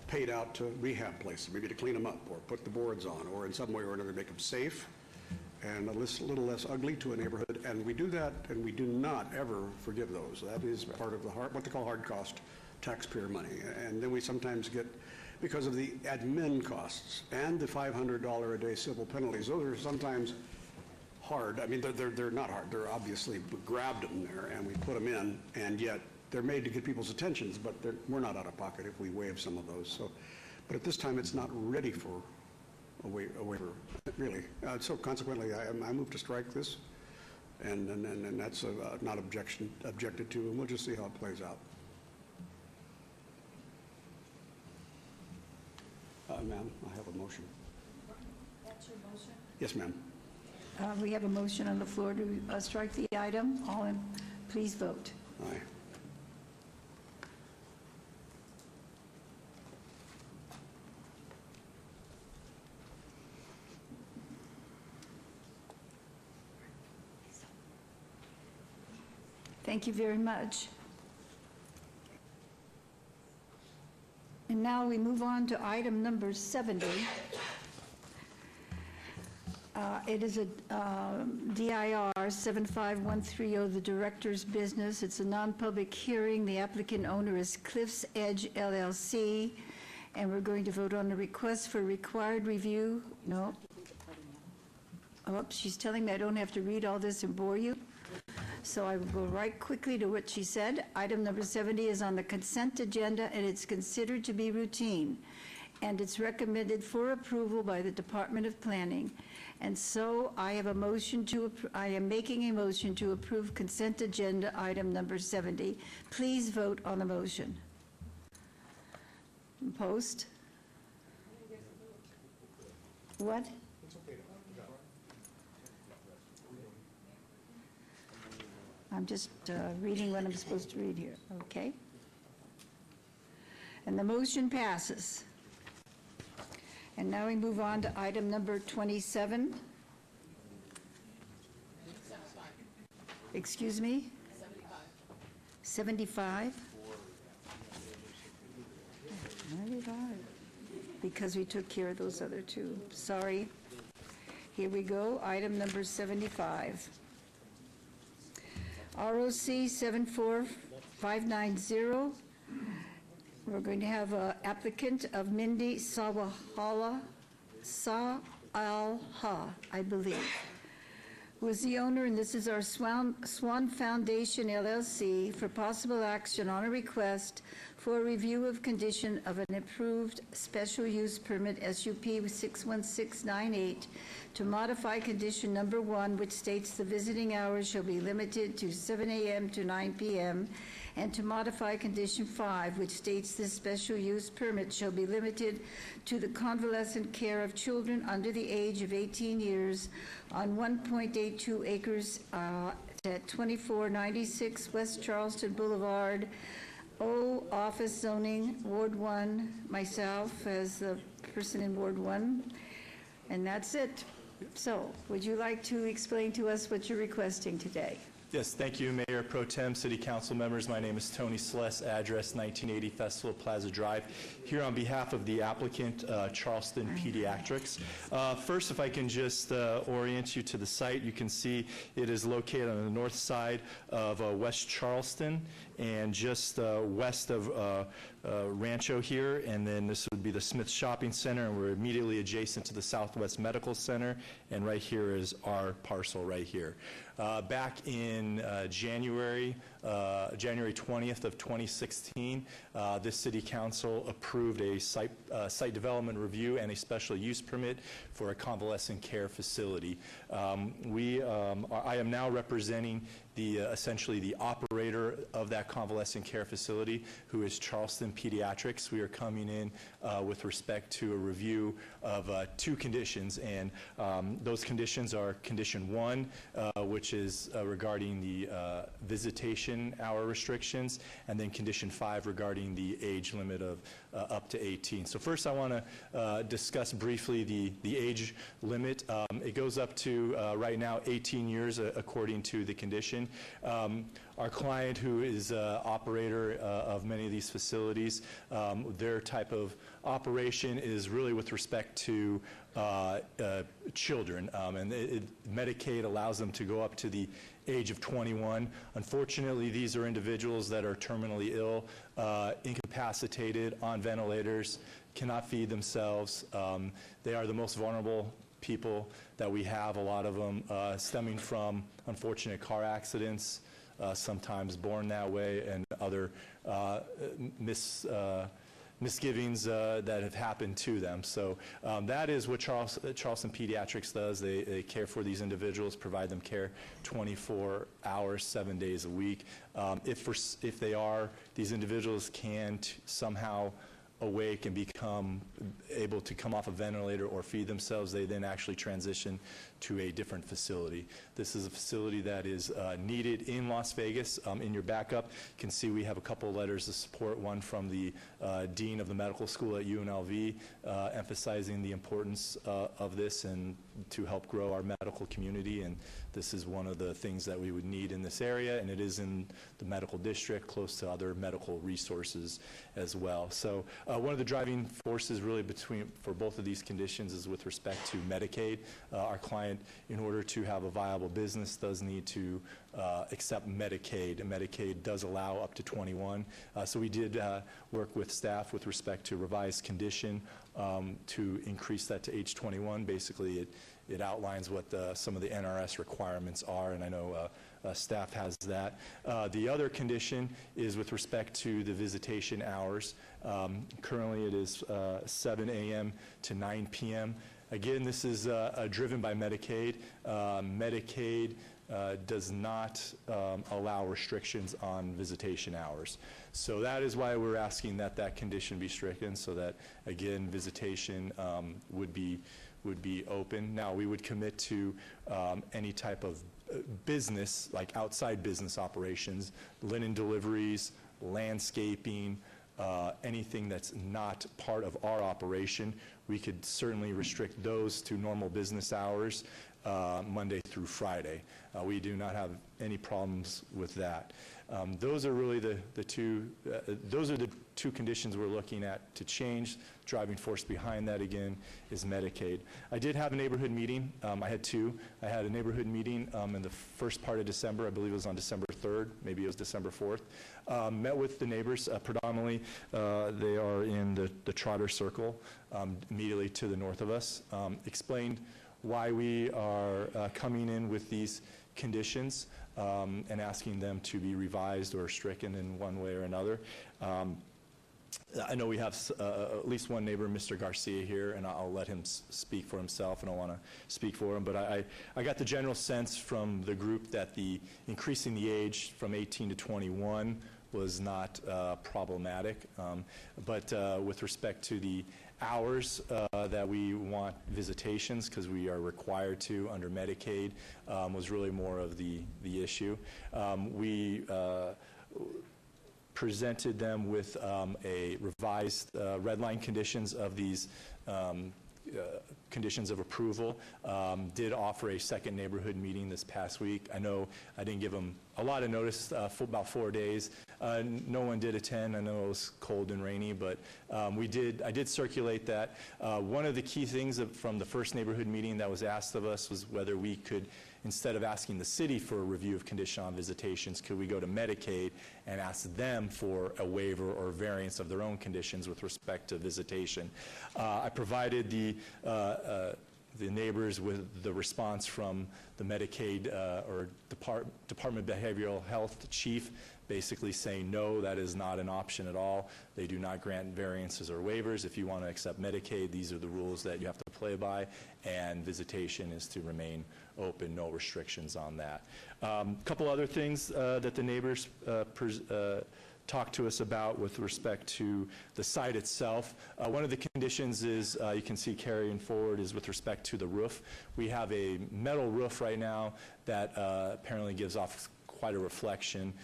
paid out to rehab places, maybe to clean them up or put the boards on, or in some way or another make them safe and a little less ugly to a neighborhood. And we do that, and we do not ever forgive those. That is part of the what they call hard cost taxpayer money. And then we sometimes get, because of the admin costs and the $500 a day civil penalties, those are sometimes hard. I mean, they're not hard. They're obviously, we grabbed them there and we put them in, and yet they're made to get people's attentions, but we're not out of pocket if we waive some of those. So, but at this time, it's not ready for a waiver, really. So consequently, I move to strike this, and that's not objected to, and we'll just see how it plays out. Ma'am, I have a motion. That's your motion? Yes, ma'am. We have a motion on the floor to strike the item. All in, please vote. Aye. Thank you very much. And now we move on to item number 70. It is a DIR 75130, the director's business. It's a non-public hearing. The applicant owner is Cliffs Edge LLC, and we're going to vote on the request for required review. No. Oh, she's telling me I don't have to read all this and bore you. So I will go right quickly to what she said. Item number 70 is on the consent agenda, and it's considered to be routine, and it's recommended for approval by the Department of Planning. And so I have a motion to, I am making a motion to approve consent agenda item number 70. Please vote on the motion. Post. What? I'm just reading what I'm supposed to read here, okay? And the motion passes. And now we move on to item number 27. Excuse me? 75. 75. Because we took care of those other two. Sorry. Here we go, item number 75. ROC 74590. We're going to have an applicant of Mindy Sa'alha, I believe, who is the owner, and this is our Swan Foundation LLC, for possible action on a request for a review of condition of an approved special use permit SUP 61698 to modify condition number 1, which states the visiting hours shall be limited to 7 a.m. to 9 p.m., and to modify condition 5, which states this special use permit shall be limited to the convalescent care of children under the age of 18 years on 1.82 acres at 2496 West Charleston Boulevard, O Office Zoning, Ward 1, myself as the person in Ward 1, and that's it. So, would you like to explain to us what you're requesting today? Yes, thank you, Mayor Pro Tem, City Council members. My name is Tony Celeste, address 1980 Festival Plaza Drive. Here on behalf of the applicant, Charleston Pediatrics. First, if I can just orient you to the site, you can see it is located on the north side of West Charleston and just west of Rancho here, and then this would be the Smith Shopping Center, and we're immediately adjacent to the Southwest Medical Center, and right here is our parcel right here. Back in January 20th of 2016, this City Council approved a site development review and a special use permit for a convalescent care facility. I am now representing essentially the operator of that convalescent care facility, who is Charleston Pediatrics. We are coming in with respect to a review of 2 conditions, and those conditions are Condition 1, which is regarding the visitation hour restrictions, and then Condition 5 regarding the age limit of up to 18. So first I want to discuss briefly the age limit. It goes up to right now 18 years according to the condition. Our client, who is operator of many of these facilities, their type of operation is really with respect to children, and Medicaid allows them to go up to the age of 21. Unfortunately, these are individuals that are terminally ill, incapacitated, on ventilators, cannot feed themselves. They are the most vulnerable people that we have, a lot of them stemming from unfortunate car accidents, sometimes born that way, and other misgivings that have happened to them. So that is what Charleston Pediatrics does. They care for these individuals, provide them care 24 hours, 7 days a week. If these individuals can somehow awake and become able to come off a ventilator or feed themselves, they then actually transition to a different facility. This is a facility that is needed in Las Vegas. In your backup, you can see we have a couple of letters of support, one from the Dean of the Medical School at UNLV, emphasizing the importance of this and to help grow our medical community, and this is one of the things that we would need in this area, and it is in the medical district, close to other medical resources as well. So one of the driving forces really for both of these conditions is with respect to Medicaid. Our client, in order to have a viable business, does need to accept Medicaid, and Medicaid does allow up to 21. So we did work with staff with respect to revised condition to increase that to age 21. Basically, it outlines what some of the NRS requirements are, and I know staff has that. The other condition is with respect to the visitation hours. Currently, it is 7 a.m. to 9 p.m. Again, this is driven by Medicaid. Medicaid does not allow restrictions on visitation hours. So that is why we're asking that that condition be stricken, so that, again, visitation would be open. Now, we would commit to any type of business, like outside business operations, linen deliveries, landscaping, anything that's not part of our operation. We could certainly restrict those to normal business hours, Monday through Friday. We do not have any problems with that. Those are really the two conditions we're looking at to change. Driving force behind that, again, is Medicaid. I did have a neighborhood meeting. I had 2. I had a neighborhood meeting in the first part of December. I believe it was on December 3rd. Maybe it was December 4th. Met with the neighbors. Predominantly, they are in the Trotter Circle, immediately to the north of us. Explained why we are coming in with these conditions and asking them to be revised or stricken in one way or another. I know we have at least one neighbor, Mr. Garcia, here, and I'll let him speak for himself, and I want to speak for him. But I got the general sense from the group that the increasing the age from 18 to 21 was not problematic. But with respect to the hours that we want visitations, because we are required to under Medicaid, was really more of the issue. We presented them with a revised red line conditions of these conditions of approval. Did offer a second neighborhood meeting this past week. I know I didn't give them a lot of notice, for about 4 days. No one did attend. I know it was cold and rainy, but I did circulate that. One of the key things from the first neighborhood meeting that was asked of us was whether we could, instead of asking the city for a review of condition on visitations, could we go to Medicaid and ask them for a waiver or variance of their own conditions with respect to visitation. I provided the neighbors with the response from the Medicaid or Department of Behavioral Health chief, basically saying, no, that is not an option at all. They do not grant variances or waivers. If you want to accept Medicaid, these are the rules that you have to play by, and visitation is to remain open, no restrictions on that. Couple other things that the neighbors talked to us about with respect to the site itself. One of the conditions is, you can see carrying forward, is with respect to the roof. We have a metal roof right now that apparently gives off quite a reflection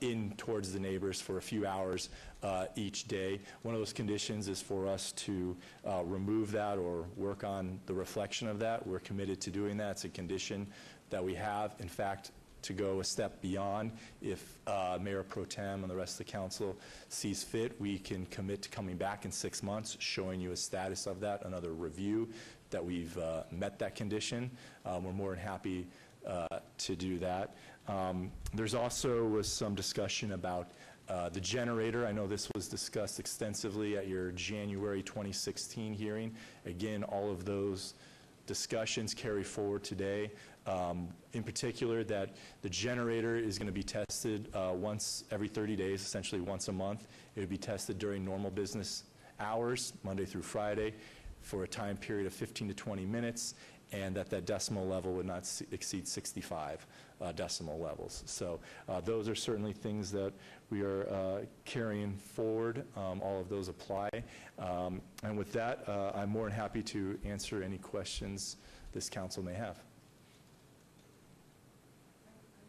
in towards the neighbors for a few hours each day. One of those conditions is for us to remove that or work on the reflection of that. We're committed to doing that. It's a condition that we have. In fact, to go a step beyond, if Mayor Pro Tem and the rest of the council sees fit, we can commit to coming back in 6 months, showing you a status of that, another review that we've met that condition. We're more than happy to do that. There's also was some discussion about the generator. I know this was discussed extensively at your January 2016 hearing. Again, all of those discussions carry forward today. In particular, that the generator is going to be tested once every 30 days, essentially once a month. It would be tested during normal business hours, Monday through Friday, for a time period of 15 to 20 minutes, and that decimal level would not exceed 65 decimal levels. So those are certainly things that we are carrying forward. All of those apply. And with that, I'm more than happy to answer any questions this council may have.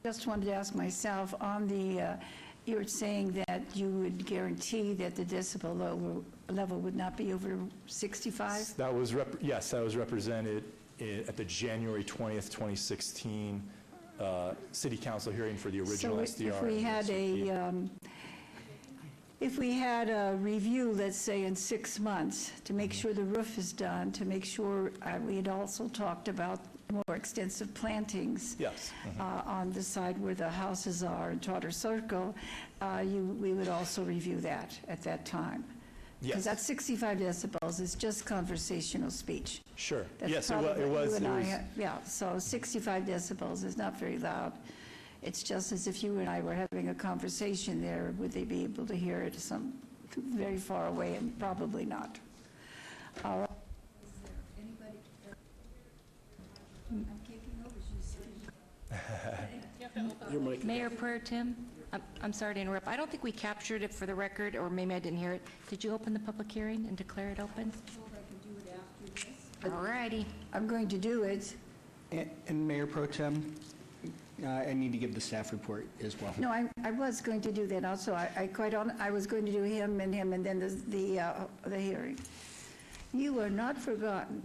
Just wanted to ask myself, on the, you were saying that you would guarantee that the decibel level would not be over 65? That was, yes, that was represented at the January 20th, 2016 City Council hearing for the original SDR. If we had a review, let's say in 6 months, to make sure the roof is done, to make sure, we had also talked about more extensive plantings. Yes. On the side where the houses are in Trotter Circle, we would also review that at that time. Yes. Because that 65 decibels is just conversational speech. Sure. That's yes, probably it what was. you and I, yeah, so 65 decibels is not very loud. It's just as if you and I were having a conversation there. Would they be able to hear it very far away? And probably not. All right. Mayor Pro Tem, I'm sorry to interrupt. I don't think we captured it for the record, or maybe I didn't hear it. Did you open the public hearing and declare it open? All righty. I'm going to do it. And Mayor Pro Tem, I need to give the staff report as well. No, I was going to do that also. I was going to do him, and then the hearing. You are not forgotten.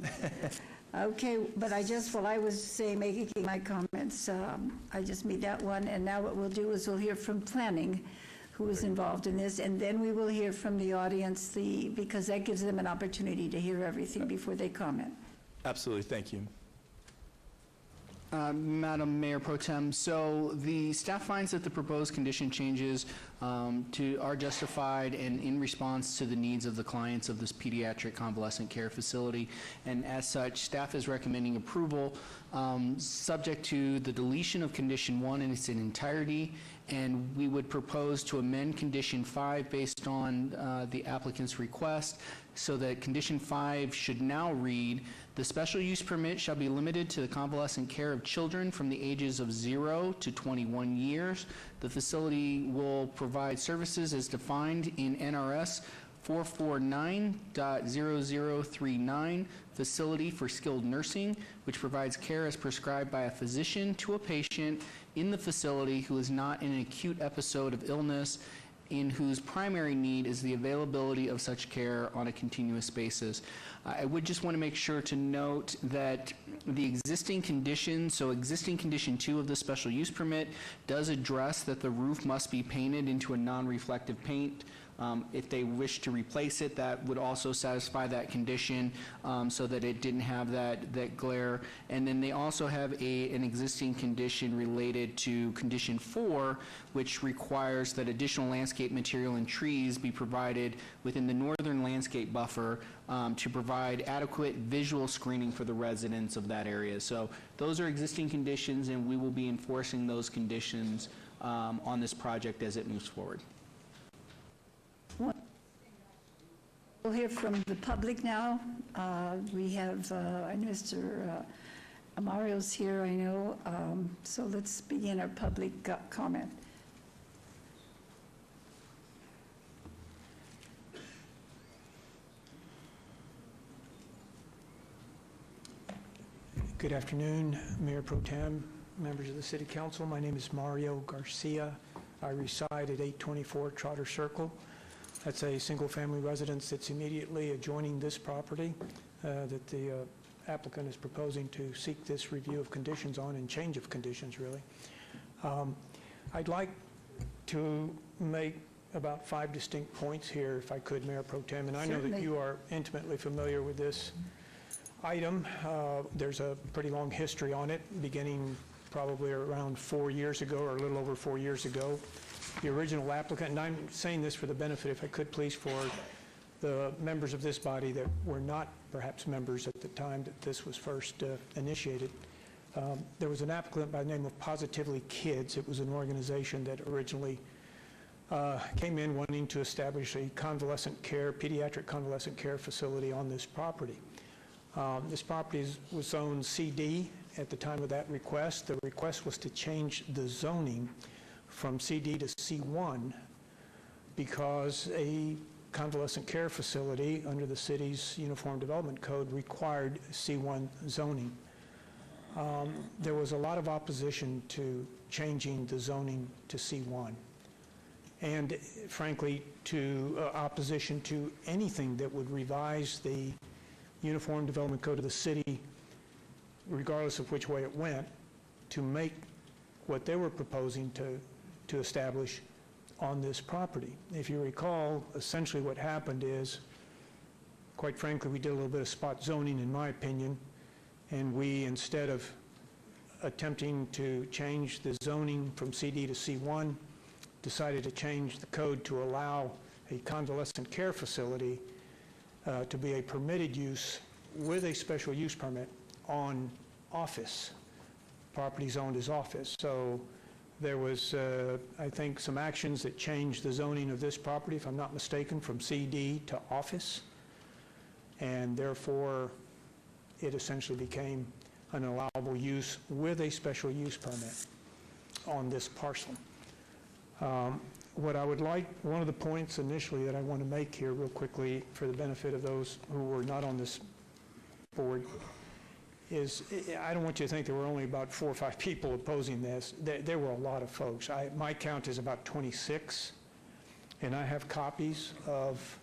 Okay, but while I was making my comments, I just made that one, and now what we'll do is we'll hear from planning, who is involved in this, and then we will hear from the audience, because that gives them an opportunity to hear everything before they comment. Absolutely, thank you. Madam Mayor Pro Tem, so the staff finds that the proposed condition changes are justified and in response to the needs of the clients of this pediatric convalescent care facility, and as such, staff is recommending approval subject to the deletion of Condition 1 in its entirety, and we would propose to amend Condition 5 based on the applicant's request, so that Condition 5 should now read, the special use permit shall be limited to the convalescent care of children from the ages of 0 to 21 years. The facility will provide services as defined in NRS 449.0039, Facility for Skilled Nursing, which provides care as prescribed by a physician to a patient in the facility who is not in an acute episode of illness, in whose primary need is the availability of such care on a continuous basis. I would just want to make sure to note that the existing condition, so existing Condition 2 of the special use permit, does address that the roof must be painted into a non-reflective paint. If they wish to replace it, that would also satisfy that condition, so that it didn't have that glare. And then they also have an existing condition related to Condition 4, which requires that additional landscape material and trees be provided within the northern landscape buffer to provide adequate visual screening for the residents of that area. So those are existing conditions, and we will be enforcing those conditions on this project as it moves forward. We'll hear from the public now. We have, I know Mr. Amario's here, I know. So let's begin our public comment. Good afternoon, Mayor Pro Tem, members of the City Council. My name is Mario Garcia. I reside at 824 Trotter Circle. That's a single-family residence that's immediately adjoining this property that the applicant is proposing to seek this review of conditions on and change of conditions, really. I'd like to make about 5 distinct points here, if I could, Mayor Pro Tem, and I know that you are intimately familiar with this item. There's a pretty long history on it, beginning probably around 4 years ago, or a little over 4 years ago. The original applicant, and I'm saying this for the benefit, if I could please, for the members of this body that were not perhaps members at the time that this was first initiated. There was an applicant by the name of Positively Kids. It was an organization that originally came in wanting to establish a convalescent care, pediatric convalescent care facility on this property. This property was zoned CD at the time of that request. The request was to change the zoning from CD to C1 because a convalescent care facility under the city's Uniform Development Code required C1 zoning. There was a lot of opposition to changing the zoning to C1 and frankly to opposition to anything that would revise the Uniform Development Code of the city, regardless of which way it went, to make what they were proposing to establish on this property. If you recall, essentially what happened is, quite frankly, we did a little bit of spot zoning, in my opinion, and we, instead of attempting to change the zoning from CD to C1, decided to change the code to allow a convalescent care facility to be a permitted use with a special use permit on office, property zoned as office. So there was, I think, some actions that changed the zoning of this property, if I'm not mistaken, from CD to office, and therefore it essentially became an allowable use with a special use permit on this parcel. What I would like, one of the points initially that I want to make here real quickly for the benefit of those who were not on this board is, I don't want you to think there were only about 4 or 5 people opposing this. There were a lot of folks. My count is about 26, and I have copies of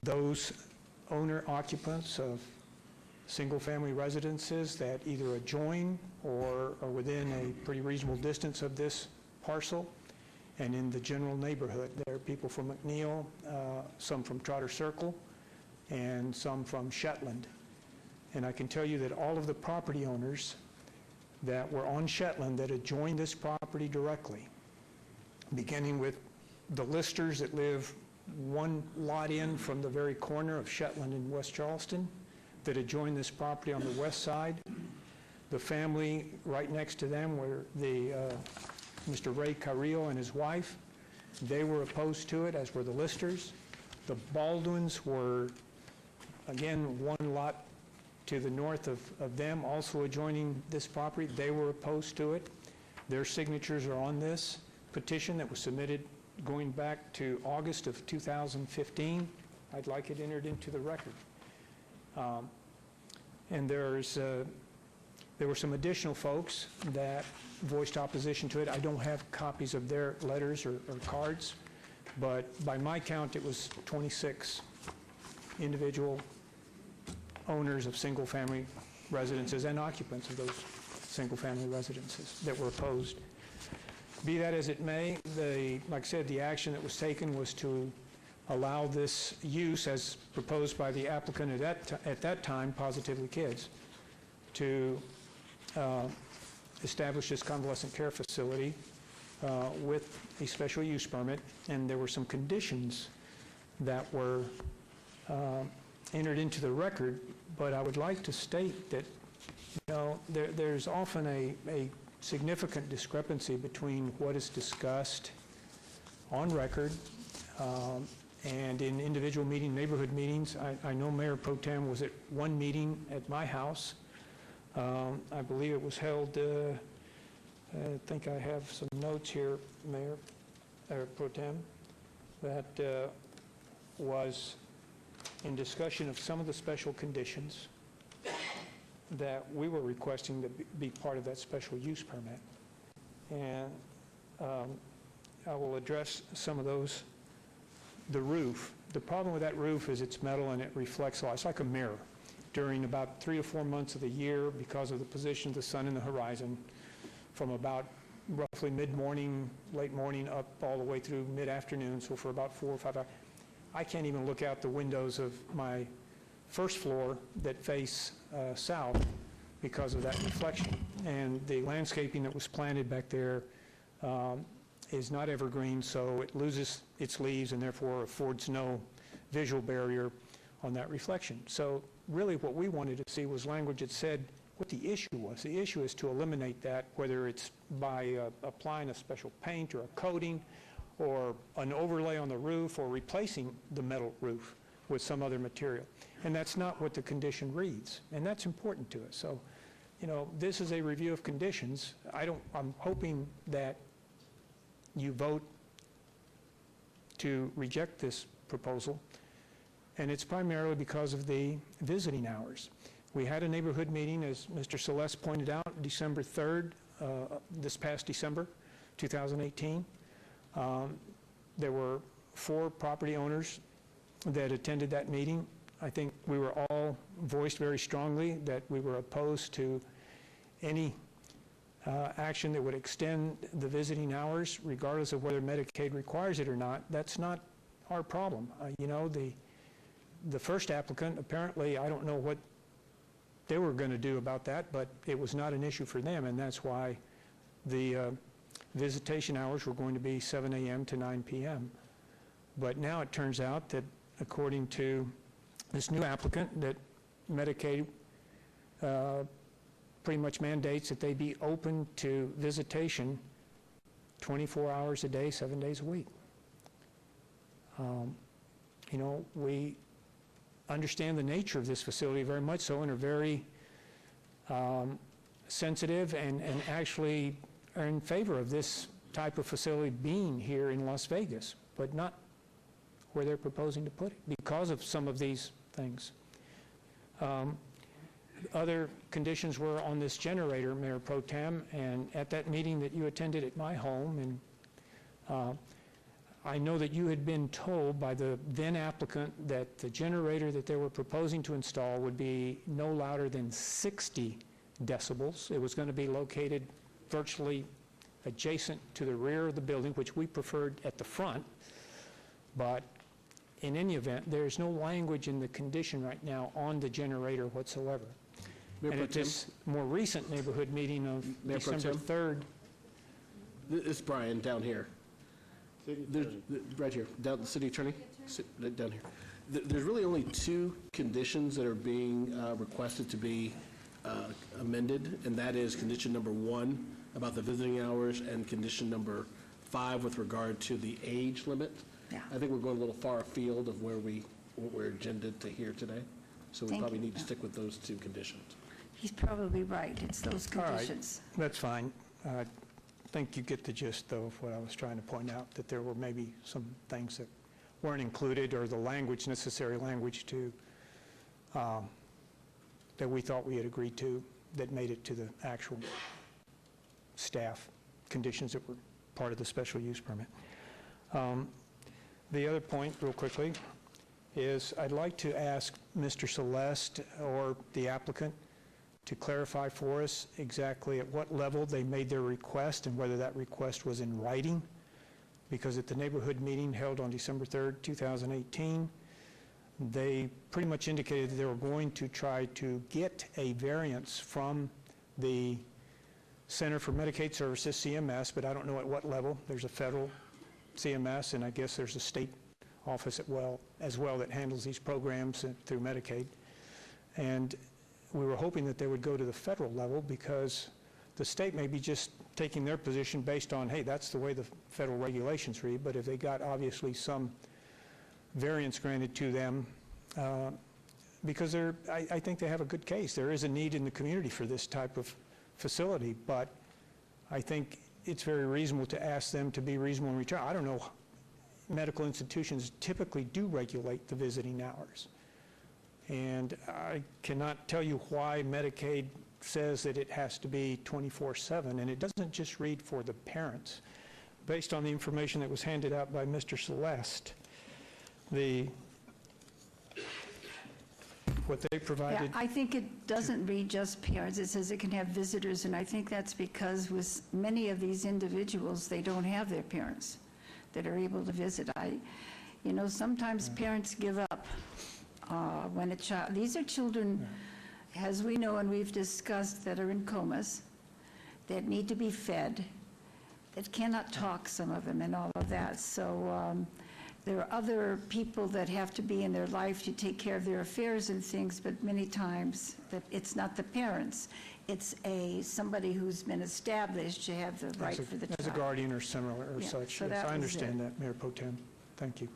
those owner occupants of single-family residences that either adjoin or are within a pretty reasonable distance of this parcel and in the general neighborhood. There are people from McNeil, some from Trotter Circle, and some from Shetland. And I can tell you that all of the property owners that were on Shetland that adjoined this property directly, beginning with the Listers that live one lot in from the very corner of Shetland and West Charleston, that adjoined this property on the west side. The family right next to them were the Mr. Ray Carrillo and his wife. They were opposed to it, as were the Listers. The Baldwins were, again, one lot to the north of them, also adjoining this property. They were opposed to it. Their signatures are on this petition that was submitted going back to August of 2015. I'd like it entered into the record. And there were some additional folks that voiced opposition to it. I don't have copies of their letters or cards, but by my count, it was 26 individual owners of single-family residences and occupants of those single-family residences that were opposed. Be that as it may, like I said, the action that was taken was to allow this use, as proposed by the applicant at that time, Positively Kids, to establish this convalescent care facility with a special use permit, and there were some conditions that were entered into the record, but I would like to state that, you know, there's often a significant discrepancy between what is discussed on record and in individual neighborhood meetings. I know Mayor Pro Tem was at one meeting at my house. I believe it was held, I think I have some notes here, Mayor Pro Tem, that was in discussion of some of the special conditions that we were requesting to be part of that special use permit. And I will address some of those. The roof. The problem with that roof is it's metal and it reflects light. It's like a mirror. During about 3 or 4 months of the year, because of the position of the sun in the horizon, from about roughly mid-morning, late morning, up all the way through mid-afternoon, so for about 4 or 5 hours, I can't even look out the windows of my first floor that face south because of that reflection. And the landscaping that was planted back there is not evergreen, so it loses its leaves and therefore affords no visual barrier on that reflection. So really what we wanted to see was language that said what the issue was. The issue is to eliminate that, whether it's by applying a special paint or a coating or an overlay on the roof or replacing the metal roof with some other material. And that's not what the condition reads, and that's important to us. So, you know, this is a review of conditions. I'm hoping that you vote to reject this proposal, and it's primarily because of the visiting hours. We had a neighborhood meeting, as Mr. Celeste pointed out, December 3rd, this past December, 2018. There were 4 property owners that attended that meeting. I think we were all voiced very strongly that we were opposed to any action that would extend the visiting hours, regardless of whether Medicaid requires it or not. That's not our problem. You know, the first applicant, apparently, I don't know what they were going to do about that, but it was not an issue for them, and that's why the visitation hours were going to be 7 a.m. to 9 p.m. But now it turns out that, according to this new applicant, that Medicaid pretty much mandates that they be open to visitation 24 hours a day, 7 days a week. You know, we understand the nature of this facility very much so and are very sensitive and actually are in favor of this type of facility being here in Las Vegas, but not where they're proposing to put it because of some of these things. Other conditions were on this generator, Mayor Pro Tem, and at that meeting that you attended at my home, and I know that you had been told by the then applicant that the generator that they were proposing to install would be no louder than 60 decibels. It was going to be located virtually adjacent to the rear of the building, which we preferred at the front, but in any event, there's no language in the condition right now on the generator whatsoever. Mayor And Pro at Tem? this more recent neighborhood meeting of Mayor Pro December Tem? 3rd, This is Brian, down here. Right here, down, the city attorney, down here. There's really only 2 conditions that are being requested to be amended, and that is condition number 1 about the visiting hours and condition number 5 with regard to the age limit. Yeah. I think we're going a little far afield of what we're agended to hear today, so we Thank probably you. need to stick with those 2 conditions. He's probably right. It's those all right, conditions. that's fine. I think you get the gist, though, of what I was trying to point out, that there were maybe some things that weren't included or the language, necessary language to, that we thought we had agreed to that made it to the actual staff conditions that were part of the special use permit. The other point, real quickly, is I'd like to ask Mr. Celeste or the applicant to clarify for us exactly at what level they made their request and whether that request was in writing, because at the neighborhood meeting held on December 3rd, 2018, they pretty much indicated that they were going to try to get a variance from the Center for Medicaid Services, CMS, but I don't know at what level. There's a federal CMS, and I guess there's a state office as well that handles these programs through Medicaid. And we were hoping that they would go to the federal level because the state may be just taking their position based on, hey, that's the way the federal regulations read, but if they got obviously some variance granted to them because I think they have a good case. There is a need in the community for this type of facility, but I think it's very reasonable to ask them to be reasonable in return. I don't know, medical institutions typically do regulate the visiting hours. And I cannot tell you why Medicaid says that it has to be 24/7, and it doesn't just read for the parents. Based on the information that was handed out by Mr. Celeste, what they provided. Yeah, I think it doesn't read just parents. It says it can have visitors, and I think that's because with many of these individuals, they don't have their parents that are able to visit. Sometimes parents give up when a child, these are children, as we know and we've discussed, that are in comas, that need to be fed, that cannot talk, some of them, and all of that. So there are other people that have to be in their life to take care of their affairs and things, but many times that it's not the parents. It's somebody who's been established to have the right for the child. As a guardian or similar or Yeah, such. so Yes, that I was understand it. that, Mayor Pro Tem. Thank you.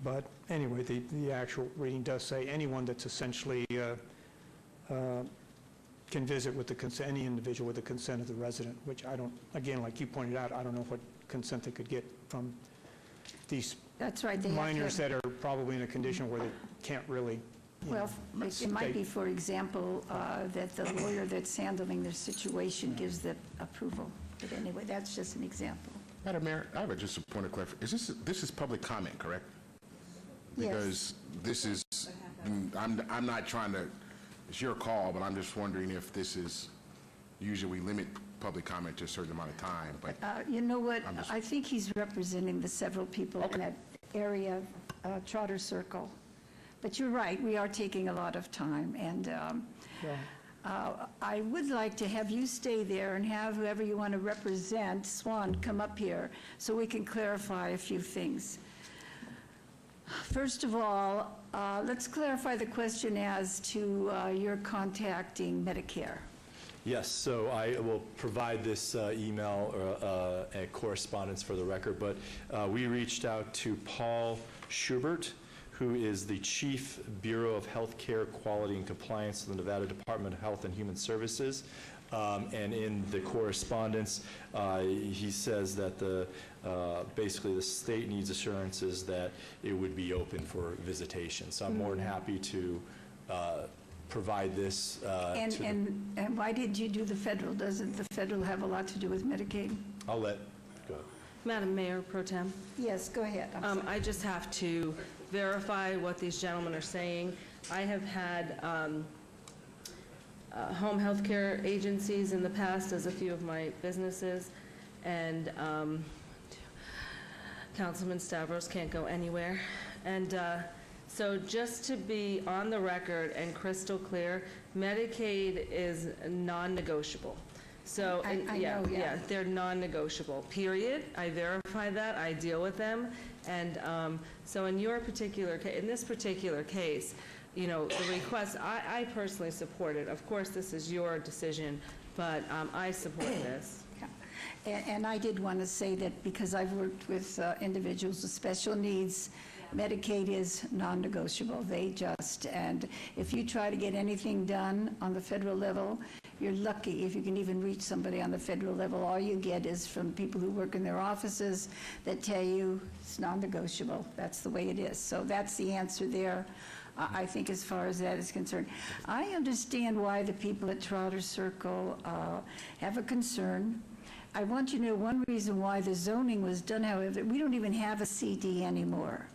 But anyway, the actual reading does say anyone that's essentially can visit with the consent, any individual with the consent of the resident, which I don't, again, like you pointed out, I don't know what consent they could get from these That's right. They have to minors have- that are probably in a condition where they can't really, Well, it might be, for example, that the lawyer that's handling their situation gives the approval. But anyway, that's just an example. Madam Mayor, I have just a point of clarification. This is public comment, correct? Yes. Because this is, I'm not trying to, it's your call, but I'm just wondering if this is, usually we limit public comment to a certain amount of time, but You know what? I think he's representing the several people in that area, Trotter Circle. But you're right, we are taking a lot of time, and I would like to have you stay there and have whoever you want to represent, Swan, come up here so we can clarify a few things. First of all, let's clarify the question as to your contacting Medicare. Yes, so I will provide this email and correspondence for the record, but we reached out to Paul Schubert, who is the Chief Bureau of Healthcare Quality and Compliance of the Nevada Department of Health and Human Services. And in the correspondence, he says that basically the state needs assurances that it would be open for visitation. So I'm more than happy to provide this And why did you do the federal? Doesn't the federal have a lot to do with Medicaid? I'll let go. Madam Mayor Pro Tem? Yes, go ahead. I'm sorry. I just have to verify what these gentlemen are saying. I have had home health care agencies in the past as a few of my businesses, and Councilman Stavros can't go anywhere. And so just to be on the record and crystal clear, Medicaid is non-negotiable. So, I know, yeah. they're non-negotiable, period. I verify that, I deal with them. And so in your particular case, in this particular case, the request, I personally support it. Of course, this is your decision, but I support this. And I did want to say that because I've worked with individuals with special needs, Medicaid is non-negotiable. And if you try to get anything done on the federal level, you're lucky if you can even reach somebody on the federal level. All you get is from people who work in their offices that tell you it's non-negotiable. That's the way it is. So that's the answer there, I think, as far as that is concerned. I understand why the people at Trotter Circle have a concern. I want you to know one reason why the zoning was done, however, we don't even have a CD anymore.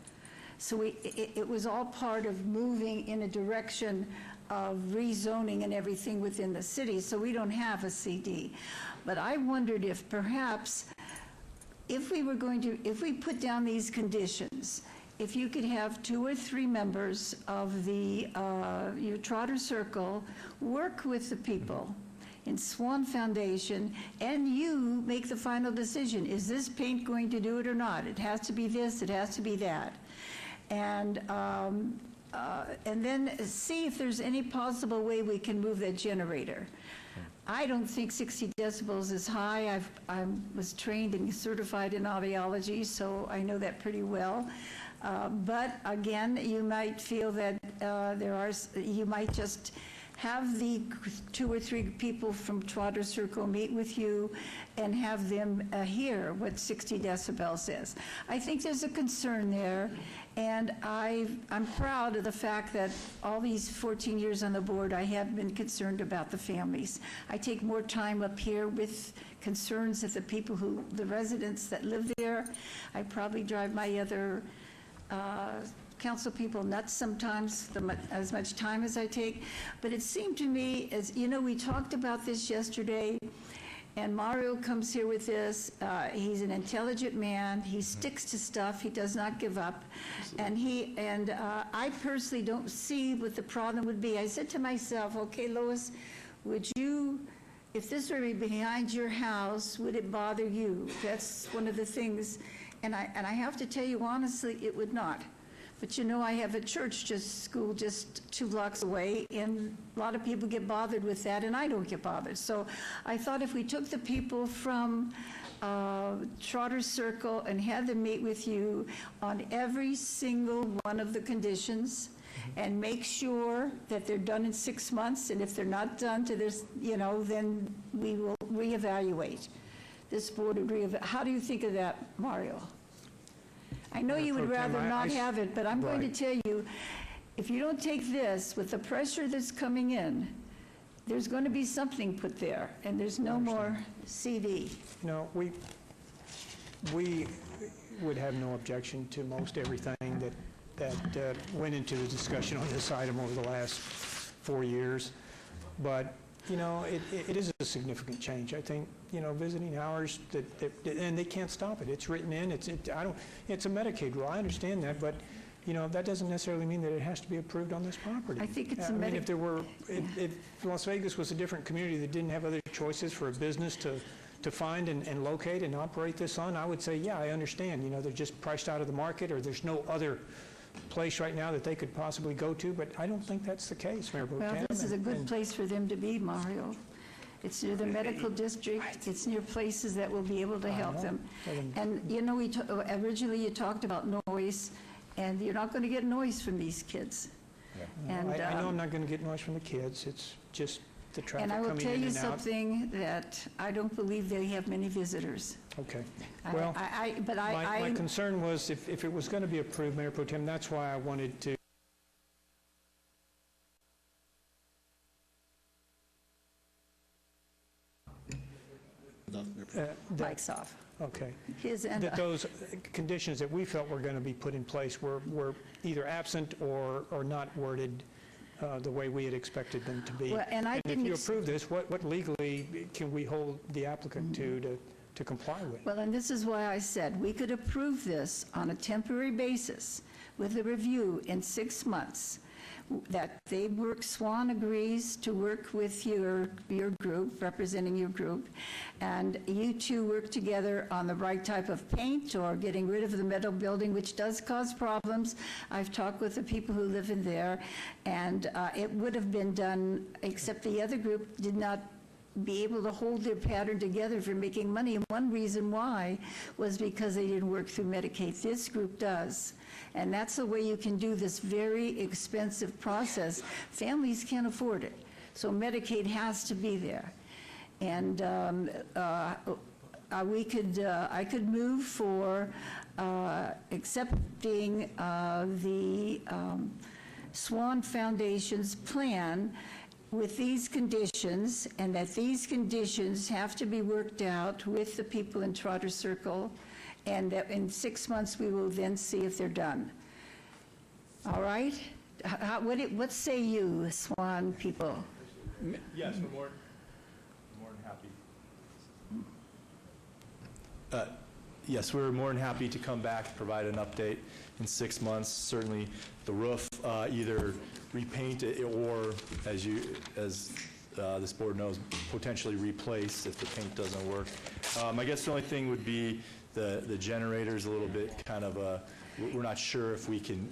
So it was all part of moving in a direction of rezoning and everything within the city, so we don't have a CD. But I wondered if perhaps, if we put down these conditions, if you could have 2 or 3 members of your Trotter Circle work with the people in Swan Foundation, and you make the final decision. Is this paint going to do it or not? It has to be this, it has to be that. And then see if there's any possible way we can move that generator. I don't think 60 decibels is high. I was trained and certified in audiology, so I know that pretty well. But again, you might feel that you might just have the 2 or 3 people from Trotter Circle meet with you and have them hear what 60 decibels is. I think there's a concern there, and I'm proud of the fact that all these 14 years on the board, I have been concerned about the families. I take more time up here with concerns of the residents that live there. I probably drive my other council people nuts sometimes, as much time as I take. But it seemed to me, as you know, we talked about this yesterday, and Mario comes here with this. He's an intelligent man. He sticks to stuff. He does not give up. And I personally don't see what the problem would be. I said to myself, okay, Lois, would you, if this were behind your house, would it bother you? That's one of the things. And I have to tell you honestly, it would not. But you know, I have a church school just 2 blocks away, and a lot of people get bothered with that, and I don't get bothered. So I thought if we took the people from Trotter Circle and had them meet with you on every single one of the conditions, and make sure that they're done in 6 months, and if they're not done to this, then we will reevaluate. This board would reevaluate. How do you think of that, Mario? I know you would rather not have it, but I'm going to tell you, if you don't take this, with the pressure that's coming in, there's going to be something put there, and there's no more CD. No, we would have no objection to most everything that went into the discussion on this item over the last 4 years. But, it is a significant change. I think, visiting hours, and they can't stop it. It's written in. It's a Medicaid rule. I understand that, but, that doesn't necessarily mean that it has to be approved on this property. I think it's if Las Vegas was a different community that didn't have other choices for a business to find and locate and operate this on, I would say, yeah, I understand. They're just priced out of the market, or there's no other place right now that they could possibly go to, but I don't think that's the case, Mayor Pro Tem. Well, this is a good place for them to be, Mario. It's near the medical district. It's near places that will be able to help them. And, originally you talked about noise, and you're not going to get noise from these kids. Yeah. And I know I'm not going to get noise from the kids. It's just the traffic and I will coming tell in you and out. something, that I don't believe they have many visitors. Okay. Well, my concern was if it was going to be approved, Mayor Pro Tem, that's why I wanted to. Mike's off. Okay. That those conditions that we felt were going to be put in place were either absent or not worded the way we had expected them to be. Well, and if you approve this, what legally can we hold the applicant to comply with? Well, and this is why I said we could approve this on a temporary basis with a review in 6 months. That Swan agrees to work with your group, representing your group, and you two work together on the right type of paint or getting rid of the metal building, which does cause problems. I've talked with the people who live in there, and it would have been done, except the other group did not be able to hold their pattern together for making money. And one reason why was because they didn't work through Medicaid. This group does. And that's the way you can do this very expensive process. Families can't afford it. So Medicaid has to be there. And I could move for accepting the Swan Foundation's plan with these conditions, and that these conditions have to be worked out with the people in Trotter Circle, and that in 6 months we will then see if they're done. All right? What say you, Swan people? Yes, we're more than happy. Yes, we're more than happy to come back, provide an update in 6 months. Certainly, the roof, either repaint it or, as this board knows, potentially replace if the paint doesn't work. I guess the only thing would be the generator's a little bit kind of we're not sure if we can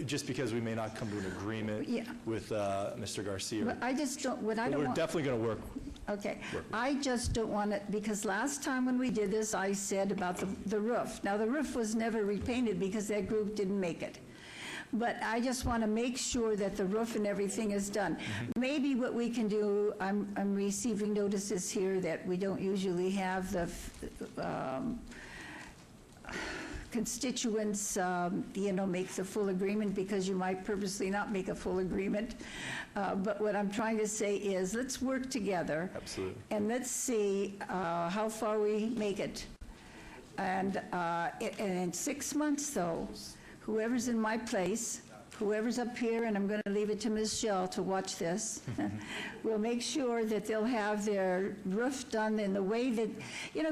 just because we may not come to an agreement Yeah. with Mr. Garcia. But I just don't, what I But don't we're want... definitely going to work. Okay, I just don't want it, because last time when we did this, I said about the roof. Now, the roof was never repainted because that group didn't make it. But I just want to make sure that the roof and everything is done. Maybe what we can do, I'm receiving notices here that we don't usually have the constituents, make the full agreement, because you might purposely not make a full agreement. But what I'm trying to say is, let's work together. Absolutely. And let's see how far we make it. And in 6 months, though, whoever's in my place, whoever's up here, and I'm going to leave it to Ms. Shell to watch this, we'll make sure that they'll have their roof done in the way that,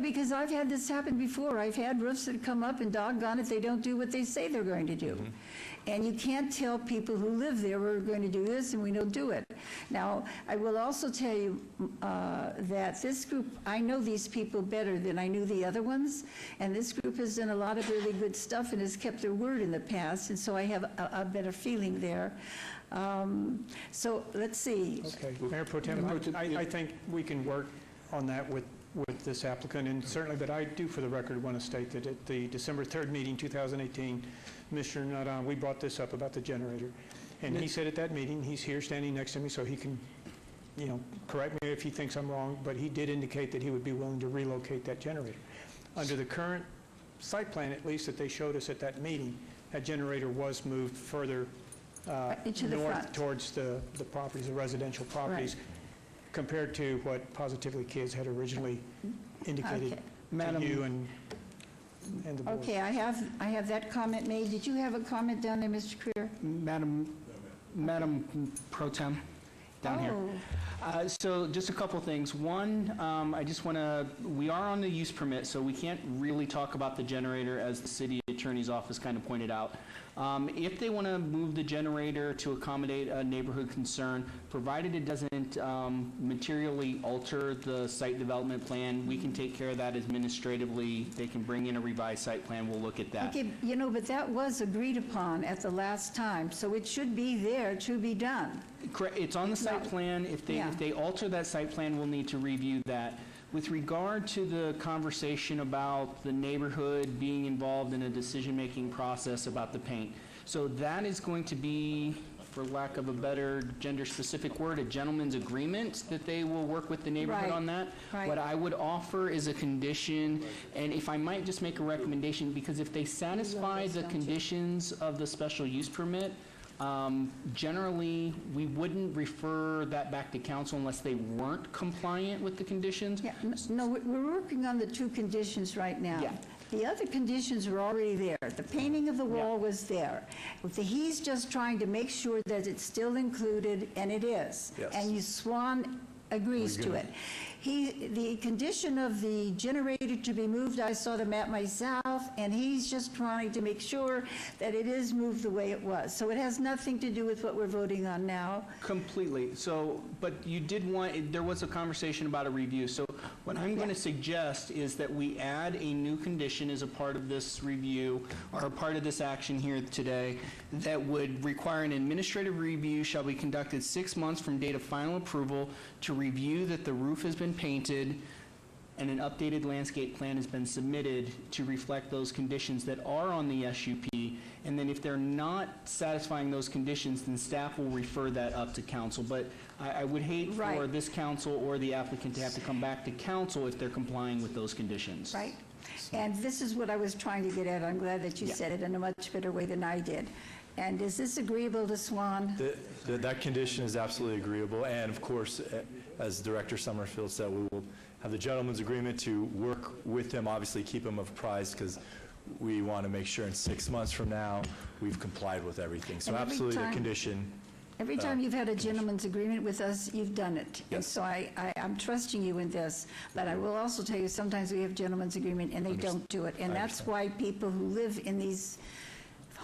because I've had this happen before. I've had roofs that come up and doggone it, they don't do what they say they're going to do. And you can't tell people who live there, we're going to do this, and we don't do it. Now, I will also tell you that this group, I know these people better than I knew the other ones, and this group has done a lot of really good stuff and has kept their word in the past, and so I have a better feeling there. So let's see. Okay, Mayor Pro Tem, I think we can work on that with this applicant, and certainly, but I do, for the record, want to state that at the December 3rd meeting, 2018, Mr. Nadan, we brought this up about the generator, and he said at that meeting, he's here standing next to me, so he can, correct me if he thinks I'm wrong, but he did indicate that he would be willing to relocate that generator. Under the current site plan, at least, that they showed us at that meeting, that generator was moved further Into the north front. towards the properties, the residential properties, compared to what Positively Kids had originally indicated Okay. to Madam- you and the board. Okay, I have that comment made. Did you have a comment down there, Mr. Creer? Madam Pro Tem, down here. So just a couple things. One, I just want to, we are on the use permit, so we can't really talk about the generator, as the city attorney's office kind of pointed out. If they want to move the generator to accommodate a neighborhood concern, provided it doesn't materially alter the site development plan, we can take care of that administratively. They can bring in a revised site plan, we'll look at that. Okay, but that was agreed upon at the last time, so it should be there to be done. Correct, it's on the site plan. If they alter that site plan, we'll need to review that. With regard to the conversation about the neighborhood being involved in a decision-making process about the paint, so that is going to be, for lack of a better gender-specific word, a gentleman's agreement that they will work with the neighborhood on that. Right. What I would offer is a condition, and if I might just make a recommendation, because if they satisfy the conditions of the special use permit, generally, we wouldn't refer that back to council unless they weren't compliant with the conditions. Yeah, no, we're working on the two conditions right now. Yeah. The other conditions are already there. The painting of the wall was there. He's just trying to make sure that it's still included, and it is. Yes. And Swan agrees to it. The condition of the generator to be moved, I saw the map myself, and he's just trying to make sure that it is moved the way it was. So it has nothing to do with what we're voting on now. Completely. So, but you did want, there was a conversation about a review. So what I'm going to suggest is that we add a new condition as a part of this review, or a part of this action here today, that would require an administrative review shall be conducted 6 months from date of final approval to review that the roof has been painted and an updated landscape plan has been submitted to reflect those conditions that are on the SUP. And then if they're not satisfying those conditions, then staff will refer that up to council. But I would hate for this council or the applicant to have to come back to council if they're complying with those conditions. Right. And this is what I was trying to get at. I'm glad that you said it in a much better way than I did. And is this agreeable to Swan? That condition is absolutely agreeable, and of course, as Director Summerfield said, we will have the gentleman's agreement to work with him, obviously keep him apprised, because we want to make sure in 6 months from now, we've complied with everything. So And every absolutely the time- condition. Every time you've had a gentleman's agreement with us, you've done it. And Yes. so I'm trusting you in this. But I will also tell you, sometimes we have gentleman's agreement and they don't do it. And that's why people who live in these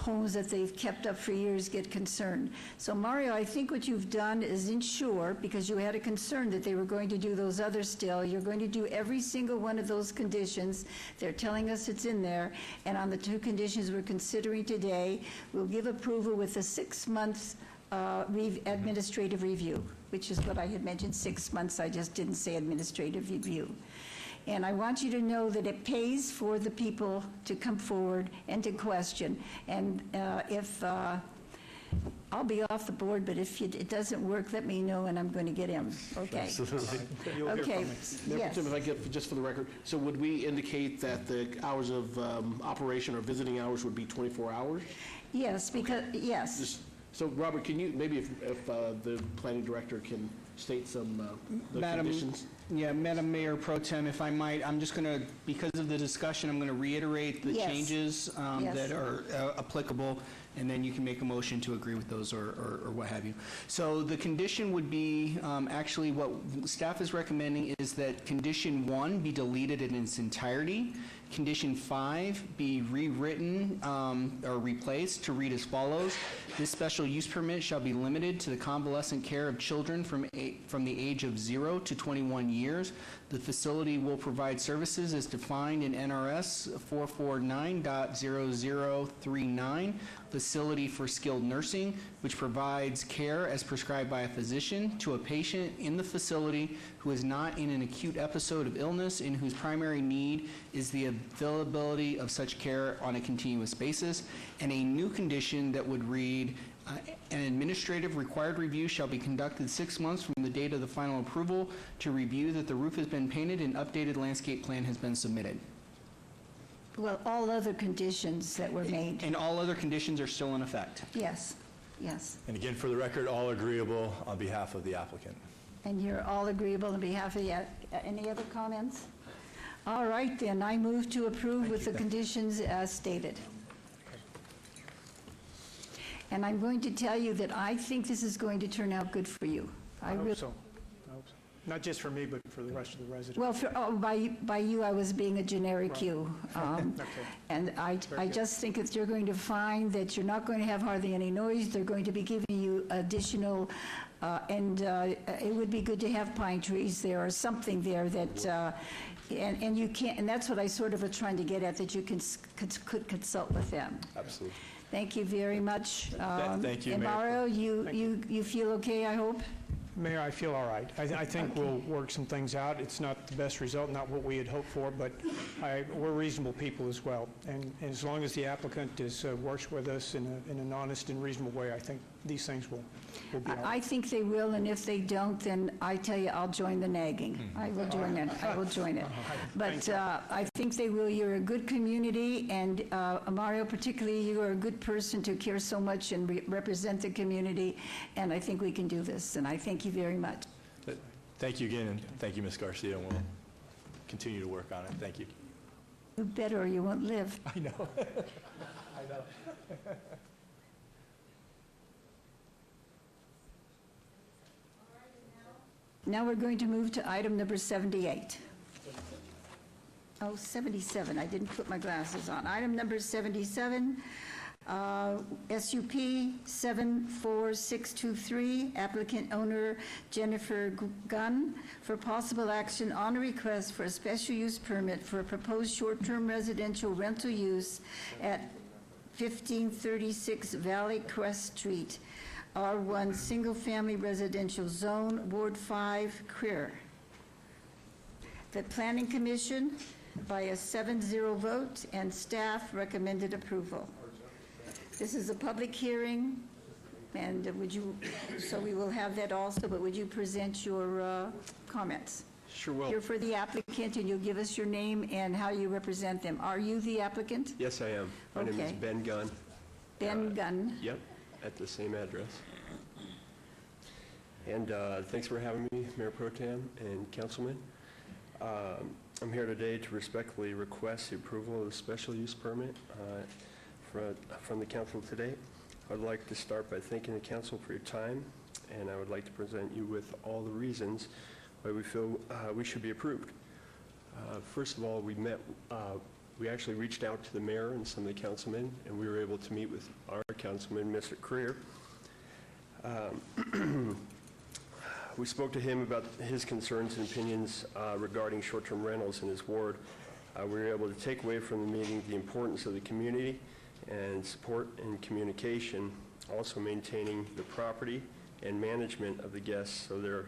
homes that they've kept up for years get concerned. So Mario, I think what you've done is ensure, because you had a concern that they were going to do those others still, you're going to do every single one of those conditions. They're telling us it's in there, and on the two conditions we're considering today, we'll give approval with a 6-month administrative review, which is what I had mentioned, 6 months. I just didn't say administrative review. And I want you to know that it pays for the people to come forward and to question. And I'll be off the board, but if it doesn't work, let me know and I'm going to get him. Okay. Absolutely. Okay. Mayor Yes. Pro Tem, if I get, just for the record, so would we indicate that the hours of operation or visiting hours would be 24 hours? Yes, because, yes. So, Robert, can you, maybe if the planning director can state some the conditions? Madam Mayor Pro Tem, if I might, I'm just going to, because of the discussion, I'm going to reiterate the Yes. changes Yes. that are applicable, and then you can make a motion to agree with those or what have you. So the condition would be, actually what staff is recommending is that condition 1 be deleted in its entirety. Condition 5 be rewritten or replaced to read as follows. This special use permit shall be limited to the convalescent care of children from the age of 0 to 21 years. The facility will provide services as defined in NRS 449.0039, Facility for Skilled Nursing, which provides care as prescribed by a physician to a patient in the facility who is not in an acute episode of illness and whose primary need is the availability of such care on a continuous basis. And a new condition that would read, an administrative required review shall be conducted 6 months from the date of the final approval to review that the roof has been painted and updated landscape plan has been submitted. Well, all other conditions that were made. And all other conditions are still in effect. Yes, yes. And again, for the record, all agreeable on behalf of the applicant. And you're all agreeable on behalf of the, any other comments? All right, then, I move to approve with the conditions as stated. And I'm going to tell you that I think this is going to turn out good for you. I hope so. I hope so. Not just for me, but for the rest of the residents. Well, by you, I was being a generic you. And I just think that you're going to find that you're not going to have hardly any noise. They're going to be giving you additional, and it would be good to have pine trees there or something there that, and you can't, and that's what I sort of are trying to get at, that you could consult with them. Absolutely. Thank you very much. Thank you, and Mayor. Mario, you feel okay, I hope? Mayor, I feel all right. I think we'll work some things out. It's not the best result, not what we had hoped for, but we're reasonable people as well. And as long as the applicant works with us in an honest and reasonable way, I think these things will be all right. I think they will, and if they don't, then I tell you, I'll join the nagging. I will join it. I will join it. But I think they will. You're a good community, and Mario, particularly, you are a good person to care so much and represent the community, and I think we can do this, and I thank you very much. Thank you again, and thank you, Ms. Garcia, and we'll continue to work on it. Thank you. You better or you won't live. I know. I know. Now we're going to move to item number 78. Oh, 77, I didn't put my glasses on. Item number 77, SUP 74623, applicant owner Jennifer Gunn, for possible action on a request for a special use permit for a proposed short-term residential rental use at 1536 Valley Crest Street, R1 Single Family Residential Zone, Ward 5, Creer. The Planning Commission, by a 7-0 vote, and staff recommended approval. This is a public hearing, and so we will have that also, but would you present your comments? Sure will. You're for the applicant, and you'll give us your name and how you represent them. Are you the applicant? Yes, I am. My name is Okay. Ben Gunn. Ben Gunn. Yep, at the same address. And thanks for having me, Mayor Pro Tem and Councilman. I'm here today to respectfully request the approval of the special use permit from the council today. I'd like to start by thanking the council for your time, and I would like to present you with all the reasons why we feel we should be approved. First of all, we met We actually reached out to the mayor and some of the councilmen, and we were able to meet with our councilman, Mr. Creer. We spoke to him about his concerns and opinions regarding short-term rentals in his ward. We were able to take away from the meeting the importance of the community and support and communication, also maintaining the property and management of the guests so there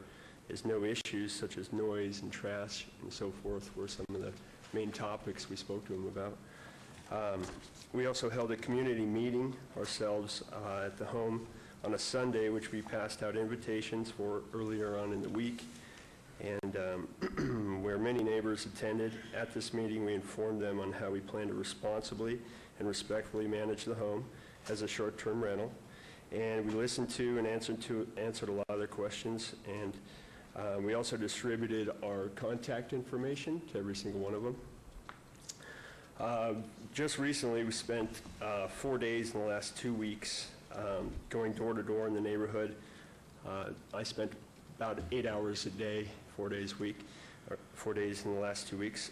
is no issues such as noise and trash and so forth were some of the main topics we spoke to him about. We also held a community meeting ourselves at the home on a Sunday, which we passed out invitations for earlier on in the week, and where many neighbors attended. At this meeting, we informed them on how we plan to responsibly and respectfully manage the home as a short-term rental, and we listened to and answered a lot of their questions, and we also distributed our contact information to every single one of them. Just recently, we spent 4 days in the last 2 weeks going door to door in the neighborhood. I spent about 8 hours a day, 4 days a week, or 4 days in the last 2 weeks,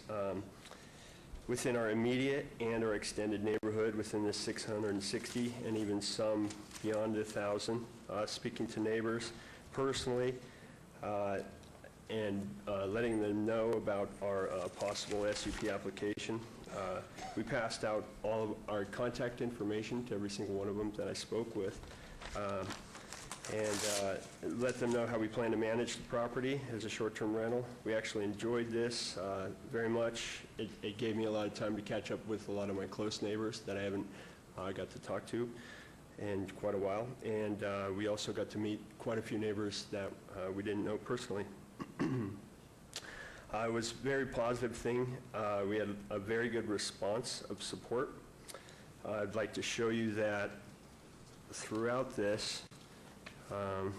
within our immediate and our extended neighborhood, within the 660 and even some beyond 1,000, speaking to neighbors personally and letting them know about our possible SUP application. We passed out all of our contact information to every single one of them that I spoke with, and let them know how we plan to manage the property as a short-term rental. We actually enjoyed this very much. It gave me a lot of time to catch up with a lot of my close neighbors that I haven't got to talk to in quite a while, and we also got to meet quite a few neighbors that we didn't know personally. It was a very positive thing. We had a very good response of support. I'd like to show you that throughout this, I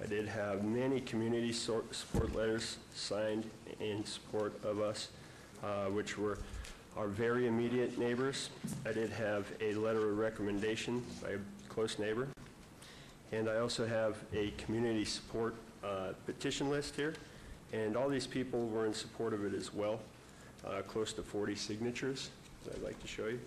did have many community support letters signed in support of us, which were our very immediate neighbors. I did have a letter of recommendation by a close neighbor, and I also have a community support petition list here. And all these people were in support of it as well, close to 40 signatures that I'd like to show you.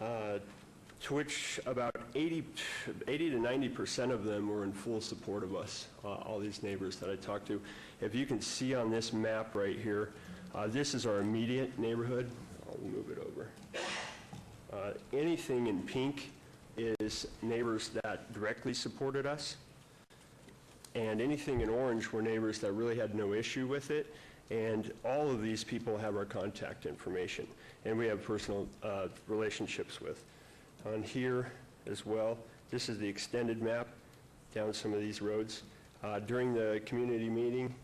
To which about 80 to 90% of them were in full support of us, all these neighbors that I talked to. If you can see on this map right here, this is our immediate neighborhood. I'll move it over. Anything in pink is neighbors that directly supported us. And anything in orange were neighbors that really had no issue with it. And all of these people have our contact information, and we have personal relationships with. On here as well, this is the extended map down some of these roads. During the community meeting,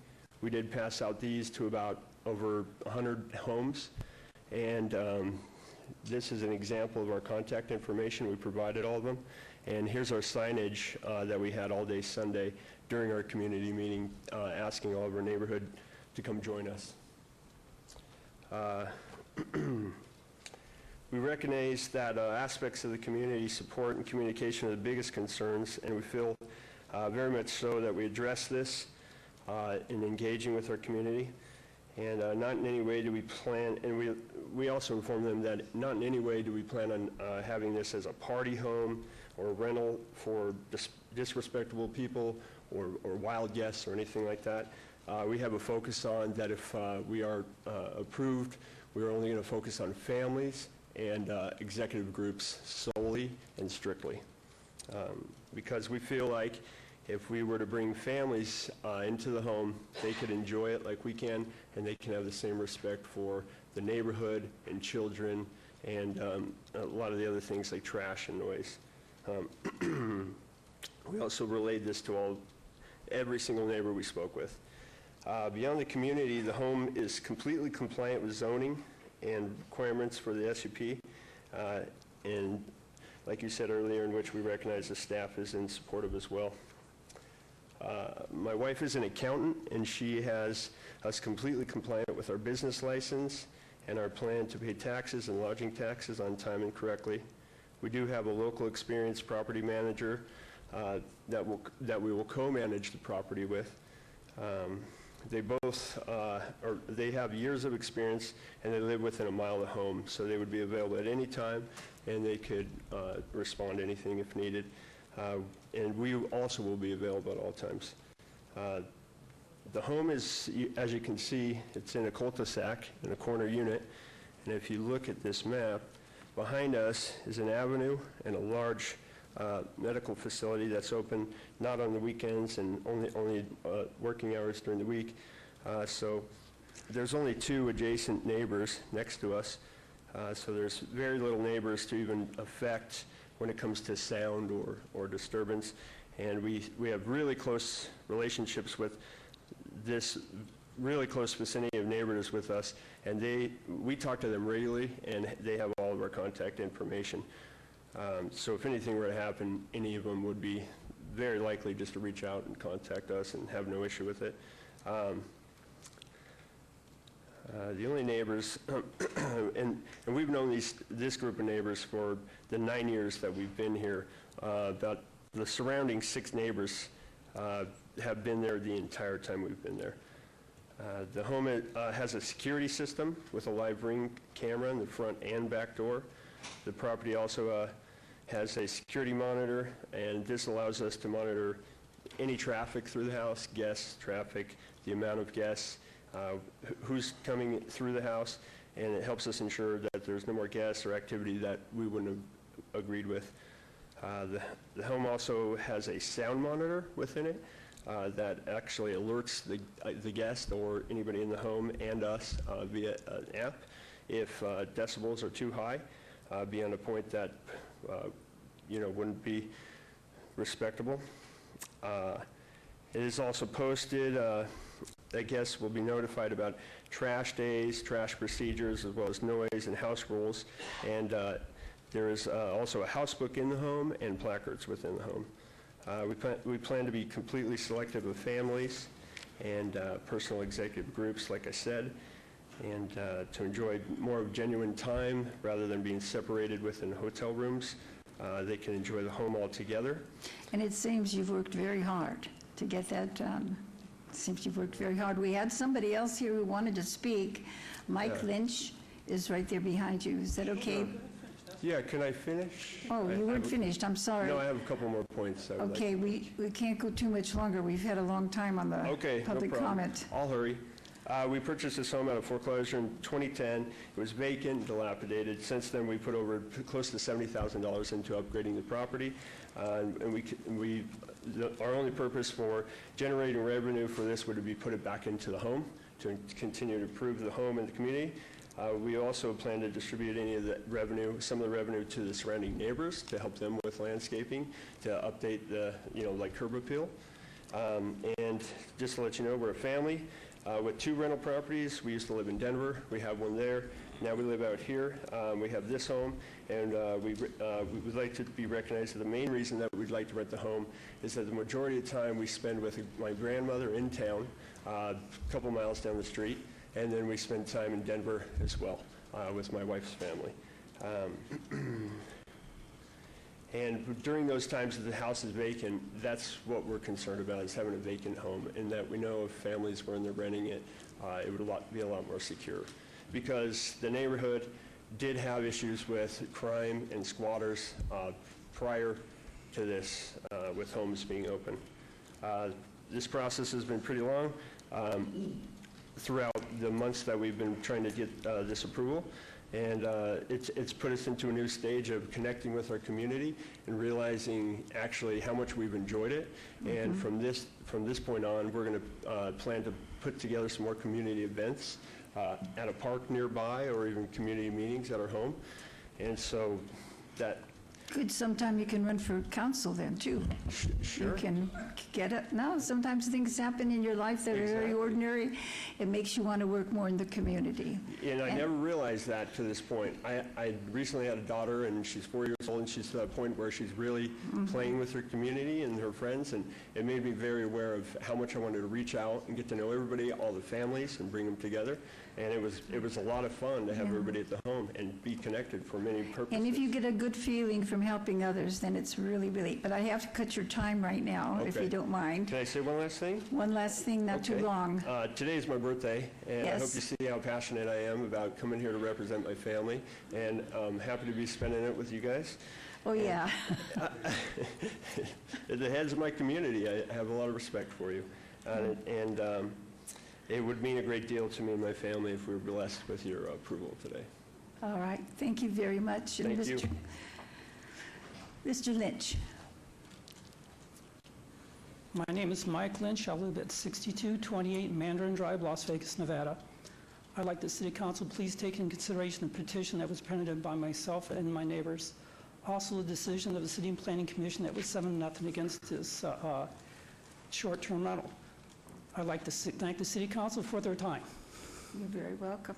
we did pass out these to about over 100 homes. And this is an example of our contact information. We provided all of them. And here's our signage that we had all day Sunday during our community meeting, asking all of our neighborhood to come join us. We recognize that aspects of the community support and communication are the biggest concerns, and we feel very much so that we address this in engaging with our community. And not in any way do we plan, and we also inform them that not in any way do we plan on having this as a party home or a rental for disrespectable people or wild guests or anything like that. We have a focus on that if we are approved, we're only going to focus on families and executive groups solely and strictly. Because we feel like if we were to bring families into the home, they could enjoy it like we can, and they can have the same respect for the neighborhood and children and a lot of the other things like trash and noise. We also relayed this to every single neighbor we spoke with. Beyond the community, the home is completely compliant with zoning and requirements for the SUP, and like you said earlier, in which we recognize the staff is in support of as well. My wife is an accountant, and she has us completely compliant with our business license and our plan to pay taxes and lodging taxes on time and correctly. We do have a local experienced property manager that we will co-manage the property with. They both they have years of experience, and they live within a mile of the home, so they would be available at any time, and they could respond to anything if needed. And we also will be available at all times. The home is, as you can see, it's in a cul-de-sac in a corner unit. And if you look at this map, behind us is an avenue and a large medical facility that's open not on the weekends and only working hours during the week. So there's only 2 adjacent neighbors next to us. So there's very little neighbors to even affect when it comes to sound or disturbance. And we have really close relationships with this really close vicinity of neighbors with us, and we talk to them regularly, and they have all of our contact information. So if anything were to happen, any of them would be very likely just to reach out and contact us and have no issue with it. The only neighbors, and we've known this group of neighbors for the 9 years that we've been here. About the surrounding 6 neighbors have been there the entire time we've been there. The home has a security system with a live ring camera in the front and back door. The property also has a security monitor, and this allows us to monitor any traffic through the house, guests, traffic, the amount of guests, who's coming through the house, and it helps us ensure that there's no more guests or activity that we wouldn't have agreed with. The home also has a sound monitor within it that actually alerts the guest or anybody in the home and us via an app if decibels are too high, beyond a point that wouldn't be respectable. It is also posted. Guests will be notified about trash days, trash procedures, as well as noise and house rules. And there is also a house book in the home and placards within the home. We plan to be completely selective of families and personal executive groups, like I said, and to enjoy more of genuine time rather than being separated within hotel rooms. They can enjoy the home all together. And it seems you've worked very hard to get that done. It seems you've worked very hard. We had somebody else here who wanted to speak. Mike Lynch is right there behind you. Is that okay? Yeah, can I finish? Oh, you weren't finished. I'm sorry. No, I have a couple more points. Okay, we can't go too much longer. We've had a long time on the public comment. I'll hurry. We purchased this home out of foreclosure in 2010. It was vacant, dilapidated. Since then, we put over close to $70,000 into upgrading the property. Our only purpose for generating revenue for this would be put it back into the home to continue to improve the home and the community. We also plan to distribute some of the revenue to the surrounding neighbors to help them with landscaping, to update like curb appeal. And just to let you know, we're a family with 2 rental properties. We used to live in Denver. We have one there. Now we live out here. We have this home, and we would like to be recognized. The main reason that we'd like to rent the home is that the majority of the time we spend with my grandmother in town, a couple miles down the street, and then we spend time in Denver as well with my wife's family. And during those times that the house is vacant, that's what we're concerned about, is having a vacant home, and that we know if families were in there renting it, it would be a lot more secure. Because the neighborhood did have issues with crime and squatters prior to this, with homes being open. This process has been pretty long. Throughout the months that we've been trying to get this approval. And it's put us into a new stage of connecting with our community and realizing actually how much we've enjoyed it. And from this point on, we're going to plan to put together some more community events at a park nearby, or even community meetings at our home. And so that... Good, sometime you can run for council then, too. Sure. You can get it. No, sometimes things happen in your life that are very ordinary. It makes you want to work more in the community. And I never realized that to this point. I recently had a daughter, and she's 4 years old, and she's to that point where she's really playing with her community and her friends, and it made me very aware of how much I wanted to reach out and get to know everybody, all the families, and bring them together. And it was a lot of fun to have everybody at the home and be connected for many purposes. And if you get a good feeling from helping others, then it's really, really, but I have to cut your time right now, if you Okay. don't mind. Can I say one last thing? One last thing, not too Okay. long. Today is my birthday, and I hope Yes. you see how passionate I am about coming here to represent my family, and I'm happy to be spending it with you guys. Oh, yeah. As the heads of my community, I have a lot of respect for you, and it would mean a great deal to me and my family if we were blessed with your approval today. All right, thank you very much. And Thank you. Mr. Lynch. My name is Mike Lynch. I live at 6228 Mandarin Drive, Las Vegas, Nevada. I'd like the City Council please take into consideration the petition that was printed by myself and my neighbors. Also, the decision of the City and Planning Commission that was 7-0 against this short-term rental. I'd like to thank the City Council for their time. You're very welcome.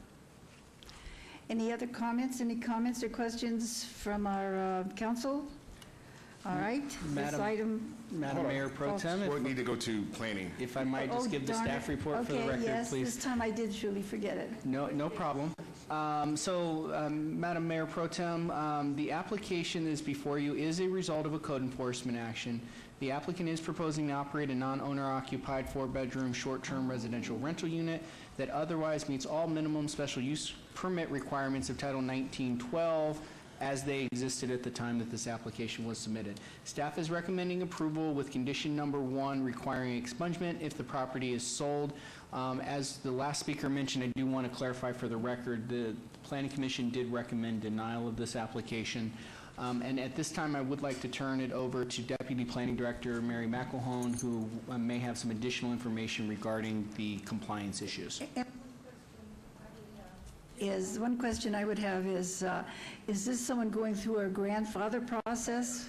Any other comments? Any comments or questions from our council? All right, this item... Madam Mayor Pro Tem, We need to go to planning. if I might just give the darn staff it. report for the record, Okay, yes, please. this time I did truly forget it. No problem. Madam Mayor Pro Tem, the application that is before you is a result of a code enforcement action. The applicant is proposing to operate a non-owner occupied 4-bedroom short-term residential rental unit that otherwise meets all minimum special use permit requirements of Title 1912 as they existed at the time that this application was submitted. Staff is recommending approval with condition number 1 requiring expungement if the property is sold. As the last speaker mentioned, I do want to clarify for the record, the Planning Commission did recommend denial of this application. And at this time, I would like to turn it over to Deputy Planning Director Mary McElhone, who may have some additional information regarding the compliance issues. One question I would have is this someone going through a grandfather process?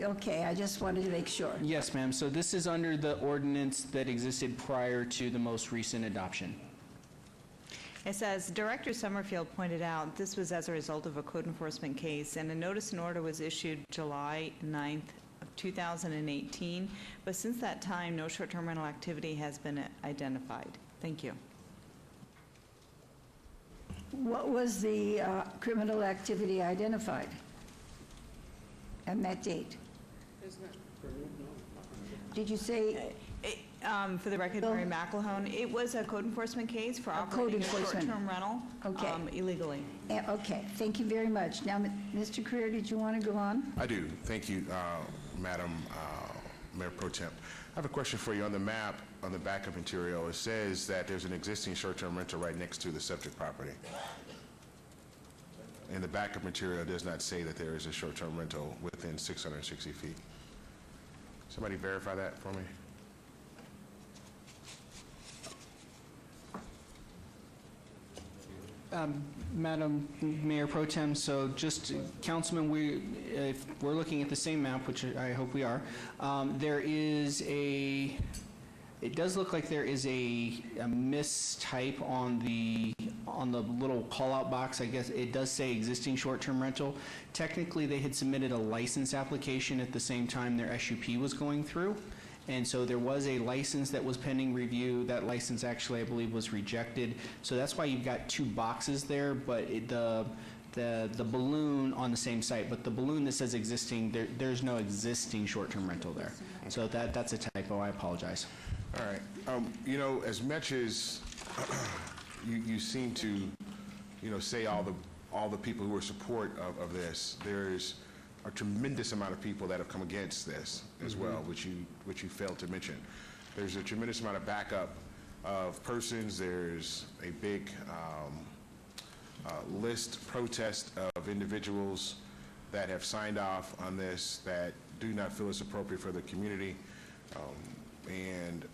Okay, I just wanted to make sure. Yes, ma'am. So this is under the ordinance that existed prior to the most recent adoption. Yes, as Director Summerfield pointed out, this was as a result of a code enforcement case, and a notice and order was issued July 9th of 2018, but since that time, no short-term rental activity has been identified. Thank you. What was the criminal activity identified on that date? Did you say? For the record, Mary McElhone, it was a code enforcement case for operating a short-term rental illegally. Okay, thank you very much. Now, Mr. Creer, did you want to go on? I do. Thank you, Madam Mayor Pro Tem. I have a question for you. On the map, on the backup material, it says that there's an existing short-term rental right next to the subject property. And the backup material does not say that there is a short-term rental within 660 feet. Somebody verify that for me? Madam Mayor Pro Tem, so just, Councilman, if we're looking at the same map, which I hope we are, there is it does look like there is a mistype on the little call-out box. I guess it does say existing short-term rental. Technically, they had submitted a license application at the same time their SUP was going through. And so there was a license that was pending review. That license actually, I believe, was rejected. So that's why you've got two boxes there, but the balloon on the same site, but the balloon that says existing, there's no existing short-term rental there. So that's a typo. I apologize. All right. You know, as much as you seem to, say all the people who are support of this, there's a tremendous amount of people that have come against this as well, which you failed to mention. There's a tremendous amount of backup of persons. There's a big protest of individuals that have signed off on this that do not feel it's appropriate for the community, and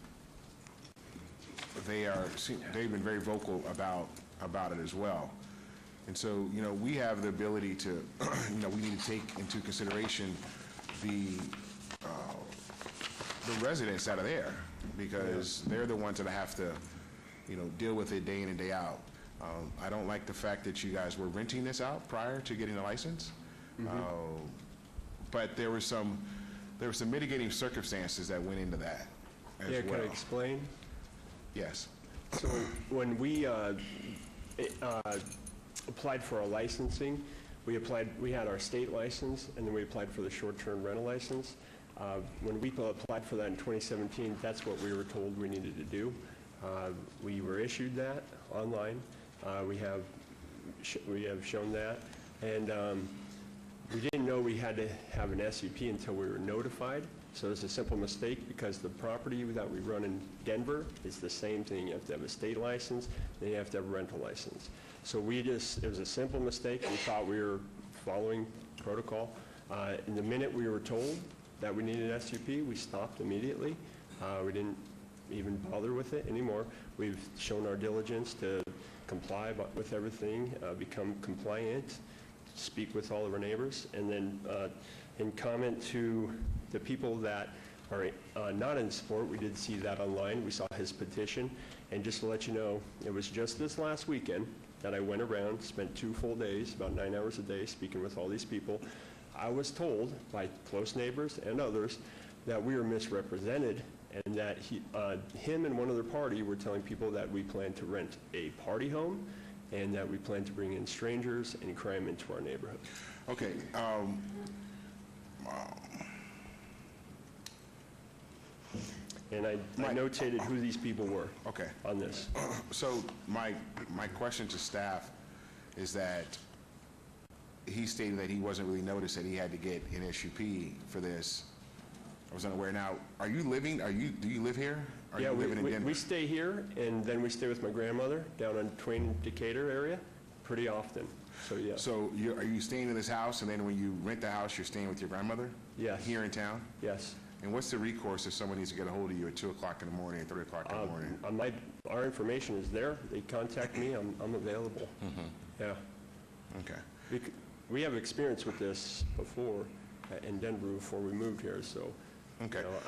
they've been very vocal about it as well. And so, we have the ability to, we need to take into consideration the residents out of there, because they're the ones that have to, deal with it day in and day out. I don't like the fact that you guys were renting this out prior to getting the license, but there were some mitigating circumstances that went into that as well. Can I explain? Yes. So when we applied for our licensing. We had our state license, and then we applied for the short-term rental license. When we applied for that in 2017, that's what we were told we needed to do. We were issued that online. We have shown that, and we didn't know we had to have an SUP until we were notified. So it's a simple mistake because the property that we run in Denver is the same thing. You have to have a state license, then you have to have a rental license. So it was a simple mistake. We thought we were following protocol. And the minute we were told that we needed an SUP, we stopped immediately. We didn't even bother with it anymore. We've shown our diligence to comply with everything, become compliant, speak with all of our neighbors, and then in comment to the people that are not in support, we did see that online. We saw his petition, and just to let you know, it was just this last weekend that I went around, spent 2 full days, about 9 hours a day, speaking with all these people. I was told by close neighbors and others that we were misrepresented, and that him and one other party were telling people that we plan to rent a party home and that we plan to bring in strangers and crime into our neighborhood. Okay. And I notated who these people were on this. So my question to staff is that he stated that he wasn't really noticed that he had to get an SUP for this. I was unaware. Now, do you live here? Are Yeah, you living in Denver? we stay here, and then we stay with my grandmother down in Twain, Decatur area pretty often. So, yeah. So are you staying in this house, and then when you rent the house, you're staying with your grandmother? Yes. Here in town? Yes. And what's the recourse if someone needs to get a hold of you at 2 o'clock in the morning, 3 o'clock in the morning? Our information is there. They contact me. I'm available. Yeah. Okay. We have experience with this before in Denver before we moved here, so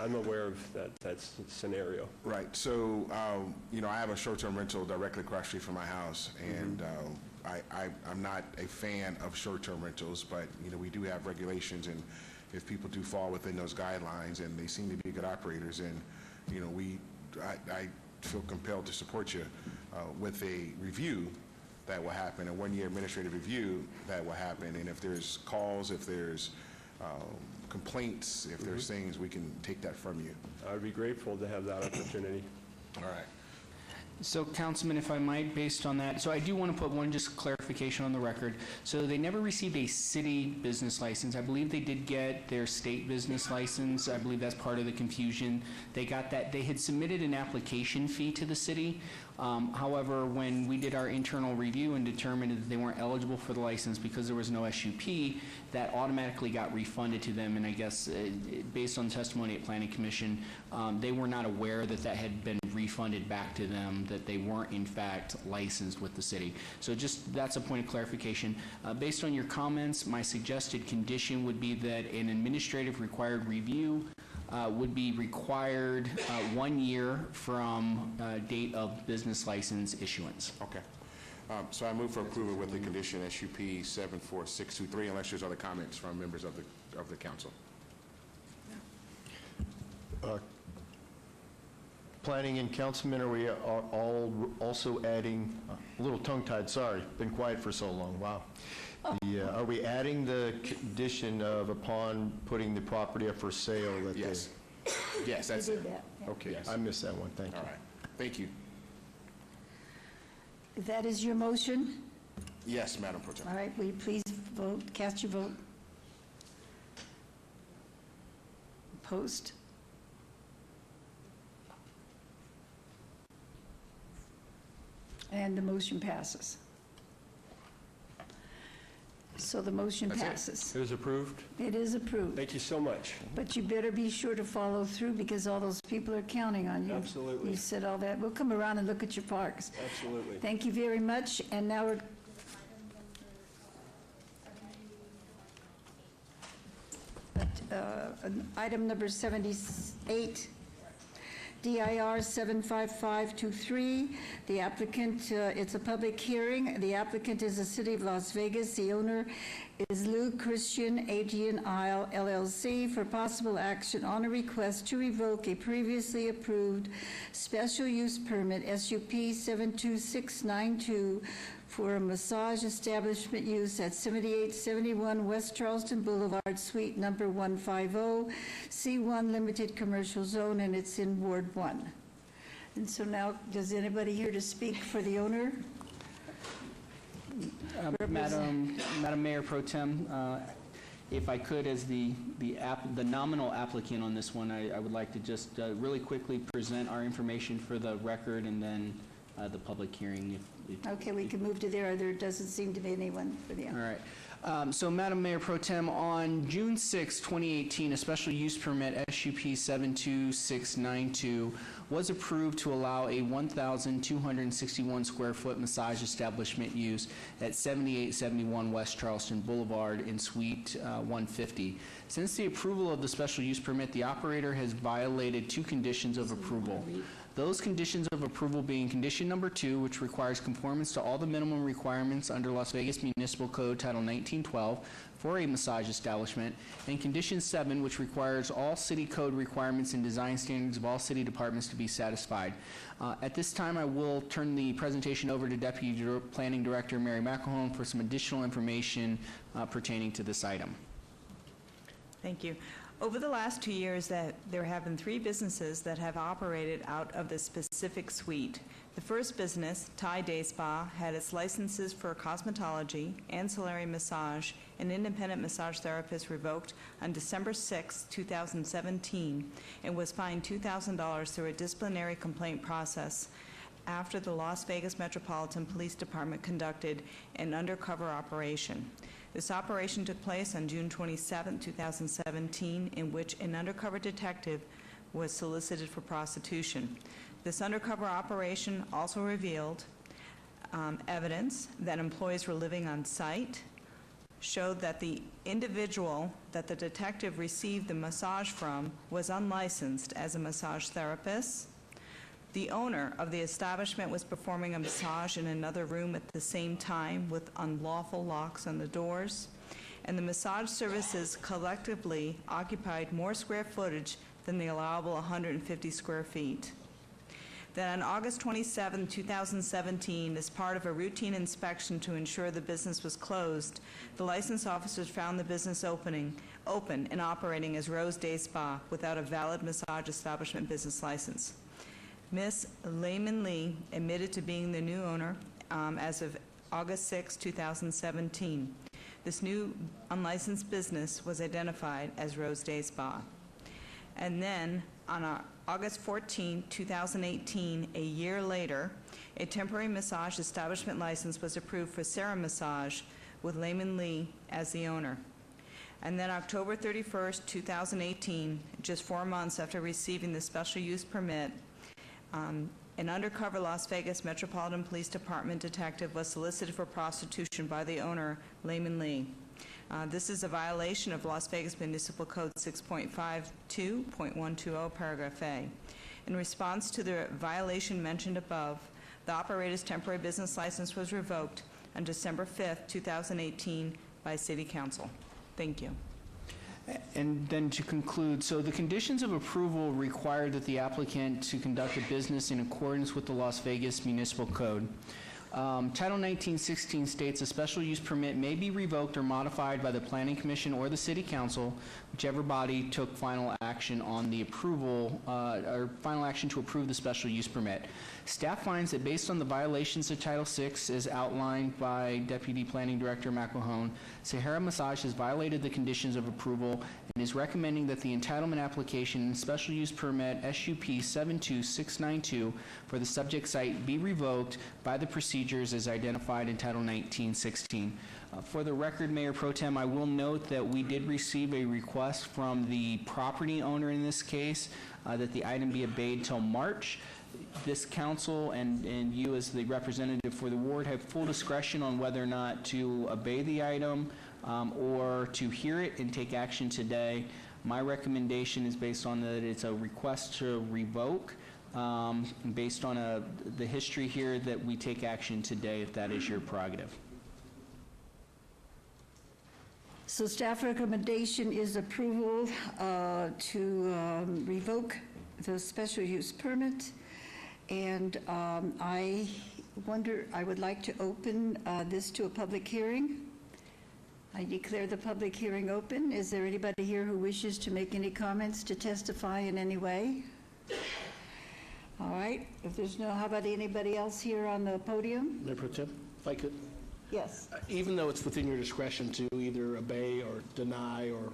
I'm aware of that scenario. Right. So, I have a short-term rental directly across the street from my house, and I'm not a fan of short-term rentals, but, we do have regulations, and if people do fall within those guidelines and they seem to be good operators, and, I feel compelled to support you with a review that will happen, a 1-year administrative review that will happen, and if there's calls, if there's complaints, if there's things, we can take that from you. I would be grateful to have that opportunity. All right. So, Councilman, if I might, based on that, so I do want to put one just clarification on the record. So they never received a city business license. I believe they did get their state business license. I believe that's part of the confusion. They got that. They had submitted an application fee to the city. However, when we did our internal review and determined that they weren't eligible for the license because there was no SUP, that automatically got refunded to them. And I guess based on testimony at Planning Commission, they were not aware that that had been refunded back to them, that they weren't in fact licensed with the city. So just that's a point of clarification. Based on your comments, my suggested condition would be that an administrative required review would be required 1 year from date of business license issuance. Okay. So I move for approval with the condition SUP 74623, unless there's other comments from members of the council. Planning and councilmen, are we all also adding, a little tongue-tied, sorry, been quiet for so long, wow. Are we adding the condition of upon putting the property up for sale that Yes. Yes, that's You it. did that, yeah. Okay, Yes. I missed that one, thank you. All right. Thank you. That is your motion? Yes, Madam Pro Tem. All right, will you please vote, cast your vote? Opposed? And the motion passes. So the motion That's it. passes. It was approved. It is approved. Thank you so much. But you better be sure to follow through because all those people are counting on you. Absolutely. You said all that. We'll come around and look at your parks. Absolutely. Thank you very much. And now we're... Item number 78, DIR 75523. The applicant, it's a public hearing. The applicant is the City of Las Vegas. The owner is Lou Christian Adrian Isle LLC for possible action on a request to revoke a previously approved special use permit, SUP 72692, for a massage establishment use at 7871 West Charleston Boulevard, Suite Number 150, C1 Limited Commercial Zone, and it's in Ward 1. And so now, does anybody here to speak for the owner? Madam Mayor Pro Tem, if I could, as the nominal applicant on this one, I would like to just really quickly present our information for the record and then the public hearing. Okay, we can move to there. There doesn't seem to be anyone for the owner. All right. So, Madam Mayor Pro Tem, on June 6, 2018, a special use permit, SUP 72692, was approved to allow a 1,261 square foot massage establishment use at 7871 West Charleston Boulevard in Suite 150. Since the approval of the special use permit, the operator has violated 2 conditions of approval. Those conditions of approval being condition number 2, which requires conformance to all the minimum requirements under Las Vegas Municipal Code Title 1912 for a massage establishment, and condition 7, which requires all city code requirements and design standards of all city departments to be satisfied. At this time, I will turn the presentation over to Deputy Planning Director Mary McElhone for some additional information pertaining to this item. Thank you. Over the last 2 years, there have been 3 businesses that have operated out of this specific suite. The first business, Thai Day Spa, had its licenses for cosmetology, ancillary massage, and independent massage therapist revoked on December 6, 2017, and was fined $2,000 through a disciplinary complaint process after the Las Vegas Metropolitan Police Department conducted an undercover operation. This operation took place on June 27, 2017, in which an undercover detective was solicited for prostitution. This undercover operation also revealed evidence that employees were living on site, showed that the individual that the detective received the massage from was unlicensed as a massage therapist. The owner of the establishment was performing a massage in another room at the same time with unlawful locks on the doors, and the massage services collectively occupied more square footage than the allowable 150 square feet. Then on August 27, 2017, as part of a routine inspection to ensure the business was closed, the license officers found the business open and operating as Rose Day Spa without a valid massage establishment business license. Ms. Layman Lee admitted to being the new owner as of August 6, 2017. This new unlicensed business was identified as Rose Day Spa. And then on August 14, 2018, a year later, a temporary massage establishment license was approved for Sarah Massage with Layman Lee as the owner. And then October 31, 2018, just 4 months after receiving the special use permit, an undercover Las Vegas Metropolitan Police Department detective was solicited for prostitution by the owner, Layman Lee. This is a violation of Las Vegas Municipal Code 6.52.120, paragraph A. In response to the violation mentioned above, the operator's temporary business license was revoked on December 5, 2018 by City Council. Thank you. And then to conclude, so the conditions of approval require that the applicant to conduct a business in accordance with the Las Vegas Municipal Code. Title 1916 states a special use permit may be revoked or modified by the Planning Commission or the City Council, whichever body took final action on the approval, or final action to approve the special use permit. Staff finds that based on the violations of Title VI as outlined by Deputy Planning Director McElhone, Sahara Massage has violated the conditions of approval and is recommending that the entitlement application and special use permit SUP 72692 for the subject site be revoked by the procedures as identified in Title 1916. For the record, Mayor Pro Tem, I will note that we did receive a request from the property owner in this case that the item be obeyed till March. This council and you as the representative for the ward have full discretion on whether or not to obey the item or to hear it and take action today. My recommendation is based on that it's a request to revoke, based on the history here, that we take action today if that is your prerogative. So staff recommendation is approval to revoke the special use permit. And I I would like to open this to a public hearing. I declare the public hearing open. Is there anybody here who wishes to make any comments, to testify in any way? All right, if there's no, how about anybody else here on the podium? Mayor Pro Tem, if I could. Yes. Even though it's within your discretion to either obey or deny or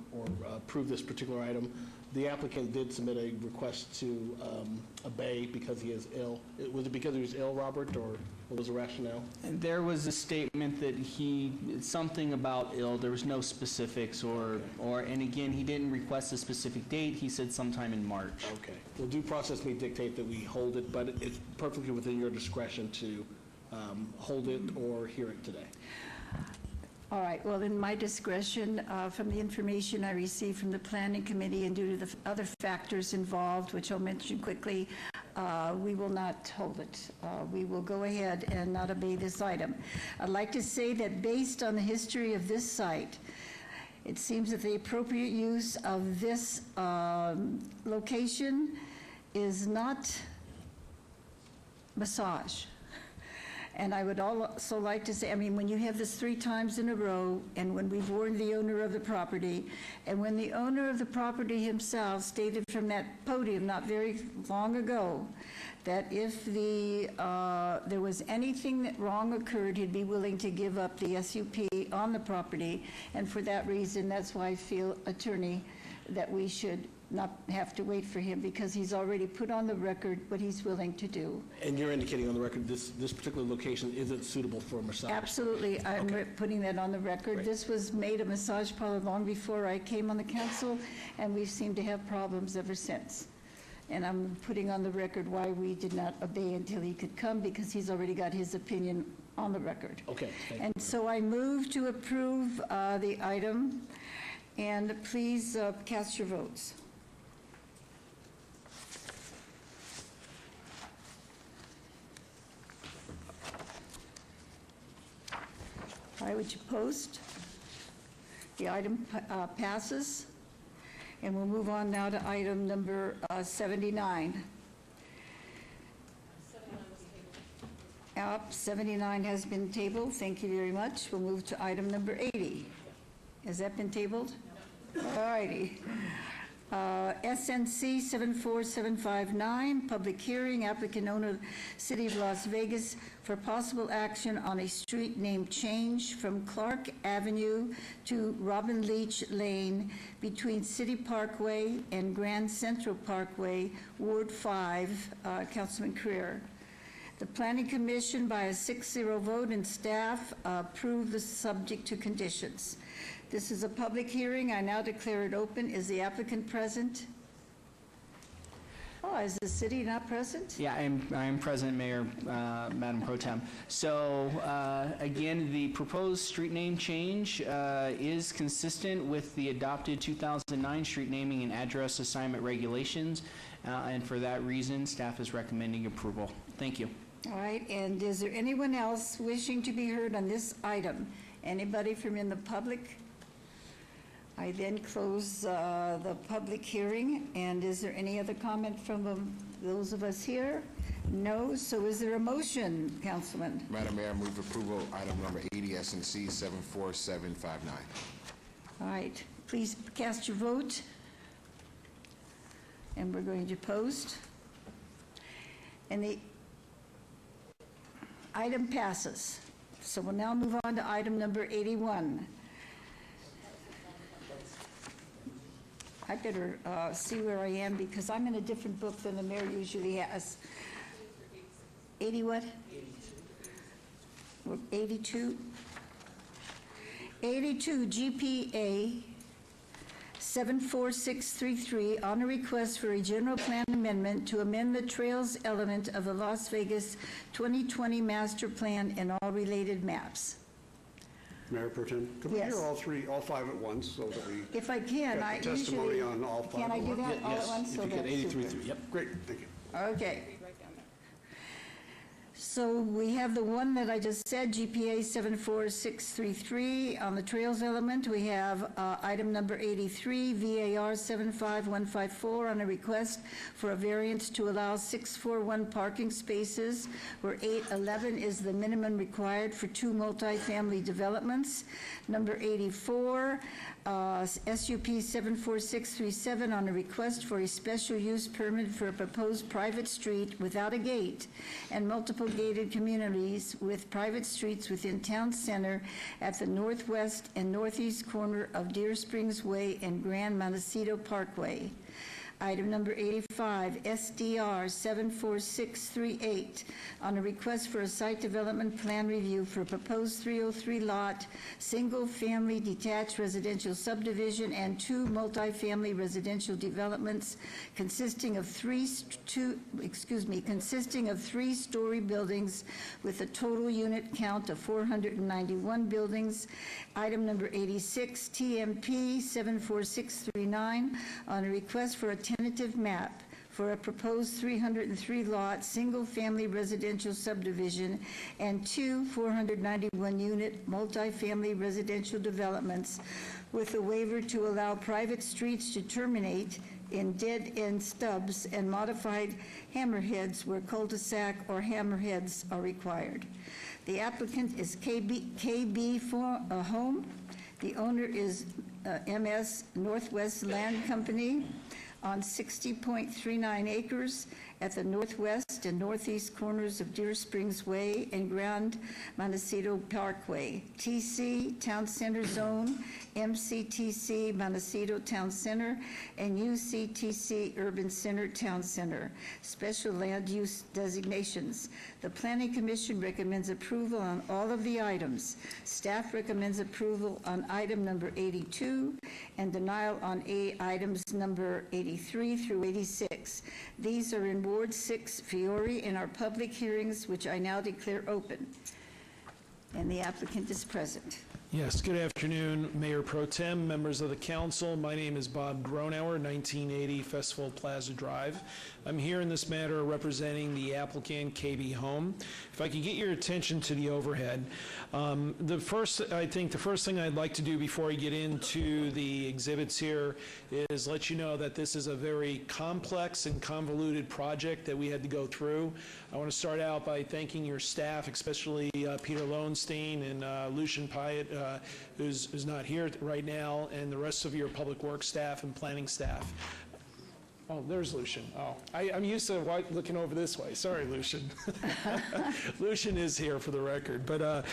approve this particular item, the applicant did submit a request to obey because he is ill. Was it because he was ill, Robert, or what was the rationale? And there was a statement that something about ill, there was no specifics and again, he didn't request a specific date, he said sometime in March. Okay. Well, due process may dictate that we hold it, but it's perfectly within your discretion to hold it or hear it today. All right, well, in my discretion, from the information I received from the Planning Committee and due to the other factors involved, which I'll mention quickly, we will not hold it. We will go ahead and not obey this item. I'd like to say that based on the history of this site, it seems that the appropriate use of this location is not massage. And I would also like to say, I mean, when you have this 3 times in a row, and when we've warned the owner of the property, and when the owner of the property himself stated from that podium not very long ago that if there was anything that wrong occurred, he'd be willing to give up the SUP on the property. And for that reason, that's why I feel, attorney, that we should not have to wait for him, because he's already put on the record what he's willing to do. And you're indicating on the record this particular location isn't suitable for a massage? Absolutely. I'm putting that on the record. Great. This was made a massage parlor long before I came on the council, and we've seemed to have problems ever since. And I'm putting on the record why we did not obey until he could come, because he's already got his opinion on the record. Okay. And so I move to approve the item, and please cast your votes. All right, would you post? The item passes. And we'll move on now to item number 79. 79 has been tabled. Thank you very much. We'll move to item number 80. Has that been tabled? All righty. SNC 74759, public hearing, applicant owner, City of Las Vegas, for possible action on a street name change from Clark Avenue to Robin Leach Lane between City Parkway and Grand Central Parkway, Ward 5, Councilman Creer. The Planning Commission, by a 6-0 vote, and staff approved the subject to conditions. This is a public hearing. I now declare it open. Is the applicant present? Oh, is the city not present? Yeah, I'm present, Mayor, Madam Pro Tem. So, again, the proposed street name change is consistent with the adopted 2009 street naming and address assignment regulations, and for that reason, staff is recommending approval. Thank you. All right, and is there anyone else wishing to be heard on this item? Anybody from in the public? I then close the public hearing, and is there any other comment from those of us here? No, so is there a motion, Councilman? Madam Mayor, I move approval item number 80, SNC 74759. All right, please cast your vote. And we're going to post. And the item passes. So we'll now move on to item number 81. I better see where I am, because I'm in a different book than the mayor usually has. 80 what? 82. 82 GPA 74633, on a request for a general plan amendment to amend the trails element of the Las Vegas 2020 master plan and all related maps. Mayor Pro Tem, could we Yes. hear all 5 at once, so that we If I can, get the testimony usually, on all 5 can I at do once? that all at once? If So you get that's 83 super. through, yep. Great, thank you. Okay. So we have the one that I just said, GPA 74633 on the trails element. We have item number 83, VAR 75154 on a request for a variance to allow 641 parking spaces where 811 is the minimum required for 2 multifamily developments. Number 84, SUP 74637 on a request for a special use permit for a proposed private street without a gate and multiple gated communities with private streets within town center at the northwest and northeast corner of Deer Springs Way and Grand Montecito Parkway. Item number 85, SDR 74638, on a request for a site development plan review for a proposed 303 lot, single-family detached residential subdivision and 2 multifamily residential developments consisting of three-story buildings with a total unit count of 491 buildings. Item number 86, TMP 74639, on a request for a tentative map for a proposed 303-lot, single-family residential subdivision and 2 491-unit multifamily residential developments with a waiver to allow private streets to terminate in dead-end stubs and modified hammerheads where cul-de-sac or hammerheads are required. The applicant is KB Home. The owner is MS Northwest Land Company on 60.39 acres at the northwest and northeast corners of Deer Springs Way and Grand Montecito Parkway. TC Town Center Zone, MCTC Montecito Town Center, and UCTC Urban Center Town Center. Special land use designations. The Planning Commission recommends approval on all of the items. Staff recommends approval on item number 82 and denial on items number 83 through 86. These are in Ward 6, Fiore, in our public hearings, which I now declare open. And the applicant is present. Yes, good afternoon, Mayor Pro Tem, members of the council. My name is Bob Gronauer, 1980 Festival Plaza Drive. I'm here in this matter representing the applicant, KB Home. If I could get your attention to the overhead. The first thing I'd like to do before I get into the exhibits here is let you know that this is a very complex and convoluted project that we had to go through. I want to start out by thanking your staff, especially Peter Lowenstein and Lucian Pyatt, who's not here right now, and the rest of your public works staff and planning staff. Oh, there's Lucian. Oh, I'm used to looking over this way. Sorry, Lucian. Lucian is here for the record. But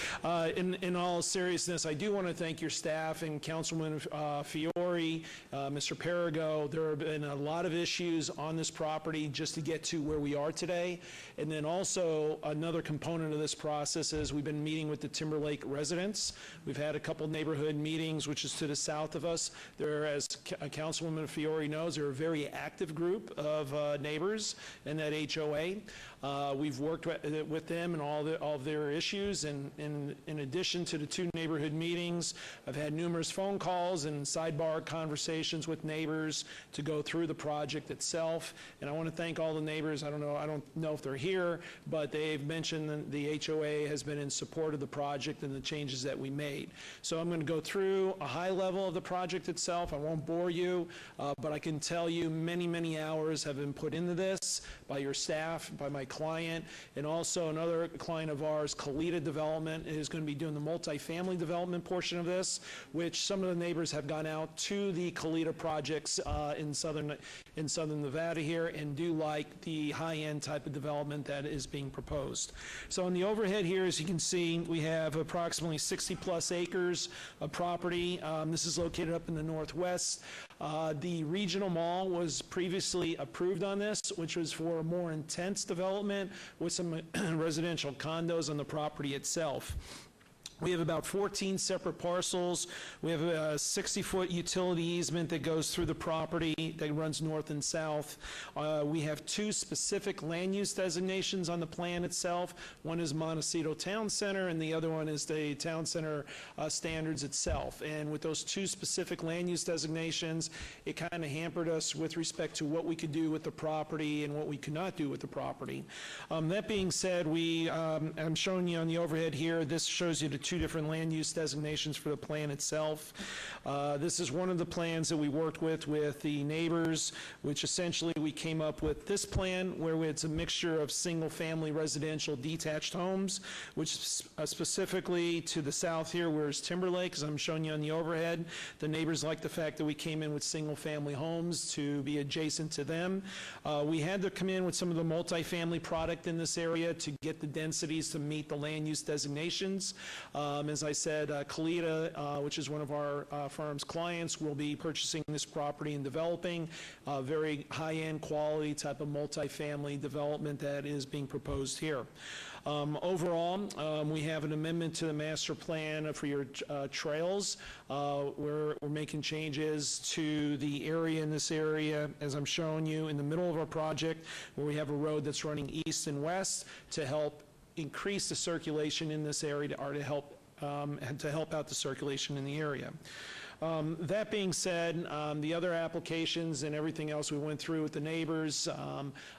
in all seriousness, I do want to thank your staff and Councilman Fiore, Mr. Perigo. There have been a lot of issues on this property just to get to where we are today. And then also another component of this process is we've been meeting with the Timberlake residents. We've had a couple neighborhood meetings, which is to the south of us. There, as Councilwoman Fiore knows, they're a very active group of neighbors in that HOA. We've worked with them and all of their issues, and in addition to the 2 neighborhood meetings, I've had numerous phone calls and sidebar conversations with neighbors to go through the project itself. And I want to thank all the neighbors. I don't know if they're here, but they've mentioned that the HOA has been in support of the project and the changes that we made. So I'm going to go through a high level of the project itself. I won't bore you, but I can tell you many hours have been put into this by your staff, by my client, and also another client of ours, Kalita Development, is going to be doing the multifamily development portion of this, which some of the neighbors have gone out to the Kalita projects in southern Nevada here and do like the high-end type of development that is being proposed. So on the overhead here, as you can see, we have approximately 60-plus acres of property. This is located up in the northwest. The regional mall was previously approved on this, which was for a more intense development with some residential condos on the property itself. We have about 14 separate parcels. We have a 60-foot utility easement that goes through the property that runs north and south. We have 2 specific land use designations on the plan itself. One is Montecito Town Center, and the other one is the Town Center standards itself. And with those 2 specific land use designations, it kind of hampered us with respect to what we could do with the property and what we could not do with the property. That being said, I'm showing you on the overhead here, this shows you the 2 different land use designations for the plan itself. This is one of the plans that we worked with the neighbors, which essentially we came up with this plan where it's a mixture of single-family residential detached homes, which specifically to the south here, where is Timberlake, as I'm showing you on the overhead. The neighbors like the fact that we came in with single-family homes to be adjacent to them. We had to come in with some of the multifamily product in this area to get the densities to meet the land use designations. As I said, Kalita, which is one of our firm's clients, will be purchasing this property and developing a very high-end quality type of multifamily development that is being proposed here. Overall, we have an amendment to the master plan for your trails. We're making changes to the area in this area, as I'm showing you, in the middle of our project, where we have a road that's running east and west to help increase the circulation in this area, or to help out the circulation in the area. That being said, the other applications and everything else we went through with the neighbors,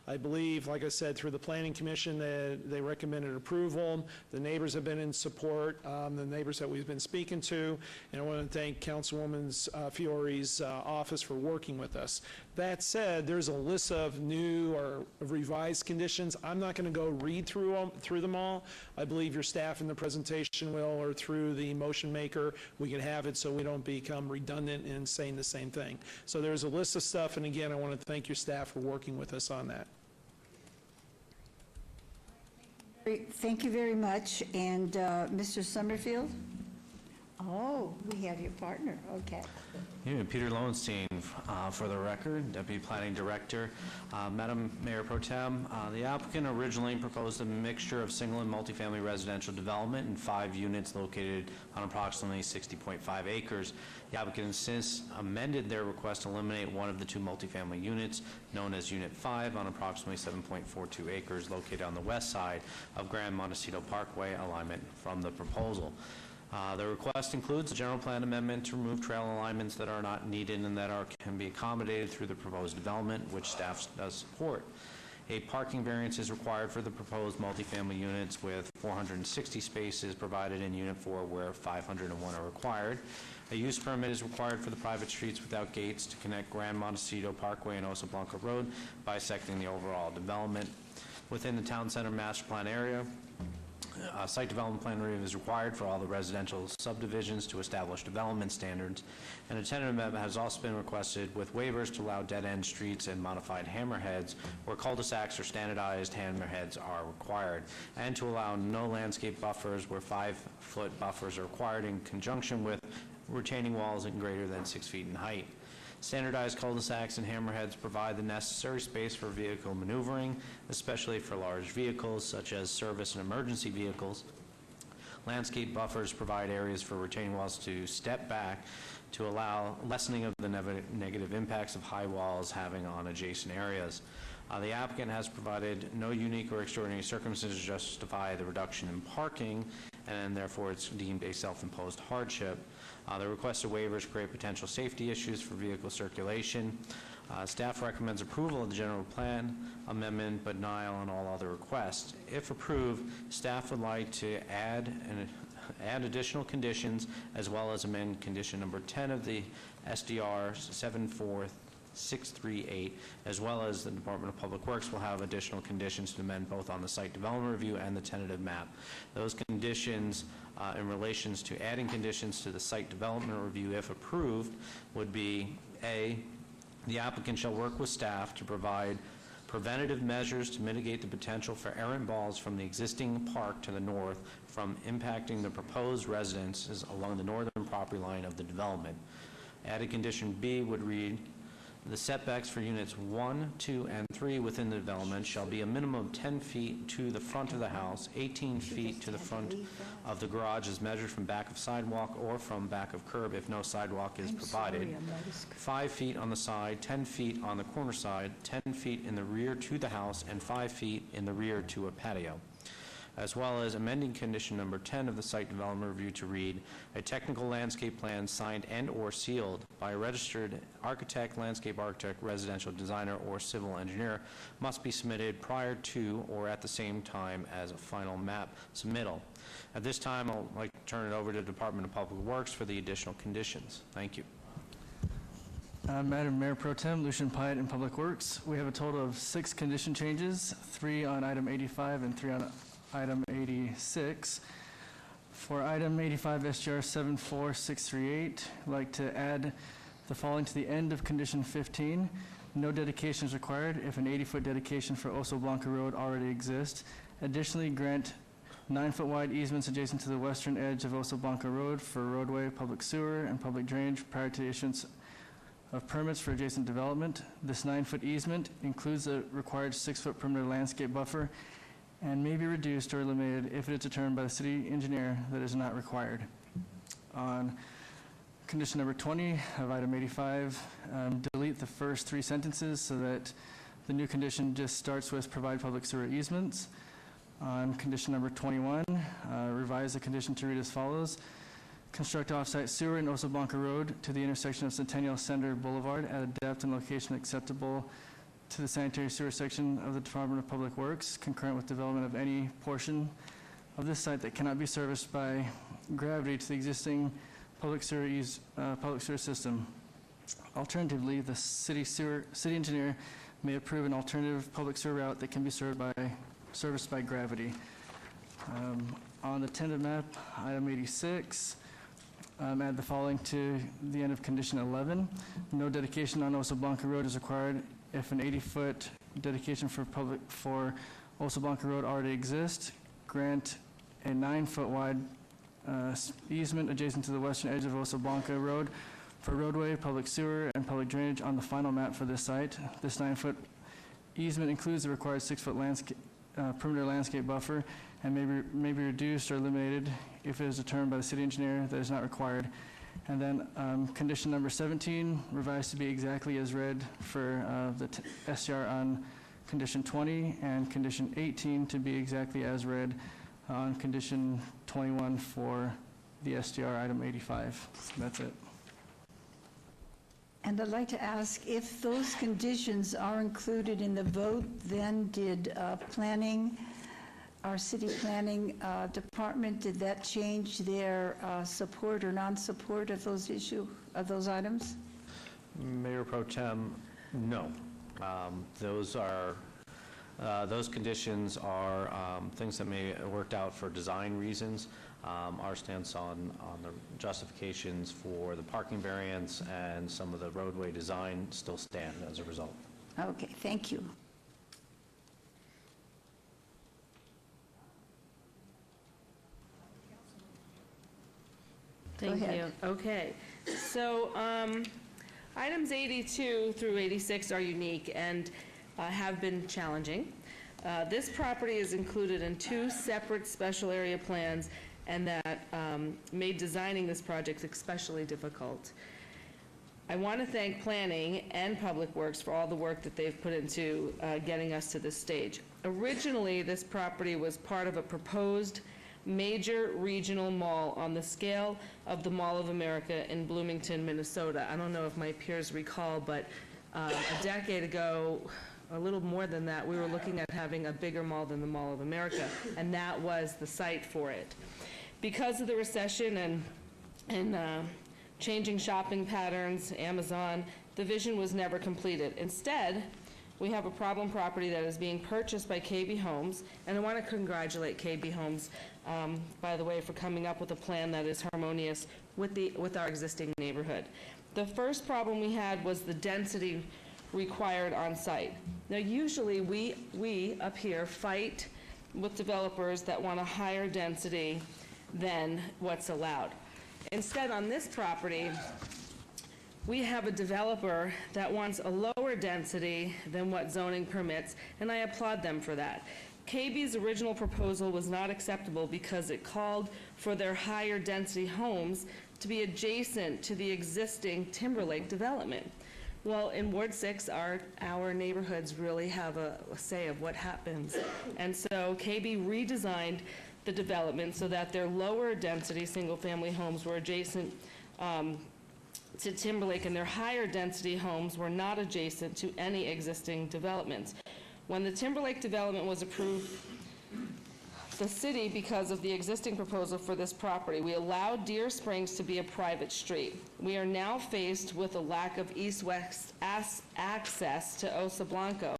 I believe, like I said, through the Planning Commission, they recommended approval. The neighbors have been in support, the neighbors that we've been speaking to, and I want to thank Councilwoman Fiore's office for working with us. That said, there's a list of new or revised conditions. I'm not going to go read through them all. I believe your staff in the presentation will, or through the motion maker, we can have it so we don't become redundant in saying the same thing. So there's a list of stuff, and again, I want to thank your staff for working with us on that. Thank you very much. And Mr. Summerfield? Oh, we have your partner. Okay. Yeah, Peter Lowenstein, for the record, Deputy Planning Director. Madam Mayor Pro Tem, the applicant originally proposed a mixture of single and multifamily residential development in 5 units located on approximately 60.5 acres. The applicant has since amended their request to eliminate one of the 2 multifamily units, known as Unit 5, on approximately 7.42 acres located on the west side of Grand Montecito Parkway, alignment from the proposal. The request includes a general plan amendment to remove trail alignments that are not needed and that can be accommodated through the proposed development, which staff does support. A parking variance is required for the proposed multifamily units, with 460 spaces provided in Unit 4 where 501 are required. A use permit is required for the private streets without gates to connect Grand Montecito Parkway and Osa Blanca Road, bisecting the overall development. Within the town center master plan area, a site development plan review is required for all the residential subdivisions to establish development standards, and a tentative amendment has also been requested with waivers to allow dead-end streets and modified hammerheads where cul-de-sacs or standardized hammerheads are required, and to allow no landscape buffers where 5-foot buffers are required in conjunction with retaining walls greater than 6 feet in height. Standardized cul-de-sacs and hammerheads provide the necessary space for vehicle maneuvering, especially for large vehicles such as service and emergency vehicles. Landscape buffers provide areas for retaining walls to step back to allow lessening of the negative impacts of high walls having on adjacent areas. The applicant has provided no unique or extraordinary circumstances to justify the reduction in parking, and therefore it's deemed a self-imposed hardship. The requested waivers create potential safety issues for vehicle circulation. Staff recommends approval of the general plan amendment, but denial on all other requests. If approved, staff would like to add additional conditions, as well as amend condition number 10 of the SDR 74638, as well as the Department of Public Works will have additional conditions to amend both on the site development review and the tentative map. Those conditions in relations to adding conditions to the site development review, if approved, would be A, the applicant shall work with staff to provide preventative measures to mitigate the potential for errant balls from the existing park to the north from impacting the proposed residences along the northern property line of the development. Added condition B would read, The setbacks for units 1, 2, and 3 within the development shall be a minimum of 10 feet to the front of the house, 18 feet to the front of the garage as measured from back of sidewalk or from back of curb if no sidewalk is provided, 5 feet on the side, 10 feet on the corner side, 10 feet in the rear to the house, and 5 feet in the rear to a patio, as well as amending condition number 10 of the site development review to read, a technical landscape plan signed and/or sealed by a registered architect, landscape architect, residential designer, or civil engineer must be submitted prior to or at the same time as a final map submittal. At this time, I'd like to turn it over to the Department of Public Works for the additional conditions. Thank you. Madam Mayor Pro Tem, Lucian Pyatt in Public Works. We have a total of 6 condition changes, 3 on item 85 and 3 on item 86. For item 85 SGR 74638, I'd like to add the following to the end of condition 15. No dedication is required if an 80-foot dedication for Oso Blanco Road already exists. Additionally, grant 9-foot wide easements adjacent to the western edge of Oso Blanco Road for roadway, public sewer, and public drainage prior to the issuance of permits for adjacent development. This 9-foot easement includes a required 6-foot perimeter landscape buffer and may be reduced or eliminated if it is determined by the city engineer that is not required. On condition number 20 of item 85, delete the first 3 sentences so that the new condition just starts with provide public sewer easements. On condition number 21, revise the condition to read as follows. Construct off-site sewer in Oso Blanco Road to the intersection of Centennial Center Boulevard at a depth and location acceptable to the sanitary sewer section of the Department of Public Works, concurrent with development of any portion of this site that cannot be serviced by gravity to the existing public sewer system. Alternatively, the city engineer may approve an alternative public sewer route that can be serviced by gravity. On the tentative map, item 86, add the following to the end of condition 11. No dedication on Oso Blanco Road is required if an 80-foot dedication for Oso Blanco Road already exists. Grant a 9-foot wide easement adjacent to the western edge of Oso Blanco Road for roadway, public sewer, and public drainage on the final map for this site. This 9-foot easement includes the required 6-foot perimeter landscape buffer and may be reduced or eliminated if it is determined by the city engineer that is not required. And then condition number 17, revised to be exactly as read for the SCR on condition 20, and condition 18 to be exactly as read on condition 21 for the SDR item 85. That's it. And I'd like to ask, if those conditions are included in the vote, then did our city planning department, did that change their support or non-support of those items? Mayor Pro Tem, no. Those conditions are things that may have worked out for design reasons. Our stance on the justifications for the parking variance and some of the roadway design still stand as a result. Okay, thank you. Thank you. Okay. So items 82 through 86 are unique and have been challenging. This property is included in 2 separate special area plans, and that made designing this project especially difficult. I want to thank Planning and Public Works for all the work that they've put into getting us to this stage. Originally, this property was part of a proposed major regional mall on the scale of the Mall of America in Bloomington, Minnesota. I don't know if my peers recall, but a decade ago, a little more than that, we were looking at having a bigger mall than the Mall of America, and that was the site for it. Because of the recession and changing shopping patterns, Amazon, the vision was never completed. Instead, we have a problem property that is being purchased by KB Homes, and I want to congratulate KB Homes, by the way, for coming up with a plan that is harmonious with our existing neighborhood. The first problem we had was the density required on site. Now, usually we up here fight with developers that want a higher density than what's allowed. Instead, on this property, we have a developer that wants a lower density than what zoning permits, and I applaud them for that. KB's original proposal was not acceptable because it called for their higher density homes to be adjacent to the existing Timberlake development. Well, in Ward 6, our neighborhoods really have a say of what happens. And so KB redesigned the development so that their lower density single-family homes were adjacent to Timberlake, and their higher density homes were not adjacent to any existing developments. When the Timberlake development was approved, the city, because of the existing proposal for this property, we allowed Deer Springs to be a private street. We are now faced with a lack of east-west access to Osa Blanco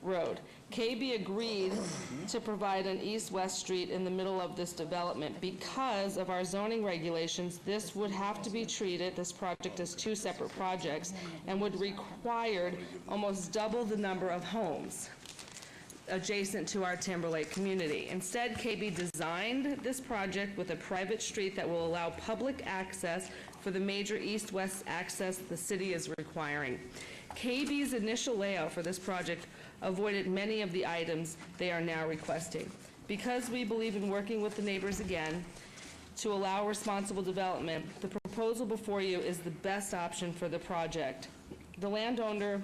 Road. KB agreed to provide an east-west street in the middle of this development. Because of our zoning regulations, this would have to be treated, this project, as two separate projects, and would require almost double the number of homes adjacent to our Timberlake community. Instead, KB designed this project with a private street that will allow public access for the major east-west access the city is requiring. KB's initial layout for this project avoided many of the items they are now requesting. Because we believe in working with the neighbors again to allow responsible development, the proposal before you is the best option for the project. The landowner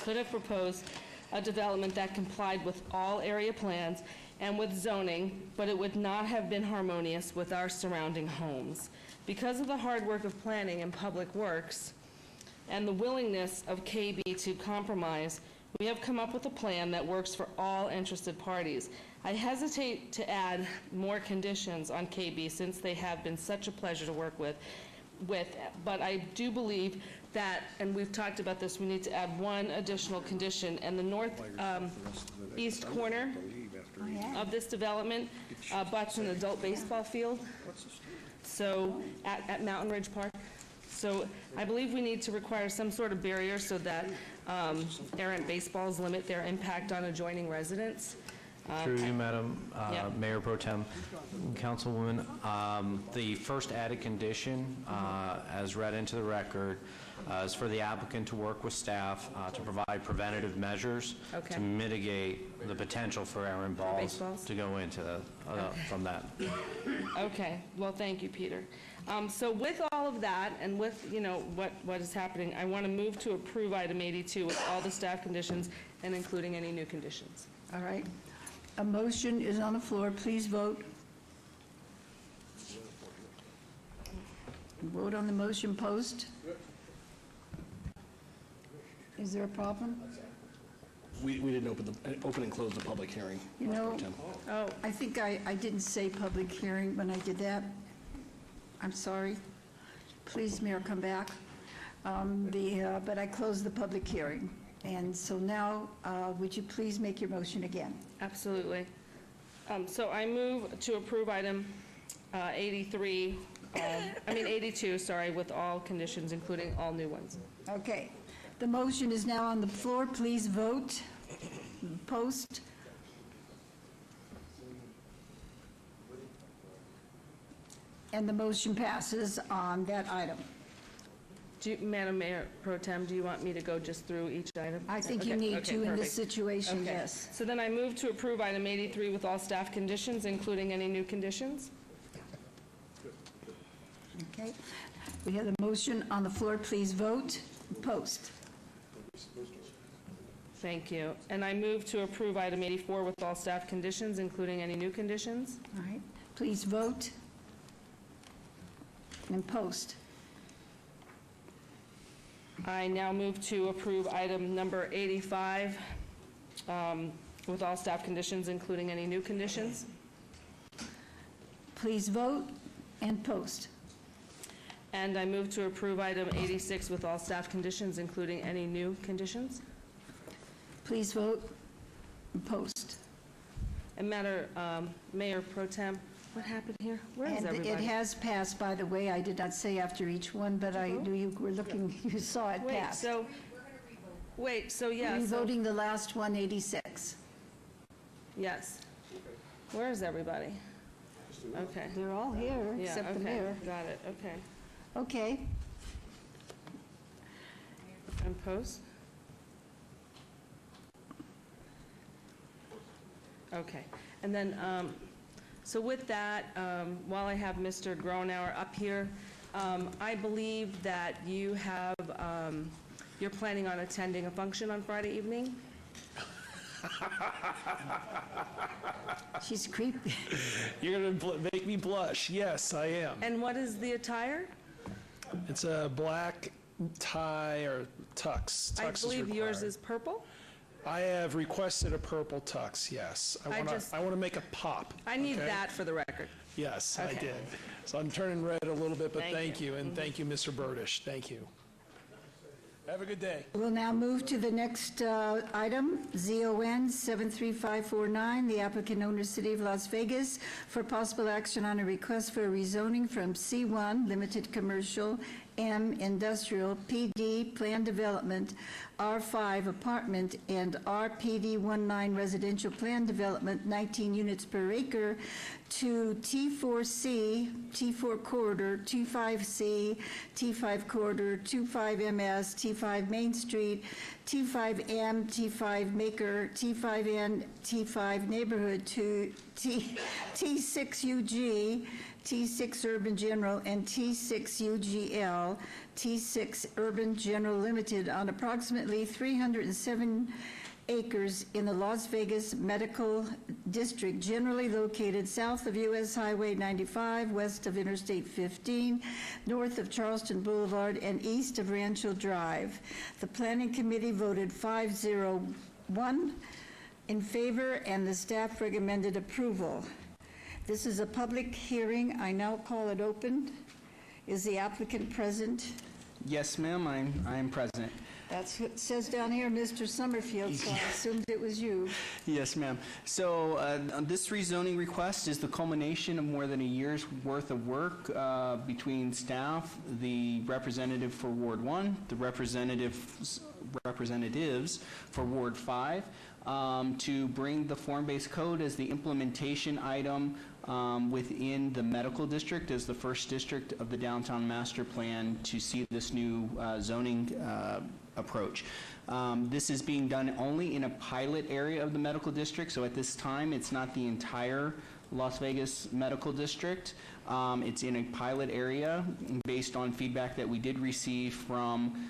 could have proposed a development that complied with all area plans and with zoning, but it would not have been harmonious with our surrounding homes. Because of the hard work of planning and public works and the willingness of KB to compromise, we have come up with a plan that works for all interested parties. I hesitate to add more conditions on KB since they have been such a pleasure to work with, but I do believe that, and we've talked about this, we need to add one additional condition, and the northeast corner of this development butts an adult baseball field, so at Mountain Ridge Park. So I believe we need to require some sort of barrier so that errant baseballs limit their impact on adjoining residents. Through you, Madam Yeah. Mayor Pro Tem, Councilwoman, the first added condition, as read into the record, is for the applicant to work with staff to provide preventative measures Okay. to mitigate the potential for errant balls Baseballs? to go into the, from that. Okay, well, thank you, Peter. So with all of that, and with, what is happening, I want to move to approve item 82 with all the staff conditions and including any new conditions. All right. A motion is on the floor. Please vote. Vote on the motion post. Is there a problem? We didn't open and close the public hearing. You know, Pro Tem. I think I didn't say public hearing when I did that. I'm sorry. Please, Mayor, come back. But I closed the public hearing. And so now, would you please make your motion again? Absolutely. So I move to approve item 82, sorry, with all conditions, including all new ones. Okay. The motion is now on the floor. Please vote. Post. And the motion passes on that item. Madam Mayor Pro Tem, do you want me to go just through each item? I think you need to in this situation, Okay. yes. So then I move to approve item 83 with all staff conditions, including any new conditions. Okay. We have the motion on the floor. Please vote. Post. Thank you. And I move to approve item 84 with all staff conditions, including any new conditions. All right. Please vote. And post. I now move to approve item number 85 with all staff conditions, including any new conditions. Please vote and post. And I move to approve item 86 with all staff conditions, including any new conditions. Please vote and post. And Mayor Pro Tem, what happened here? Where is And everybody? it has passed, by the way. I did not say after each one, but I knew you were looking, you saw it pass. Wait, so yeah. We're so- voting the last one, 86. Yes. Where is everybody? Okay. They're all here, Yeah, except the okay. mayor. Got it, okay. Okay. And post? Okay. And then, so with that, while I have Mr. Gronauer up here, I believe that you have, you're planning on attending a function on Friday evening? She's creepy. You're going to make me blush. Yes, I am. And what is the attire? It's a black tie or tux. I Tux is believe yours required. is purple? I have requested a purple tux, yes. I want to make a pop. I need okay? that for the record. Yes, I Okay. did. So I'm turning red a little bit, but Thank thank you. you, and thank you, Mr. Burdish. Thank you. Have a good day. We'll now move to the next item, ZON 73549, the applicant owner, City of Las Vegas, for possible action on a request for a rezoning from C1, Limited Commercial, M, Industrial, PD, Planned Development, R5, Apartment, and RPD19, Residential Planned Development, 19 units per acre, to T4C, T4 Corridor, T5C, T5 Corridor, T5MS, T5 Main Street, T5M, T5 Maker, T5N, T5 Neighborhood, to T6UG, T6 Urban General, and T6 UGL, T6 Urban General Limited on approximately 307 acres in the Las Vegas Medical District, generally located south of US Highway 95, west of Interstate 15, north of Charleston Boulevard, and east of Rancho Drive. The Planning Committee voted 501 in favor, and the staff recommended approval. This is a public hearing. I now call it open. Is the applicant present? Yes, ma'am, I am present. That's what it says down here, Mr. Summerfield, so I assumed it was you. Yes, ma'am. So this rezoning request is the culmination of more than a year's worth of work between staff, the representative for Ward 1, the representatives for Ward 5, to bring the form-based code as the implementation item within the medical district as the first district of the downtown master plan to see this new zoning approach. This is being done only in a pilot area of the medical district, so at this time it's not the entire Las Vegas Medical District. It's in a pilot area based on feedback that we did receive from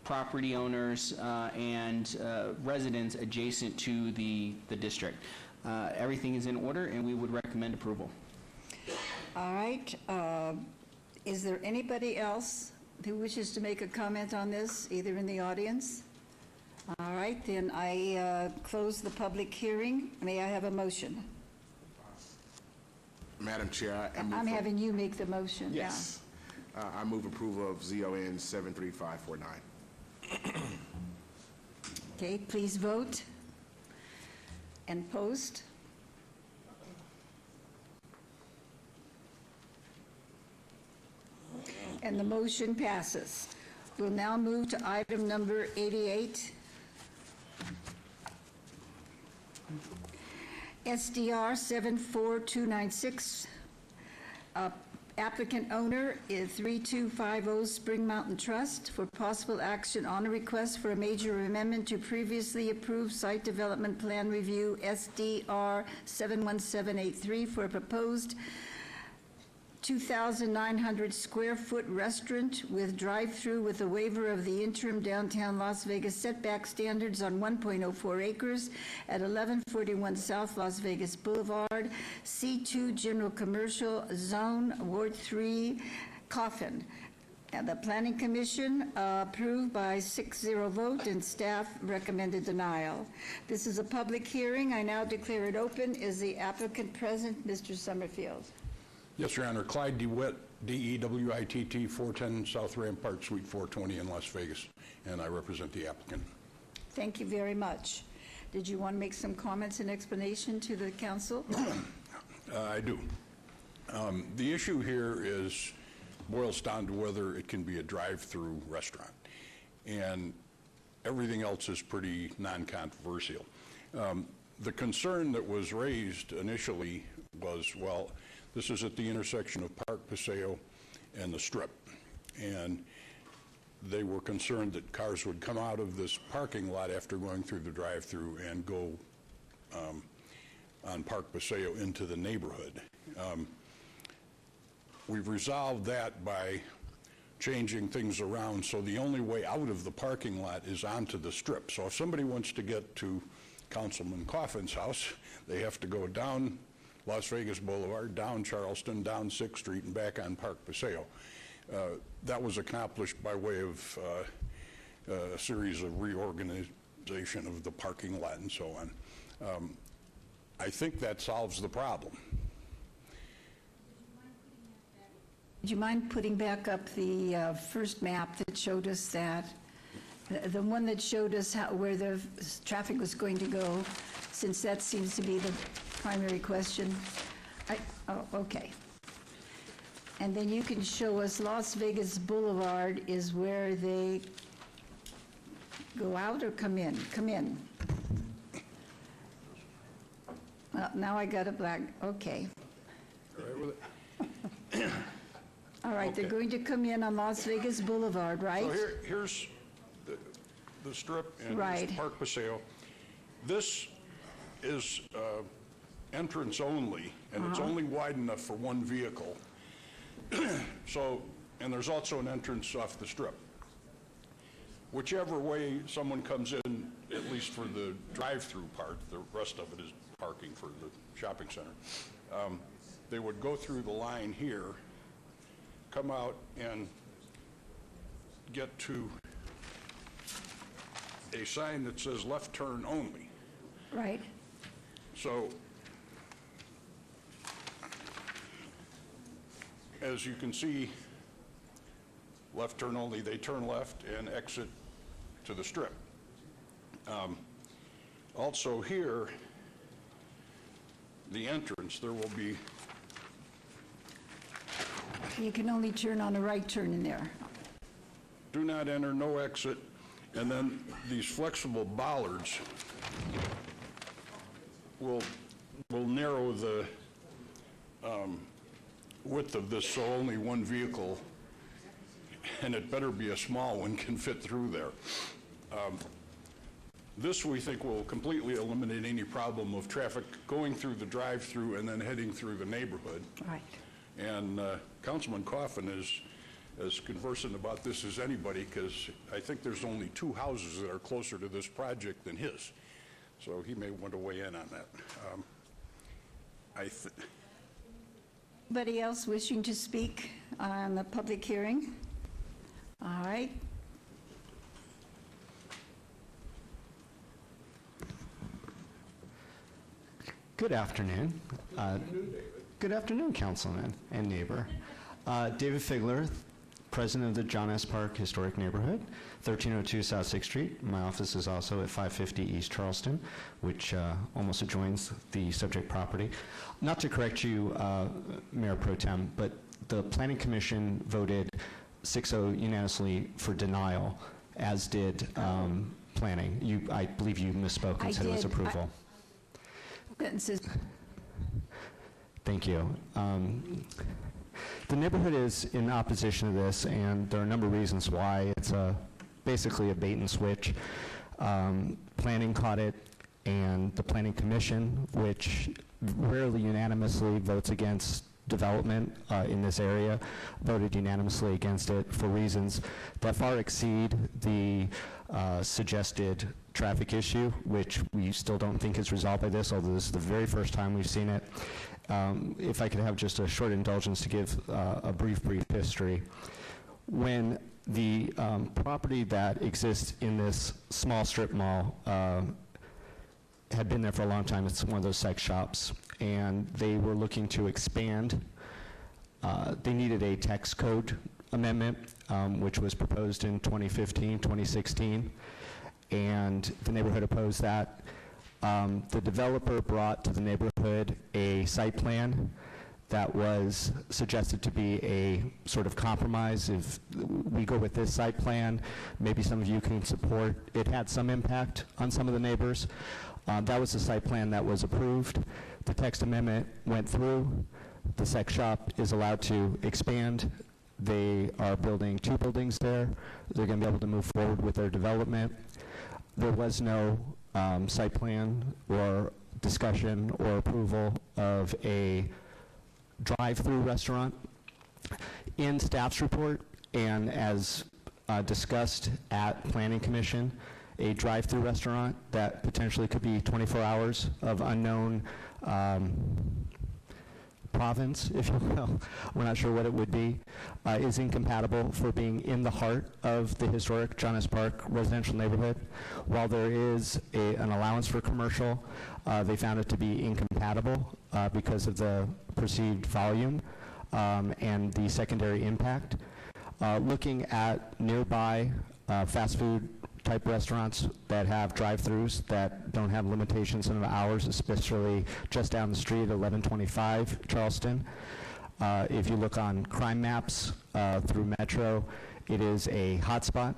property owners and residents adjacent to the district. Everything is in order, and we would recommend approval. All right. Is there anybody else who wishes to make a comment on this, either in the audience? All right, then I close the public hearing. May I have a motion? Madam Chair, I'm having you make the motion. Yes. I move approval of ZON 73549. Okay, please vote and post. And the motion passes. We'll now move to item number 88. SDR 74296. Applicant owner is 3250 Spring Mountain Trust for possible action on a request for a major amendment to previously approved site development plan review SDR 71783 for a proposed 2,900 square foot restaurant with drive-through with a waiver of the interim downtown Las Vegas setback standards on 1.04 acres at 1141 South Las Vegas Boulevard, C2 General Commercial Zone, Ward 3, Coffin. And the Planning Commission approved by 6-0 vote, and staff recommended denial. This is a public hearing. I now declare it open. Is the applicant present? Mr. Summerfield. Yes, Your Honor. Clyde DeWitt, DEWITT, 410 South Rampart, Suite 420 in Las Vegas, and I represent the applicant. Thank you very much. Did you want to make some comments and explanation to the council? I do. The issue here boils down to whether it can be a drive-through restaurant, and everything else is pretty non-controversial. The concern that was raised initially was, well, this is at the intersection of Park Paseo and the Strip. And they were concerned that cars would come out of this parking lot after going through the drive-through and go on Park Paseo into the neighborhood. We've resolved that by changing things around, so the only way out of the parking lot is onto the strip. So if somebody wants to get to Councilman Coffin's house, they have to go down Las Vegas Boulevard, down Charleston, down 6th Street, and back on Park Paseo. That was accomplished by way of a series of reorganization of the parking lot and so on. I think that solves the problem. Would you mind putting back up the first map that showed us that, the one that showed us where the traffic was going to go, since that seems to be the primary question? Oh, okay. And then you can show us Las Vegas Boulevard is where they go out or come in? Come in. Well, now I got a black, okay. All right with it? All right, they're Okay. going to come in on Las Vegas Boulevard, right? So here's the strip and Right. here's Park Paseo. This is entrance only, and it's only wide enough for one vehicle. So, and there's also an entrance off the strip. Whichever way someone comes in, at least for the drive-through part, the rest of it is parking for the shopping center. They would go through the line here, come out and get to a sign that says left turn only. Right. So, as you can see, left turn only, they turn left and exit to the strip. Also here, the entrance, there will be, You can only turn on a right turn in there. do not enter, no exit, and then these flexible bollards will narrow the width of this so only one vehicle, and it better be a small one, can fit through there. This, we think, will completely eliminate any problem of traffic going through the drive-through and then heading through the neighborhood. Right. And Councilman Coffin is as conversant about this as anybody, because I think there's only 2 houses that are closer to this project than his. So he may want to weigh in on that. Anybody else wishing to speak on the public hearing? All right. Good afternoon. Good afternoon, Councilman and neighbor. David Figler, President of the John S. Park Historic Neighborhood, 1302 South 6th Street. My office is also at 550 East Charleston, which almost adjoins the subject property. Not to correct you, Mayor Pro Tem, but the Planning Commission voted 6-0 unanimously for denial, as did Planning. I believe you misspoke and said it was approval. Thank you. The neighborhood is in opposition to this, and there are a number of reasons why. It's basically a bait and switch. Planning caught it, and the Planning Commission, which rarely unanimously votes against development in this area, voted unanimously against it for reasons that far exceed the suggested traffic issue, which we still don't think is resolved by this, although this is the very first time we've seen it. If I could have just a short indulgence to give a brief history. When the property that exists in this small strip mall had been there for a long time, it's one of those sex shops, and they were looking to expand. They needed a tax code amendment, which was proposed in 2015, 2016, and the neighborhood opposed that. The developer brought to the neighborhood a site plan that was suggested to be a sort of compromise. If we go with this site plan, maybe some of you can support. It had some impact on some of the neighbors. That was the site plan that was approved. The text amendment went through. The sex shop is allowed to expand. They are building 2 buildings there. They're going to be able to move forward with their development. There was no site plan or discussion or approval of a drive-through restaurant. In staff's report, and as discussed at Planning Commission, a drive-through restaurant that potentially could be 24 hours of unknown province, if you will, we're not sure what it would be, is incompatible for being in the heart of the historic John S. Park residential neighborhood. While there is an allowance for commercial, they found it to be incompatible because of the perceived volume and the secondary impact. Looking at nearby fast food type restaurants that have drive-throughs that don't have limitations on the hours, especially just down the street, 1125 Charleston. If you look on crime maps through Metro, it is a hotspot.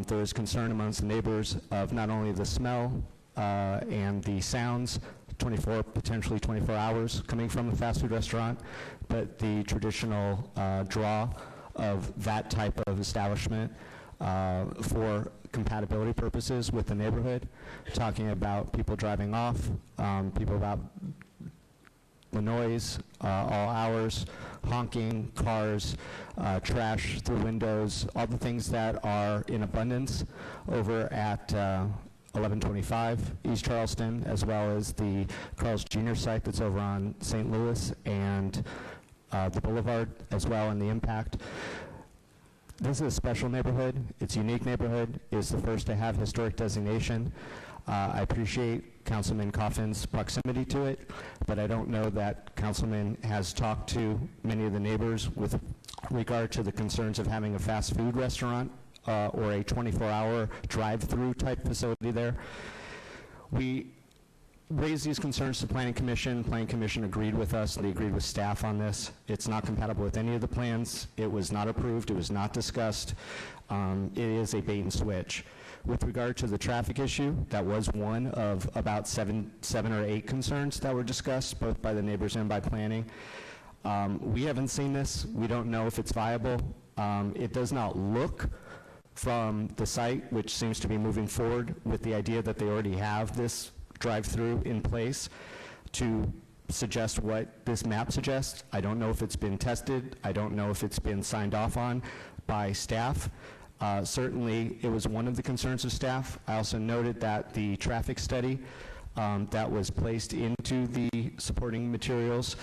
There is concern amongst the neighbors of not only the smell and the sounds, potentially 24 hours coming from a fast food restaurant, but the traditional draw of that type of establishment for compatibility purposes with the neighborhood, talking about people driving off, people about the noise, all hours, honking, cars, trash through windows, all the things that are in abundance over at 1125 East Charleston, as well as the Carl's Jr. site that's over on St. Louis and the Boulevard as well, and the impact. This is a special neighborhood. It's a unique neighborhood. It's the first to have historic designation. I appreciate Councilman Coffin's proximity to it, but I don't know that Councilman has talked to many of the neighbors with regard to the concerns of having a fast food restaurant or a 24-hour drive-through type facility there. We raised these concerns to Planning Commission. Planning Commission agreed with us. They agreed with staff on this. It's not compatible with any of the plans. It was not approved. It was not discussed. It is a bait and switch. With regard to the traffic issue, that was one of about seven or eight concerns that were discussed, both by the neighbors and by planning. We haven't seen this. We don't know if it's viable. It does not look from the site, which seems to be moving forward with the idea that they already have this drive-through in place, to suggest what this map suggests. I don't know if it's been tested. I don't know if it's been signed off on by staff. Certainly, it was one of the concerns of staff. I also noted that the traffic study that was placed into the supporting materials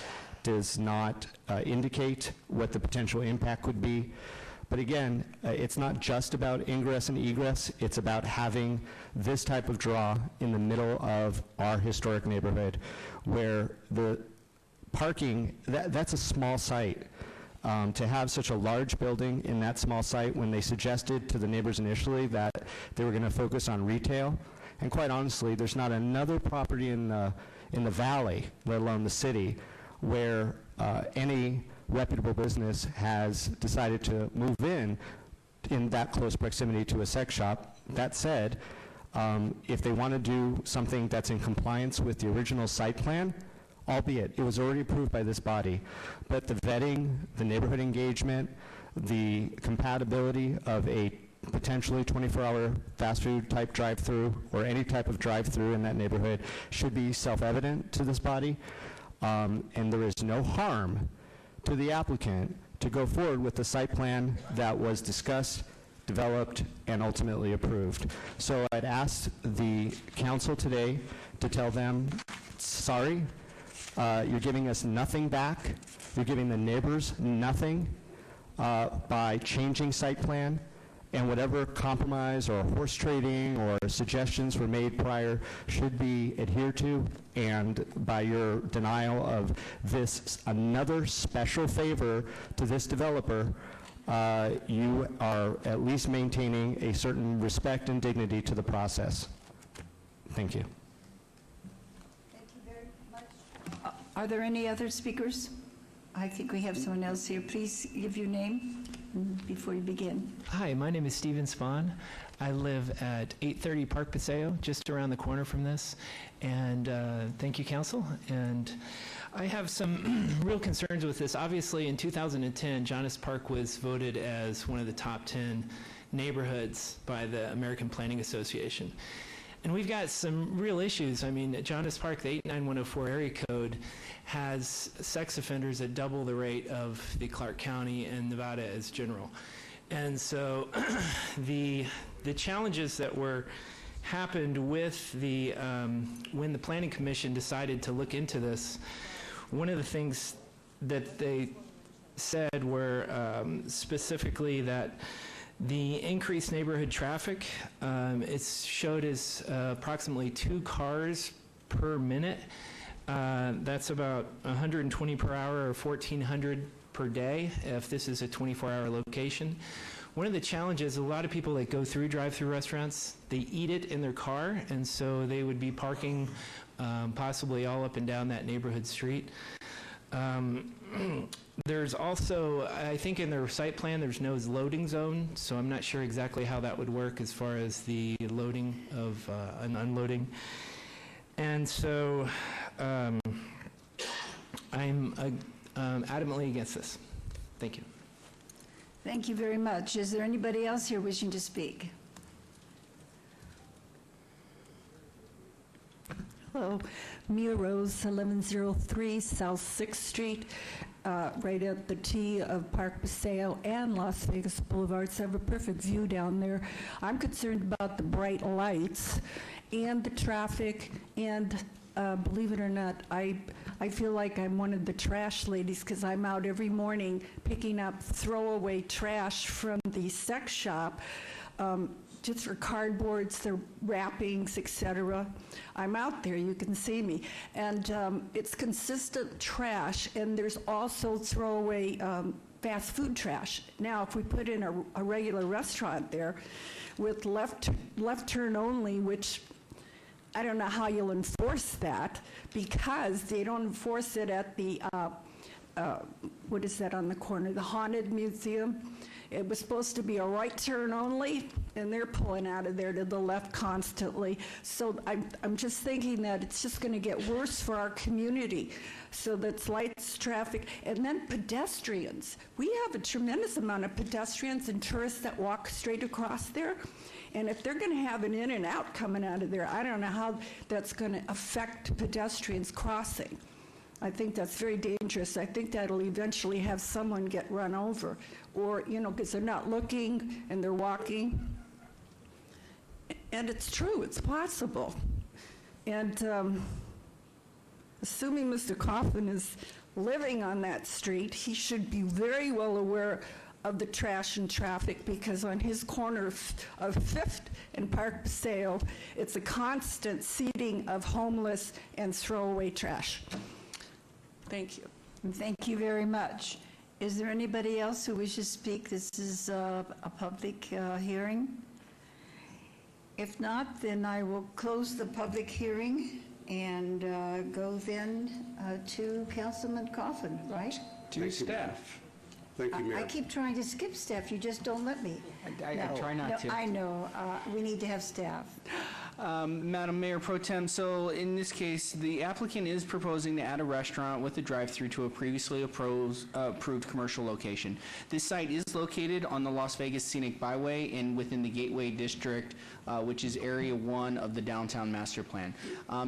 does not indicate what the potential impact would be. But again, it's not just about ingress and egress. It's about having this type of draw in the middle of our historic neighborhood where the parking, that's a small site. To have such a large building in that small site, when they suggested to the neighbors initially that they were going to focus on retail, and quite honestly, there's not another property in the valley, let alone the city, where any reputable business has decided to move in that close proximity to a sex shop. That said, if they want to do something that's in compliance with the original site plan, albeit it was already approved by this body, but the vetting, the neighborhood engagement, the compatibility of a potentially 24-hour fast food type drive-through or any type of drive-through in that neighborhood should be self-evident to this body, and there is no harm to the applicant to go forward with the site plan that was discussed, developed, and ultimately approved. So I'd ask the council today to tell them, sorry, you're giving us nothing back. You're giving the neighbors nothing by changing site plan, and whatever compromise or horse trading or suggestions were made prior should be adhered to, and by your denial of this another special favor to this developer, you are at least maintaining a certain respect and dignity to the process. Thank you. Thank you very much. Are there any other speakers? I think we have someone else here. Please give your name before you begin. Hi, my name is Stephen Spahn. I live at 830 Park Paseo, just around the corner from this. And thank you, council. And I have some real concerns with this. Obviously, in 2010, Jonas Park was voted as one of the top 10 neighborhoods by the American Planning Association. And we've got some real issues. I mean, Jonas Park, the 89104 area code, has sex offenders at double the rate of the Clark County and Nevada as general. And so the challenges that happened with the, when the Planning Commission decided to look into this, one of the things that they said were specifically that the increased neighborhood traffic, it's showed as approximately 2 cars per minute. That's about 120 per hour or 1,400 per day if this is a 24-hour location. One of the challenges, a lot of people that go through drive-through restaurants, they eat it in their car, and so they would be parking possibly all up and down that neighborhood street. There's also, I think in their site plan, there's no loading zone, so I'm not sure exactly how that would work as far as the loading of and unloading. And so I'm adamantly against this. Thank you. Thank you very much. Is there anybody else here wishing to speak? Hello, Mia Rose, 1103 South 6th Street, right at the T of Park Paseo and Las Vegas Boulevard. So I have a perfect view down there. I'm concerned about the bright lights and the traffic, and believe it or not, I feel like I'm one of the trash ladies because I'm out every morning picking up throwaway trash from the sex shop. Just for cardboards, their wrappings, etc. I'm out there, you can see me. And it's consistent trash, and there's also throwaway fast food trash. Now, if we put in a regular restaurant there with left turn only, which I don't know how you'll enforce that, because they don't enforce it at the, what is that on the corner, the Haunted Museum. It was supposed to be a right turn only, and they're pulling out of there to the left constantly. So I'm just thinking that it's just going to get worse for our community. So that's lights, traffic, and then pedestrians. We have a tremendous amount of pedestrians and tourists that walk straight across there. And if they're going to have an in and out coming out of there, I don't know how that's going to affect pedestrians crossing. I think that's very dangerous. I think that'll eventually have someone get run over, or, you know, because they're not looking and they're walking. And it's true, it's possible. And assuming Mr. Coffin is living on that street, he should be very well aware of the trash and traffic, because on his corner of 5th and Park Paseo, it's a constant seeding of homeless and throwaway trash. Thank you. Thank you very much. Is there anybody else who wishes to speak? This is a public hearing. If not, then I will close the public hearing and go then to Councilman Coffin, right? To staff. Thank you, Mayor. I keep trying to skip staff, you just don't let me. I try not to. I know, we need to have staff. Madam Mayor Pro Tem, so in this case, the applicant is proposing to add a restaurant with a drive-through to a previously approved commercial location. This site is located on the Las Vegas Scenic Byway and within the Gateway District, which is Area 1 of the Downtown Master Plan.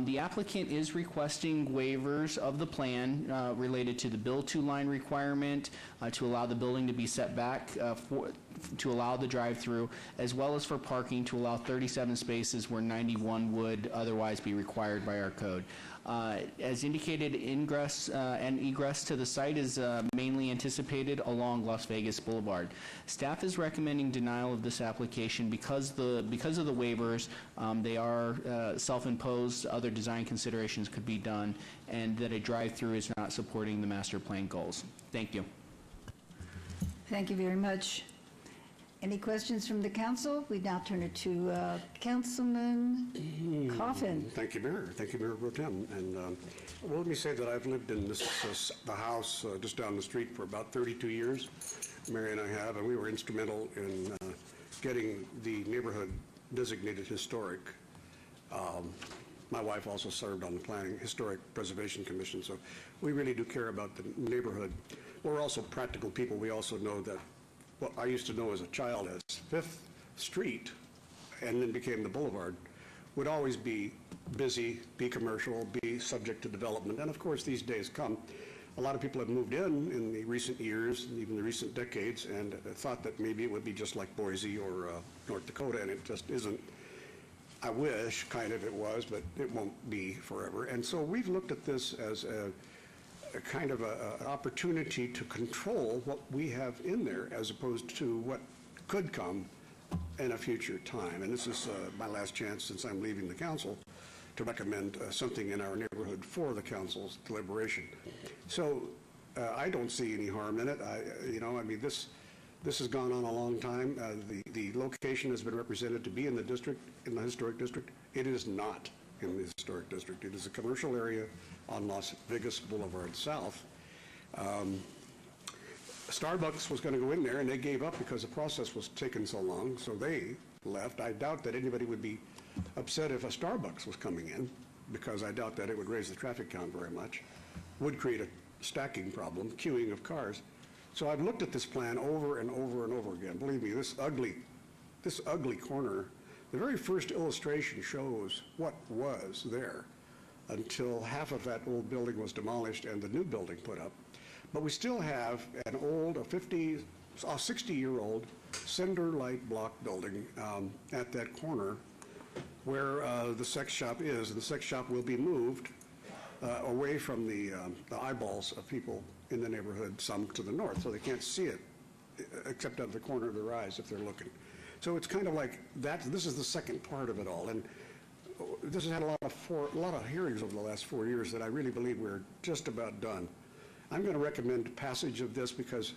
The applicant is requesting waivers of the plan related to the build-to line requirement to allow the building to be set back to allow the drive-through, as well as for parking to allow 37 spaces where 91 would otherwise be required by our code. As indicated, ingress and egress to the site is mainly anticipated along Las Vegas Boulevard. Staff is recommending denial of this application because of the waivers. They are self-imposed. Other design considerations could be done, and that a drive-through is not supporting the master plan goals. Thank you. Thank you very much. Any questions from the council? We now turn it to Councilman Coffin. Thank you, Mayor. Thank you, Mayor Pro Tem. And well, let me say that I've lived in the house just down the street for about 32 years. Mary and I have, and we were instrumental in getting the neighborhood designated historic. My wife also served on the Planning Historic Preservation Commission, so we really do care about the neighborhood. We're also practical people. We also know that what I used to know as a child as Fifth Street, and then became the Boulevard, would always be busy, be commercial, be subject to development. And of course, these days come. A lot of people have moved in the recent years, and even the recent decades, and thought that maybe it would be just like Boise or North Dakota, and it just isn't. I wish kind of it was, but it won't be forever. And so we've looked at this as a kind of an opportunity to control what we have in there as opposed to what could come in a future time. And this is my last chance, since I'm leaving the council, to recommend something in our neighborhood for the council's deliberation. So I don't see any harm in it. I mean, this has gone on a long time. The location has been represented to be in the district, in the historic district. It is not in the historic district. It is a commercial area on Las Vegas Boulevard South. Starbucks was going to go in there, and they gave up because the process was taking so long, so they left. I doubt that anybody would be upset if a Starbucks was coming in, because I doubt that it would raise the traffic count very much. Would create a stacking problem, queuing of cars. So I've looked at this plan over and over and over again. Believe me, this ugly corner, the very first illustration shows what was there until half of that old building was demolished and the new building put up. But we still have an old, a 60-year-old cinder light block building at that corner where the sex shop is. And the sex shop will be moved away from the eyeballs of people in the neighborhood, some to the north, so they can't see it except out of the corner of their eyes if they're looking. So it's kind of like that. This is the second part of it all. And this has had a lot of hearings over the last 4 years that I really believe we're just about done. I'm going to recommend passage of this because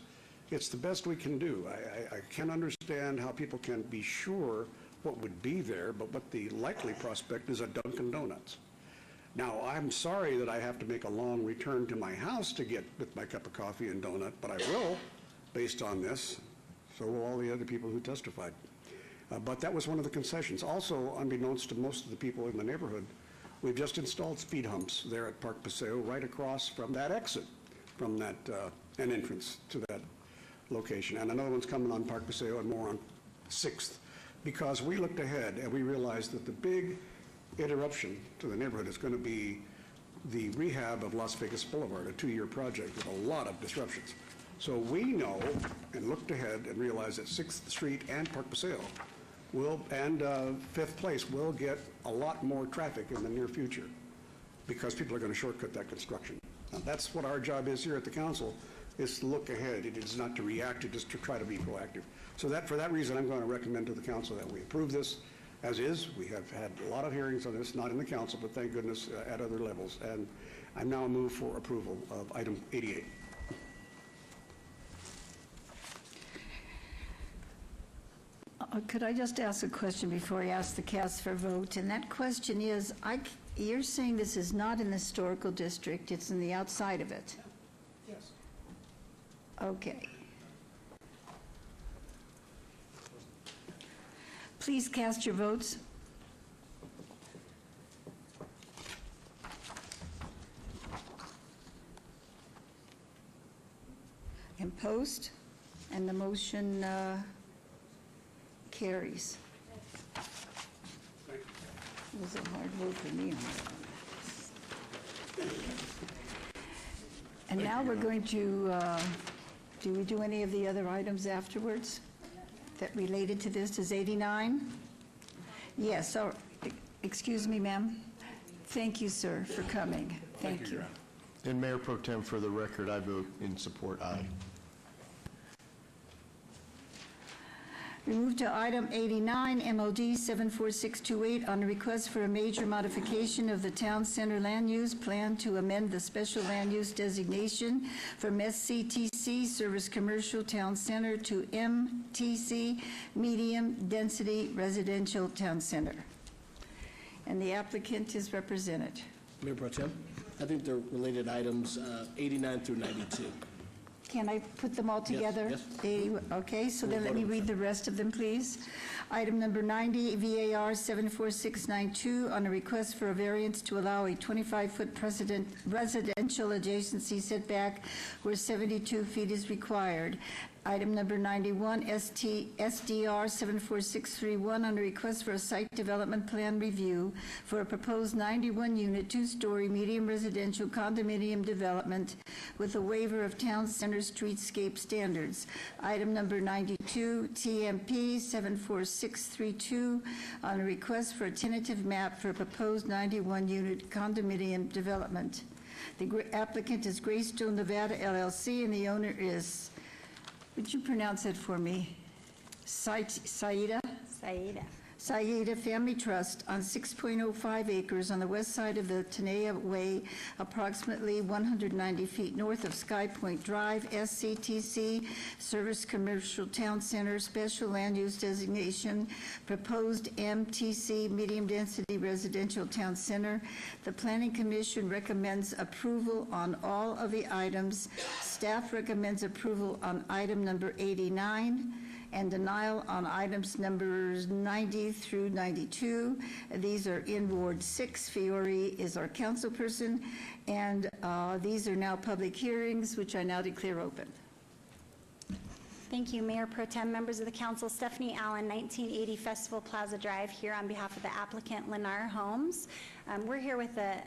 it's the best we can do. I can understand how people can be sure what would be there, but what the likely prospect is a Dunkin' Donuts. Now, I'm sorry that I have to make a long return to my house to get with my cup of coffee and donut, but I will, based on this. So will all the other people who testified. But that was one of the concessions. Also, unbeknownst to most of the people in the neighborhood, we've just installed speed humps there at Park Paseo, right across from that exit, from that an entrance to that location. And another one's coming on Park Paseo and more on 6th, because we looked ahead and we realized that the big interruption to the neighborhood is going to be the rehab of Las Vegas Boulevard, a 2-year project with a lot of disruptions. So we know and looked ahead and realized that 6th Street and Park Paseo will, and 5th Place will get a lot more traffic in the near future because people are going to shortcut that construction. Now, that's what our job is here at the council, is to look ahead. It is not to react, it is to try to be proactive. So for that reason, I'm going to recommend to the council that we approve this as is. We have had a lot of hearings on this, not in the council, but thank goodness at other levels. And I now move for approval of item 88. Could I just ask a question before I ask the cast for vote? And that question is, you're saying this is not in the historical district, it's in the outside of it? Yes. Okay. Please cast your votes. And post, and the motion carries. It was a hard vote for me on that one. And now we're going to, do we do any of the other items afterwards that related to this? Is 89? Yes, so, excuse me, ma'am. Thank you, sir, for coming. Thank you. And Mayor Pro Tem, for the record, I vote in support, aye. We move to item 89, MOD 74628, on a request for a major modification of the town center land use plan to amend the special land use designation from SCTC, Service Commercial Town Center, to MTC, Medium Density Residential Town Center. And the applicant is represented. Mayor Pro Tem, I think they're related items 89 through 92. Can I put them all together? yes. Okay, so then let me read the rest of them, please. Item number 90, VAR 74692, on a request for a variance to allow a 25-foot residential adjacency setback where 72 feet is required. Item number 91, SDR 74631, on a request for a site development plan review for a proposed 91-unit, two-story medium residential condominium development with a waiver of town center streetscape standards. Item number 92, TMP 74632, on a request for a tentative map for a proposed 91-unit condominium development. The applicant is Greystone Nevada LLC, and the owner is, would you pronounce that for me? Saida? Saida Family Trust on 6.05 acres on the west side of the Tenaya Way, approximately 190 feet north of Sky Point Drive, SCTC, Service Commercial Town Center, Special Land Use Designation, proposed MTC, Medium Density Residential Town Center. The Planning Commission recommends approval on all of the items. Staff recommends approval on item number 89 and denial on items numbers 90 through 92. These are in Ward 6. Fiore is our councilperson, and these are now public hearings, which I now declare open. Thank you, Mayor Pro Tem, members of the council. Stephanie Allen, 1980 Festival Plaza Drive, here on behalf of the applicant Lennar Homes. We're here with a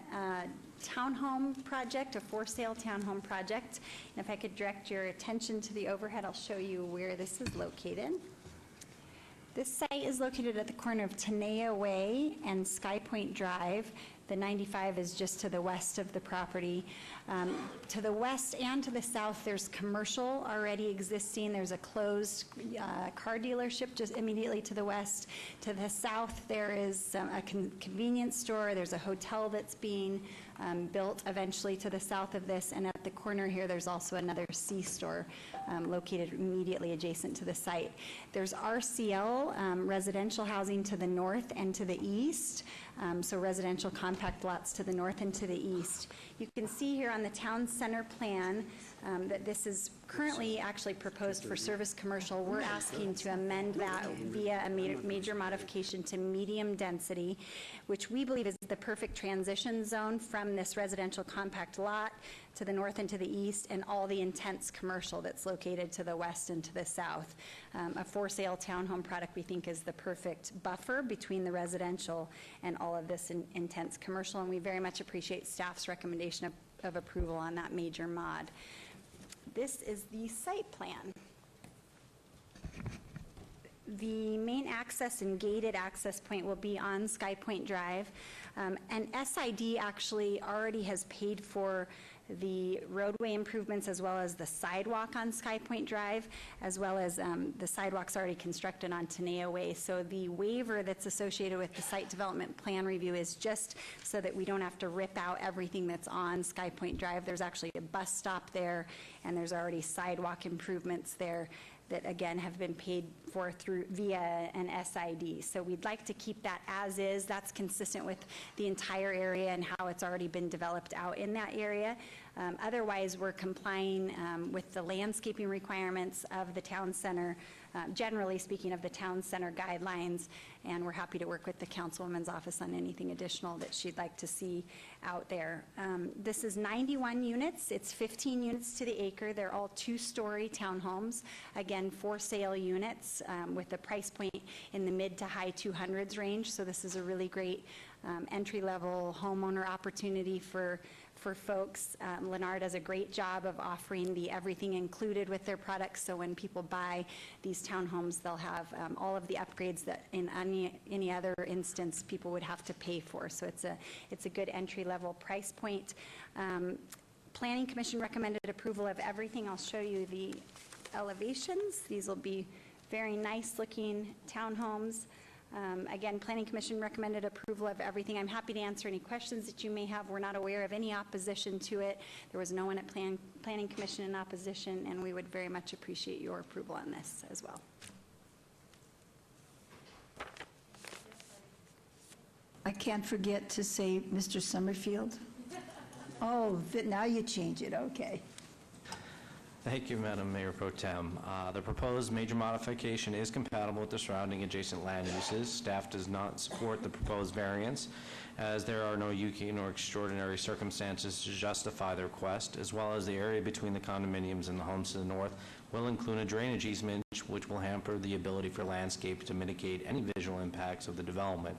townhome project, a for-sale townhome project. And if I could direct your attention to the overhead, I'll show you where this is located. This site is located at the corner of Tenaya Way and Sky Point Drive. The 95 is just to the west of the property. To the west and to the south, there's commercial already existing. There's a closed car dealership just immediately to the west. To the south, there is a convenience store. There's a hotel that's being built eventually to the south of this. And at the corner here, there's also another C-store located immediately adjacent to the site. There's RCL, residential housing to the north and to the east. So residential compact lots to the north and to the east. You can see here on the town center plan that this is currently actually proposed for service commercial. We're asking to amend that via a major modification to medium density, which we believe is the perfect transition zone from this residential compact lot to the north and to the east, and all the intense commercial that's located to the west and to the south. A for-sale townhome product, we think, is the perfect buffer between the residential and all of this intense commercial, and we very much appreciate staff's recommendation of approval on that major mod. This is the site plan. The main access and gated access point will be on Sky Point Drive. And SID actually already has paid for the roadway improvements as well as the sidewalk on Sky Point Drive, as well as the sidewalks already constructed on Tenaya Way. So the waiver that's associated with the site development plan review is just so that we don't have to rip out everything that's on Sky Point Drive. There's actually a bus stop there, and there's already sidewalk improvements there that again have been paid for via an SID. So we'd like to keep that as is. That's consistent with the entire area and how it's already been developed out in that area. Otherwise, we're complying with the landscaping requirements of the town center, generally speaking of the town center guidelines, and we're happy to work with the councilwoman's office on anything additional that she'd like to see out there. This is 91 units. It's 15 units to the acre. They're all two-story townhomes, again, for sale units with a price point in the mid to high 200s range. So this is a really great entry-level homeowner opportunity for folks. Lennar does a great job of offering the everything included with their products, so when people buy these townhomes, they'll have all of the upgrades that in any other instance people would have to pay for. So it's a good entry-level price point. Planning Commission recommended approval of everything. I'll show you the elevations. These will be very nice-looking townhomes. Again, Planning Commission recommended approval of everything. I'm happy to answer any questions that you may have. We're not aware of any opposition to it. There was no one at Planning Commission in opposition, and we would very much appreciate your approval on this as well. I can't forget to say Mr. Summerfield. Oh, now you change it, okay. Thank you, Madam Mayor Pro Tem. The proposed major modification is compatible with the surrounding adjacent land uses. Staff does not support the proposed variance, as there are no unique or extraordinary circumstances to justify the request, as well as the area between the condominiums and the homes to the north will include a drainage easement, which will hamper the ability for landscape to mitigate any visual impacts of the development.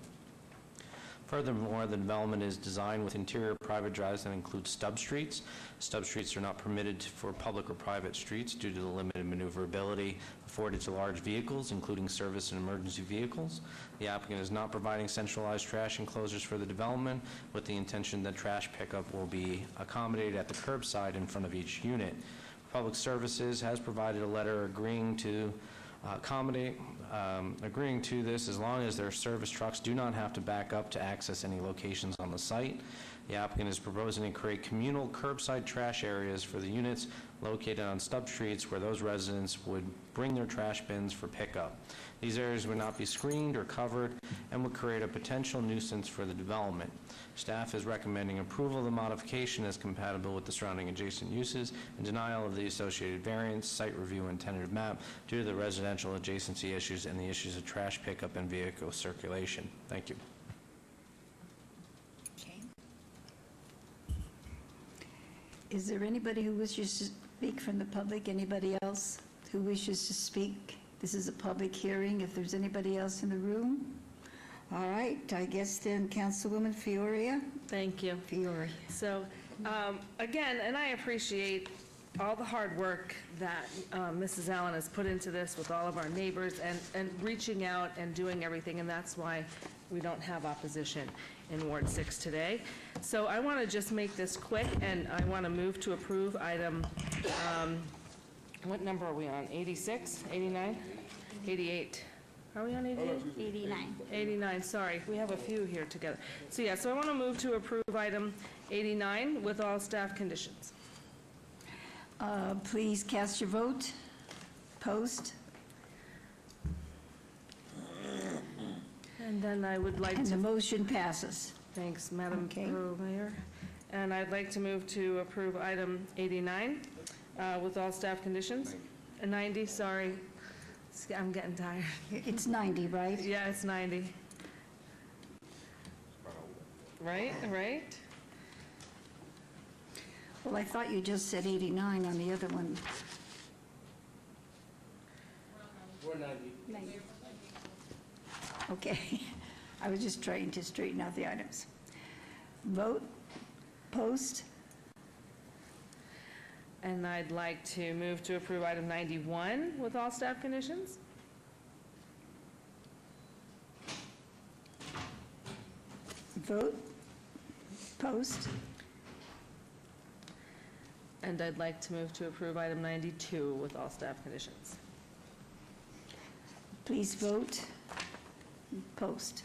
Furthermore, the development is designed with interior private drives that include stub streets. Stub streets are not permitted for public or private streets due to the limited maneuverability afforded to large vehicles, including service and emergency vehicles. The applicant is not providing centralized trash enclosures for the development, with the intention that trash pickup will be accommodated at the curbside in front of each unit. Public Services has provided a letter agreeing to agreeing to this as long as their service trucks do not have to back up to access any locations on the site. The applicant is proposing to create communal curbside trash areas for the units located on stub streets where those residents would bring their trash bins for pickup. These areas would not be screened or covered and would create a potential nuisance for the development. Staff is recommending approval of the modification as compatible with the surrounding adjacent uses and denial of the associated variance, site review, and tentative map due to the residential adjacency issues and the issues of trash pickup and vehicle circulation. Thank you. Okay. Is there anybody who wishes to speak from the public? Anybody else who wishes to speak? This is a public hearing. If there's anybody else in the room? All right, I guess then Councilwoman Fioria. Thank you. Fiore. So, again, and I appreciate all the hard work that Mrs. Allen has put into this with all of our neighbors and reaching out and doing everything, and that's why we don't have opposition in Ward 6 today. So I want to just make this quick, and I want to move to approve item, what number are we on? 86, 89, 88? Are we on 88? 89. 89, sorry. We have a few here together. So yeah, so I want to move to approve item 89 with all staff conditions. Please cast your vote. Post. And then I would like And to... the motion passes. Thanks, Madam Okay. Mayor. And I'd like to move to approve item 89 with all staff conditions. 90, sorry. I'm getting tired. It's 90, right? Yeah, it's 90. Right, right? Well, I thought you just said 89 on the other one. We're 90. Okay. I was just trying to straighten out the items. Vote. Post. And I'd like to move to approve item 91 with all staff conditions. Vote. Post. And I'd like to move to approve item 92 with all staff conditions. Please vote. Post.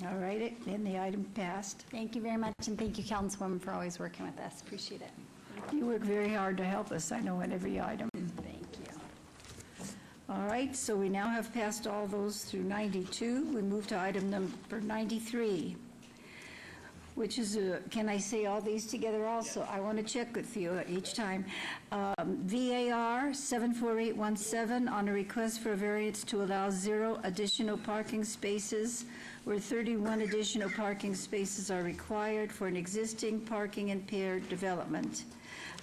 All right, then the item passed. Thank you very much, and thank you, Councilwoman, for always working with us. Appreciate it. You work very hard to help us, I know, on every item. Thank you. All right, so we now have passed all those through 92. We move to item number 93, which is, can I say all these together also? I want to check with you each time. VAR 74817 on a request for a variance to allow 0 additional parking spaces where 31 additional parking spaces are required for an existing parking impaired development.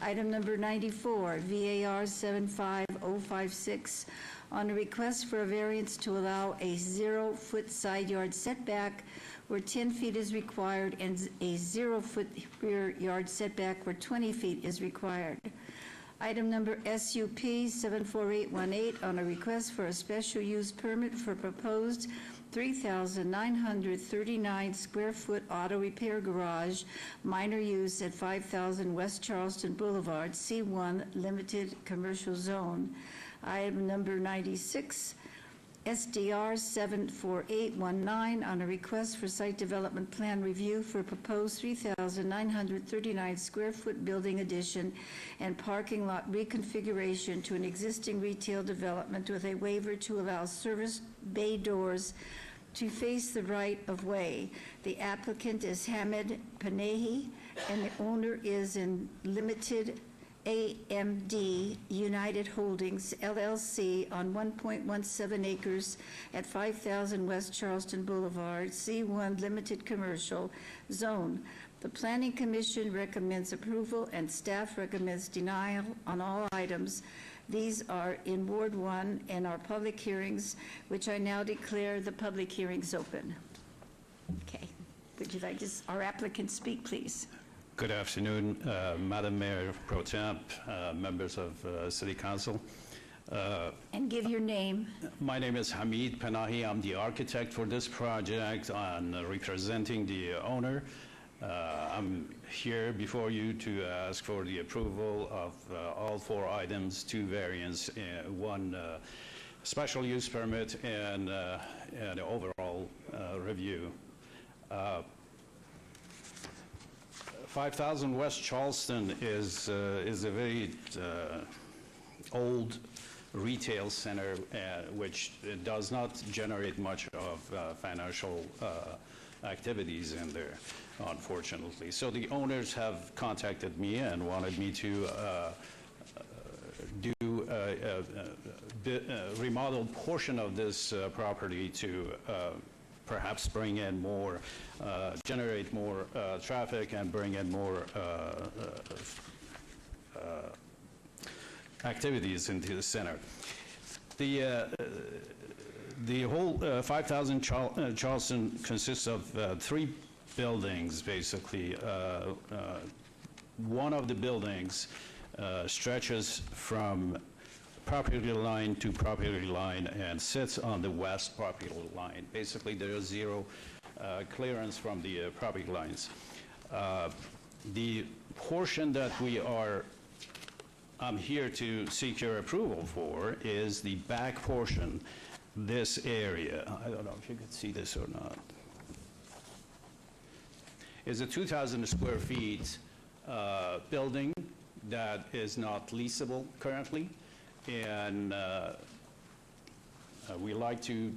Item number 94, VAR 75056 on a request for a variance to allow a 0-foot side yard setback where 10 feet is required and a 0-foot rear yard setback where 20 feet is required. Item number SUP 74818 on a request for a special use permit for proposed 3,939 square foot auto repair garage, minor use at 5,000 West Charleston Boulevard, C1 Limited Commercial Zone. Item number 96, SDR 74819 on a request for site development plan review for proposed 3,939 square foot building addition and parking lot reconfiguration to an existing retail development with a waiver to allow service bay doors to face the right-of-way. The applicant is Hamid Panahi, and the owner is in Limited AMD United Holdings LLC on 1.17 acres at 5,000 West Charleston Boulevard, C1 Limited Commercial Zone. The Planning Commission recommends approval and staff recommends denial on all items. These are in Ward 1 and our public hearings, which I now declare the public hearings open. Okay. Would you like our applicant speak, please? Good afternoon, Madam Mayor Pro Temp, members of City Council. And give your name. My name is Hamid Panahi. I'm the architect for this project. I'm representing the owner. I'm here before you to ask for the approval of all 4 items, 2 variants, 1 special use permit, and an overall review. 5,000 West Charleston is a very old retail center which does not generate much of financial activities in there, unfortunately. So the owners have contacted me and wanted me to do a remodel portion of this property to perhaps bring in more, generate more traffic and bring in more activities into the center. The whole 5,000 Charleston consists of 3 buildings, basically. One of the buildings stretches from property line to property line and sits on the west property line. Basically, there is 0 clearance from the property lines. The portion that I'm here to seek your approval for is the back portion, this area. I don't know if you could see this or not. Is a 2,000 square feet building that is not leasable currently. And we like to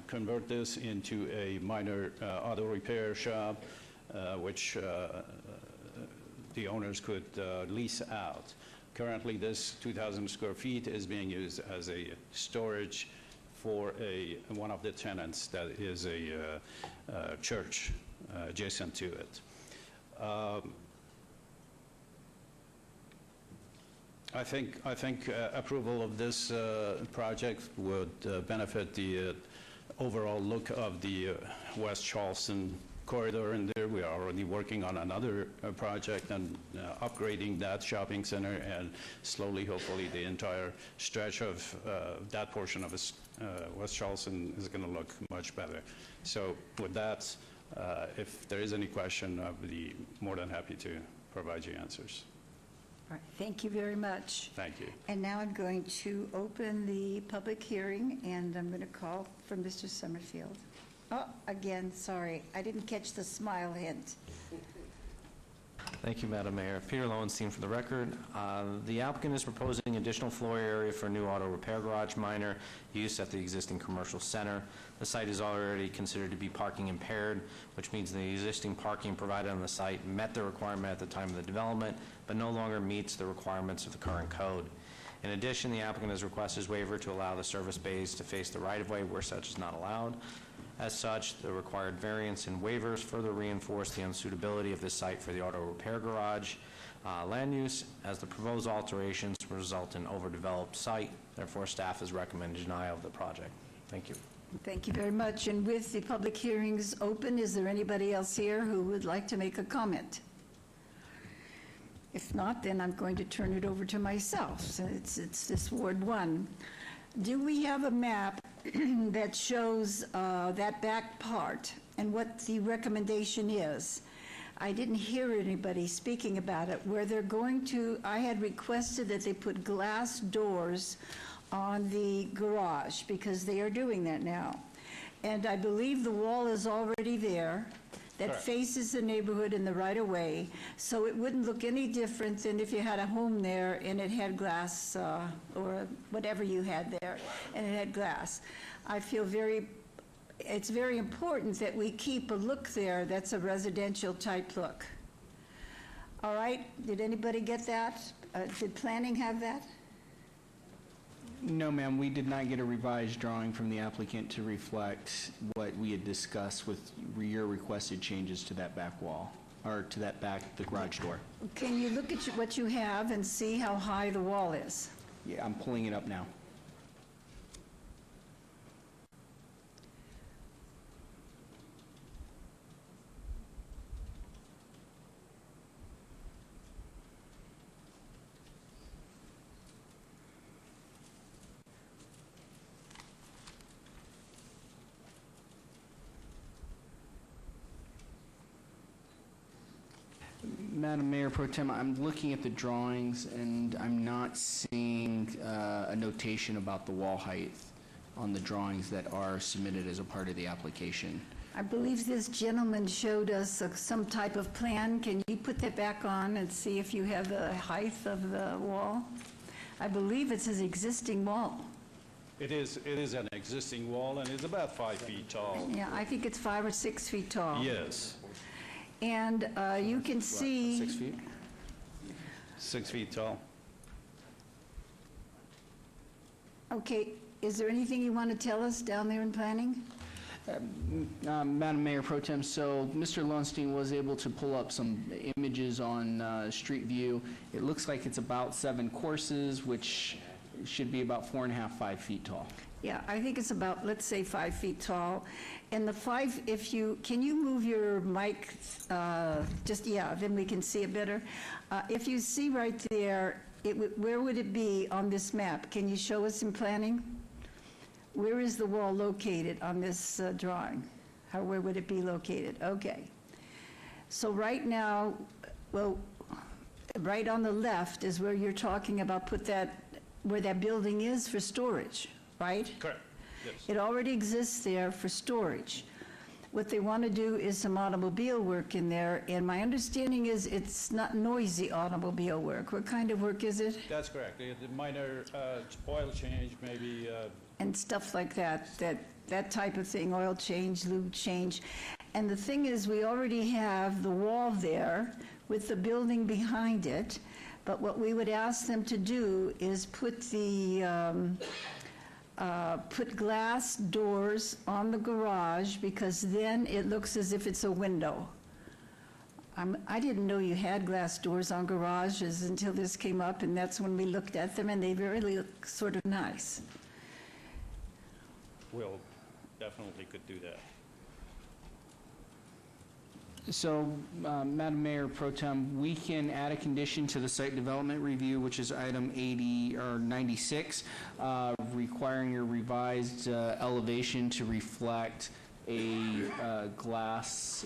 convert this into a minor auto repair shop, which the owners could lease out. Currently, this 2,000 square feet is being used as a storage for one of the tenants that is a church adjacent to it. I think approval of this project would benefit the overall look of the West Charleston corridor in there. We are already working on another project and upgrading that shopping center, and slowly, hopefully, the entire stretch of that portion of West Charleston is going to look much better. So with that, if there is any question, I'll be more than happy to provide you answers. All right, thank you very much. Thank you. And now I'm going to open the public hearing, and I'm going to call for Mr. Summerfield. Oh, again, sorry, I didn't catch the smile hint. Thank you, Madam Mayor. Peter Lowenstein for the record. The applicant is proposing additional floor area for a new auto repair garage minor use at the existing commercial center. The site is already considered to be parking impaired, which means the existing parking provided on the site met the requirement at the time of the development, but no longer meets the requirements of the current code. In addition, the applicant has requested waiver to allow the service bays to face the right-of-way where such is not allowed. As such, the required variance and waivers further reinforce the unsuitability of this site for the auto repair garage land use, as the proposed alterations result in overdeveloped site. Therefore, staff has recommended denial of the project. Thank you. Thank you very much. And with the public hearings open, is there anybody else here who would like to make a comment? If not, then I'm going to turn it over to myself. So it's this Ward 1. Do we have a map that shows that back part and what the recommendation is? I didn't hear anybody speaking about it. Where they're going to, I had requested that they put glass doors on the garage because they are doing that now. And I believe the wall is already there that faces the neighborhood in the right-of-way, so it wouldn't look any different than if you had a home there and it had glass, or whatever you had there, and it had glass. I feel very it's very important that we keep a look there that's a residential type look. All right, did anybody get that? Did planning have that? No, ma'am, we did not get a revised drawing from the applicant to reflect what we had discussed with your requested changes to that back wall, or to that the garage door. Can you look at what you have and see how high the wall is? Yeah, I'm pulling it up now. Madam Mayor Pro Tem, I'm looking at the drawings, and I'm not seeing a notation about the wall height on the drawings that are submitted as a part of the application. I believe this gentleman showed us some type of plan. Can you put that back on and see if you have the height of the wall? I believe it's his existing wall. It is an existing wall, and it's about 5 feet tall. Yeah, I think it's 5 or 6 feet tall. Yes. And you can see... 6 feet? 6 feet tall. Okay, is there anything you want to tell us down there in planning? Madam Mayor Pro Tem, so Mr. Lowenstein was able to pull up some images on Street View. It looks like it's about 7 courses, which should be about 4.5, 5 feet tall. Yeah, I think it's about, let's say, 5 feet tall. And the 5, can you move your mic, then we can see it better. If you see right there, where would it be on this map? Can you show us in planning? Where is the wall located on this drawing? Where would it be located? Okay. So right now, well, right on the left is where you're talking about where that building is for storage, right? Correct. Yes. It already exists there for storage. What they want to do is some automobile work in there, and my understanding is it's not noisy automobile work. What kind of work is it? That's correct. The minor oil change, maybe. And stuff like that type of thing, oil change, lube change. And the thing is, we already have the wall there with the building behind it, but what we would ask them to do is put glass doors on the garage, because then it looks as if it's a window. I didn't know you had glass doors on garages until this came up, and that's when we looked at them, and they really look sort of nice. We'll definitely could do that. So, Madam Mayor Pro Tem, we can add a condition to the site development review, which is item 96, requiring a revised elevation to reflect a glass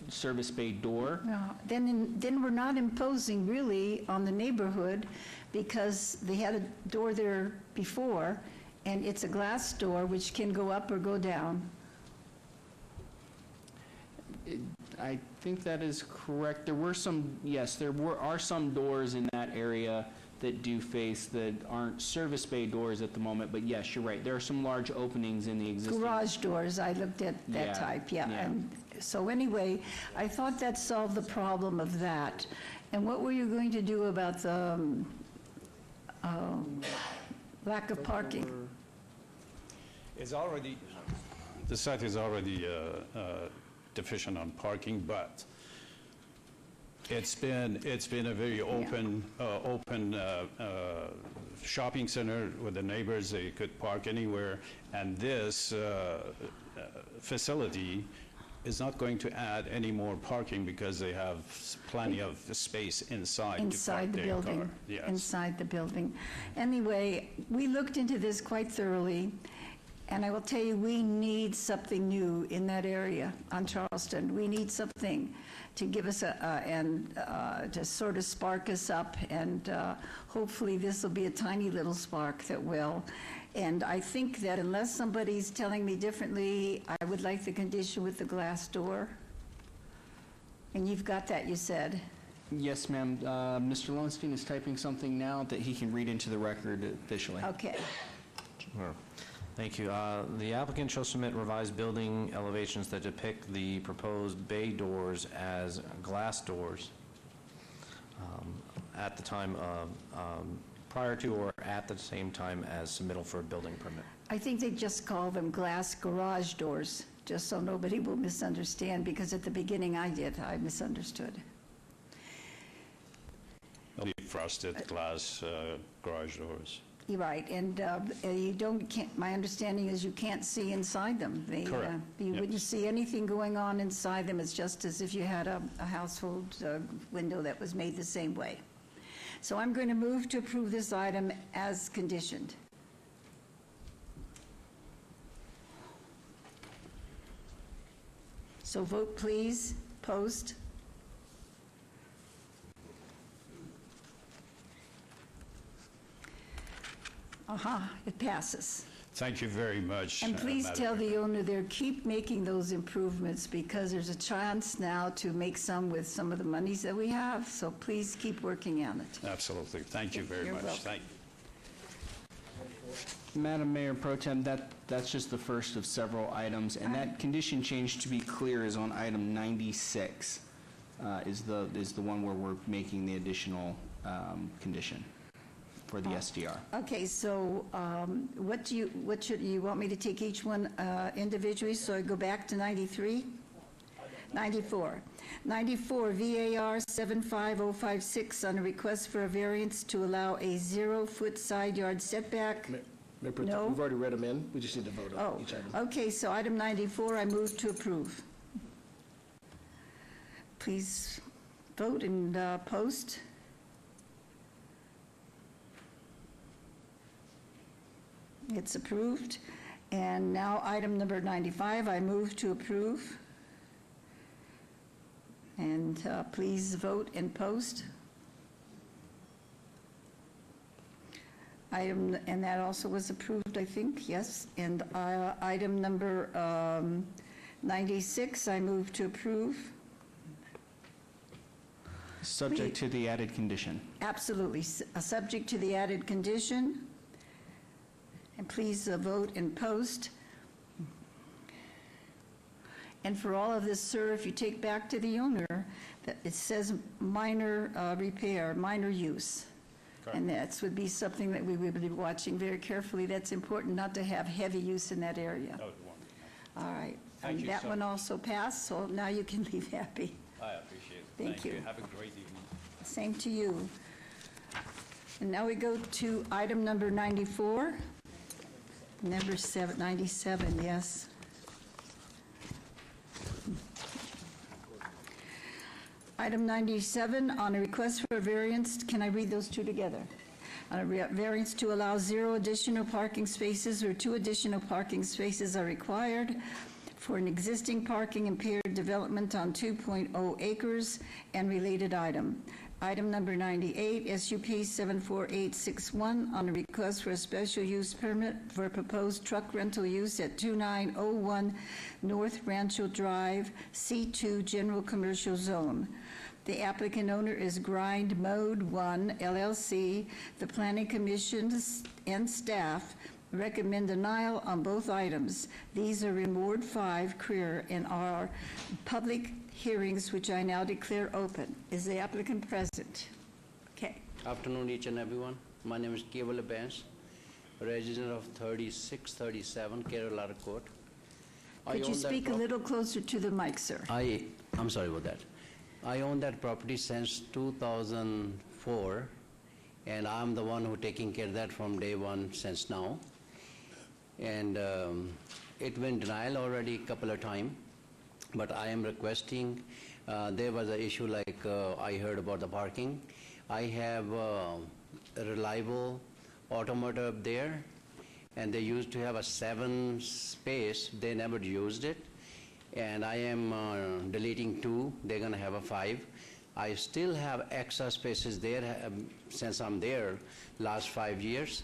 service bay door. No, then we're not imposing really on the neighborhood, because they had a door there before, and it's a glass door which can go up or go down. I think that is correct. There were some, yes, there are some doors in that area that do face, that aren't service bay doors at the moment, but yes, you're right. There are some large openings in the existing. Garage doors, I looked at that type, yeah. And so anyway, I thought that solved the problem of that. And what were you going to do about the lack of parking? The site is already deficient on parking, but it's been a very open shopping center with the neighbors. They could park anywhere, and this facility is not going to add any more parking because they have plenty of space inside to park the their building. car. Yes. Inside the building. Anyway, we looked into this quite thoroughly, and I will tell you, we need something new in that area on Charleston. We need something to give us to sort of spark us up, and hopefully this will be a tiny little spark that will. And I think that unless somebody's telling me differently, I would like the condition with the glass door. And you've got that, you said. Yes, ma'am. Mr. Lowenstein is typing something now that he can read into the record officially. Okay. Sure. Thank you. The applicant shall submit revised building elevations that depict the proposed bay doors as glass doors at the time of, prior to or at the same time as submittal for a building permit. I think they just call them glass garage doors, just so nobody will misunderstand, because at the beginning I misunderstood. They'll be frosted glass garage doors. You're right, and my understanding is you can't see inside them. Correct. You Yes. wouldn't see anything going on inside them. It's just as if you had a household window that was made the same way. So I'm going to move to approve this item as conditioned. So vote please, post. It passes. Thank you very much. And please Madam tell Mayor. the owner there, keep making those improvements, because there's a chance now to make some with some of the monies that we have, so please keep working on it. Absolutely. Thank you very You're much. welcome. Thank Madam Mayor Pro Tem, that's just the first of several items, and that condition change, to be clear, is on item 96, is the one where we're making the additional condition for the SDR. Okay, so what should you want me to take each one individually? So I go back to 93? 94. 94, VAR 75056, on a request for a variance to allow a 0-foot side yard setback. Mayor Pro Tem, No. we've already read them in. We just need to vote on each item. Okay, so item 94, I move to approve. Please vote and post. It's approved. And now item number 95, I move to approve. And please vote and post. And that also was approved, I think, yes. And item number 96, I move to approve. Subject to the added condition. Absolutely, subject to the added condition. And please vote and post. And for all of this, sir, if you take back to the owner, that it says minor repair, minor use. Correct. And that would be something that we would be watching very carefully. That's important, not to have heavy use in that area. Oh, All right. Thank And you that so one much. also passed, so now you can leave happy. I appreciate it. Thank you. Have a great evening. Same to you. And now we go to item number 94. Number 97, yes. Item 97, on a request for a variance, can I read those two together? On a variance to allow 0 additional parking spaces or 2 additional parking spaces are required for an existing parking impaired development on 2.0 acres and related item. Item number 98, SUP 74861, on a request for a special use permit for a proposed truck rental use at 2901 North Rancho Drive, C2 General Commercial Zone. The applicant owner is Grind Mode 1 LLC. The Planning Commission and staff recommend denial on both items. These are in Ward 5, Creer, and are public hearings, which I now declare open. Is the applicant present? Okay. Afternoon, each and everyone. My name is Keval Benz, resident of 3637 Kerala Court. Could you speak a little closer to the mic, sir? I'm sorry about that. I own that property since 2004, and I'm the one who taking care of that from day one since now. And it went denial already a couple of times, but I am requesting, there was an issue like I heard about the parking. I have a reliable automotive there, and they used to have a 7 space. They never used it. And I am deleting 2. They're going to have a 5. I still have extra spaces there since I'm there last 5 years.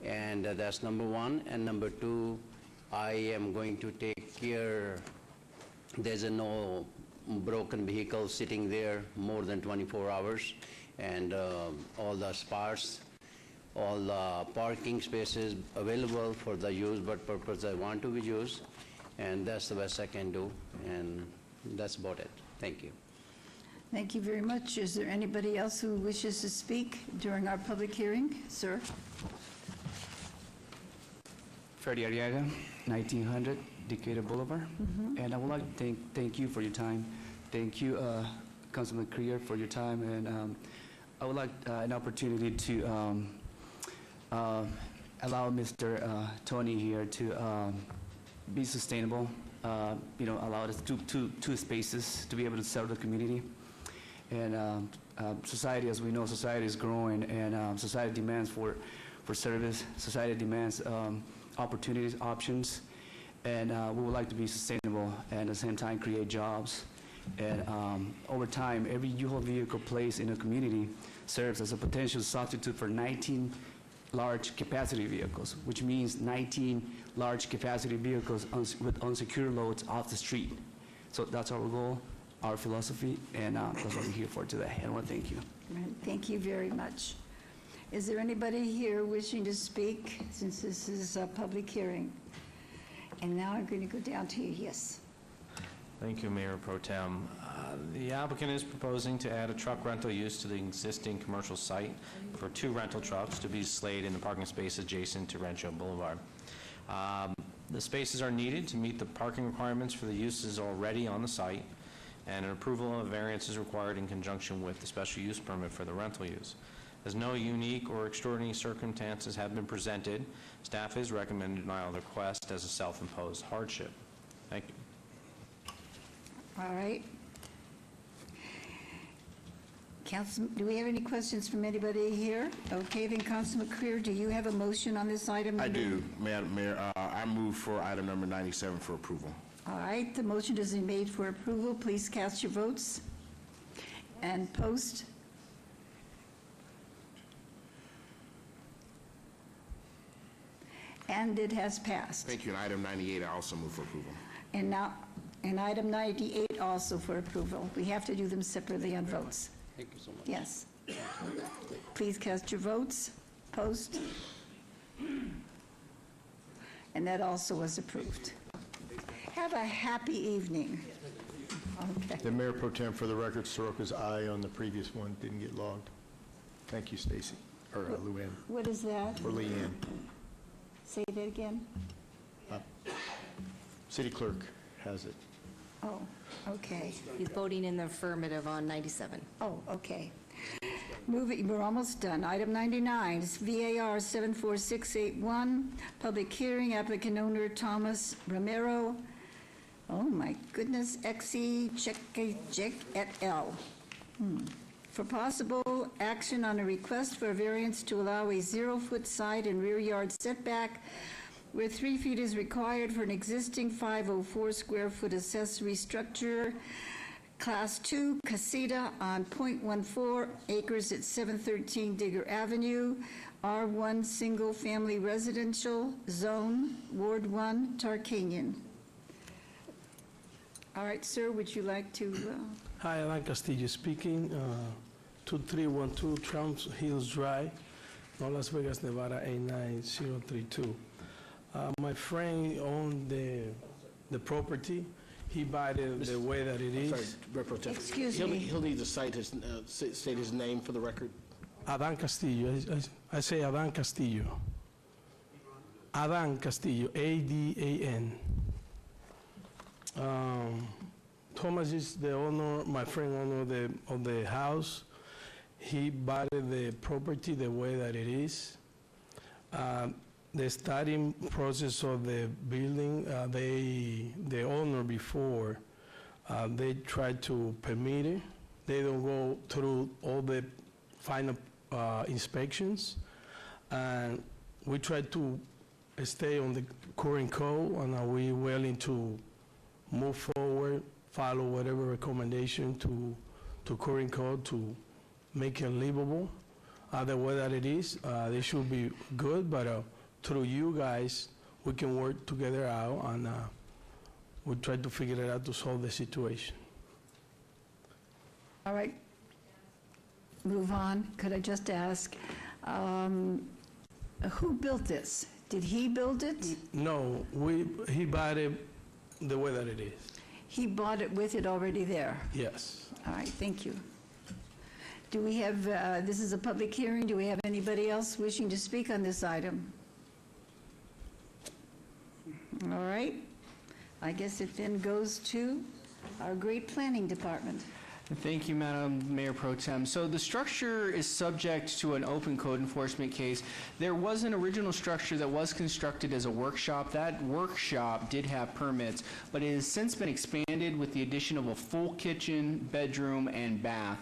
And that's number 1. And number 2, I am going to take care, there's no broken vehicle sitting there more than 24 hours. And all the parts, all parking spaces available for the use, what purpose I want to be used, and that's the best I can do, and that's about it. Thank you. Thank you very much. Is there anybody else who wishes to speak during our public hearing? Sir? Freddie Arriaga, 1900 Decatur Boulevard. And I would like to thank you for your time. Thank you, Councilman Creer, for your time. And I would like an opportunity to allow Mr. Tony here to be sustainable, allow us two spaces to be able to serve the community. And society, as we know, society is growing, and society demands for service. Society demands opportunities, options, and we would like to be sustainable and at the same time create jobs. And over time, every U-Haul vehicle placed in a community serves as a potential substitute for 19 large capacity vehicles, which means 19 large capacity vehicles with unsecured loads off the street. So that's our goal, our philosophy, and that's what we're here for today. And I want to thank you. Thank you very much. Is there anybody here wishing to speak, since this is a public hearing? And now I'm going to go down to you. Yes. Thank you, Mayor Pro Tem. The applicant is proposing to add a truck rental use to the existing commercial site for 2 rental trucks to be displayed in the parking space adjacent to Rancho Boulevard. The spaces are needed to meet the parking requirements for the uses already on the site, and an approval of variance is required in conjunction with the special use permit for the rental use. As no unique or extraordinary circumstances have been presented, staff is recommending denial of the request as a self-imposed hardship. Thank you. All right. Council, do we have any questions from anybody here? Okay, then Councilman Creer, do you have a motion on this item? I do, Madam Mayor. I move for item number 97 for approval. All right, the motion is made for approval. Please cast your votes and post. And it has passed. Thank you. And item 98, I also move for approval. And now, and item 98 also for approval. We have to do them separately on votes. Thank you so much. Yes. Please cast your votes, post. And that also was approved. Have a happy evening. Okay. The Mayor Pro Tem, for the record, Soroka's aye on the previous one, didn't get logged. Thank you, Stacy, or Luann, What is that? or Leanne. Say that again. City Clerk has it. Oh, okay. He's voting in the affirmative on 97. Oh, okay. Moving, we're almost done. Item 99 is VAR 74681, public hearing, applicant owner Thomas Romero. Oh, my goodness, XE Check et al. For possible action on a request for a variance to allow a 0-foot side and rear yard setback where 3 feet is required for an existing 504 square foot accessory structure, Class 2 casita on .14 acres at 713 Digger Avenue, R1 Single Family Residential Zone, Ward 1, Tarkanian. All right, sir, would you like to... Hi, Alan Castillo speaking, 2312 Trump Hills Drive, North Las Vegas, Nevada 89032. My friend owned the property. He bought it the way that it is. Sorry, Mayor Pro Tem. Excuse me. He'll need to state his name for the record. Adan Castillo. I say Adan Castillo. Adan Castillo, A-D-A-N. Thomas is the owner, my friend owner of the house. He bought the property the way that it is. The starting process of the building, the owner before, they tried to permit it. They don't go through all the final inspections. And we try to stay on the current code, and are we willing to move forward, follow whatever recommendation to current code to make it livable. The way that it is, they should be good, but through you guys, we can work together out, and we'll try to figure it out to solve the situation. All right, move on. Could I just ask, Who built this? Did he build it? No, he bought it the way that it is. He bought it with it already there? Yes. All right, thank you. Do we have, this is a public hearing, do we have anybody else wishing to speak on this item? All right, I guess it then goes to our great planning department. Thank you, Madam Mayor Pro Tem. So the structure is subject to an open code enforcement case. There was an original structure that was constructed as a workshop. That workshop did have permits, but it has since been expanded with the addition of a full kitchen, bedroom, and bath.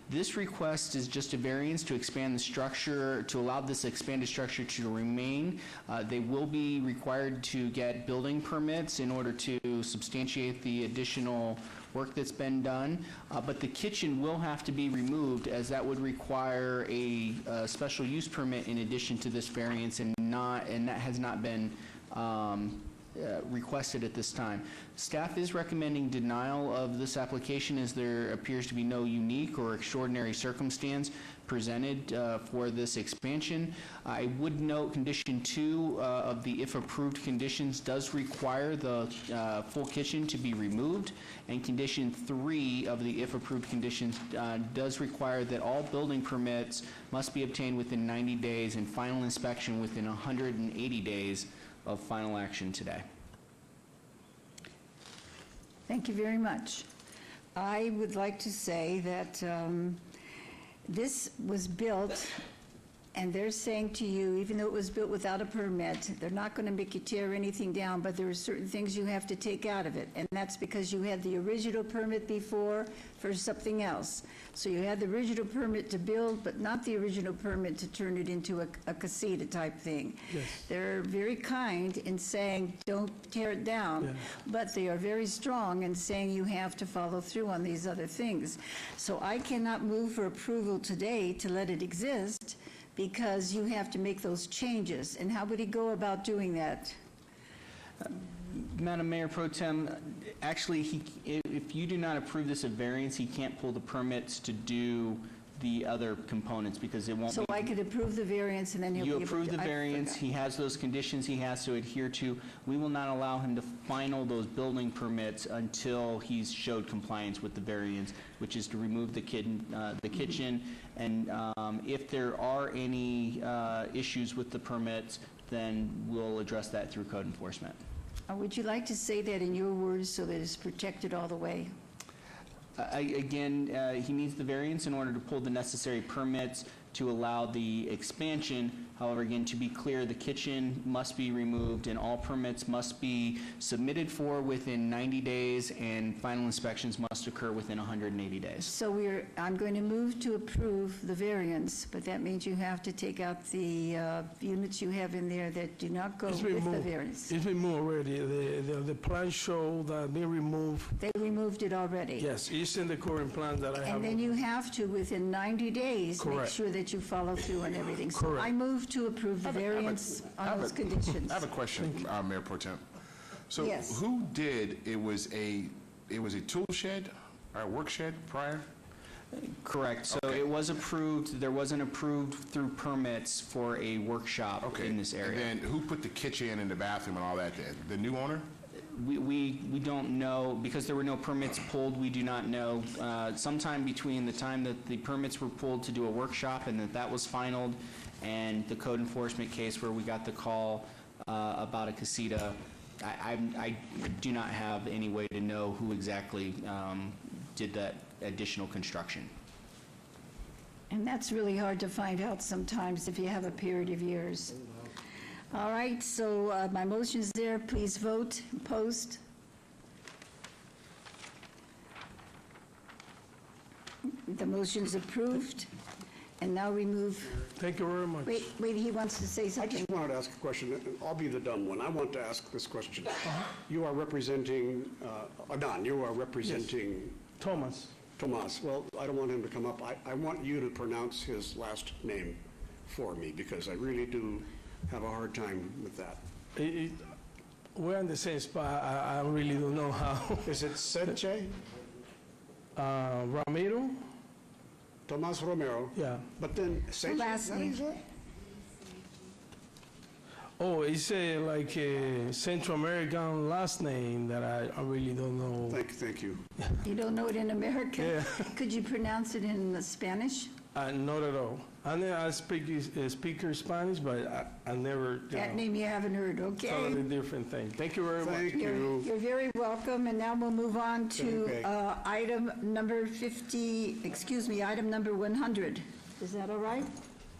This request is just a variance to expand the structure, to allow this expanded structure to remain. They will be required to get building permits in order to substantiate the additional work that's been done, but the kitchen will have to be removed, as that would require a special use permit in addition to this variance, and that has not been requested at this time. Staff is recommending denial of this application, as there appears to be no unique or extraordinary circumstance presented for this expansion. I would note condition 2 of the if approved conditions does require the full kitchen to be removed, and condition 3 of the if approved conditions does require that all building permits must be obtained within 90 days and final inspection within 180 days of final action today. Thank you very much. I would like to say that this was built, and they're saying to you, even though it was built without a permit, they're not going to make you tear anything down, but there are certain things you have to take out of it, and that's because you had the original permit before for something else. So you had the original permit to build, but not the original permit to turn it into a casita type thing. Yes. They're very kind in saying, don't tear it down, Yeah. but they are very strong in saying you have to follow through on these other things. So I cannot move for approval today to let it exist, because you have to make those changes. And how would he go about doing that? Madam Mayor Pro Tem, actually, if you do not approve this as variance, he can't pull the permits to do the other components, because it won't be... So I could approve the variance, and then he'll be able to... You approve the variance, he has those conditions he has to adhere to. We will not allow him to final those building permits until he's showed compliance with the variance, which is to remove the kitchen, and if there are any issues with the permits, then we'll address that through code enforcement. Would you like to say that in your words so that it's protected all the way? Again, he needs the variance in order to pull the necessary permits to allow the expansion. However, again, to be clear, the kitchen must be removed and all permits must be submitted for within 90 days, and final inspections must occur within 180 days. So I'm going to move to approve the variance, but that means you have to take out the units you have in there that do not go with the variance. It's been moved already. The plan show that they removed. They removed it already? Yes, it's in the current plan that I have. And then you have to, within 90 days, make Correct. sure that you follow through on everything. So Correct. I move to approve the variance on those conditions. I have a question, Mayor Pro Tem. So Yes. who did, it was a tool shed or a work shed prior? Correct. So Okay. it was approved, there wasn't approved through permits for a workshop in this area. And then who put the kitchen and the bathroom and all that there? The new owner? We don't know, because there were no permits pulled, we do not know. Sometime between the time that the permits were pulled to do a workshop and that was finalized, and the code enforcement case where we got the call about a casita, I do not have any way to know who exactly did that additional construction. And that's really hard to find out sometimes if you have a period of years. All right, so my motion's there. Please vote. Post. The motion's approved. And now we move... Thank you very much. Wait, he wants to say I something. just wanted to ask a question. I'll be the dumb one. I want to ask this question. You are representing, Adnan, you are representing... Thomas. Tomas. Well, I don't want him to come up. I want you to pronounce his last name for me, because I really do have a hard time with that. We're in the same spot. I really don't know how. Is it Seche? Ramiro? Tomas Romero. Yeah. But then Seche? Last name. Oh, it's like a Central American last name that I really don't know. Thank you. You don't know it in American? Yeah. Could you pronounce it in Spanish? Not at all. I speak Spanish, but I never, That name you haven't heard, okay? totally different thing. Thank you very much. Thank you. You're very welcome, and now we'll move on to Okay. item number 100. Is that all right?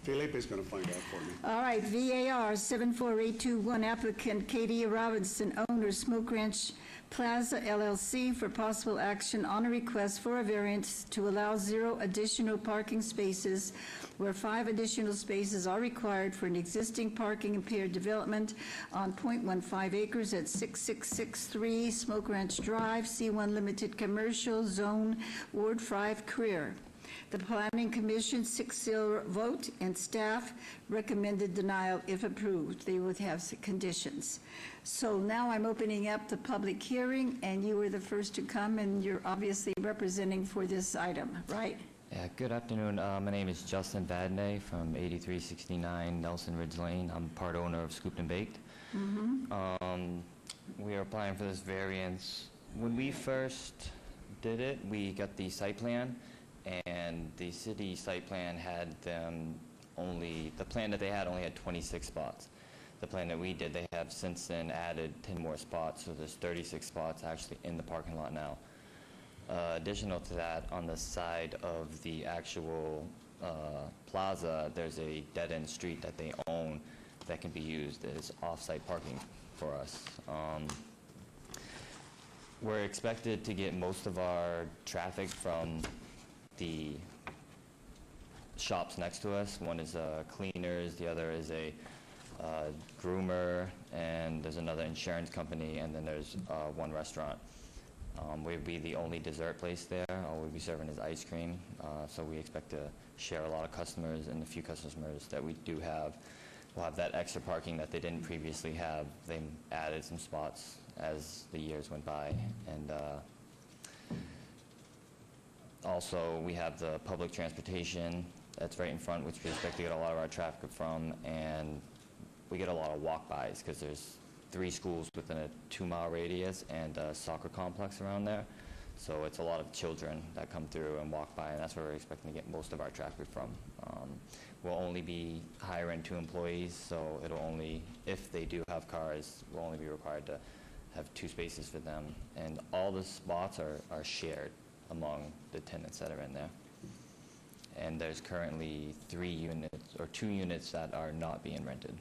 Felipe's going to find out for me. All right, VAR 74821, applicant Katie Robinson, owner Smoke Ranch Plaza LLC, for possible action on a request for a variance to allow 0 additional parking spaces where 5 additional spaces are required for an existing parking impaired development on .15 acres at 6663 Smoke Ranch Drive, C1 Limited Commercial Zone, Ward 5, Career. The Planning Commission 6-0 vote, and staff recommended denial if approved. They would have conditions. So now I'm opening up the public hearing, and you were the first to come, and you're obviously representing for this item, right? Yeah, good afternoon. My name is Justin Vadney from 8369 Nelson Ridge Lane. I'm part owner of Scooped and Baked. We are applying for this variance. When we first did it, we got the site plan, and the city site plan had them the plan that they had only had 26 spots. The plan that we did, they have since then added 10 more spots, so there's 36 spots actually in the parking lot now. Additional to that, on the side of the actual plaza, there's a dead-end street that they own that can be used as off-site parking for us. We're expected to get most of our traffic from the shops next to us. One is cleaners, the other is a groomer, and there's another insurance company, and then there's one restaurant. We'd be the only dessert place there. All we'll be serving is ice cream, so we expect to share a lot of customers, and the few customers that we do have will have that extra parking that they didn't previously have. They added some spots as the years went by, and also we have the public transportation that's right in front, which we expect to get a lot of our traffic from, and we get a lot of walk-bys because there's 3 schools within a 2-mile radius and a soccer complex around there. So it's a lot of children that come through and walk by, and that's where we're expecting to get most of our traffic from. We'll only be hiring 2 employees, so it'll only, if they do have cars, we'll only be required to have 2 spaces for them. And all the spots are shared among the tenants that are in there. And there's currently 3 units, or 2 units that are not being rented.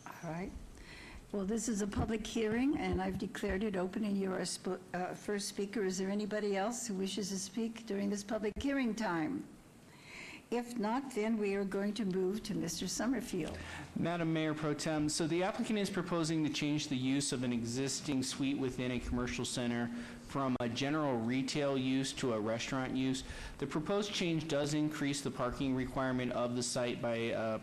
All right. Well, this is a public hearing, and I've declared it open, and you're our first speaker. Is there anybody else who wishes to speak during this public hearing time? If not, then we are going to move to Mr. Summerfield. Madam Mayor Pro Tem, so the applicant is proposing to change the use of an existing suite within a commercial center from a general retail use to a restaurant use. The proposed change does increase the parking requirement of the site by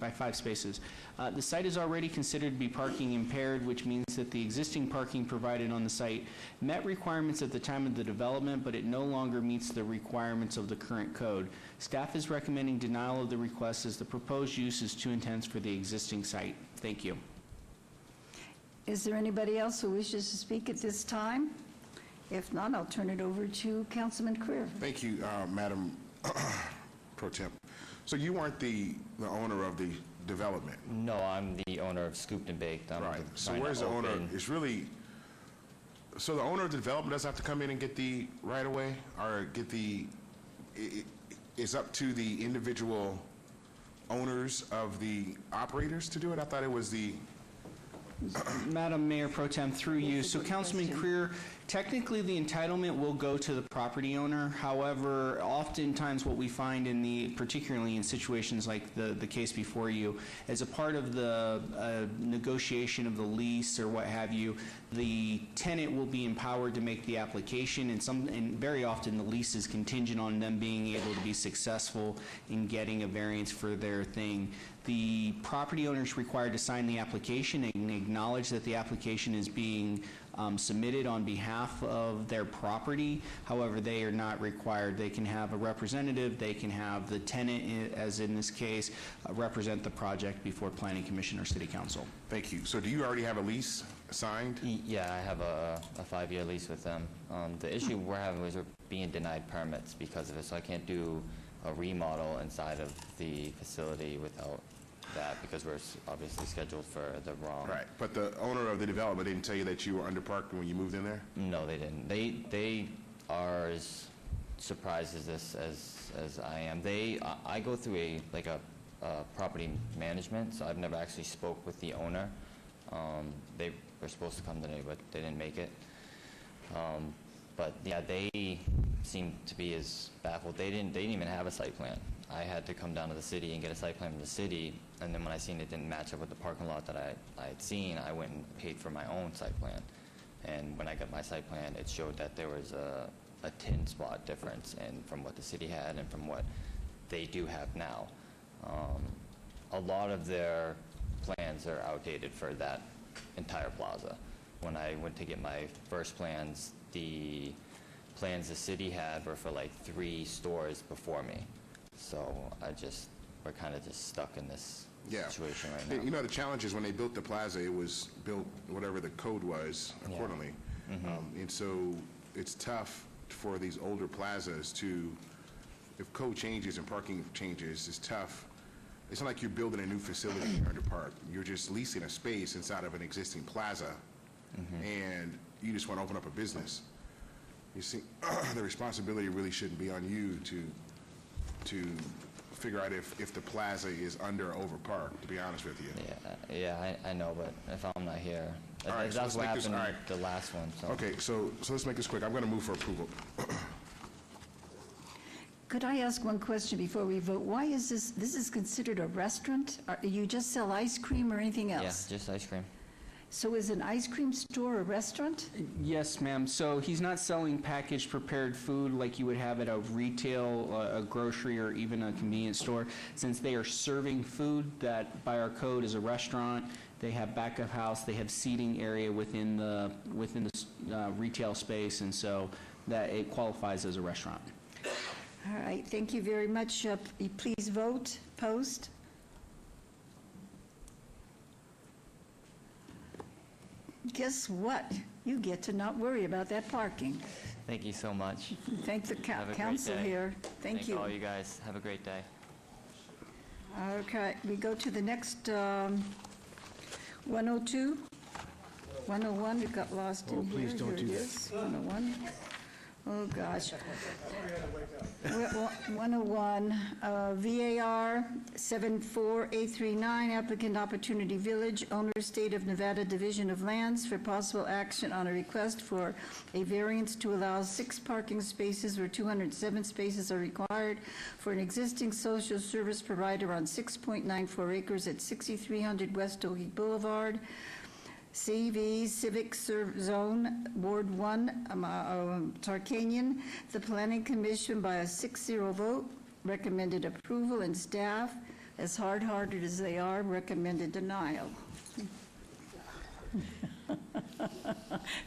by 5 spaces. The site is already considered to be parking impaired, which means that the existing parking provided on the site met requirements at the time of the development, but it no longer meets the requirements of the current code. Staff is recommending denial of the request as the proposed use is too intense for the existing site. Thank you. Is there anybody else who wishes to speak at this time? If not, I'll turn it over to Councilman Creer. Thank you, Madam Pro Tem. So you weren't the owner of the development? No, I'm the owner of Scooped and Baked. Right. So where's the owner? It's really, so the owner of the development doesn't have to come in and get the right-of-way, or get the, it's up to the individual owners of the operators to do it? I thought it was the... Madam Mayor Pro Tem, through you. So Councilman Creer, technically the entitlement will go to the property owner. However, oftentimes what we find particularly in situations like the case before you, as a part of the negotiation of the lease or what have you, the tenant will be empowered to make the application, and very often the lease is contingent on them being able to be successful in getting a variance for their thing. The property owner is required to sign the application and acknowledge that the application is being submitted on behalf of their property. However, they are not required. They can have a representative, they can have the tenant, as in this case, represent the project before Planning Commission or City Council. Thank you. So do you already have a lease signed? Yeah, I have a 5-year lease with them. The issue we're having is we're being denied permits because of it, so I can't do a remodel inside of the facility without that because we're obviously scheduled for the wrong. Right, but the owner of the development didn't tell you that you were underparked when you moved in there? No, they didn't. They are as surprised as this as I am. I go through a property management, so I've never actually spoke with the owner. They were supposed to come today, but they didn't make it. But yeah, they seem to be as baffled. They didn't even have a site plan. I had to come down to the city and get a site plan from the city, and then when I seen it didn't match up with the parking lot that I had seen, I went and paid for my own site plan. And when I got my site plan, it showed that there was a 10-spot difference from what the city had and from what they do have now. A lot of their plans are outdated for that entire plaza. When I went to get my first plans, the plans the city had were for like 3 stores before me. So we're kind of just stuck in this situation right now. You know, the challenge is when they built the plaza, it was built whatever the code was accordingly. And so it's tough for these older plazas to, if code changes and parking changes, it's tough. It's not like you're building a new facility under park. You're just leasing a space inside of an existing plaza, and you just want to open up a business. You see, the responsibility really shouldn't be on you to figure out if the plaza is under or over parked, to be honest with you. Yeah, I know, but if I'm not here, All right, so that's let's what make this, happened the last one. So. Okay, so let's make this quick. I'm going to move for approval. Could I ask one question before we vote? Why is this is considered a restaurant? You just sell ice cream or anything else? Yeah, just ice cream. So is an ice cream store a restaurant? Yes, ma'am. So he's not selling packaged prepared food like you would have at a retail, a grocery, or even a convenience store. Since they are serving food that by our code is a restaurant, they have back of house, they have seating area within the retail space, and so that it qualifies as a restaurant. All right, thank you very much. Please vote, post. Guess what? You get to not worry about that parking. Thank you so much. Thank the Have a great council day. here. Thank you. all you guys. Have a great day. Okay, we go to the next 102. 101, we got lost in here. please don't Here do it that. is, 101. Oh, gosh. 101, VAR 74839, applicant Opportunity Village, owner State of Nevada Division of Lands for possible action on a request for a variance to allow 6 parking spaces where 207 spaces are required for an existing social service provider on 6.94 acres at 6300 West Okie Boulevard. CV Civic Zone, Ward 1, Tarkanian. The Planning Commission, by a 6-0 vote, recommended approval, and staff, as hard-hearted as they are, recommended denial.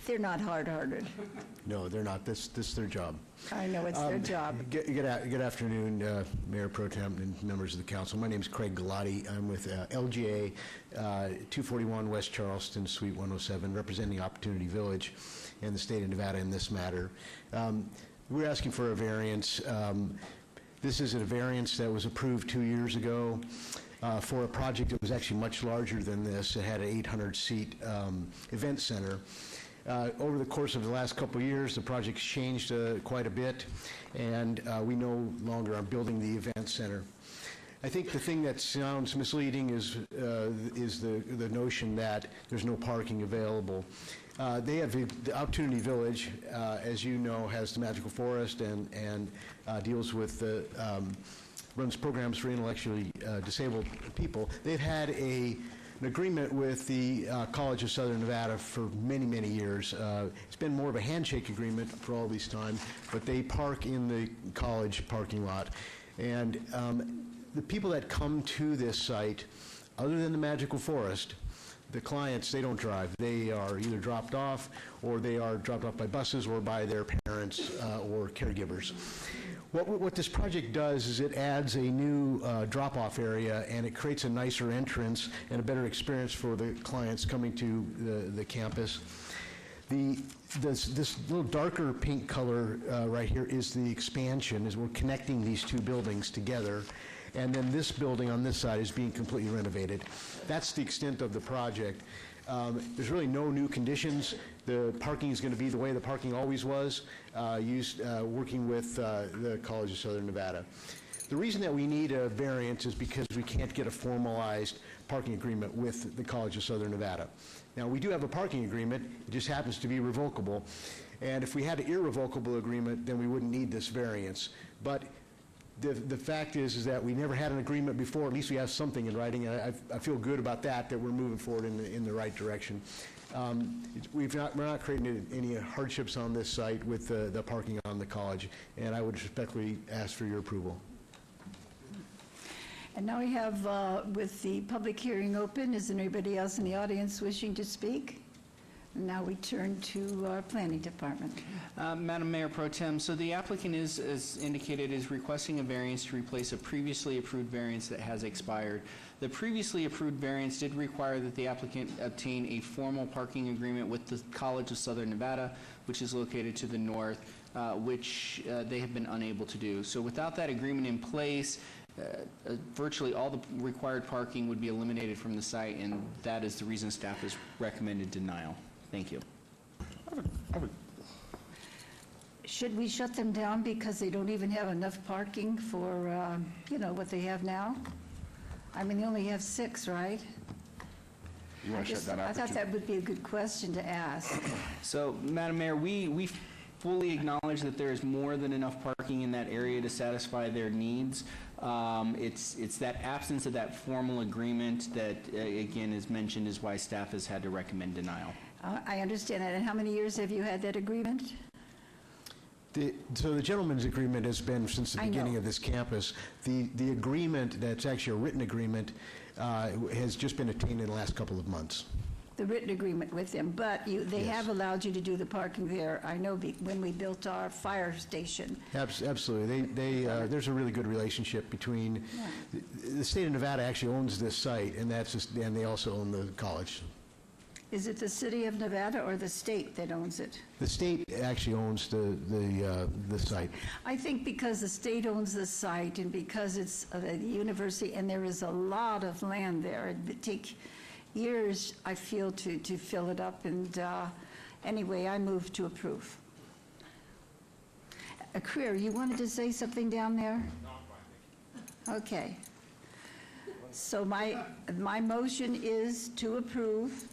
They're not hard-hearted. No, they're not. This is their job. I know it's their job. Good afternoon, Mayor Pro Tem and members of the council. My name is Craig Galati. I'm with LGA 241 West Charleston, Suite 107, representing Opportunity Village and the state of Nevada in this matter. We're asking for a variance. This is a variance that was approved 2 years ago for a project that was actually much larger than this. It had an 800-seat event center. Over the course of the last couple of years, the project's changed quite a bit, and we no longer are building the event center. I think the thing that sounds misleading is the notion that there's no parking available. They have the Opportunity Village, as you know, has the Magical Forest and deals with runs programs for intellectually disabled people. They've had an agreement with the College of Southern Nevada for many, many years. It's been more of a handshake agreement for all this time, but they park in the college parking lot. And the people that come to this site, other than the magical forest, the clients, they don't drive. They are either dropped off, or they are dropped off by buses or by their parents or caregivers. What this project does is it adds a new drop-off area, and it creates a nicer entrance and a better experience for the clients coming to the campus. This little darker pink color right here is the expansion, as we're connecting these two buildings together. And then this building on this side is being completely renovated. That's the extent of the project. There's really no new conditions. The parking is going to be the way the parking always was, working with the College of Southern Nevada. The reason that we need a variance is because we can't get a formalized parking agreement with the College of Southern Nevada. Now, we do have a parking agreement. It just happens to be revocable. And if we had an irrevocable agreement, then we wouldn't need this variance. But the fact is that we never had an agreement before. At least we have something in writing, and I feel good about that we're moving forward in the right direction. We're not creating any hardships on this site with the parking on the college, and I would respectfully ask for your approval. And now we have, with the public hearing open, is there anybody else in the audience wishing to speak? Now we turn to our planning department. Madam Mayor Pro Tem, so the applicant is, as indicated, is requesting a variance to replace a previously approved variance that has expired. The previously approved variance did require that the applicant obtain a formal parking agreement with the College of Southern Nevada, which is located to the north, which they have been unable to do. So without that agreement in place, virtually all the required parking would be eliminated from the site, and that is the reason staff has recommended denial. Thank you. Should we shut them down because they don't even have enough parking for, what they have now? I mean, they only have 6, right? You want to shut that out? I thought that would be a good question to ask. So, Madam Mayor, we fully acknowledge that there is more than enough parking in that area to satisfy their needs. It's that absence of that formal agreement that, again, as mentioned, is why staff has had to recommend denial. I understand that. And how many years have you had that agreement? So the gentleman's agreement has been since the beginning of this campus. The agreement, that's actually a written agreement, has just been attained in the last couple of months. The written agreement with them, but they have allowed you to do the parking there. I know when we built our fire station. Absolutely. There's a really good relationship between, the state of Nevada actually owns this site, and and they also own the college. Is it the city of Nevada or the state that owns it? The state actually owns the site. I think because the state owns the site and because it's the university and there is a lot of land there, it would take years, I feel, to fill it up. And anyway, I move to approve. Creer, you wanted to say something down there? Okay. So my motion is to approve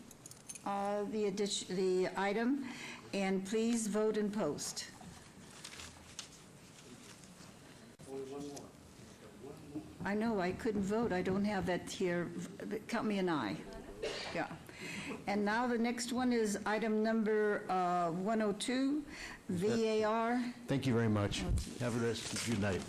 the item, and please vote and post. I know, I couldn't vote. I don't have that here. Count me an aye. Yeah. And now the next one is item number 102, VAR. Thank you very much. Have a good night.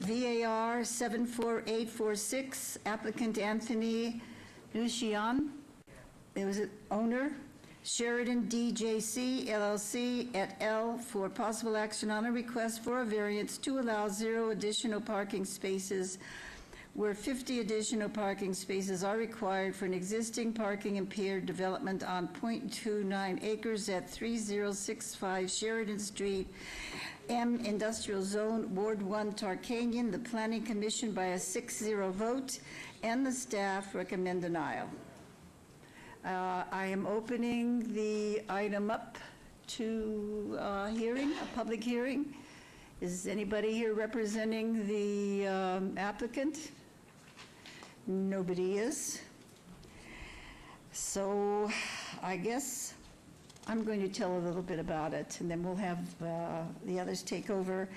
VAR 74846, applicant Anthony Lucian. It was owner, Sheridan DJC LLC et al. For possible action on a request for a variance to allow 0 additional parking spaces where 50 additional parking spaces are required for an existing parking impaired development on .29 acres at 3065 Sheridan Street, M Industrial Zone, Ward 1, Tarkanian. The Planning Commission by a 6-0 vote, and the staff recommend denial. I am opening the item up to hearing, a public hearing. Is anybody here representing the applicant? Nobody is. So I guess I'm going to tell a little bit about it, and then we'll have the others take over.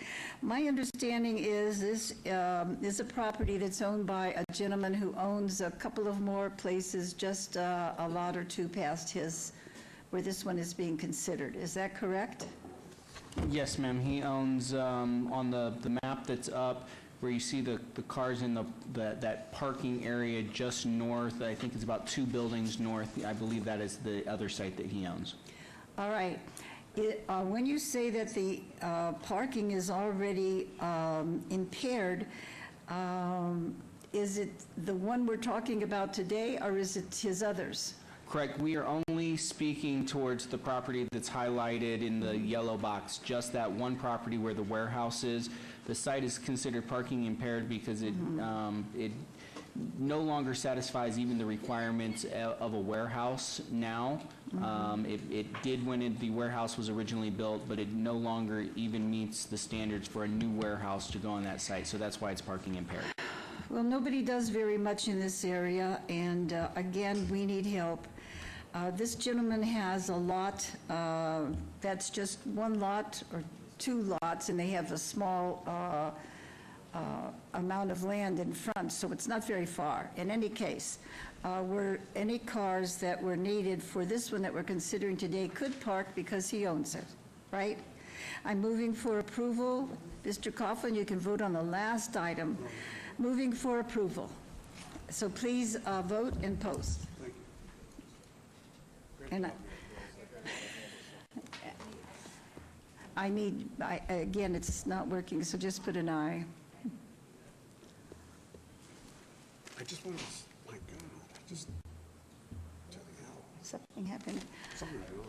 My understanding is this is a property that's owned by a gentleman who owns a couple of more places, just a lot or two past his, where this one is being considered. Is that correct? Yes, ma'am. He owns, on the map that's up, where you see the cars in that parking area just north, I think it's about 2 buildings north. I believe that is the other site that he owns. All right. When you say that the parking is already impaired, is it the one we're talking about today, or is it his others? Correct. We are only speaking towards the property that's highlighted in the yellow box, just that one property where the warehouse is. The site is considered parking impaired because it no longer satisfies even the requirements of a warehouse now. It did when the warehouse was originally built, but it no longer even meets the standards for a new warehouse to go on that site, so that's why it's parking impaired. Well, nobody does very much in this area, and again, we need help. This gentleman has a lot that's just one lot or 2 lots, and they have a small amount of land in front, so it's not very far. In any case, were any cars that were needed for this one that we're considering today could park because he owns it, right? I'm moving for approval. Mr. Coughlin, you can vote on the last item. Moving for approval. So please vote and post. Thank you. And again, it's not working, so just put an aye. I just want to, my God, Something happened.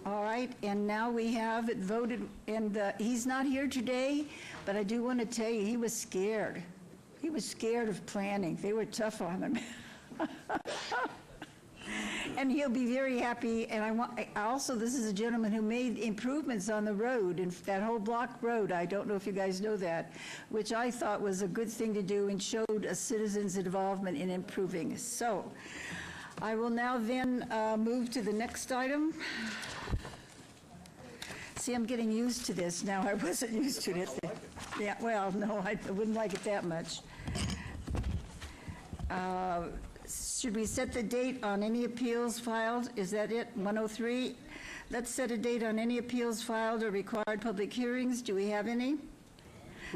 All right, and now we have it voted, and he's not here today, but I do want to tell you, he was scared. He was scared of planning. They were tough on him. And he'll be very happy, and also, this is a gentleman who made improvements on the road, and that whole block road, I don't know if you guys know that, which I thought was a good thing to do and showed a citizen's involvement in improving. So, I will now then move to the next item. See, I'm getting used to this now. I wasn't used to it. Yeah, well, no, I wouldn't like it that much. Should we set the date on any appeals filed? Is that it? 103? Let's set a date on any appeals filed or required public hearings. Do we have any?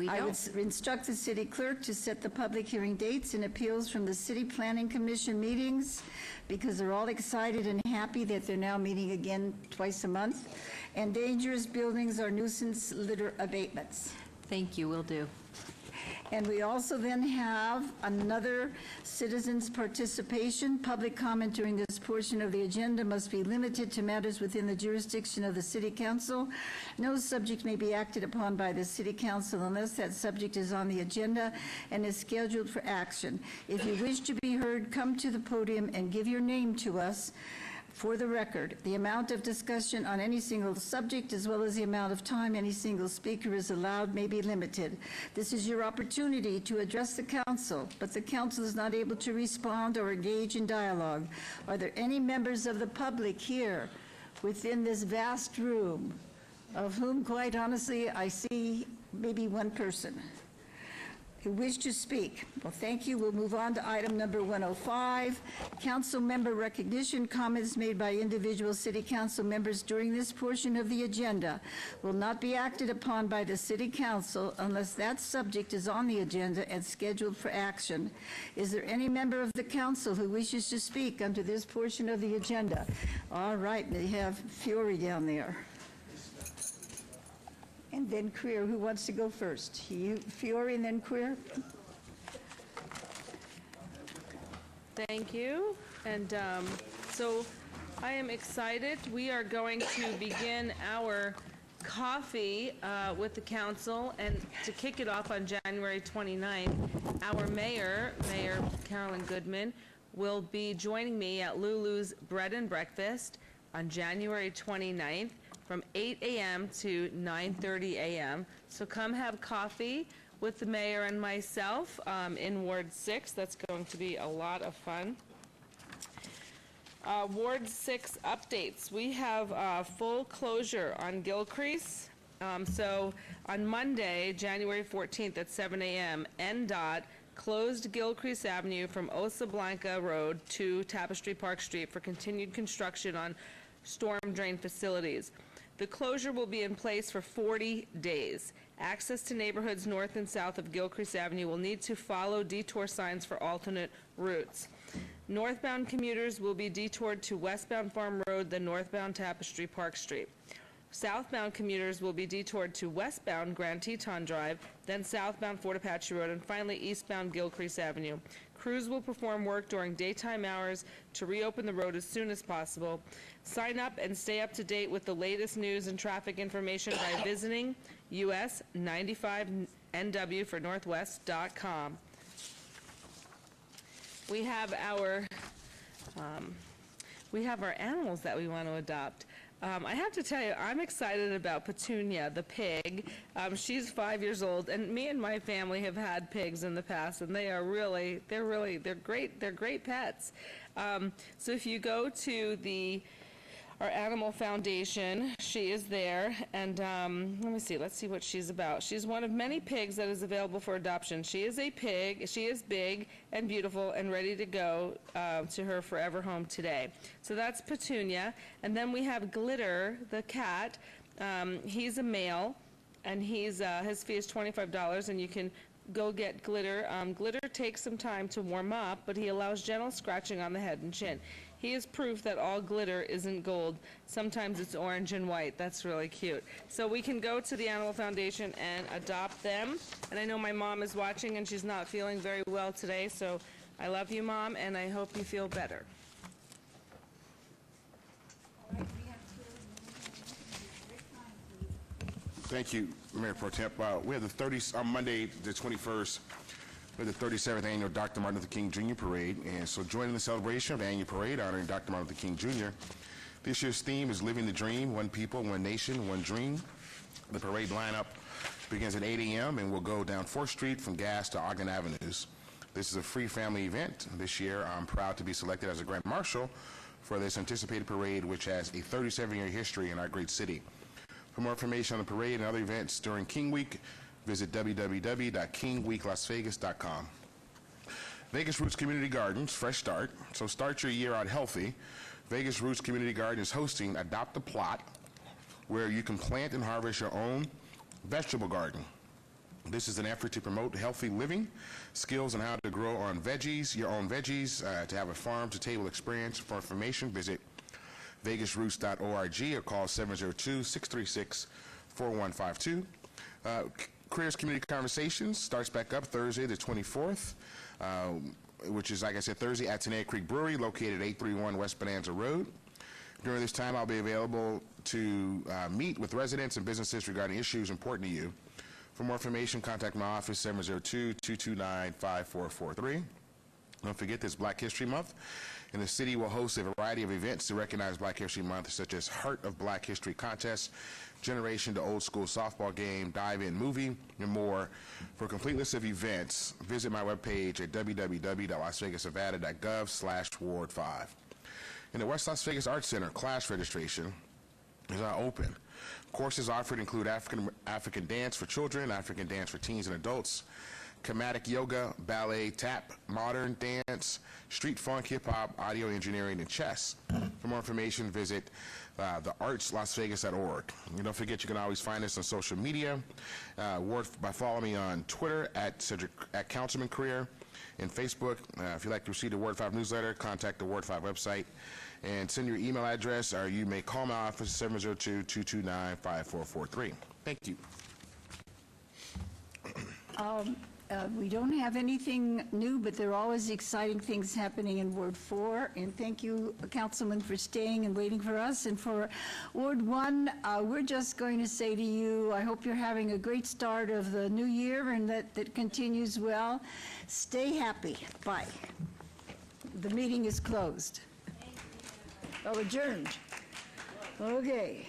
I would instruct the city clerk to set the public hearing dates and appeals from the City Planning Commission meetings, because they're all excited and happy that they're now meeting again twice a month. And dangerous buildings or nuisance litter abatements. Thank you, will do. And we also then have another citizens' participation. Public comment during this portion of the agenda must be limited to matters within the jurisdiction of the City Council. No subject may be acted upon by the City Council unless that subject is on the agenda and is scheduled for action. If you wish to be heard, come to the podium and give your name to us. For the record, the amount of discussion on any single subject, as well as the amount of time any single speaker is allowed, may be limited. This is your opportunity to address the council, but the council is not able to respond or engage in dialogue. Are there any members of the public here within this vast room, of whom, quite honestly, I see maybe one person who wish to speak? Well, thank you. We'll move on to item number 105. Council member recognition. Comments made by individual city council members during this portion of the agenda will not be acted upon by the city council unless that subject is on the agenda and scheduled for action. Is there any member of the council who wishes to speak under this portion of the agenda? All right, they have Fiore down there. And then Creer. Who wants to go first? Fiore and then Creer? Thank you. And so I am excited. We are going to begin our coffee with the council, and to kick it off on January 29th, our Mayor Carolyn Goodman, will be joining me at Lulu's Bread and Breakfast on January 29th. From 8 a.m. to 9:30 a.m. So come have coffee with the mayor and myself in Ward 6. That's going to be a lot of fun. Ward 6 updates. We have full closure on Gilcrease. So on Monday, January 14th at 7 a.m., NDOT closed Gilcrease Avenue from Osa Blanca Road to Tapestry Park Street for continued construction on storm drain facilities. The closure will be in place for 40 days. Access to neighborhoods north and south of Gilcrease Avenue will need to follow detour signs for alternate routes. Northbound commuters will be detoured to westbound Farm Road, then northbound Tapestry Park Street. Southbound commuters will be detoured to westbound Grand Teton Drive, then southbound Fort Apache Road, and finally eastbound Gilcrease Avenue. Crews will perform work during daytime hours to reopen the road as soon as possible. Sign up and stay up to date with the latest news and traffic information by visiting us95nw for northwest.com. We have our animals that we want to adopt. I have to tell you, I'm excited about Petunia, the pig. She's 5 years old, and me and my family have had pigs in the past, and they're great pets. So if you go to our animal foundation, she is there, and let's see what she's about. She's one of many pigs that is available for adoption. She is a pig. She is big and beautiful and ready to go to her forever home today. So that's Petunia. And then we have Glitter, the cat. He's a male, and his fee is $25, and you can go get Glitter. Glitter takes some time to warm up, but he allows gentle scratching on the head and chin. He is proof that all glitter isn't gold. Sometimes it's orange and white. That's really cute. So we can go to the Animal Foundation and adopt them. And I know my mom is watching, and she's not feeling very well today, so I love you, Mom, and I hope you feel better. Thank you, Mayor Pro Temp. We have on Monday, the 21st, we have the 37th annual Dr. Martin Luther King Jr. Parade. And so joining the celebration of the annual parade honoring Dr. Martin Luther King Jr., this year's theme is Living the Dream, One People, One Nation, One Dream. The parade lineup begins at 8 a.m. and will go down 4th Street from Gas to Ogden Avenues. This is a free family event. This year, I'm proud to be selected as a Grand Marshal for this anticipated parade, which has a 37-year history in our great city. For more information on the parade and other events during King Week, visit www.kingweeklasvegas.com. Vegas Roots Community Gardens, fresh start. So start your year out healthy. Vegas Roots Community Garden is hosting Adopt a Plot, where you can plant and harvest your own vegetable garden. This is an effort to promote healthy living, skills on how to grow your own veggies, to have a farm-to-table experience. For information, visit vegasroots.org or call 702-636-4152. Careers Community Conversations starts back up Thursday the 24th, which is, like I said, Thursday at Tenaya Creek Brewery, located at 831 West Bonanza Road. During this time, I'll be available to meet with residents and businesses regarding issues important to you. For more information, contact my office, 702-229-5443. Don't forget this Black History Month, and the city will host a variety of events to recognize Black History Month, such as Heart of Black History Contest, Generation to Old School softball game, dive-in movie, and more. For a complete list of events, visit my webpage at www.lasvegasnevada.gov/Ward5. In the West Las Vegas Arts Center, class registration is now open. Courses offered include African dance for children, African dance for teens and adults, Chromatic yoga, ballet, tap, modern dance, street funk, hip-hop, audio engineering, and chess. For more information, visit theartslasvegas.org. And don't forget, you can always find us on social media by following me on Twitter at Councilman Career, and Facebook. If you'd like to receive the Ward 5 newsletter, contact the Ward 5 website and send your email address, or you may call my office 702-229-5443. Thank you. We don't have anything new, but there are always exciting things happening in Ward 4. And thank you, Councilman, for staying and waiting for us. And for Ward 1, we're just going to say to you, I hope you're having a great start of the new year and that continues well. Stay happy. Bye. The meeting is closed. Oh, adjourned. Okay.